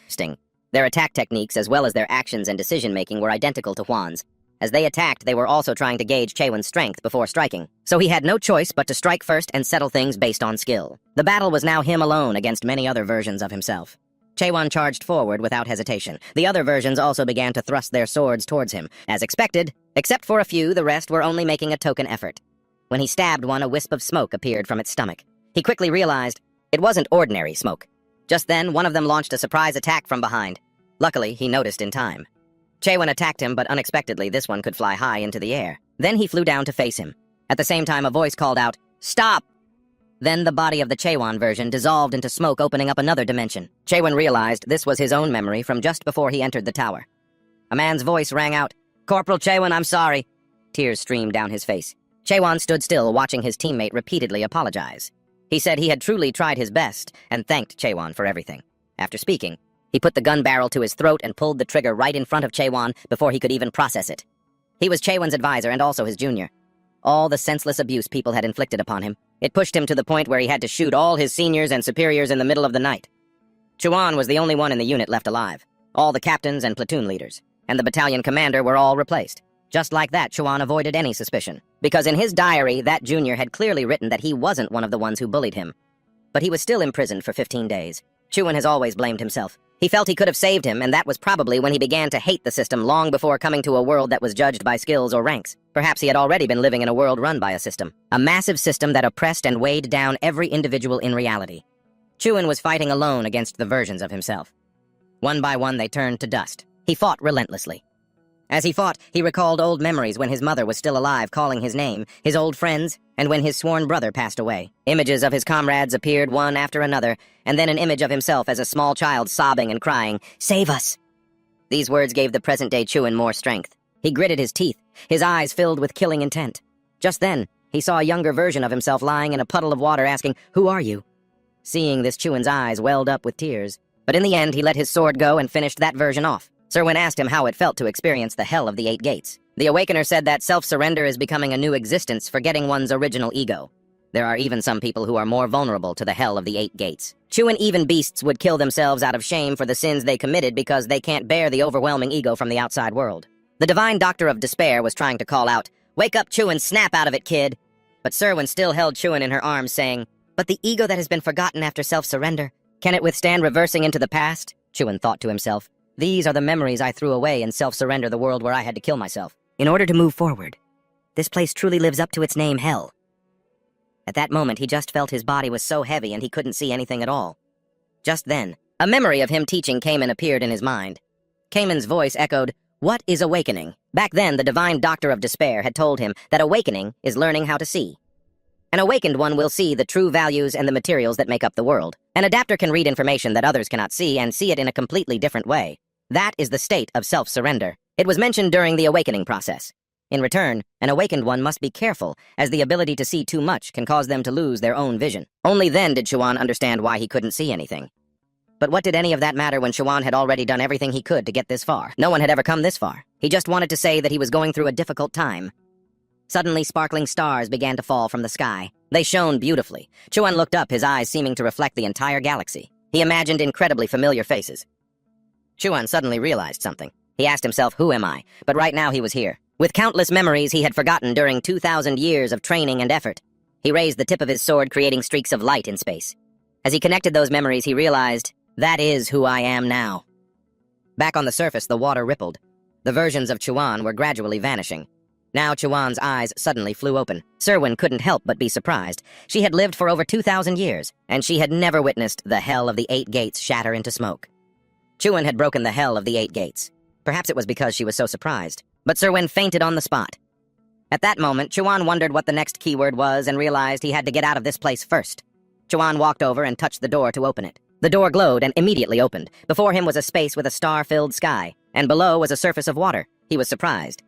their attack techniques as well as their actions and decision-making were identical to Hwan's. As they attacked, they were also trying to gauge Chaewon's strength before striking. So he had no choice but to strike first and settle things based on skill. The battle was now him alone against many other versions of himself. Chaewon charged forward without hesitation. The other versions also began to thrust their swords towards him. As expected, except for a few, the rest were only making a token effort. When he stabbed one, a wisp of smoke appeared from its stomach. He quickly realized it wasn't ordinary smoke. Just then, one of them launched a surprise attack from behind. Luckily, he noticed in time. Chaewon attacked him, but unexpectedly, this one could fly high into the air. Then he flew down to face him. At the same time, a voice called out, "Stop!" Then the body of the Chaewon version dissolved into smoke, opening up another dimension. Chaewon realized this was his own memory from just before he entered the tower. A man's voice rang out, "Corporal Chaewon, I'm sorry." Tears streamed down his face. Chaewon stood still, watching his teammate repeatedly apologize. He said he had truly tried his best and thanked Chaewon for everything. After speaking, he put the gun barrel to his throat and pulled the trigger right in front of Chaewon before he could even process it. He was Chaewon's advisor and also his junior. All the senseless abuse people had inflicted upon him. It pushed him to the point where he had to shoot all his seniors and superiors in the middle of the night. Chaewon was the only one in the unit left alive. All the captains and platoon leaders, and the battalion commander were all replaced. Just like that, Chaewon avoided any suspicion, because in his diary, that junior had clearly written that he wasn't one of the ones who bullied him. But he was still imprisoned for 15 days. Chaewon has always blamed himself. He felt he could have saved him, and that was probably when he began to hate the system long before coming to a world that was judged by skills or ranks. Perhaps he had already been living in a world run by a system. A massive system that oppressed and weighed down every individual in reality. Chaewon was fighting alone against the versions of himself. One by one, they turned to dust. He fought relentlessly. As he fought, he recalled old memories when his mother was still alive calling his name, his old friends, and when his sworn brother passed away. Images of his comrades appeared one after another, and then an image of himself as a small child sobbing and crying, "Save us!" These words gave the present-day Chaewon more strength. He gritted his teeth, his eyes filled with killing intent. Just then, he saw a younger version of himself lying in a puddle of water asking, "Who are you?" Seeing this, Chaewon's eyes welled up with tears. But in the end, he let his sword go and finished that version off. Serwin asked him how it felt to experience the hell of the 8 gates. The Awakener said that self-surrender is becoming a new existence, forgetting one's original ego. There are even some people who are more vulnerable to the hell of the 8 gates. Chaewon, even beasts would kill themselves out of shame for the sins they committed because they can't bear the overwhelming ego from the outside world. The divine doctor of despair was trying to call out, "Wake up, Chuan, snap out of it, kid!" But Serwin still held Chuan in her arms, saying, "But the ego that has been forgotten after self-surrender, can it withstand reversing into the past?" Chuan thought to himself. "These are the memories I threw away in self-surrender, the world where I had to kill myself. In order to move forward, this place truly lives up to its name, hell." At that moment, he just felt his body was so heavy and he couldn't see anything at all. Just then, a memory of him teaching Cayman appeared in his mind. Cayman's voice echoed, "What is awakening?" Back then, the divine doctor of despair had told him that awakening is learning how to see. An awakened one will see the true values and the materials that make up the world. An adapter can read information that others cannot see and see it in a completely different way. That is the state of self-surrender. It was mentioned during the awakening process. In return, an awakened one must be careful, as the ability to see too much can cause them to lose their own vision. Only then did Chuan understand why he couldn't see anything. But what did any of that matter when Chuan had already done everything he could to get this far? No one had ever come this far. He just wanted to say that he was going through a difficult time. Suddenly, sparkling stars began to fall from the sky. They shone beautifully. Chuan looked up, his eyes seeming to reflect the entire galaxy. He imagined incredibly familiar faces. Chuan suddenly realized something. He asked himself, who am I? But right now he was here. With countless memories he had forgotten during 2,000 years of training and effort. He raised the tip of his sword, creating streaks of light in space. As he connected those memories, he realized, that is who I am now. Back on the surface, the water rippled. The versions of Chuan were gradually vanishing. Now Chuan's eyes suddenly flew open. Serwin couldn't help but be surprised. She had lived for over 2,000 years, and she had never witnessed the hell of the 8 gates shatter into smoke. Chuan had broken the hell of the 8 gates. Perhaps it was because she was so surprised. But Serwin fainted on the spot. At that moment, Chuan wondered what the next keyword was and realized he had to get out of this place first. Chuan walked over and touched the door to open it. The door glowed and immediately opened. Before him was a space with a star-filled sky, and below was a surface of water. He was surprised.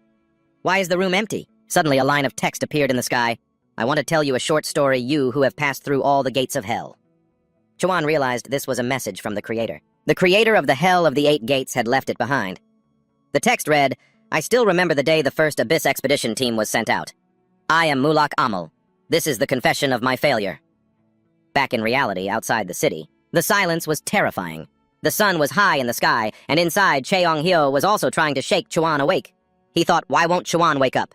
Why is the room empty? Suddenly a line of text appeared in the sky. I want to tell you a short story, you who have passed through all the gates of hell. Chuan realized this was a message from the Creator. The Creator of the hell of the 8 gates had left it behind. The text read, I still remember the day the first Abyss expedition team was sent out. I am Mulak Amal. This is the confession of my failure. Back in reality, outside the city, the silence was terrifying. The sun was high in the sky, and inside, Cheong-hyo was also trying to shake Chuan awake. He thought, why won't Chuan wake up?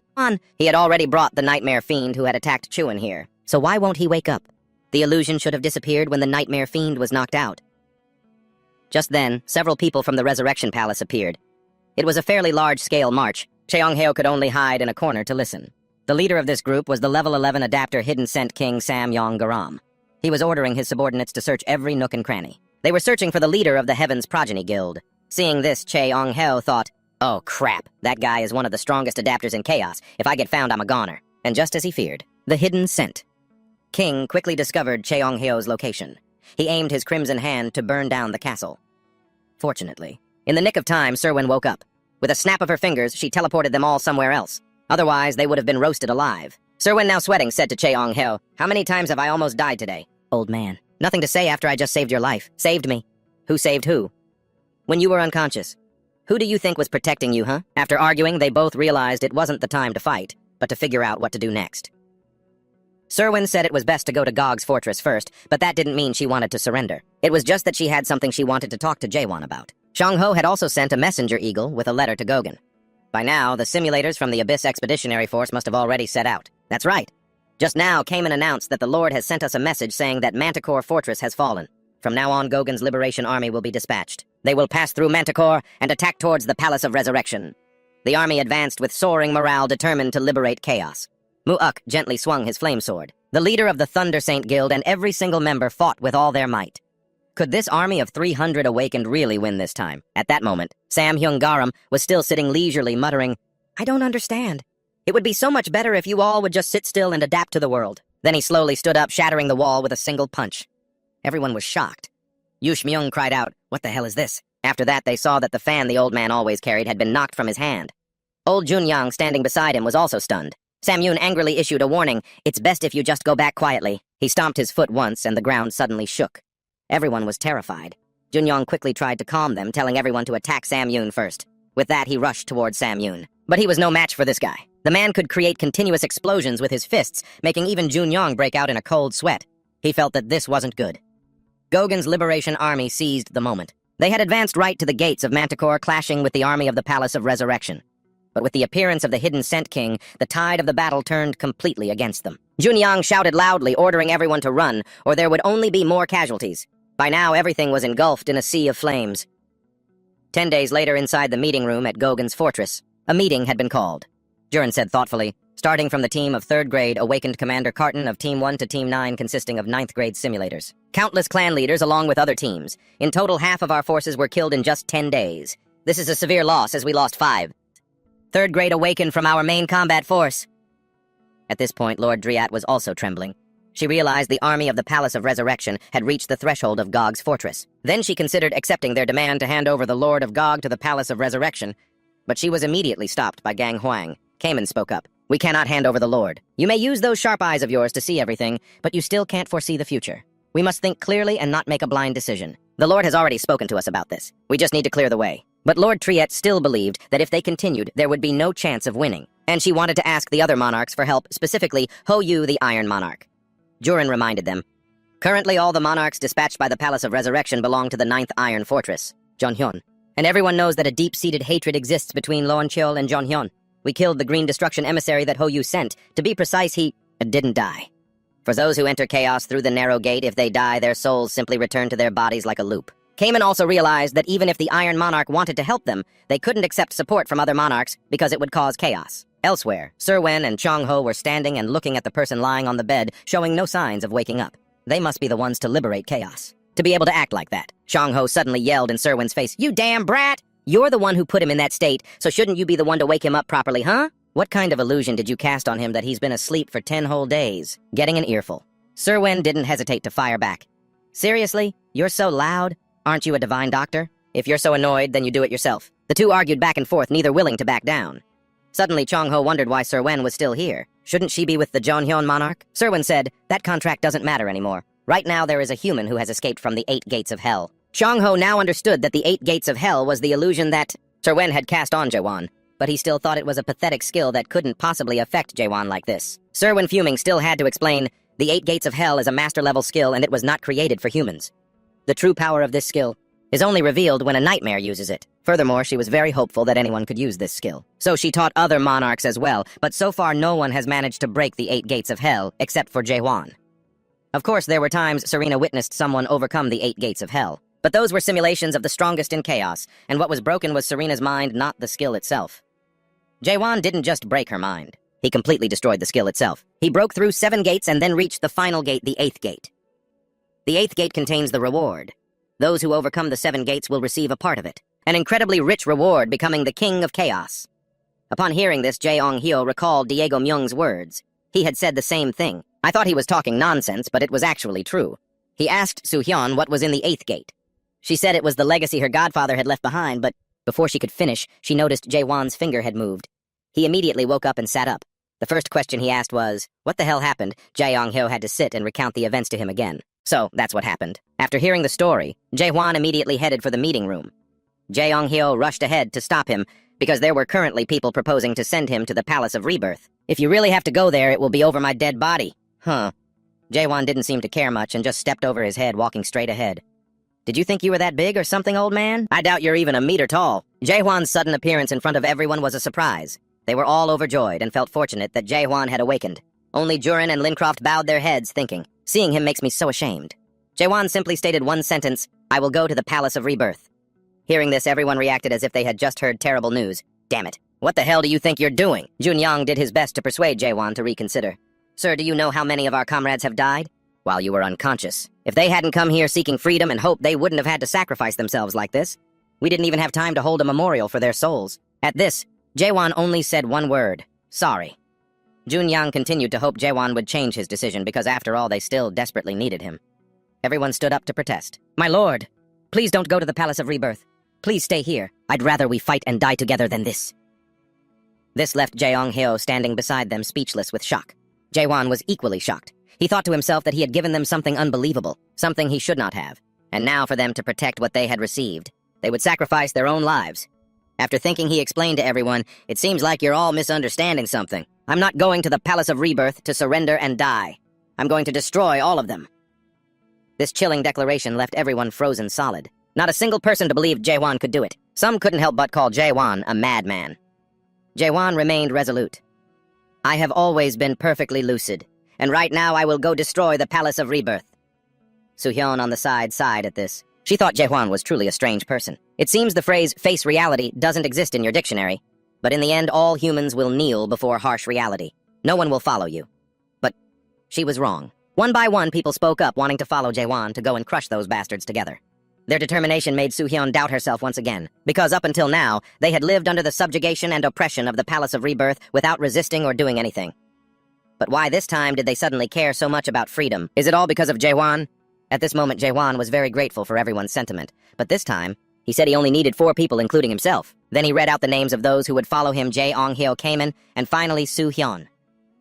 He had already brought the nightmare fiend who had attacked Chuan here, so why won't he wake up? The illusion should have disappeared when the nightmare fiend was knocked out. Just then, several people from the Resurrection Palace appeared. It was a fairly large-scale march. Cheong-hyo could only hide in a corner to listen. The leader of this group was the level 11 adapter Hidden Scent King Sam Yong-garam. He was ordering his subordinates to search every nook and cranny. They were searching for the leader of the Heaven's Progeny Guild. Seeing this, Cheong-hyo thought, oh crap, that guy is one of the strongest adapters in Chaos. If I get found, I'm a goner. And just as he feared, the Hidden Scent King quickly discovered Cheong-hyo's location. He aimed his crimson hand to burn down the castle. Fortunately, in the nick of time, Serwin woke up. With a snap of her fingers, she teleported them all somewhere else. Otherwise, they would have been roasted alive. Serwin, now sweating, said to Cheong-hyo, how many times have I almost died today? Old man. Nothing to say after I just saved your life. Saved me. Who saved who? When you were unconscious. Who do you think was protecting you, huh? After arguing, they both realized it wasn't the time to fight, but to figure out what to do next. Serwin said it was best to go to Gog's fortress first, but that didn't mean she wanted to surrender. It was just that she had something she wanted to talk to Jaewon about. Shang-ho had also sent a messenger eagle with a letter to Gogan. By now, the simulators from the Abyss Expeditionary Force must have already set out. That's right. Just now, Cayman announced that the Lord has sent us a message saying that Manticore Fortress has fallen. From now on, Gogan's Liberation Army will be dispatched. They will pass through Manticore and attack towards the Palace of Resurrection. The army advanced with soaring morale, determined to liberate Chaos. Mu'uk gently swung his flame sword. The leader of the Thunder Saint Guild and every single member fought with all their might. Could this army of 300 awakened really win this time? At that moment, Sam Hyung-garam was still sitting leisurely, muttering, I don't understand. It would be so much better if you all would just sit still and adapt to the world. Then he slowly stood up, shattering the wall with a single punch. Everyone was shocked. Yush Myung cried out, what the hell is this? After that, they saw that the fan the old man always carried had been knocked from his hand. Old Junyang, standing beside him, was also stunned. Sam Yoon angrily issued a warning, it's best if you just go back quietly. He stomped his foot once, and the ground suddenly shook. Everyone was terrified. Junyang quickly tried to calm them, telling everyone to attack Sam Yoon first. With that, he rushed towards Sam Yoon. But he was no match for this guy. The man could create continuous explosions with his fists, making even Junyang break out in a cold sweat. He felt that this wasn't good. Gogan's Liberation Army seized the moment. They had advanced right to the gates of Manticore, clashing with the army of the Palace of Resurrection. But with the appearance of the hidden Scent King, the tide of the battle turned completely against them. Junyang shouted loudly, ordering everyone to run, or there would only be more casualties. By now, everything was engulfed in a sea of flames. 10 days later, inside the meeting room at Gogan's fortress, a meeting had been called. Jurin said thoughtfully, starting from the team of 3rd grade awakened Commander Carton of Team 1 to Team 9 consisting of 9th grade simulators. Countless clan leaders along with other teams. In total, half of our forces were killed in just 10 days. This is a severe loss as we lost 5. 3rd grade awakened from our main combat force. At this point, Lord Driat was also trembling. She realized the army of the Palace of Resurrection had reached the threshold of Gog's fortress. Then she considered accepting their demand to hand over the Lord of Gog to the Palace of Resurrection, but she was immediately stopped by Gang Huang. Cayman spoke up. We cannot hand over the Lord. You may use those sharp eyes of yours to see everything, but you still can't foresee the future. We must think clearly and not make a blind decision. The Lord has already spoken to us about this. We just need to clear the way. But Lord Triet still believed that if they continued, there would be no chance of winning, and she wanted to ask the other monarchs for help, specifically Ho Yu, the Iron Monarch. Jurin reminded them, currently all the monarchs dispatched by the Palace of Resurrection belong to the 9th Iron Fortress, Jonhyun, and everyone knows that a deep-seated hatred exists between Loancheol and Jonhyun. We killed the Green Destruction emissary that Ho Yu sent. To be precise, he didn't die. For those who enter chaos through the narrow gate, if they die, their souls simply return to their bodies like a loop. Cayman also realized that even if the Iron Monarch wanted to help them, they couldn't accept support from other monarchs because it would cause chaos. Elsewhere, Serwen and Chong-ho were standing and looking at the person lying on the bed, showing no signs of waking up. They must be the ones to liberate chaos. To be able to act like that, Chong-ho suddenly yelled in Serwen's face, "You damn brat! You're the one who put him in that state, so shouldn't you be the one to wake him up properly, huh? What kind of illusion did you cast on him that he's been asleep for 10 whole days?" Getting an earful. Serwen didn't hesitate to fire back. "Seriously? You're so loud? Aren't you a divine doctor? If you're so annoyed, then you do it yourself." The two argued back and forth, neither willing to back down. Suddenly, Chong-ho wondered why Serwen was still here. Shouldn't she be with the Jonhyun monarch? Serwen said, that contract doesn't matter anymore. Right now, there is a human who has escaped from the 8 gates of hell. Chong-ho now understood that the 8 gates of hell was the illusion that Serwen had cast on Jaewon, but he still thought it was a pathetic skill that couldn't possibly affect Jaewon like this. Serwen, fuming, still had to explain, the 8 gates of hell is a master-level skill and it was not created for humans. The true power of this skill is only revealed when a nightmare uses it. Furthermore, she was very hopeful that anyone could use this skill. So she taught other monarchs as well, but so far no one has managed to break the 8 gates of hell, except for Jaewon. Of course, there were times Serena witnessed someone overcome the 8 gates of hell, but those were simulations of the strongest in chaos, and what was broken was Serena's mind, not the skill itself. Jaewon didn't just break her mind. He completely destroyed the skill itself. He broke through 7 gates and then reached the final gate, the 8th gate. The 8th gate contains the reward. Those who overcome the 7 gates will receive a part of it. An incredibly rich reward, becoming the King of Chaos. Upon hearing this, Jae-ong-hyo recalled Diego Myung's words. He had said the same thing. I thought he was talking nonsense, but it was actually true. He asked Soo-hyun what was in the 8th gate. She said it was the legacy her godfather had left behind, but before she could finish, she noticed Jaewon's finger had moved. He immediately woke up and sat up. The first question he asked was, what the hell happened? Jae-ong-hyo had to sit and recount the events to him again. So, that's what happened. After hearing the story, Jaewon immediately headed for the meeting room. Jae-ong-hyo rushed ahead to stop him, because there were currently people proposing to send him to the Palace of Rebirth. If you really have to go there, it will be over my dead body. Huh. Jaewon didn't seem to care much and just stepped over his head, walking straight ahead. Did you think you were that big or something, old man? I doubt you're even a meter tall. Jaewon's sudden appearance in front of everyone was a surprise. They were all overjoyed and felt fortunate that Jaewon had awakened. Only Jurin and Lincroft bowed their heads, thinking, seeing him makes me so ashamed. Jaewon simply stated one sentence, I will go to the Palace of Rebirth. Hearing this, everyone reacted as if they had just heard terrible news. Damn it. What the hell do you think you're doing? Junyang did his best to persuade Jaewon to reconsider. Sir, do you know how many of our comrades have died? While you were unconscious. If they hadn't come here seeking freedom and hope, they wouldn't have had to sacrifice themselves like this. We didn't even have time to hold a memorial for their souls. At this, Jaewon only said one word, sorry. Junyang continued to hope Jaewon would change his decision because after all, they still desperately needed him. Everyone stood up to protest. My lord, please don't go to the Palace of Rebirth. Please stay here. I'd rather we fight and die together than this. This left Jae-ong-hyo standing beside them speechless with shock. Jaewon was equally shocked. He thought to himself that he had given them something unbelievable, something he should not have. And now for them to protect what they had received, they would sacrifice their own lives. After thinking, he explained to everyone, it seems like you're all misunderstanding something. I'm not going to the Palace of Rebirth to surrender and die. I'm going to destroy all of them. This chilling declaration left everyone frozen solid. Not a single person to believe Jaewon could do it. Some couldn't help but call Jaewon a madman. Jaewon remained resolute. I have always been perfectly lucid, and right now I will go destroy the Palace of Rebirth. Soo-hyun on the side sighed at this. She thought Jaewon was truly a strange person. It seems the phrase face reality doesn't exist in your dictionary, but in the end all humans will kneel before harsh reality. No one will follow you. But she was wrong. One by one, people spoke up wanting to follow Jaewon to go and crush those bastards together. Their determination made Soo-hyun doubt herself once again, because up until now, they had lived under the subjugation and oppression of the Palace of Rebirth without resisting or doing anything. But why this time did they suddenly care so much about freedom? Is it all because of Jaewon? At this moment, Jaewon was very grateful for everyone's sentiment, but this time, he said he only needed 4 people, including himself. Then he read out the names of those who would follow him: Jae-ong-hyo, Kaemin, and finally Soo-hyun.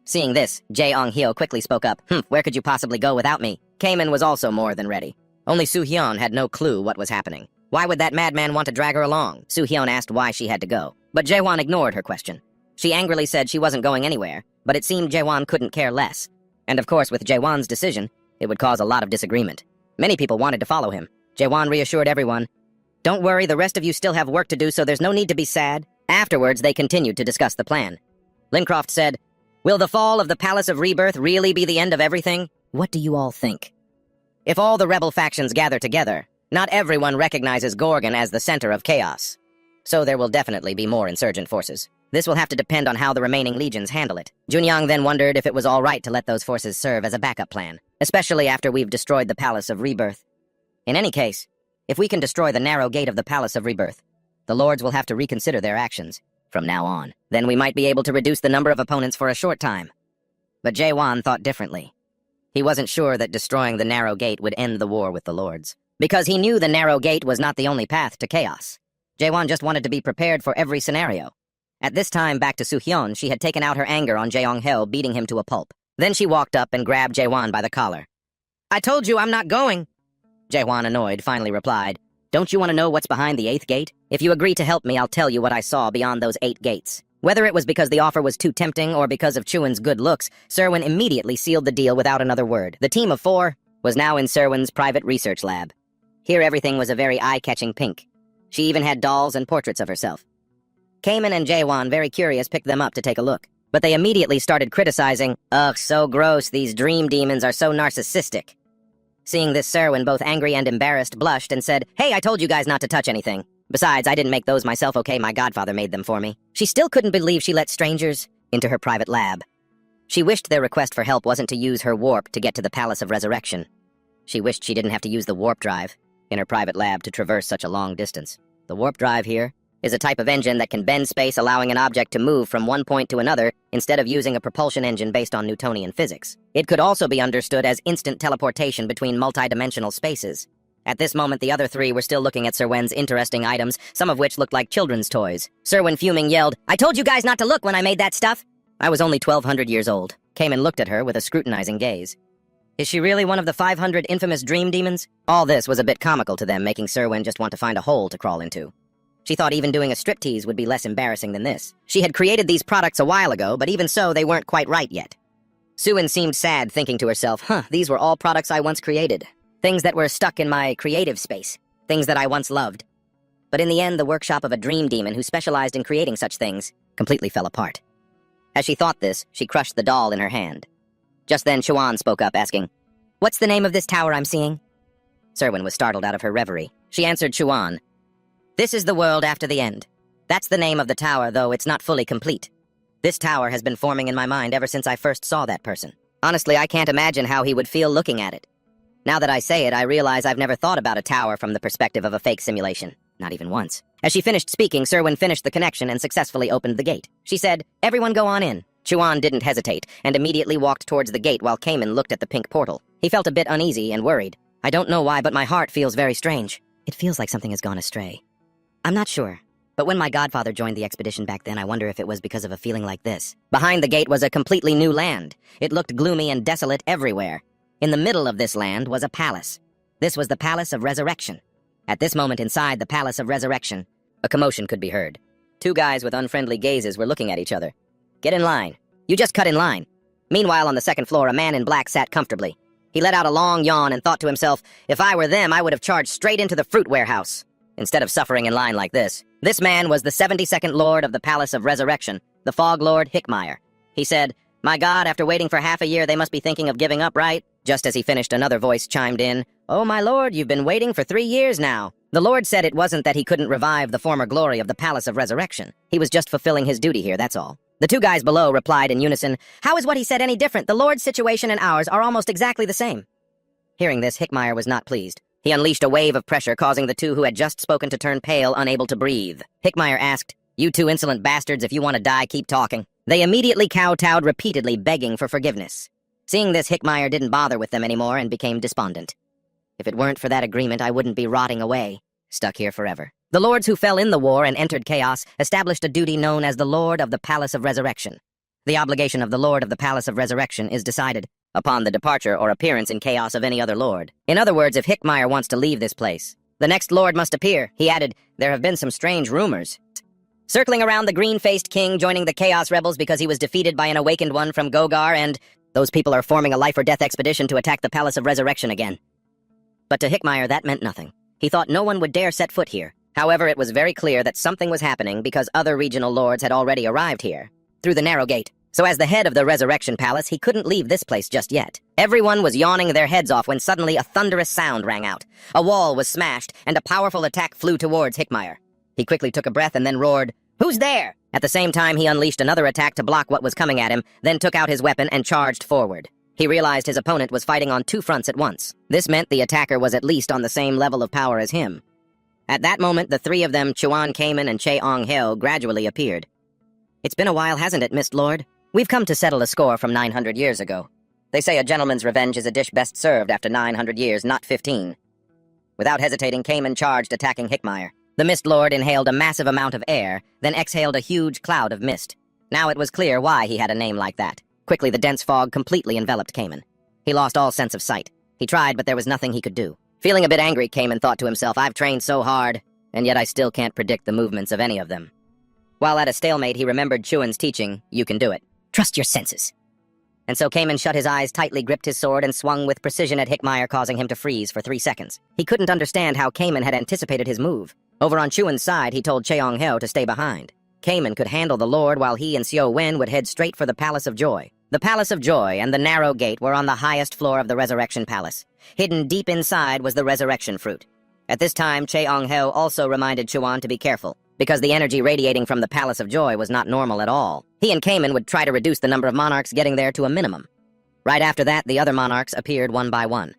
Seeing this, Jae-ong-hyo quickly spoke up. Where could you possibly go without me? Kaemin was also more than ready. Only Soo-hyun had no clue what was happening. Why would that madman want to drag her along? Soo-hyun asked why she had to go, but Jaewon ignored her question. She angrily said she wasn't going anywhere, but it seemed Jaewon couldn't care less. And of course, with Jaewon's decision, it would cause a lot of disagreement. Many people wanted to follow him. Jaewon reassured everyone, "Don't worry, the rest of you still have work to do, so there's no need to be sad." Afterwards, they continued to discuss the plan. Lincroft said, "Will the fall of the Palace of Rebirth really be the end of everything? What do you all think? If all the rebel factions gather together, not everyone recognizes Gorgon as the center of chaos. So there will definitely be more insurgent forces. This will have to depend on how the remaining legions handle it." Junyang then wondered if it was all right to let those forces serve as a backup plan, especially after we've destroyed the Palace of Rebirth. In any case, if we can destroy the narrow gate of the Palace of Rebirth, the lords will have to reconsider their actions from now on. Then we might be able to reduce the number of opponents for a short time. But Jaewon thought differently. He wasn't sure that destroying the narrow gate would end the war with the lords, because he knew the narrow gate was not the only path to chaos. Jaewon just wanted to be prepared for every scenario. At this time, back to Soo-hyun, she had taken out her anger on Jae-ong-hyo, beating him to a pulp. Then she walked up and grabbed Jaewon by the collar. "I told you I'm not going!" Jaewon, annoyed, finally replied, "Don't you want to know what's behind the 8th gate? If you agree to help me, I'll tell you what I saw beyond those 8 gates." Whether it was because the offer was too tempting or because of Chuin's good looks, Serwin immediately sealed the deal without another word. The team of 4 was now in Serwin's private research lab. Here everything was a very eye-catching pink. She even had dolls and portraits of herself. Kaemin and Jaewon, very curious, picked them up to take a look. But they immediately started criticizing, "Ugh, so gross, these dream demons are so narcissistic." Seeing this, Serwin, both angry and embarrassed, blushed and said, "Hey, I told you guys not to touch anything. Besides, I didn't make those myself, okay? My godfather made them for me." She still couldn't believe she let strangers into her private lab. She wished their request for help wasn't to use her warp to get to the Palace of Resurrection. She wished she didn't have to use the warp drive in her private lab to traverse such a long distance. The warp drive here is a type of engine that can bend space, allowing an object to move from one point to another instead of using a propulsion engine based on Newtonian physics. It could also be understood as instant teleportation between multidimensional spaces. At this moment, the other 3 were still looking at Serwen's interesting items, some of which looked like children's toys. Serwen, fuming, yelled, "I told you guys not to look when I made that stuff!" I was only 1,200 years old. Kaemin looked at her with a scrutinizing gaze. Is she really one of the 500 infamous dream demons? All this was a bit comical to them, making Serwen just want to find a hole to crawl into. She thought even doing a striptease would be less embarrassing than this. She had created these products a while ago, but even so, they weren't quite right yet. Suin seemed sad, thinking to herself, these were all products I once created. Things that were stuck in my creative space. Things that I once loved. But in the end, the workshop of a dream demon who specialized in creating such things completely fell apart. As she thought this, she crushed the doll in her hand. Just then, Chuan spoke up, asking, "What's the name of this tower I'm seeing?" Serwin was startled out of her reverie. She answered Chuan, "This is the world after the end. That's the name of the tower, though it's not fully complete. This tower has been forming in my mind ever since I first saw that person. Honestly, I can't imagine how he would feel looking at it. Now that I say it, I realize I've never thought about a tower from the perspective of a fake simulation. Not even once." As she finished speaking, Serwin finished the connection and successfully opened the gate. She said, "Everyone go on in." Chuan didn't hesitate and immediately walked towards the gate while Kaemin looked at the pink portal. He felt a bit uneasy and worried. "I don't know why, but my heart feels very strange. It feels like something has gone astray. I'm not sure. But when my godfather joined the expedition back then, I wonder if it was because of a feeling like this." Behind the gate was a completely new land. It looked gloomy and desolate everywhere. In the middle of this land was a palace. This was the Palace of Resurrection. At this moment inside the Palace of Resurrection, a commotion could be heard. 2 guys with unfriendly gazes were looking at each other. "Get in line. You just cut in line." Meanwhile, on the second floor, a man in black sat comfortably. He let out a long yawn and thought to himself, "If I were them, I would have charged straight into the fruit warehouse, instead of suffering in line like this." This man was the 72nd Lord of the Palace of Resurrection, the Fog Lord Hickmeyer. He said, "My God, after waiting for half a year, they must be thinking of giving up, right?" Just as he finished, another voice chimed in, "Oh, my lord, you've been waiting for 3 years now." The Lord said it wasn't that he couldn't revive the former glory of the Palace of Resurrection. He was just fulfilling his duty here, that's all. The two guys below replied in unison, "How is what he said any different? The Lord's situation and ours are almost exactly the same." Hearing this, Hickmeyer was not pleased. He unleashed a wave of pressure, causing the two who had just spoken to turn pale, unable to breathe. Hickmeyer asked, "You two insolent bastards, if you want to die, keep talking." They immediately kowtowed, repeatedly begging for forgiveness. Seeing this, Hickmeyer didn't bother with them anymore and became despondent. "If it weren't for that agreement, I wouldn't be rotting away, stuck here forever." The lords who fell in the war and entered chaos established a duty known as the Lord of the Palace of Resurrection. The obligation of the Lord of the Palace of Resurrection is decided upon the departure or appearance in chaos of any other lord. In other words, if Hickmeyer wants to leave this place, the next lord must appear. He added, "There have been some strange rumors circling around the green-faced king joining the Chaos Rebels because he was defeated by an awakened one from Gogar, and those people are forming a life-or-death expedition to attack the Palace of Resurrection again." But to Hickmeyer, that meant nothing. He thought no one would dare set foot here. However, it was very clear that something was happening because other regional lords had already arrived here, through the narrow gate. So as the head of the Resurrection Palace, he couldn't leave this place just yet. Everyone was yawning their heads off when suddenly a thunderous sound rang out. A wall was smashed, and a powerful attack flew towards Hickmeyer. He quickly took a breath and then roared, "Who's there?" At the same time, he unleashed another attack to block what was coming at him, then took out his weapon and charged forward. He realized his opponent was fighting on two fronts at once. This meant the attacker was at least on the same level of power as him. At that moment, the three of them, Chuan, Cayman, and Cheong-heo, gradually appeared. "It's been a while, hasn't it, Mist Lord? We've come to settle a score from 900 years ago. They say a gentleman's revenge is a dish best served after 900 years, not 15. Without hesitating, Cayman charged, attacking Hickmeyer. The Mist Lord inhaled a massive amount of air, then exhaled a huge cloud of mist. Now it was clear why he had a name like that. Quickly, the dense fog completely enveloped Cayman. He lost all sense of sight. He tried, but there was nothing he could do. Feeling a bit angry, Cayman thought to himself, "I've trained so hard, and yet I still can't predict the movements of any of them." While at a stalemate, he remembered Chuan's teaching, "You can do it. Trust your senses." And so Cayman shut his eyes, tightly gripped his sword, and swung with precision at Hickmeyer, causing him to freeze for 3 seconds. He couldn't understand how Cayman had anticipated his move. Over on Chuan's side, he told Cheong-heo to stay behind. Cayman could handle the Lord while he and Xiao Wen would head straight for the Palace of Joy. The Palace of Joy and the Narrow Gate were on the highest floor of the Resurrection Palace. Hidden deep inside was the Resurrection Fruit. At this time, Cheong-heo also reminded Chuan to be careful, because the energy radiating from the Palace of Joy was not normal at all. He and Cayman would try to reduce the number of monarchs getting there to a minimum. Right after that, the other monarchs appeared one by one.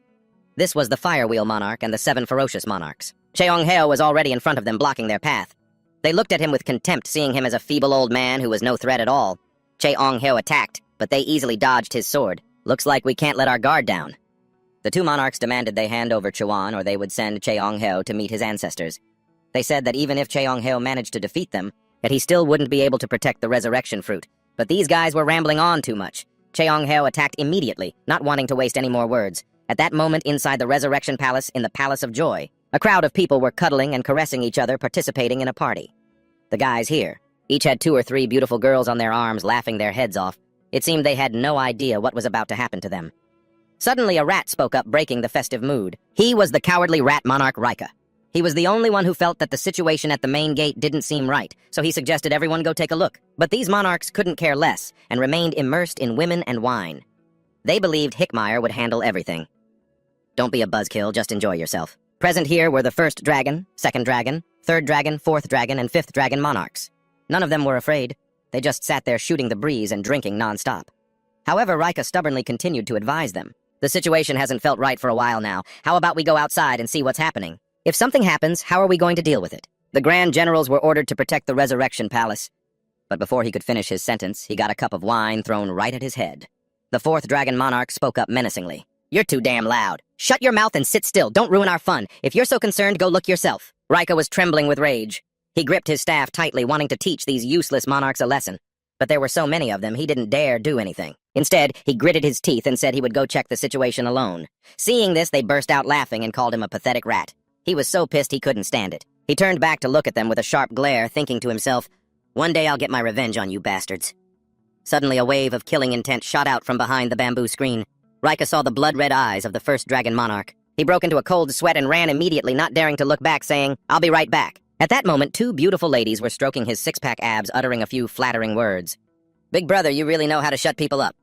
This was the Firewheel Monarch and the 7 Ferocious Monarchs. Cheong-heo was already in front of them, blocking their path. They looked at him with contempt, seeing him as a feeble old man who was no threat at all. Cheong-heo attacked, but they easily dodged his sword. "Looks like we can't let our guard down." The two monarchs demanded they hand over Chuan, or they would send Cheong-heo to meet his ancestors. They said that even if Cheong-heo managed to defeat them, that he still wouldn't be able to protect the Resurrection Fruit. But these guys were rambling on too much. Cheong-heo attacked immediately, not wanting to waste any more words. At that moment, inside the Resurrection Palace in the Palace of Joy, a crowd of people were cuddling and caressing each other, participating in a party. The guys here each had 2 or 3 beautiful girls on their arms, laughing their heads off. It seemed they had no idea what was about to happen to them. Suddenly, a rat spoke up, breaking the festive mood. He was the cowardly rat monarch Rika. He was the only one who felt that the situation at the main gate didn't seem right, so he suggested everyone go take a look. But these monarchs couldn't care less, and remained immersed in women and wine. They believed Hickmeyer would handle everything. Don't be a buzzkill, just enjoy yourself. Present here were the 1st dragon, 2nd dragon, 3rd dragon, 4th dragon, and 5th dragon monarchs. None of them were afraid. They just sat there shooting the breeze and drinking non-stop. However, Rika stubbornly continued to advise them. "The situation hasn't felt right for a while now. How about we go outside and see what's happening? If something happens, how are we going to deal with it?" The Grand Generals were ordered to protect the Resurrection Palace. But before he could finish his sentence, he got a cup of wine thrown right at his head. The 4th dragon monarch spoke up menacingly. "You're too damn loud. Shut your mouth and sit still. Don't ruin our fun. If you're so concerned, go look yourself." Rika was trembling with rage. He gripped his staff tightly, wanting to teach these useless monarchs a lesson. But there were so many of them, he didn't dare do anything. Instead, he gritted his teeth and said he would go check the situation alone. Seeing this, they burst out laughing and called him a pathetic rat. He was so pissed he couldn't stand it. He turned back to look at them with a sharp glare, thinking to himself, "One day I'll get my revenge on you bastards." Suddenly, a wave of killing intent shot out from behind the bamboo screen. Rika saw the blood-red eyes of the 1st dragon monarch. He broke into a cold sweat and ran immediately, not daring to look back, saying, "I'll be right back." At that moment, two beautiful ladies were stroking his six-pack abs, uttering a few flattering words. "Big brother, you really know how to shut people up."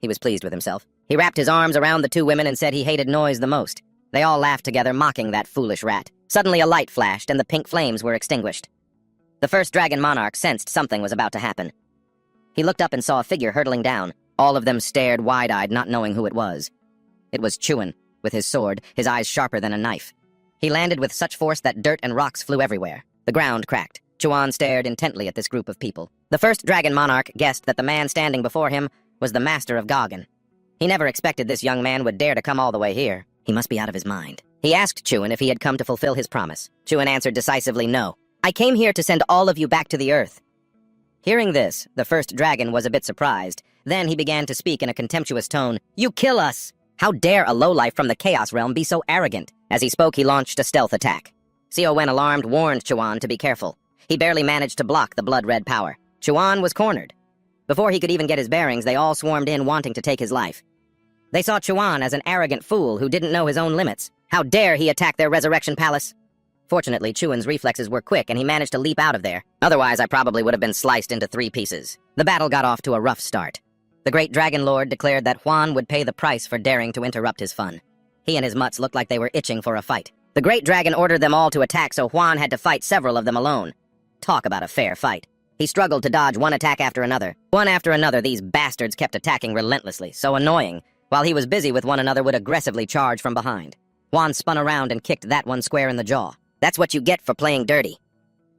He was pleased with himself. He wrapped his arms around the two women and said he hated noise the most. They all laughed together, mocking that foolish rat. Suddenly a light flashed, and the pink flames were extinguished. The first dragon monarch sensed something was about to happen. He looked up and saw a figure hurtling down. All of them stared wide-eyed, not knowing who it was. It was Chuan, with his sword, his eyes sharper than a knife. He landed with such force that dirt and rocks flew everywhere. The ground cracked. Chuan stared intently at this group of people. The first dragon monarch guessed that the man standing before him was the master of Goggin. He never expected this young man would dare to come all the way here. He must be out of his mind. He asked Chuan if he had come to fulfill his promise. Chuan answered decisively, "No. I came here to send all of you back to the earth." Hearing this, the first dragon was a bit surprised. Then he began to speak in a contemptuous tone. "You kill us! How dare a lowlife from the Chaos Realm be so arrogant?" As he spoke, he launched a stealth attack. Seo, when alarmed, warned Chuan to be careful. He barely managed to block the blood-red power. Chuan was cornered. Before he could even get his bearings, they all swarmed in, wanting to take his life. They saw Chuan as an arrogant fool who didn't know his own limits. How dare he attack their resurrection palace? Fortunately, Chuan's reflexes were quick, and he managed to leap out of there. Otherwise, I probably would have been sliced into 3 pieces. The battle got off to a rough start. The great dragon lord declared that Huan would pay the price for daring to interrupt his fun. He and his mutts looked like they were itching for a fight. The great dragon ordered them all to attack, so Huan had to fight several of them alone. Talk about a fair fight. He struggled to dodge one attack after another. One after another, these bastards kept attacking relentlessly, so annoying. While he was busy with one another, would aggressively charge from behind. Huan spun around and kicked that one square in the jaw. That's what you get for playing dirty.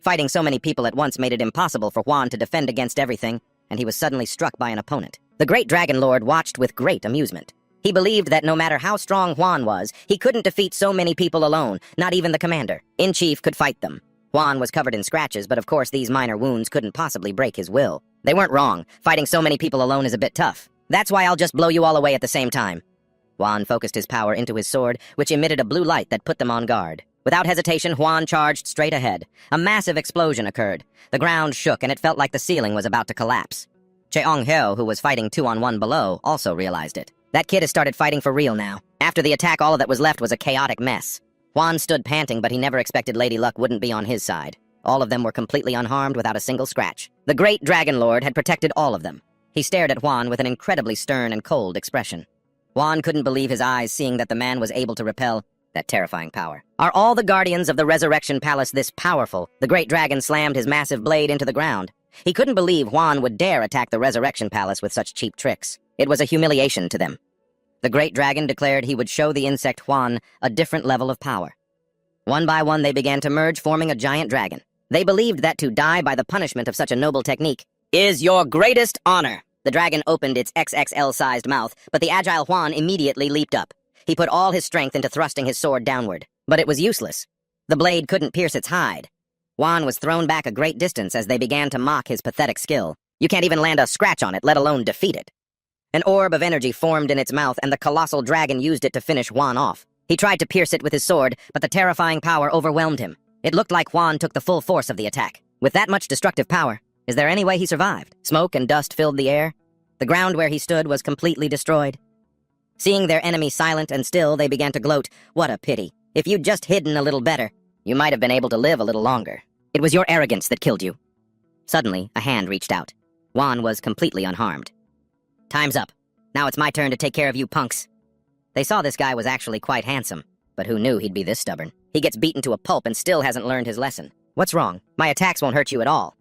Fighting so many people at once made it impossible for Huan to defend against everything, and he was suddenly struck by an opponent. The great dragon lord watched with great amusement. He believed that no matter how strong Huan was, he couldn't defeat so many people alone, not even the commander. In-chief could fight them. Huan was covered in scratches, but of course these minor wounds couldn't possibly break his will. They weren't wrong. Fighting so many people alone is a bit tough. That's why I'll just blow you all away at the same time. Huan focused his power into his sword, which emitted a blue light that put them on guard. Without hesitation, Huan charged straight ahead. A massive explosion occurred. The ground shook, and it felt like the ceiling was about to collapse. Cheong-hyo, who was fighting 2-on-1 below, also realized it. That kid has started fighting for real now. After the attack, all that was left was a chaotic mess. Huan stood panting, but he never expected Lady Luck wouldn't be on his side. All of them were completely unharmed without a single scratch. The great dragon lord had protected all of them. He stared at Huan with an incredibly stern and cold expression. Huan couldn't believe his eyes, seeing that the man was able to repel that terrifying power. Are all the guardians of the Resurrection Palace this powerful? The great dragon slammed his massive blade into the ground. He couldn't believe Huan would dare attack the Resurrection Palace with such cheap tricks. It was a humiliation to them. The great dragon declared he would show the insect Huan a different level of power. One by one, they began to merge, forming a giant dragon. They believed that to die by the punishment of such a noble technique is your greatest honor. The dragon opened its XXL-sized mouth, but the agile Huan immediately leaped up. He put all his strength into thrusting his sword downward, but it was useless. The blade couldn't pierce its hide. Huan was thrown back a great distance as they began to mock his pathetic skill. You can't even land a scratch on it, let alone defeat it. An orb of energy formed in its mouth, and the colossal dragon used it to finish Huan off. He tried to pierce it with his sword, but the terrifying power overwhelmed him. It looked like Huan took the full force of the attack. With that much destructive power, is there any way he survived? Smoke and dust filled the air. The ground where he stood was completely destroyed. Seeing their enemy silent and still, they began to gloat. What a pity. If you'd just hidden a little better, you might have been able to live a little longer. It was your arrogance that killed you. Suddenly, a hand reached out. Huan was completely unharmed. Time's up. Now it's my turn to take care of you punks. They saw this guy was actually quite handsome, but who knew he'd be this stubborn? He gets beaten to a pulp and still hasn't learned his lesson. What's wrong? My attacks won't hurt you at all.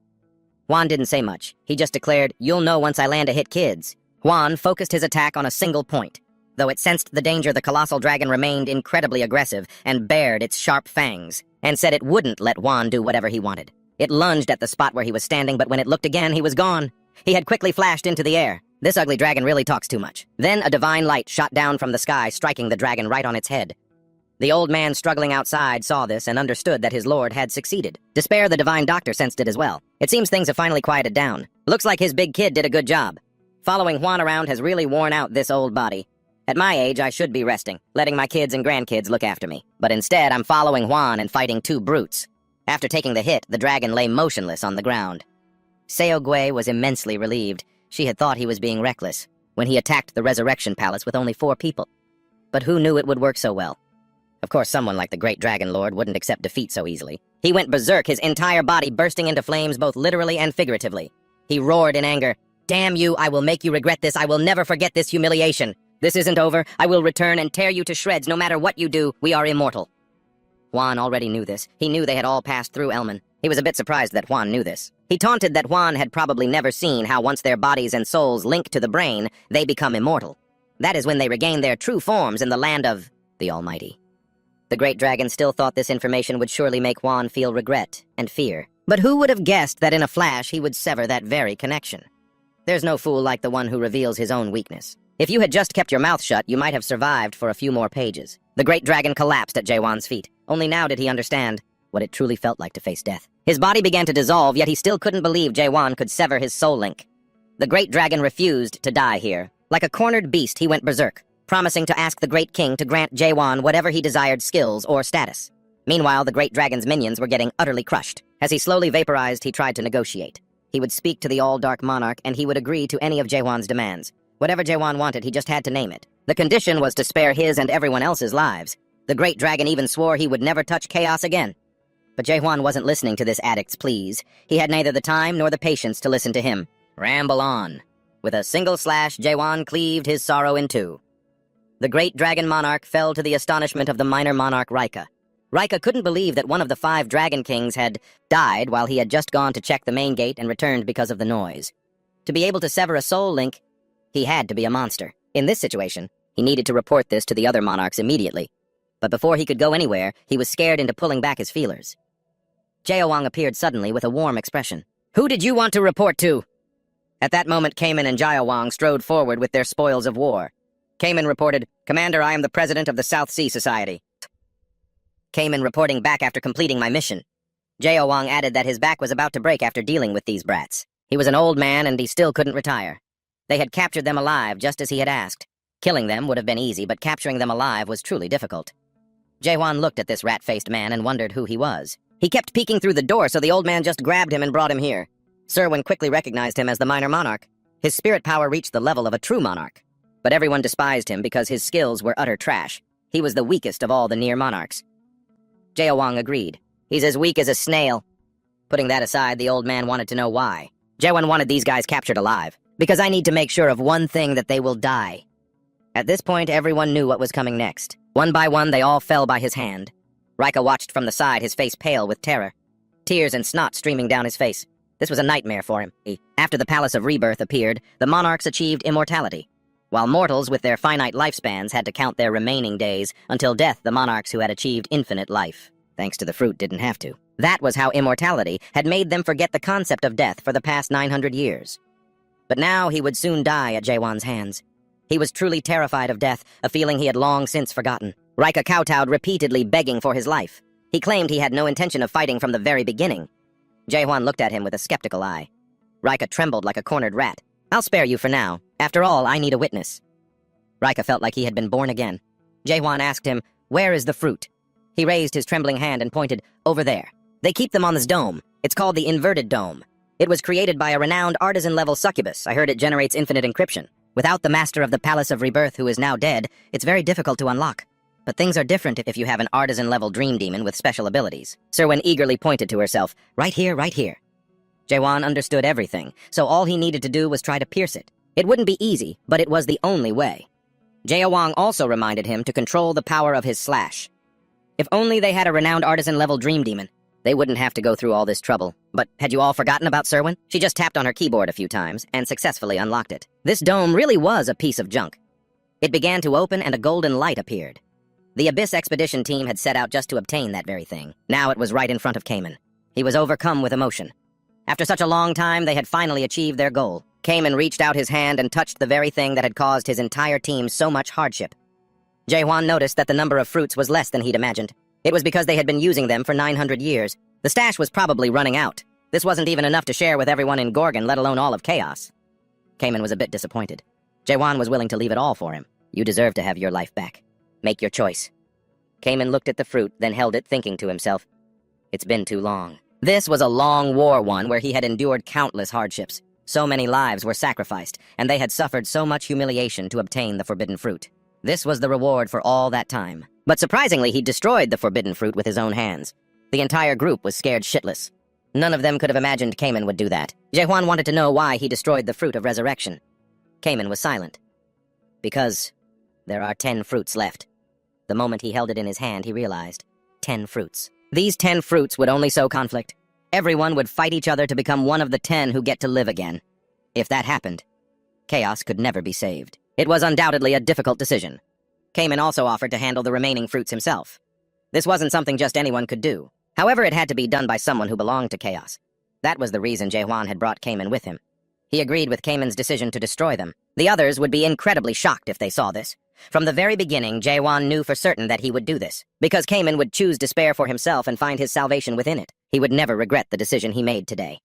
Huan didn't say much. He just declared, "You'll know once I land a hit, kids." Huan focused his attack on a single point. Though it sensed the danger, the colossal dragon remained incredibly aggressive and bared its sharp fangs, and said it wouldn't let Huan do whatever he wanted. It lunged at the spot where he was standing, but when it looked again, he was gone. He had quickly flashed into the air. This ugly dragon really talks too much. Then a divine light shot down from the sky, striking the dragon right on its head. The old man struggling outside saw this and understood that his lord had succeeded. Despair, the divine doctor, sensed it as well. It seems things have finally quieted down. Looks like his big kid did a good job. Following Huan around has really worn out this old body. At my age, I should be resting, letting my kids and grandkids look after me. But instead, I'm following Huan and fighting 2 brutes. After taking the hit, the dragon lay motionless on the ground. Seo Gui was immensely relieved. She had thought he was being reckless when he attacked the Resurrection Palace with only 4 people. But who knew it would work so well? Of course, someone like the great dragon lord wouldn't accept defeat so easily. He went berserk, his entire body bursting into flames both literally and figuratively. He roared in anger, "Damn you, I will make you regret this. I will never forget this humiliation. This isn't over. I will return and tear you to shreds no matter what you do. We are immortal." Juan already knew this. He knew they had all passed through Elman. He was a bit surprised that Juan knew this. He taunted that Juan had probably never seen how once their bodies and souls link to the brain, they become immortal. That is when they regain their true forms in the land of the Almighty. The great dragon still thought this information would surely make Juan feel regret and fear. But who would have guessed that in a flash he would sever that very connection? There's no fool like the one who reveals his own weakness. If you had just kept your mouth shut, you might have survived for a few more pages. The great dragon collapsed at Jaewon's feet. Only now did he understand what it truly felt like to face death. His body began to dissolve, yet he still couldn't believe Jaewon could sever his soul link. The great dragon refused to die here. Like a cornered beast, he went berserk, promising to ask the great king to grant Jaewon whatever he desired skills or status. Meanwhile, the great dragon's minions were getting utterly crushed. As he slowly vaporized, he tried to negotiate. He would speak to the all-dark monarch, and he would agree to any of Jaewon's demands. Whatever Jaewon wanted, he just had to name it. The condition was to spare his and everyone else's lives. The great dragon even swore he would never touch chaos again. But Jaewon wasn't listening to this addict's pleas. He had neither the time nor the patience to listen to him. Ramble on. With a single slash, Jaewon cleaved his sorrow in two. The great dragon monarch fell to the astonishment of the minor monarch Rika. Rika couldn't believe that one of the 5 dragon kings had died while he had just gone to check the main gate and returned because of the noise. To be able to sever a soul link, he had to be a monster. In this situation, he needed to report this to the other monarchs immediately. But before he could go anywhere, he was scared into pulling back his feelers. Jaewon appeared suddenly with a warm expression. "Who did you want to report to?" At that moment, Kamen and Jaewon strode forward with their spoils of war. Kamen reported, "Commander, I am the president of the South Sea Society." Kamen reporting back after completing my mission. Jaewon added that his back was about to break after dealing with these brats. He was an old man and he still couldn't retire. They had captured them alive just as he had asked. Killing them would have been easy, but capturing them alive was truly difficult. Jaewon looked at this rat-faced man and wondered who he was. He kept peeking through the door, so the old man just grabbed him and brought him here. Serwin quickly recognized him as the minor monarch. His spirit power reached the level of a true monarch. But everyone despised him because his skills were utter trash. He was the weakest of all the near monarchs. Jaewon agreed. "He's as weak as a snail." Putting that aside, the old man wanted to know why. Jaewon wanted these guys captured alive. "Because I need to make sure of one thing, that they will die." At this point, everyone knew what was coming next. One by one, they all fell by his hand. Rika watched from the side, his face pale with terror. Tears and snot streaming down his face. This was a nightmare for him. After the Palace of Rebirth appeared, the monarchs achieved immortality. While mortals with their finite lifespans had to count their remaining days, until death the monarchs who had achieved infinite life, thanks to the fruit, didn't have to. That was how immortality had made them forget the concept of death for the past 900 years. But now he would soon die at Jaewon's hands. He was truly terrified of death, a feeling he had long since forgotten. Rika kowtowed, repeatedly begging for his life. He claimed he had no intention of fighting from the very beginning. Jaewon looked at him with a skeptical eye. Rika trembled like a cornered rat. "I'll spare you for now. After all, I need a witness." Rika felt like he had been born again. Jaewon asked him, "Where is the fruit?" He raised his trembling hand and pointed, "Over there. They keep them on this dome. It's called the Inverted Dome. It was created by a renowned artisan-level succubus. I heard it generates infinite encryption. Without the master of the Palace of Rebirth, who is now dead, it's very difficult to unlock. But things are different if you have an artisan-level dream demon with special abilities." Serwin eagerly pointed to herself. "Right here, right here." Jaewon understood everything, so all he needed to do was try to pierce it. It wouldn't be easy, but it was the only way. Jaewon also reminded him to control the power of his slash. If only they had a renowned artisan-level dream demon, they wouldn't have to go through all this trouble. But had you all forgotten about Serwin? She just tapped on her keyboard a few times and successfully unlocked it. This dome really was a piece of junk. It began to open and a golden light appeared. The Abyss expedition team had set out just to obtain that very thing. Now it was right in front of Kamen. He was overcome with emotion. After such a long time, they had finally achieved their goal. Kamen reached out his hand and touched the very thing that had caused his entire team so much hardship. Jaewon noticed that the number of fruits was less than he'd imagined. It was because they had been using them for 900 years. The stash was probably running out. This wasn't even enough to share with everyone in Gorgon, let alone all of Chaos. Kamen was a bit disappointed. Jaewon was willing to leave it all for him. "You deserve to have your life back. Make your choice." Kamen looked at the fruit, then held it, thinking to himself, "It's been too long." This was a long war one where he had endured countless hardships. So many lives were sacrificed, and they had suffered so much humiliation to obtain the forbidden fruit. This was the reward for all that time. But surprisingly, he destroyed the forbidden fruit with his own hands. The entire group was scared shitless. None of them could have imagined Cayman would do that. Jaehwan wanted to know why he destroyed the fruit of resurrection. Cayman was silent. Because there are 10 fruits left. The moment he held it in his hand, he realized 10 fruits. These 10 fruits would only sow conflict. Everyone would fight each other to become one of the 10 who get to live again. If that happened, chaos could never be saved. It was undoubtedly a difficult decision. Cayman also offered to handle the remaining fruits himself. This wasn't something just anyone could do. However, it had to be done by someone who belonged to chaos. That was the reason Jaehwan had brought Cayman with him. He agreed with Cayman's decision to destroy them. The others would be incredibly shocked if they saw this. From the very beginning, Jaehwan knew for certain that he would do this, because Cayman would choose despair for himself and find his salvation within it. He would never regret the decision he made today.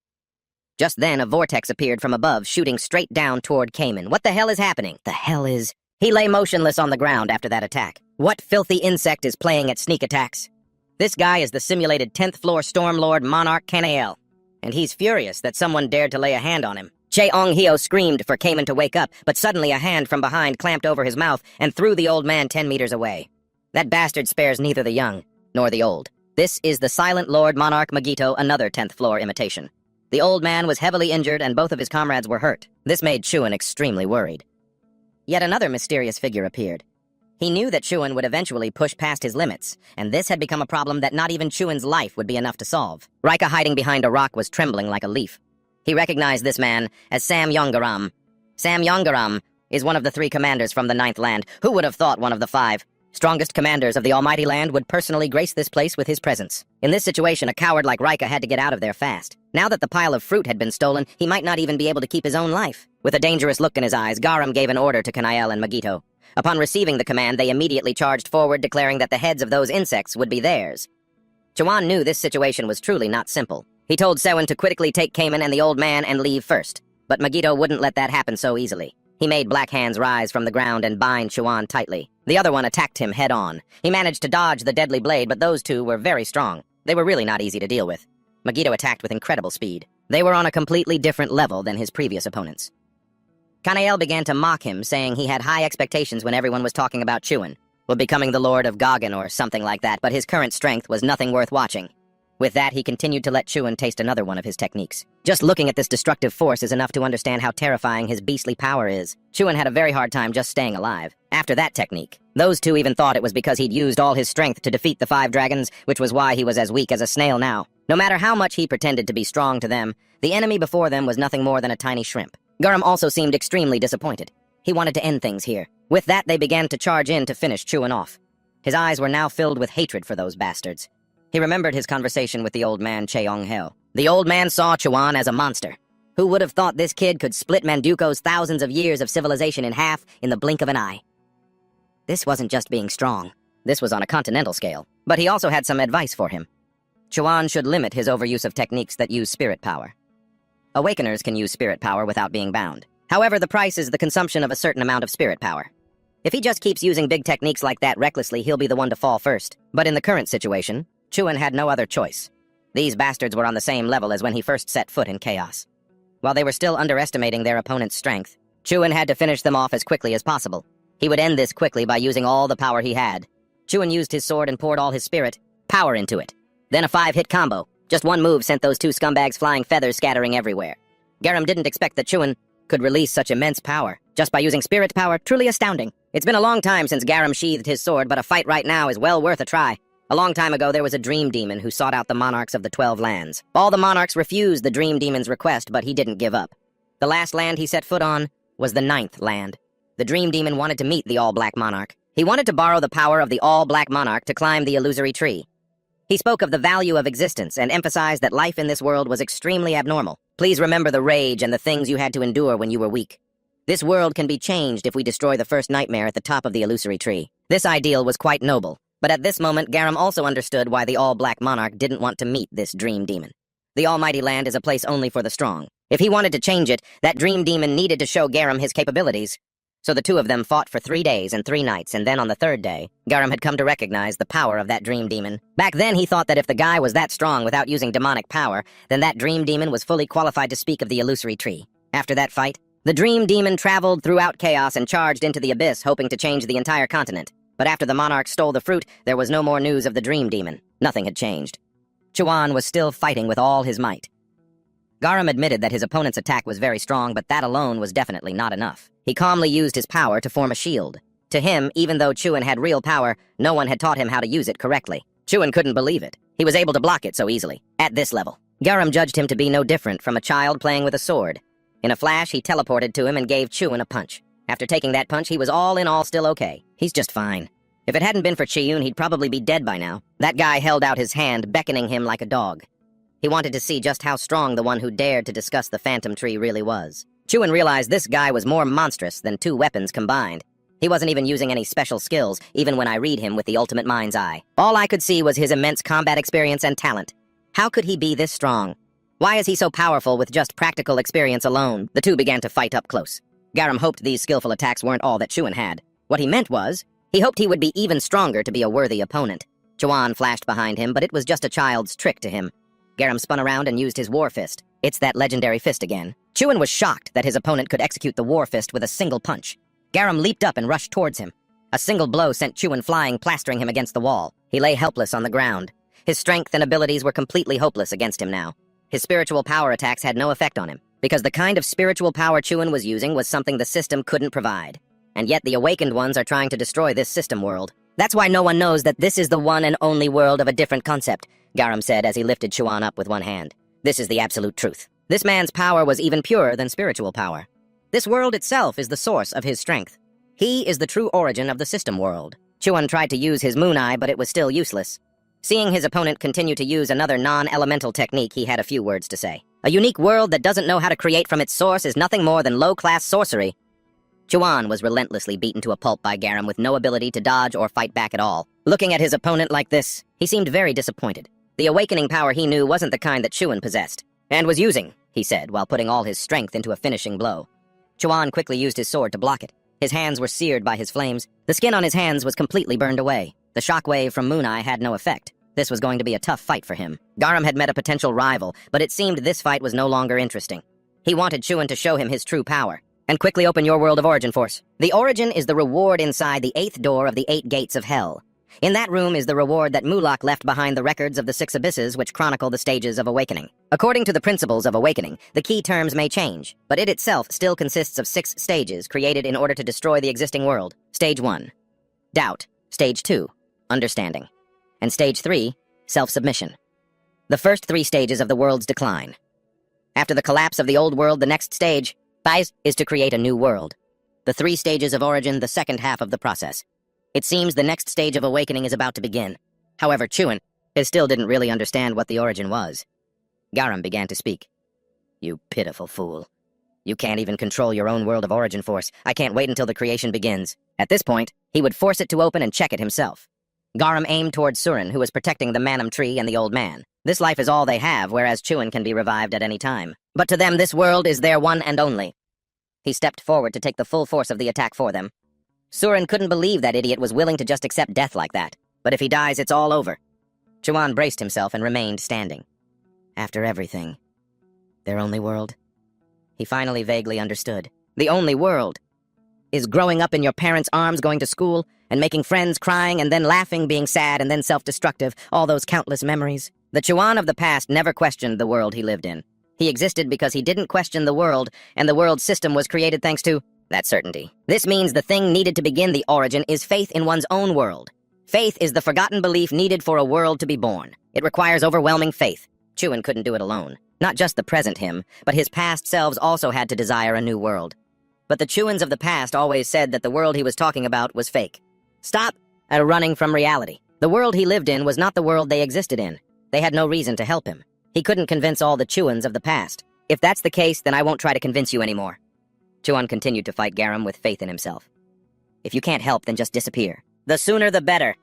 Just then, a vortex appeared from above, shooting straight down toward Cayman. What the hell is happening? The hell is... He lay motionless on the ground after that attack. What filthy insect is playing at sneak attacks? This guy is the simulated 10th floor Stormlord Monarch Kanael, and he's furious that someone dared to lay a hand on him. Cheong-hyo screamed for Cayman to wake up, but suddenly a hand from behind clamped over his mouth and threw the old man 10 meters away. That bastard spares neither the young nor the old. This is the Silent Lord Monarch Magito, another 10th floor imitation. The old man was heavily injured and both of his comrades were hurt. This made Chuan extremely worried. Yet another mysterious figure appeared. He knew that Chuan would eventually push past his limits, and this had become a problem that not even Chuan's life would be enough to solve. Rika, hiding behind a rock, was trembling like a leaf. He recognized this man as Sam Yongaram. Sam Yongaram is one of the 3 commanders from the 9th Land. Who would have thought one of the 5 strongest commanders of the Almighty Land would personally grace this place with his presence? In this situation, a coward like Rika had to get out of there fast. Now that the pile of fruit had been stolen, he might not even be able to keep his own life. With a dangerous look in his eyes, Garam gave an order to Kanael and Magito. Upon receiving the command, they immediately charged forward, declaring that the heads of those insects would be theirs. Chuan knew this situation was truly not simple. He told Sewin to quickly take Cayman and the old man and leave first, but Magito wouldn't let that happen so easily. He made Black Hands rise from the ground and bind Chuan tightly. The other one attacked him head-on. He managed to dodge the deadly blade, but those 2 were very strong. They were really not easy to deal with. Magito attacked with incredible speed. They were on a completely different level than his previous opponents. Kanael began to mock him, saying he had high expectations when everyone was talking about Chuan, becoming the Lord of Goggin or something like that, but his current strength was nothing worth watching. With that, he continued to let Chuan taste another one of his techniques. Just looking at this destructive force is enough to understand how terrifying his beastly power is. Chuan had a very hard time just staying alive. After that technique, those 2 even thought it was because he'd used all his strength to defeat the 5 dragons, which was why he was as weak as a snail now. No matter how much he pretended to be strong to them, the enemy before them was nothing more than a tiny shrimp. Garam also seemed extremely disappointed. He wanted to end things here. With that, they began to charge in to finish Chuan off. His eyes were now filled with hatred for those bastards. He remembered his conversation with the old man Cheong-hyo. The old man saw Chuan as a monster. Who would have thought this kid could split Manduko's thousands of years of civilization in half in the blink of an eye? This wasn't just being strong. This was on a continental scale. But he also had some advice for him. Chuan should limit his overuse of techniques that use spirit power. Awakeners can use spirit power without being bound. However, the price is the consumption of a certain amount of spirit power. If he just keeps using big techniques like that recklessly, he'll be the one to fall first. But in the current situation, Chuan had no other choice. These bastards were on the same level as when he first set foot in chaos. While they were still underestimating their opponent's strength, Chuan had to finish them off as quickly as possible. He would end this quickly by using all the power he had. Chuan used his sword and poured all his spirit power into it. Then a 5-hit combo. Just one move sent those 2 scumbags flying feathers scattering everywhere. Garam didn't expect that Chuan could release such immense power, just by using spirit power. Truly astounding. It's been a long time since Garam sheathed his sword, but a fight right now is well worth a try. A long time ago, there was a dream demon who sought out the monarchs of the 12 lands. All the monarchs refused the dream demon's request, but he didn't give up. The last land he set foot on was the 9th land. The dream demon wanted to meet the all-black monarch. He wanted to borrow the power of the all-black monarch to climb the illusory tree. He spoke of the value of existence and emphasized that life in this world was extremely abnormal. Please remember the rage and the things you had to endure when you were weak. This world can be changed if we destroy the first nightmare at the top of the illusory tree. This ideal was quite noble. But at this moment, Garam also understood why the all-black monarch didn't want to meet this dream demon. The almighty land is a place only for the strong. If he wanted to change it, that dream demon needed to show Garam his capabilities. So the 2 of them fought for 3 days and 3 nights, and then on the 3rd day, Garam had come to recognize the power of that dream demon. Back then, he thought that if the guy was that strong without using demonic power, then that dream demon was fully qualified to speak of the illusory tree. After that fight, the dream demon traveled throughout chaos and charged into the abyss, hoping to change the entire continent. But after the monarch stole the fruit, there was no more news of the dream demon. Nothing had changed. Chuan was still fighting with all his might. Garam admitted that his opponent's attack was very strong, but that alone was definitely not enough. He calmly used his power to form a shield. To him, even though Chuan had real power, no one had taught him how to use it correctly. Chuan couldn't believe it. He was able to block it so easily, at this level. Garam judged him to be no different from a child playing with a sword. In a flash, he teleported to him and gave Chuan a punch. After taking that punch, he was all in all still okay. He's just fine. If it hadn't been for Chiyun, he'd probably be dead by now. That guy held out his hand, beckoning him like a dog. He wanted to see just how strong the one who dared to discuss the phantom tree really was. Chuan realized this guy was more monstrous than 2 weapons combined. He wasn't even using any special skills, even when I read him with the ultimate mind's eye. All I could see was his immense combat experience and talent. How could he be this strong? Why is he so powerful with just practical experience alone? The two began to fight up close. Garam hoped these skillful attacks weren't all that Chuan had. What he meant was, he hoped he would be even stronger to be a worthy opponent. Chuan flashed behind him, but it was just a child's trick to him. Garam spun around and used his war fist. It's that legendary fist again. Chuan was shocked that his opponent could execute the war fist with a single punch. Garam leaped up and rushed towards him. A single blow sent Chuan flying, plastering him against the wall. He lay helpless on the ground. His strength and abilities were completely hopeless against him now. His spiritual power attacks had no effect on him, because the kind of spiritual power Chuan was using was something the system couldn't provide. And yet the awakened ones are trying to destroy this system world. That's why no one knows that this is the one and only world of a different concept, Garam said as he lifted Chuan up with one hand. This is the absolute truth. This man's power was even purer than spiritual power. This world itself is the source of his strength. He is the true origin of the system world. Chuan tried to use his moon eye, but it was still useless. Seeing his opponent continue to use another non-elemental technique, he had a few words to say. A unique world that doesn't know how to create from its source is nothing more than low-class sorcery. Chuan was relentlessly beaten to a pulp by Garam with no ability to dodge or fight back at all. Looking at his opponent like this, he seemed very disappointed. The awakening power he knew wasn't the kind that Chuan possessed, and was using, he said, while putting all his strength into a finishing blow. Chuan quickly used his sword to block it. His hands were seared by his flames. The skin on his hands was completely burned away. The shockwave from Moon Eye had no effect. This was going to be a tough fight for him. Garam had met a potential rival, but it seemed this fight was no longer interesting. He wanted Chuan to show him his true power. And quickly open your world of origin force. The origin is the reward inside the 8th door of the 8 gates of hell. In that room is the reward that Mulak left behind the records of the 6 abysses which chronicle the stages of awakening. According to the principles of awakening, the key terms may change, but it itself still consists of 6 stages created in order to destroy the existing world. Stage 1, doubt. Stage 2, understanding. And Stage 3, self-submission. The first 3 stages of the world's decline. After the collapse of the old world, the next stage, is to create a new world. The 3 stages of origin, the second half of the process. It seems the next stage of awakening is about to begin. However, Chuan still didn't really understand what the origin was. Garam began to speak. You pitiful fool. You can't even control your own world of origin force. I can't wait until the creation begins. At this point, he would force it to open and check it himself. Garam aimed towards Surin, who was protecting the Manam tree and the old man. This life is all they have, whereas Chuan can be revived at any time. But to them, this world is their one and only. He stepped forward to take the full force of the attack for them. Surin couldn't believe that idiot was willing to just accept death like that. But if he dies, it's all over. Chuan braced himself and remained standing. After everything, their only world? He finally vaguely understood. The only world is growing up in your parents' arms, going to school, and making friends, crying, and then laughing, being sad, and then self-destructive, all those countless memories. The Chuan of the past never questioned the world he lived in. He existed because he didn't question the world, and the world system was created thanks to that certainty. This means the thing needed to begin the origin is faith in one's own world. Faith is the forgotten belief needed for a world to be born. It requires overwhelming faith. Chuan couldn't do it alone. Not just the present him, but his past selves also had to desire a new world. But the Chuans of the past always said that the world he was talking about was fake. Stop running from reality. The world he lived in was not the world they existed in. They had no reason to help him. He couldn't convince all the Chuans of the past. If that's the case, then I won't try to convince you anymore. Chuan continued to fight Garam with faith in himself. If you can't help, then just disappear. The sooner the better.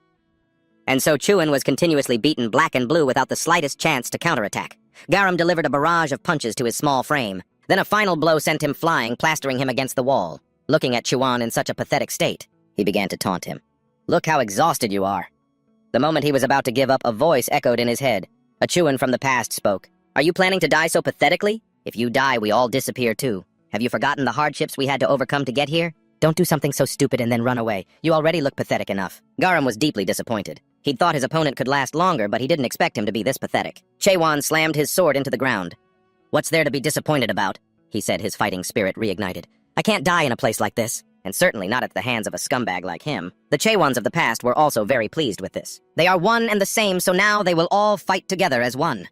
And so Chuan was continuously beaten black and blue without the slightest chance to counterattack. Garam delivered a barrage of punches to his small frame. Then a final blow sent him flying, plastering him against the wall. Looking at Chuan in such a pathetic state, he began to taunt him. Look how exhausted you are. The moment he was about to give up, a voice echoed in his head. A Chuan from the past spoke. Are you planning to die so pathetically? If you die, we all disappear too. Have you forgotten the hardships we had to overcome to get here? Don't do something so stupid and then run away. You already look pathetic enough. Garam was deeply disappointed. He'd thought his opponent could last longer, but he didn't expect him to be this pathetic. Chaewon slammed his sword into the ground. "What's there to be disappointed about?" he said, his fighting spirit reignited. "I can't die in a place like this, and certainly not at the hands of a scumbag like him." The Chaewons of the past were also very pleased with this. They are one and the same, so now they will all fight together as one.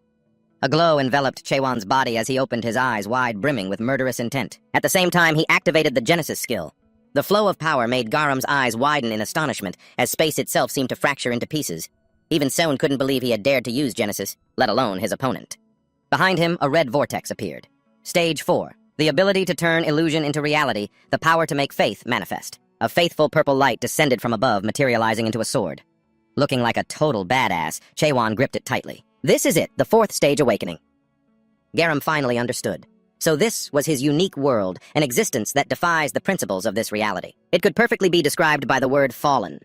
A glow enveloped Chaewon's body as he opened his eyes wide, brimming with murderous intent. At the same time, he activated the Genesis skill. The flow of power made Garam's eyes widen in astonishment, as space itself seemed to fracture into pieces. Even Sohn couldn't believe he had dared to use Genesis, let alone his opponent. Behind him, a red vortex appeared. Stage 4. The ability to turn illusion into reality, the power to make faith manifest. A faithful purple light descended from above, materializing into a sword. Looking like a total badass, Chaewon gripped it tightly. This is it, the 4th stage awakening. Garam finally understood. So this was his unique world, an existence that defies the principles of this reality. It could perfectly be described by the word fallen.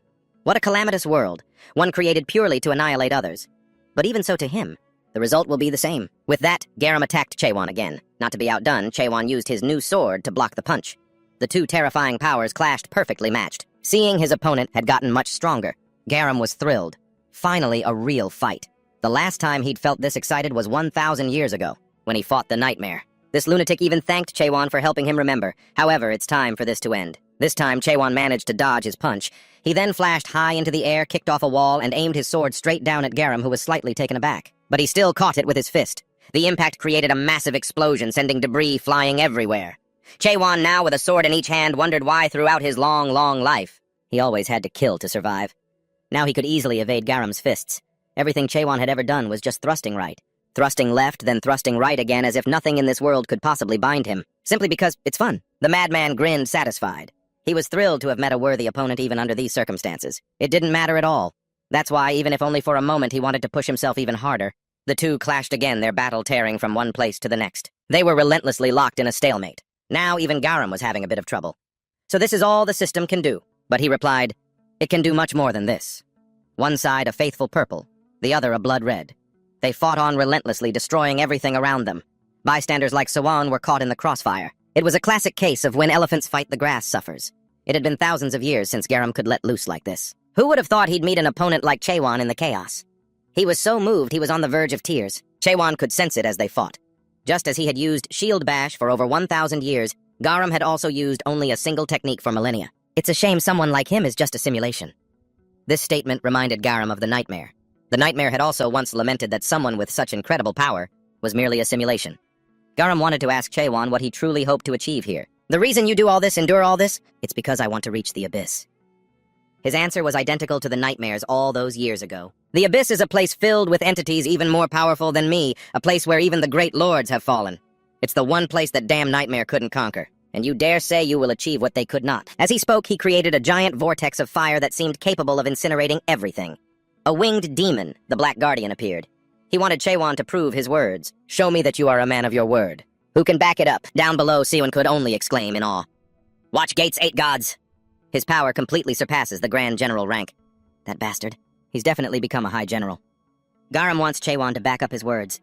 What a calamitous world, one created purely to annihilate others. But even so to him, the result will be the same. With that, Garam attacked Chaewon again. Not to be outdone, Chaewon used his new sword to block the punch. The two terrifying powers clashed perfectly matched. Seeing his opponent had gotten much stronger, Garam was thrilled. Finally, a real fight. The last time he'd felt this excited was 1,000 years ago, when he fought the Nightmare. This lunatic even thanked Chaewon for helping him remember. However, it's time for this to end. This time, Chaewon managed to dodge his punch. He then flashed high into the air, kicked off a wall, and aimed his sword straight down at Garam, who was slightly taken aback. But he still caught it with his fist. The impact created a massive explosion, sending debris flying everywhere. Chaewon, now with a sword in each hand, wondered why throughout his long, long life, he always had to kill to survive. Now he could easily evade Garam's fists. Everything Chaewon had ever done was just thrusting right. Thrusting left, then thrusting right again, as if nothing in this world could possibly bind him. Simply because it's fun. The madman grinned, satisfied. He was thrilled to have met a worthy opponent even under these circumstances. It didn't matter at all. That's why, even if only for a moment, he wanted to push himself even harder. The two clashed again, their battle tearing from one place to the next. They were relentlessly locked in a stalemate. Now even Garam was having a bit of trouble. "So this is all the system can do." But he replied, "It can do much more than this." One side a faithful purple, the other a blood red. They fought on relentlessly, destroying everything around them. Bystanders like Sohn were caught in the crossfire. It was a classic case of when elephants fight, the grass suffers. It had been thousands of years since Garam could let loose like this. Who would have thought he'd meet an opponent like Chaewon in the chaos? He was so moved he was on the verge of tears. Chaewon could sense it as they fought. Just as he had used Shield Bash for over 1,000 years, Garam had also used only a single technique for millennia. It's a shame someone like him is just a simulation. This statement reminded Garam of the Nightmare. The Nightmare had also once lamented that someone with such incredible power was merely a simulation. Garam wanted to ask Chaewon what he truly hoped to achieve here. "The reason you do all this, endure all this? It's because I want to reach the Abyss." His answer was identical to the Nightmare's all those years ago. "The Abyss is a place filled with entities even more powerful than me, a place where even the great lords have fallen. It's the one place that damn Nightmare couldn't conquer, and you dare say you will achieve what they could not." As he spoke, he created a giant vortex of fire that seemed capable of incinerating everything. A winged demon, the Black Guardian, appeared. He wanted Chaewon to prove his words. "Show me that you are a man of your word." "Who can back it up?" Down below, Siwon could only exclaim in awe. "Watch Gates 8 gods!" His power completely surpasses the Grand General rank. That bastard. He's definitely become a high general. Garam wants Chaewon to back up his words.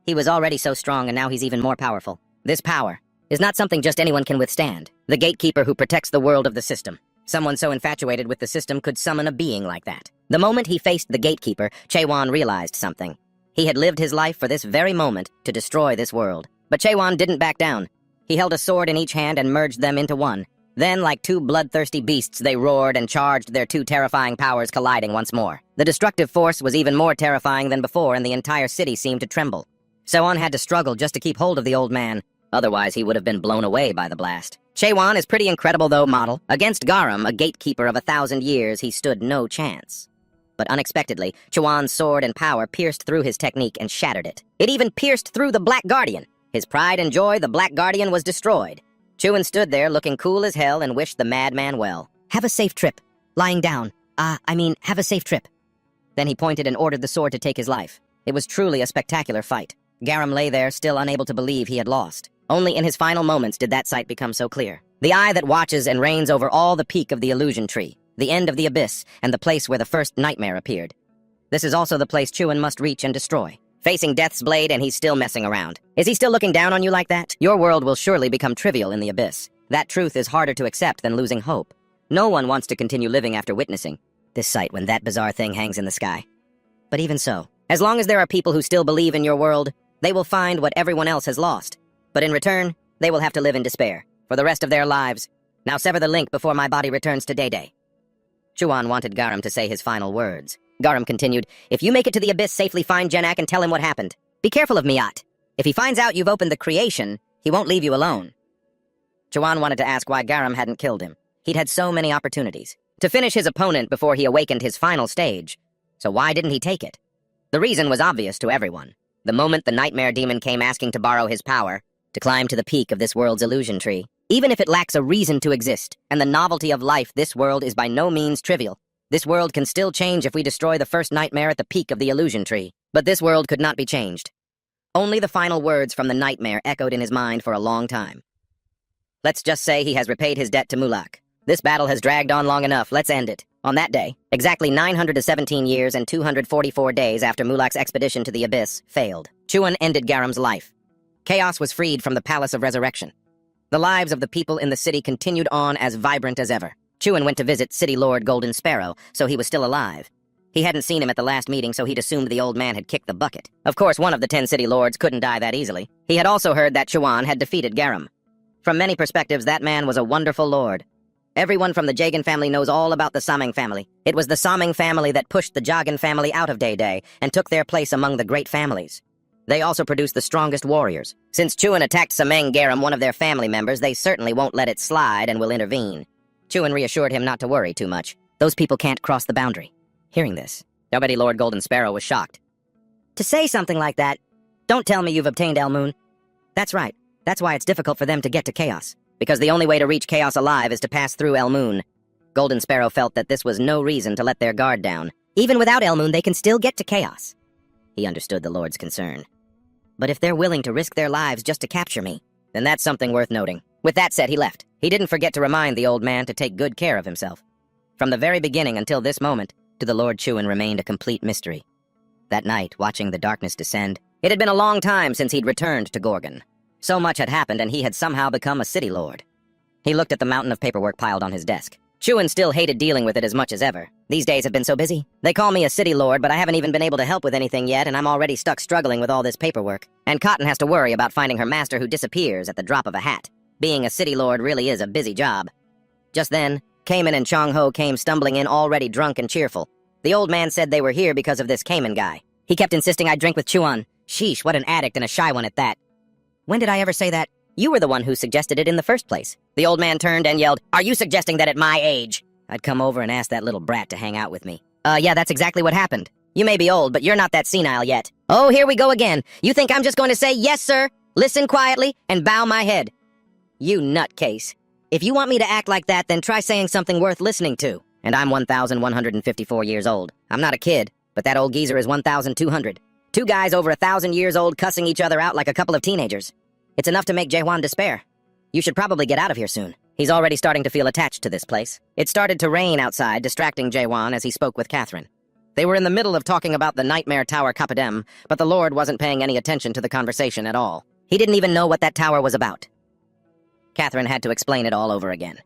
He was already so strong, and now he's even more powerful. This power is not something just anyone can withstand. The gatekeeper who protects the world of the system. Someone so infatuated with the system could summon a being like that. The moment he faced the gatekeeper, Chaewon realized something. He had lived his life for this very moment to destroy this world. But Chaewon didn't back down. He held a sword in each hand and merged them into one. Then, like two bloodthirsty beasts, they roared and charged, their two terrifying powers colliding once more. The destructive force was even more terrifying than before, and the entire city seemed to tremble. Sohn had to struggle just to keep hold of the old man. Otherwise, he would have been blown away by the blast. Chaewon is pretty incredible, though, model. Against Garam, a gatekeeper of 1,000 years, he stood no chance. But unexpectedly, Chaewon's sword and power pierced through his technique and shattered it. It even pierced through the Black Guardian. His pride and joy, the Black Guardian, was destroyed. Chuan stood there looking cool as hell and wished the madman well. "Have a safe trip. Lying down. Have a safe trip." Then he pointed and ordered the sword to take his life. It was truly a spectacular fight. Garam lay there, still unable to believe he had lost. Only in his final moments did that sight become so clear. The eye that watches and reigns over all the peak of the illusion tree, the end of the abyss, and the place where the first nightmare appeared. This is also the place Chuan must reach and destroy. Facing Death's Blade, and he's still messing around. Is he still looking down on you like that? Your world will surely become trivial in the abyss. That truth is harder to accept than losing hope. No one wants to continue living after witnessing this sight when that bizarre thing hangs in the sky. But even so, as long as there are people who still believe in your world, they will find what everyone else has lost. But in return, they will have to live in despair for the rest of their lives. Now sever the link before my body returns to Day. Chuan wanted Garam to say his final words. Garam continued, if you make it to the abyss safely, find Genak and tell him what happened. Be careful of Miat. If he finds out you've opened the creation, he won't leave you alone. Chuan wanted to ask why Garam hadn't killed him. He'd had so many opportunities to finish his opponent before he awakened his final stage. So why didn't he take it? The reason was obvious to everyone. The moment the nightmare demon came asking to borrow his power, to climb to the peak of this world's illusion tree, even if it lacks a reason to exist, and the novelty of life, this world is by no means trivial. This world can still change if we destroy the first nightmare at the peak of the illusion tree. But this world could not be changed. Only the final words from the nightmare echoed in his mind for a long time. Let's just say he has repaid his debt to Mulak. This battle has dragged on long enough, let's end it. On that day, exactly 917 years and 244 days after Mulak's expedition to the Abyss failed, Chuan ended Garam's life. Chaos was freed from the Palace of Resurrection. The lives of the people in the city continued on as vibrant as ever. Chuan went to visit City Lord Golden Sparrow, so he was still alive. He hadn't seen him at the last meeting, so he'd assumed the old man had kicked the bucket. Of course, one of the 10 city lords couldn't die that easily. He had also heard that Chuan had defeated Garam. From many perspectives, that man was a wonderful lord. Everyone from the Jagan family knows all about the Sameng family. It was the Sameng family that pushed the Jagan family out of Day and took their place among the great families. They also produced the strongest warriors. Since Chuan attacked Sameng Garam, one of their family members, they certainly won't let it slide and will intervene. Chuan reassured him not to worry too much. Those people can't cross the boundary. Hearing this, Deputy Lord Golden Sparrow was shocked. To say something like that, don't tell me you've obtained El Moon. That's right. That's why it's difficult for them to get to Chaos. Because the only way to reach Chaos alive is to pass through El Moon. Golden Sparrow felt that this was no reason to let their guard down. Even without El Moon, they can still get to Chaos. He understood the Lord's concern. But if they're willing to risk their lives just to capture me, then that's something worth noting. With that said, he left. He didn't forget to remind the old man to take good care of himself. From the very beginning until this moment, to the Lord Chuan remained a complete mystery. That night, watching the darkness descend, it had been a long time since he'd returned to Gorgon. So much had happened, and he had somehow become a city lord. He looked at the mountain of paperwork piled on his desk. Chuan still hated dealing with it as much as ever. These days have been so busy. They call me a city lord, but I haven't even been able to help with anything yet, and I'm already stuck struggling with all this paperwork. And Cotton has to worry about finding her master who disappears at the drop of a hat. Being a city lord really is a busy job. Just then, Cayman and Chong Ho came stumbling in already drunk and cheerful. The old man said they were here because of this Cayman guy. He kept insisting I drink with Chuan. Sheesh, what an addict and a shy one at that. When did I ever say that? You were the one who suggested it in the first place. The old man turned and yelled, "Are you suggesting that at my age I'd come over and ask that little brat to hang out with me?" Yeah, that's exactly what happened. You may be old, but you're not that senile yet. Oh, here we go again. You think I'm just going to say, "Yes, sir," listen quietly, and bow my head? You nutcase. If you want me to act like that, then try saying something worth listening to. And I'm 1,154 years old. I'm not a kid, but that old geezer is 1,200. Two guys over 1,000 years old cussing each other out like a couple of teenagers. It's enough to make Jaewan despair. You should probably get out of here soon. He's already starting to feel attached to this place. It started to rain outside, distracting Jaewan as he spoke with Catherine. They were in the middle of talking about the Nightmare Tower Kapadem, but the Lord wasn't paying any attention to the conversation at all. He didn't even know what that tower was about. Catherine had to explain it all over again.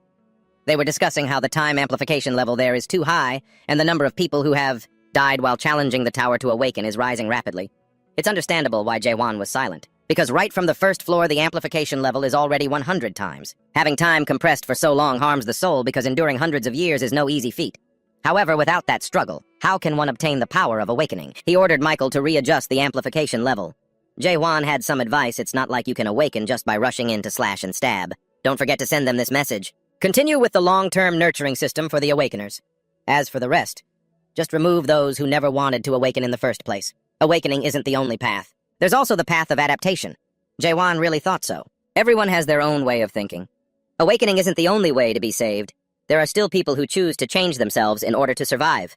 They were discussing how the time amplification level there is too high, and the number of people who have died while challenging the tower to awaken is rising rapidly. It's understandable why Jaewan was silent, because right from the first floor the amplification level is already 100 times. Having time compressed for so long harms the soul because enduring hundreds of years is no easy feat. However, without that struggle, how can one obtain the power of awakening? He ordered Michael to readjust the amplification level. Jaewan had some advice. It's not like you can awaken just by rushing in to slash and stab. Don't forget to send them this message. Continue with the long-term nurturing system for the awakeners. As for the rest, just remove those who never wanted to awaken in the first place. Awakening isn't the only path. There's also the path of adaptation. Jaewan really thought so. Everyone has their own way of thinking. Awakening isn't the only way to be saved. There are still people who choose to change themselves in order to survive.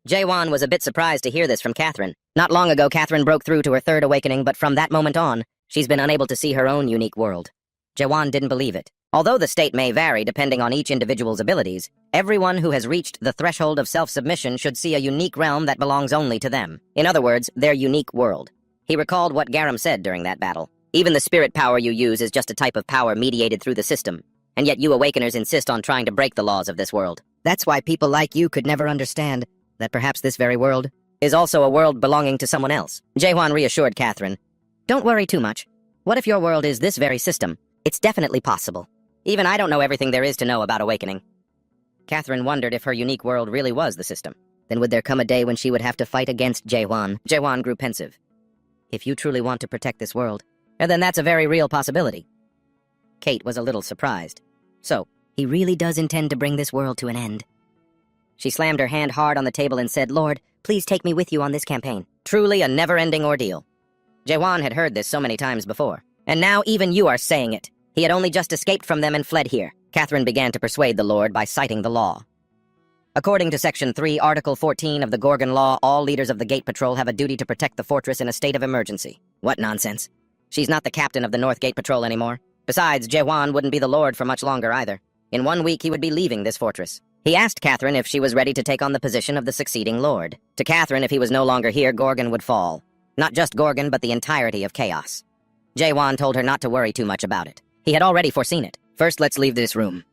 Jaewan was a bit surprised to hear this from Catherine. Not long ago, Catherine broke through to her third awakening, but from that moment on, she's been unable to see her own unique world. Jaewan didn't believe it. Although the state may vary depending on each individual's abilities, everyone who has reached the threshold of self-submission should see a unique realm that belongs only to them. In other words, their unique world. He recalled what Garam said during that battle. Even the spirit power you use is just a type of power mediated through the system, and yet you awakeners insist on trying to break the laws of this world. That's why people like you could never understand that perhaps this very world is also a world belonging to someone else. Jae-hwan reassured Catherine. Don't worry too much. What if your world is this very system? It's definitely possible. Even I don't know everything there is to know about awakening. Catherine wondered if her unique world really was the system. Then would there come a day when she would have to fight against Jae-hwan? Jae-hwan grew pensive. If you truly want to protect this world, then that's a very real possibility. Kate was a little surprised. So, he really does intend to bring this world to an end. She slammed her hand hard on the table and said, Lord, please take me with you on this campaign. Truly a never-ending ordeal. Jae-hwan had heard this so many times before. And now even you are saying it. He had only just escaped from them and fled here. Catherine began to persuade the Lord by citing the law. According to Section 3, Article 14 of the Gorgon Law, all leaders of the Gate Patrol have a duty to protect the fortress in a state of emergency. What nonsense. She's not the captain of the North Gate Patrol anymore. Besides, Jae-hwan wouldn't be the Lord for much longer either. In 1 week, he would be leaving this fortress. He asked Catherine if she was ready to take on the position of the succeeding Lord. To Catherine, if he was no longer here, Gorgon would fall. Not just Gorgon, but the entirety of chaos. Jae-hwan told her not to worry too much about it. He had already foreseen it. First, let's leave this room.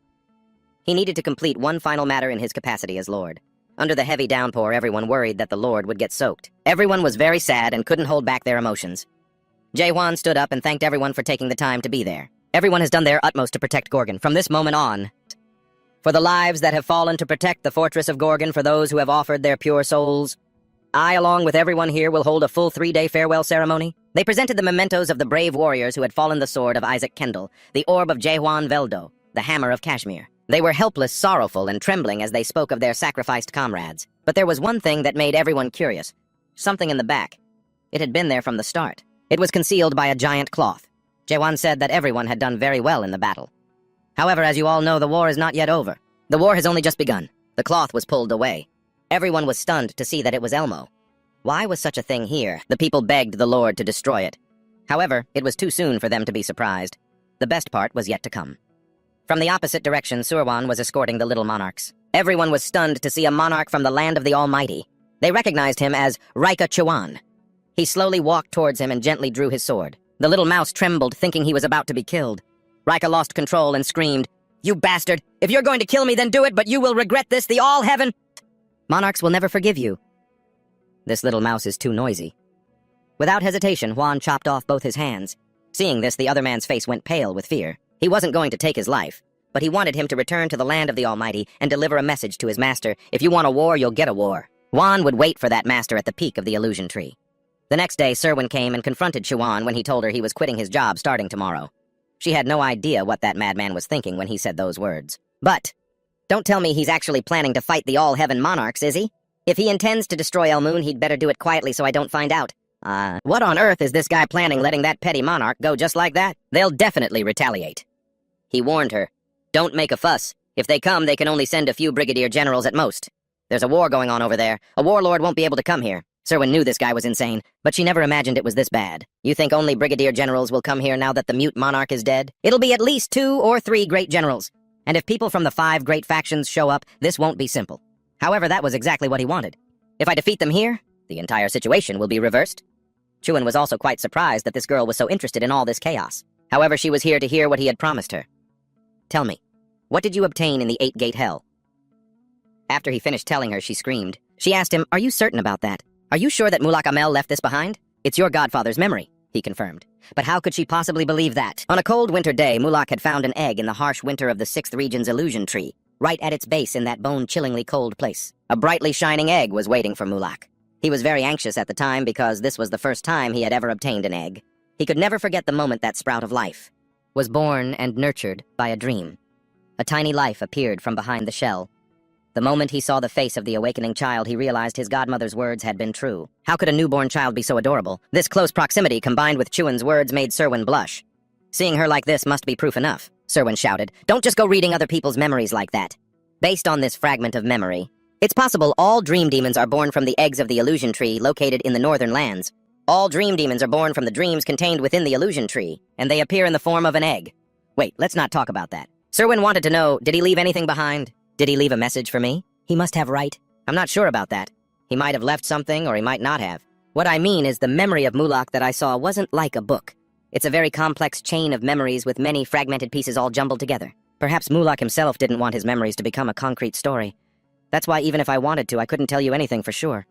He needed to complete one final matter in his capacity as Lord. Under the heavy downpour, everyone worried that the Lord would get soaked. Everyone was very sad and couldn't hold back their emotions. Jae-hwan stood up and thanked everyone for taking the time to be there. Everyone has done their utmost to protect Gorgon from this moment on. For the lives that have fallen to protect the fortress of Gorgon, for those who have offered their pure souls, I, along with everyone here, will hold a full 3-day farewell ceremony. They presented the mementos of the brave warriors who had fallen the sword of Isaac Kendall, the orb of Jae-hwan Veldo, the hammer of Kashmir. They were helpless, sorrowful, and trembling as they spoke of their sacrificed comrades. But there was one thing that made everyone curious. Something in the back. It had been there from the start. It was concealed by a giant cloth. Jae-hwan said that everyone had done very well in the battle. However, as you all know, the war is not yet over. The war has only just begun. The cloth was pulled away. Everyone was stunned to see that it was Elmo. Why was such a thing here? The people begged the Lord to destroy it. However, it was too soon for them to be surprised. The best part was yet to come. From the opposite direction, Surwan was escorting the little monarchs. Everyone was stunned to see a monarch from the land of the Almighty. They recognized him as Raika Chuan. He slowly walked towards him and gently drew his sword. The little mouse trembled, thinking he was about to be killed. Raika lost control and screamed, You bastard! If you're going to kill me, then do it, but you will regret this, the all-heaven— Monarchs will never forgive you. This little mouse is too noisy. Without hesitation, Huan chopped off both his hands. Seeing this, the other man's face went pale with fear. He wasn't going to take his life, but he wanted him to return to the land of the Almighty and deliver a message to his master. If you want a war, you'll get a war. Huan would wait for that master at the peak of the illusion tree. The next day, Serwin came and confronted Chuan when he told her he was quitting his job starting tomorrow. She had no idea what that madman was thinking when he said those words. But don't tell me he's actually planning to fight the all-heaven monarchs, is he? If he intends to destroy Elmoon, he'd better do it quietly so I don't find out. What on earth is this guy planning, letting that petty monarch go just like that? They'll definitely retaliate. He warned her, Don't make a fuss. If they come, they can only send a few brigadier generals at most. There's a war going on over there. A warlord won't be able to come here. Serwin knew this guy was insane, but she never imagined it was this bad. You think only brigadier generals will come here now that the mute monarch is dead? It'll be at least 2 or 3 great generals. And if people from the 5 great factions show up, this won't be simple. However, that was exactly what he wanted. If I defeat them here, the entire situation will be reversed. Chuan was also quite surprised that this girl was so interested in all this chaos. However, she was here to hear what he had promised her. Tell me, what did you obtain in the 8-gate hell? After he finished telling her, she screamed. She asked him, Are you certain about that? Are you sure that Mulak Amel left this behind? It's your godfather's memory, he confirmed. But how could she possibly believe that? On a cold winter day, Mulak had found an egg in the harsh winter of the 6th region's illusion tree, right at its base in that bone-chillingly cold place. A brightly shining egg was waiting for Mulak. He was very anxious at the time because this was the first time he had ever obtained an egg. He could never forget the moment that sprout of life was born and nurtured by a dream. A tiny life appeared from behind the shell. The moment he saw the face of the awakening child, he realized his godmother's words had been true. How could a newborn child be so adorable? This close proximity, combined with Chuan's words, made Serwin blush. Seeing her like this must be proof enough, Serwin shouted. Don't just go reading other people's memories like that. Based on this fragment of memory, it's possible all dream demons are born from the eggs of the illusion tree located in the northern lands. All dream demons are born from the dreams contained within the illusion tree, and they appear in the form of an egg. Wait, let's not talk about that. Serwin wanted to know, did he leave anything behind? Did he leave a message for me? He must have, right? I'm not sure about that. He might have left something, or he might not have. What I mean is the memory of Mulak that I saw wasn't like a book. It's a very complex chain of memories with many fragmented pieces all jumbled together. Perhaps Mulak himself didn't want his memories to become a concrete story. That's why even if I wanted to, I couldn't tell you anything for sure.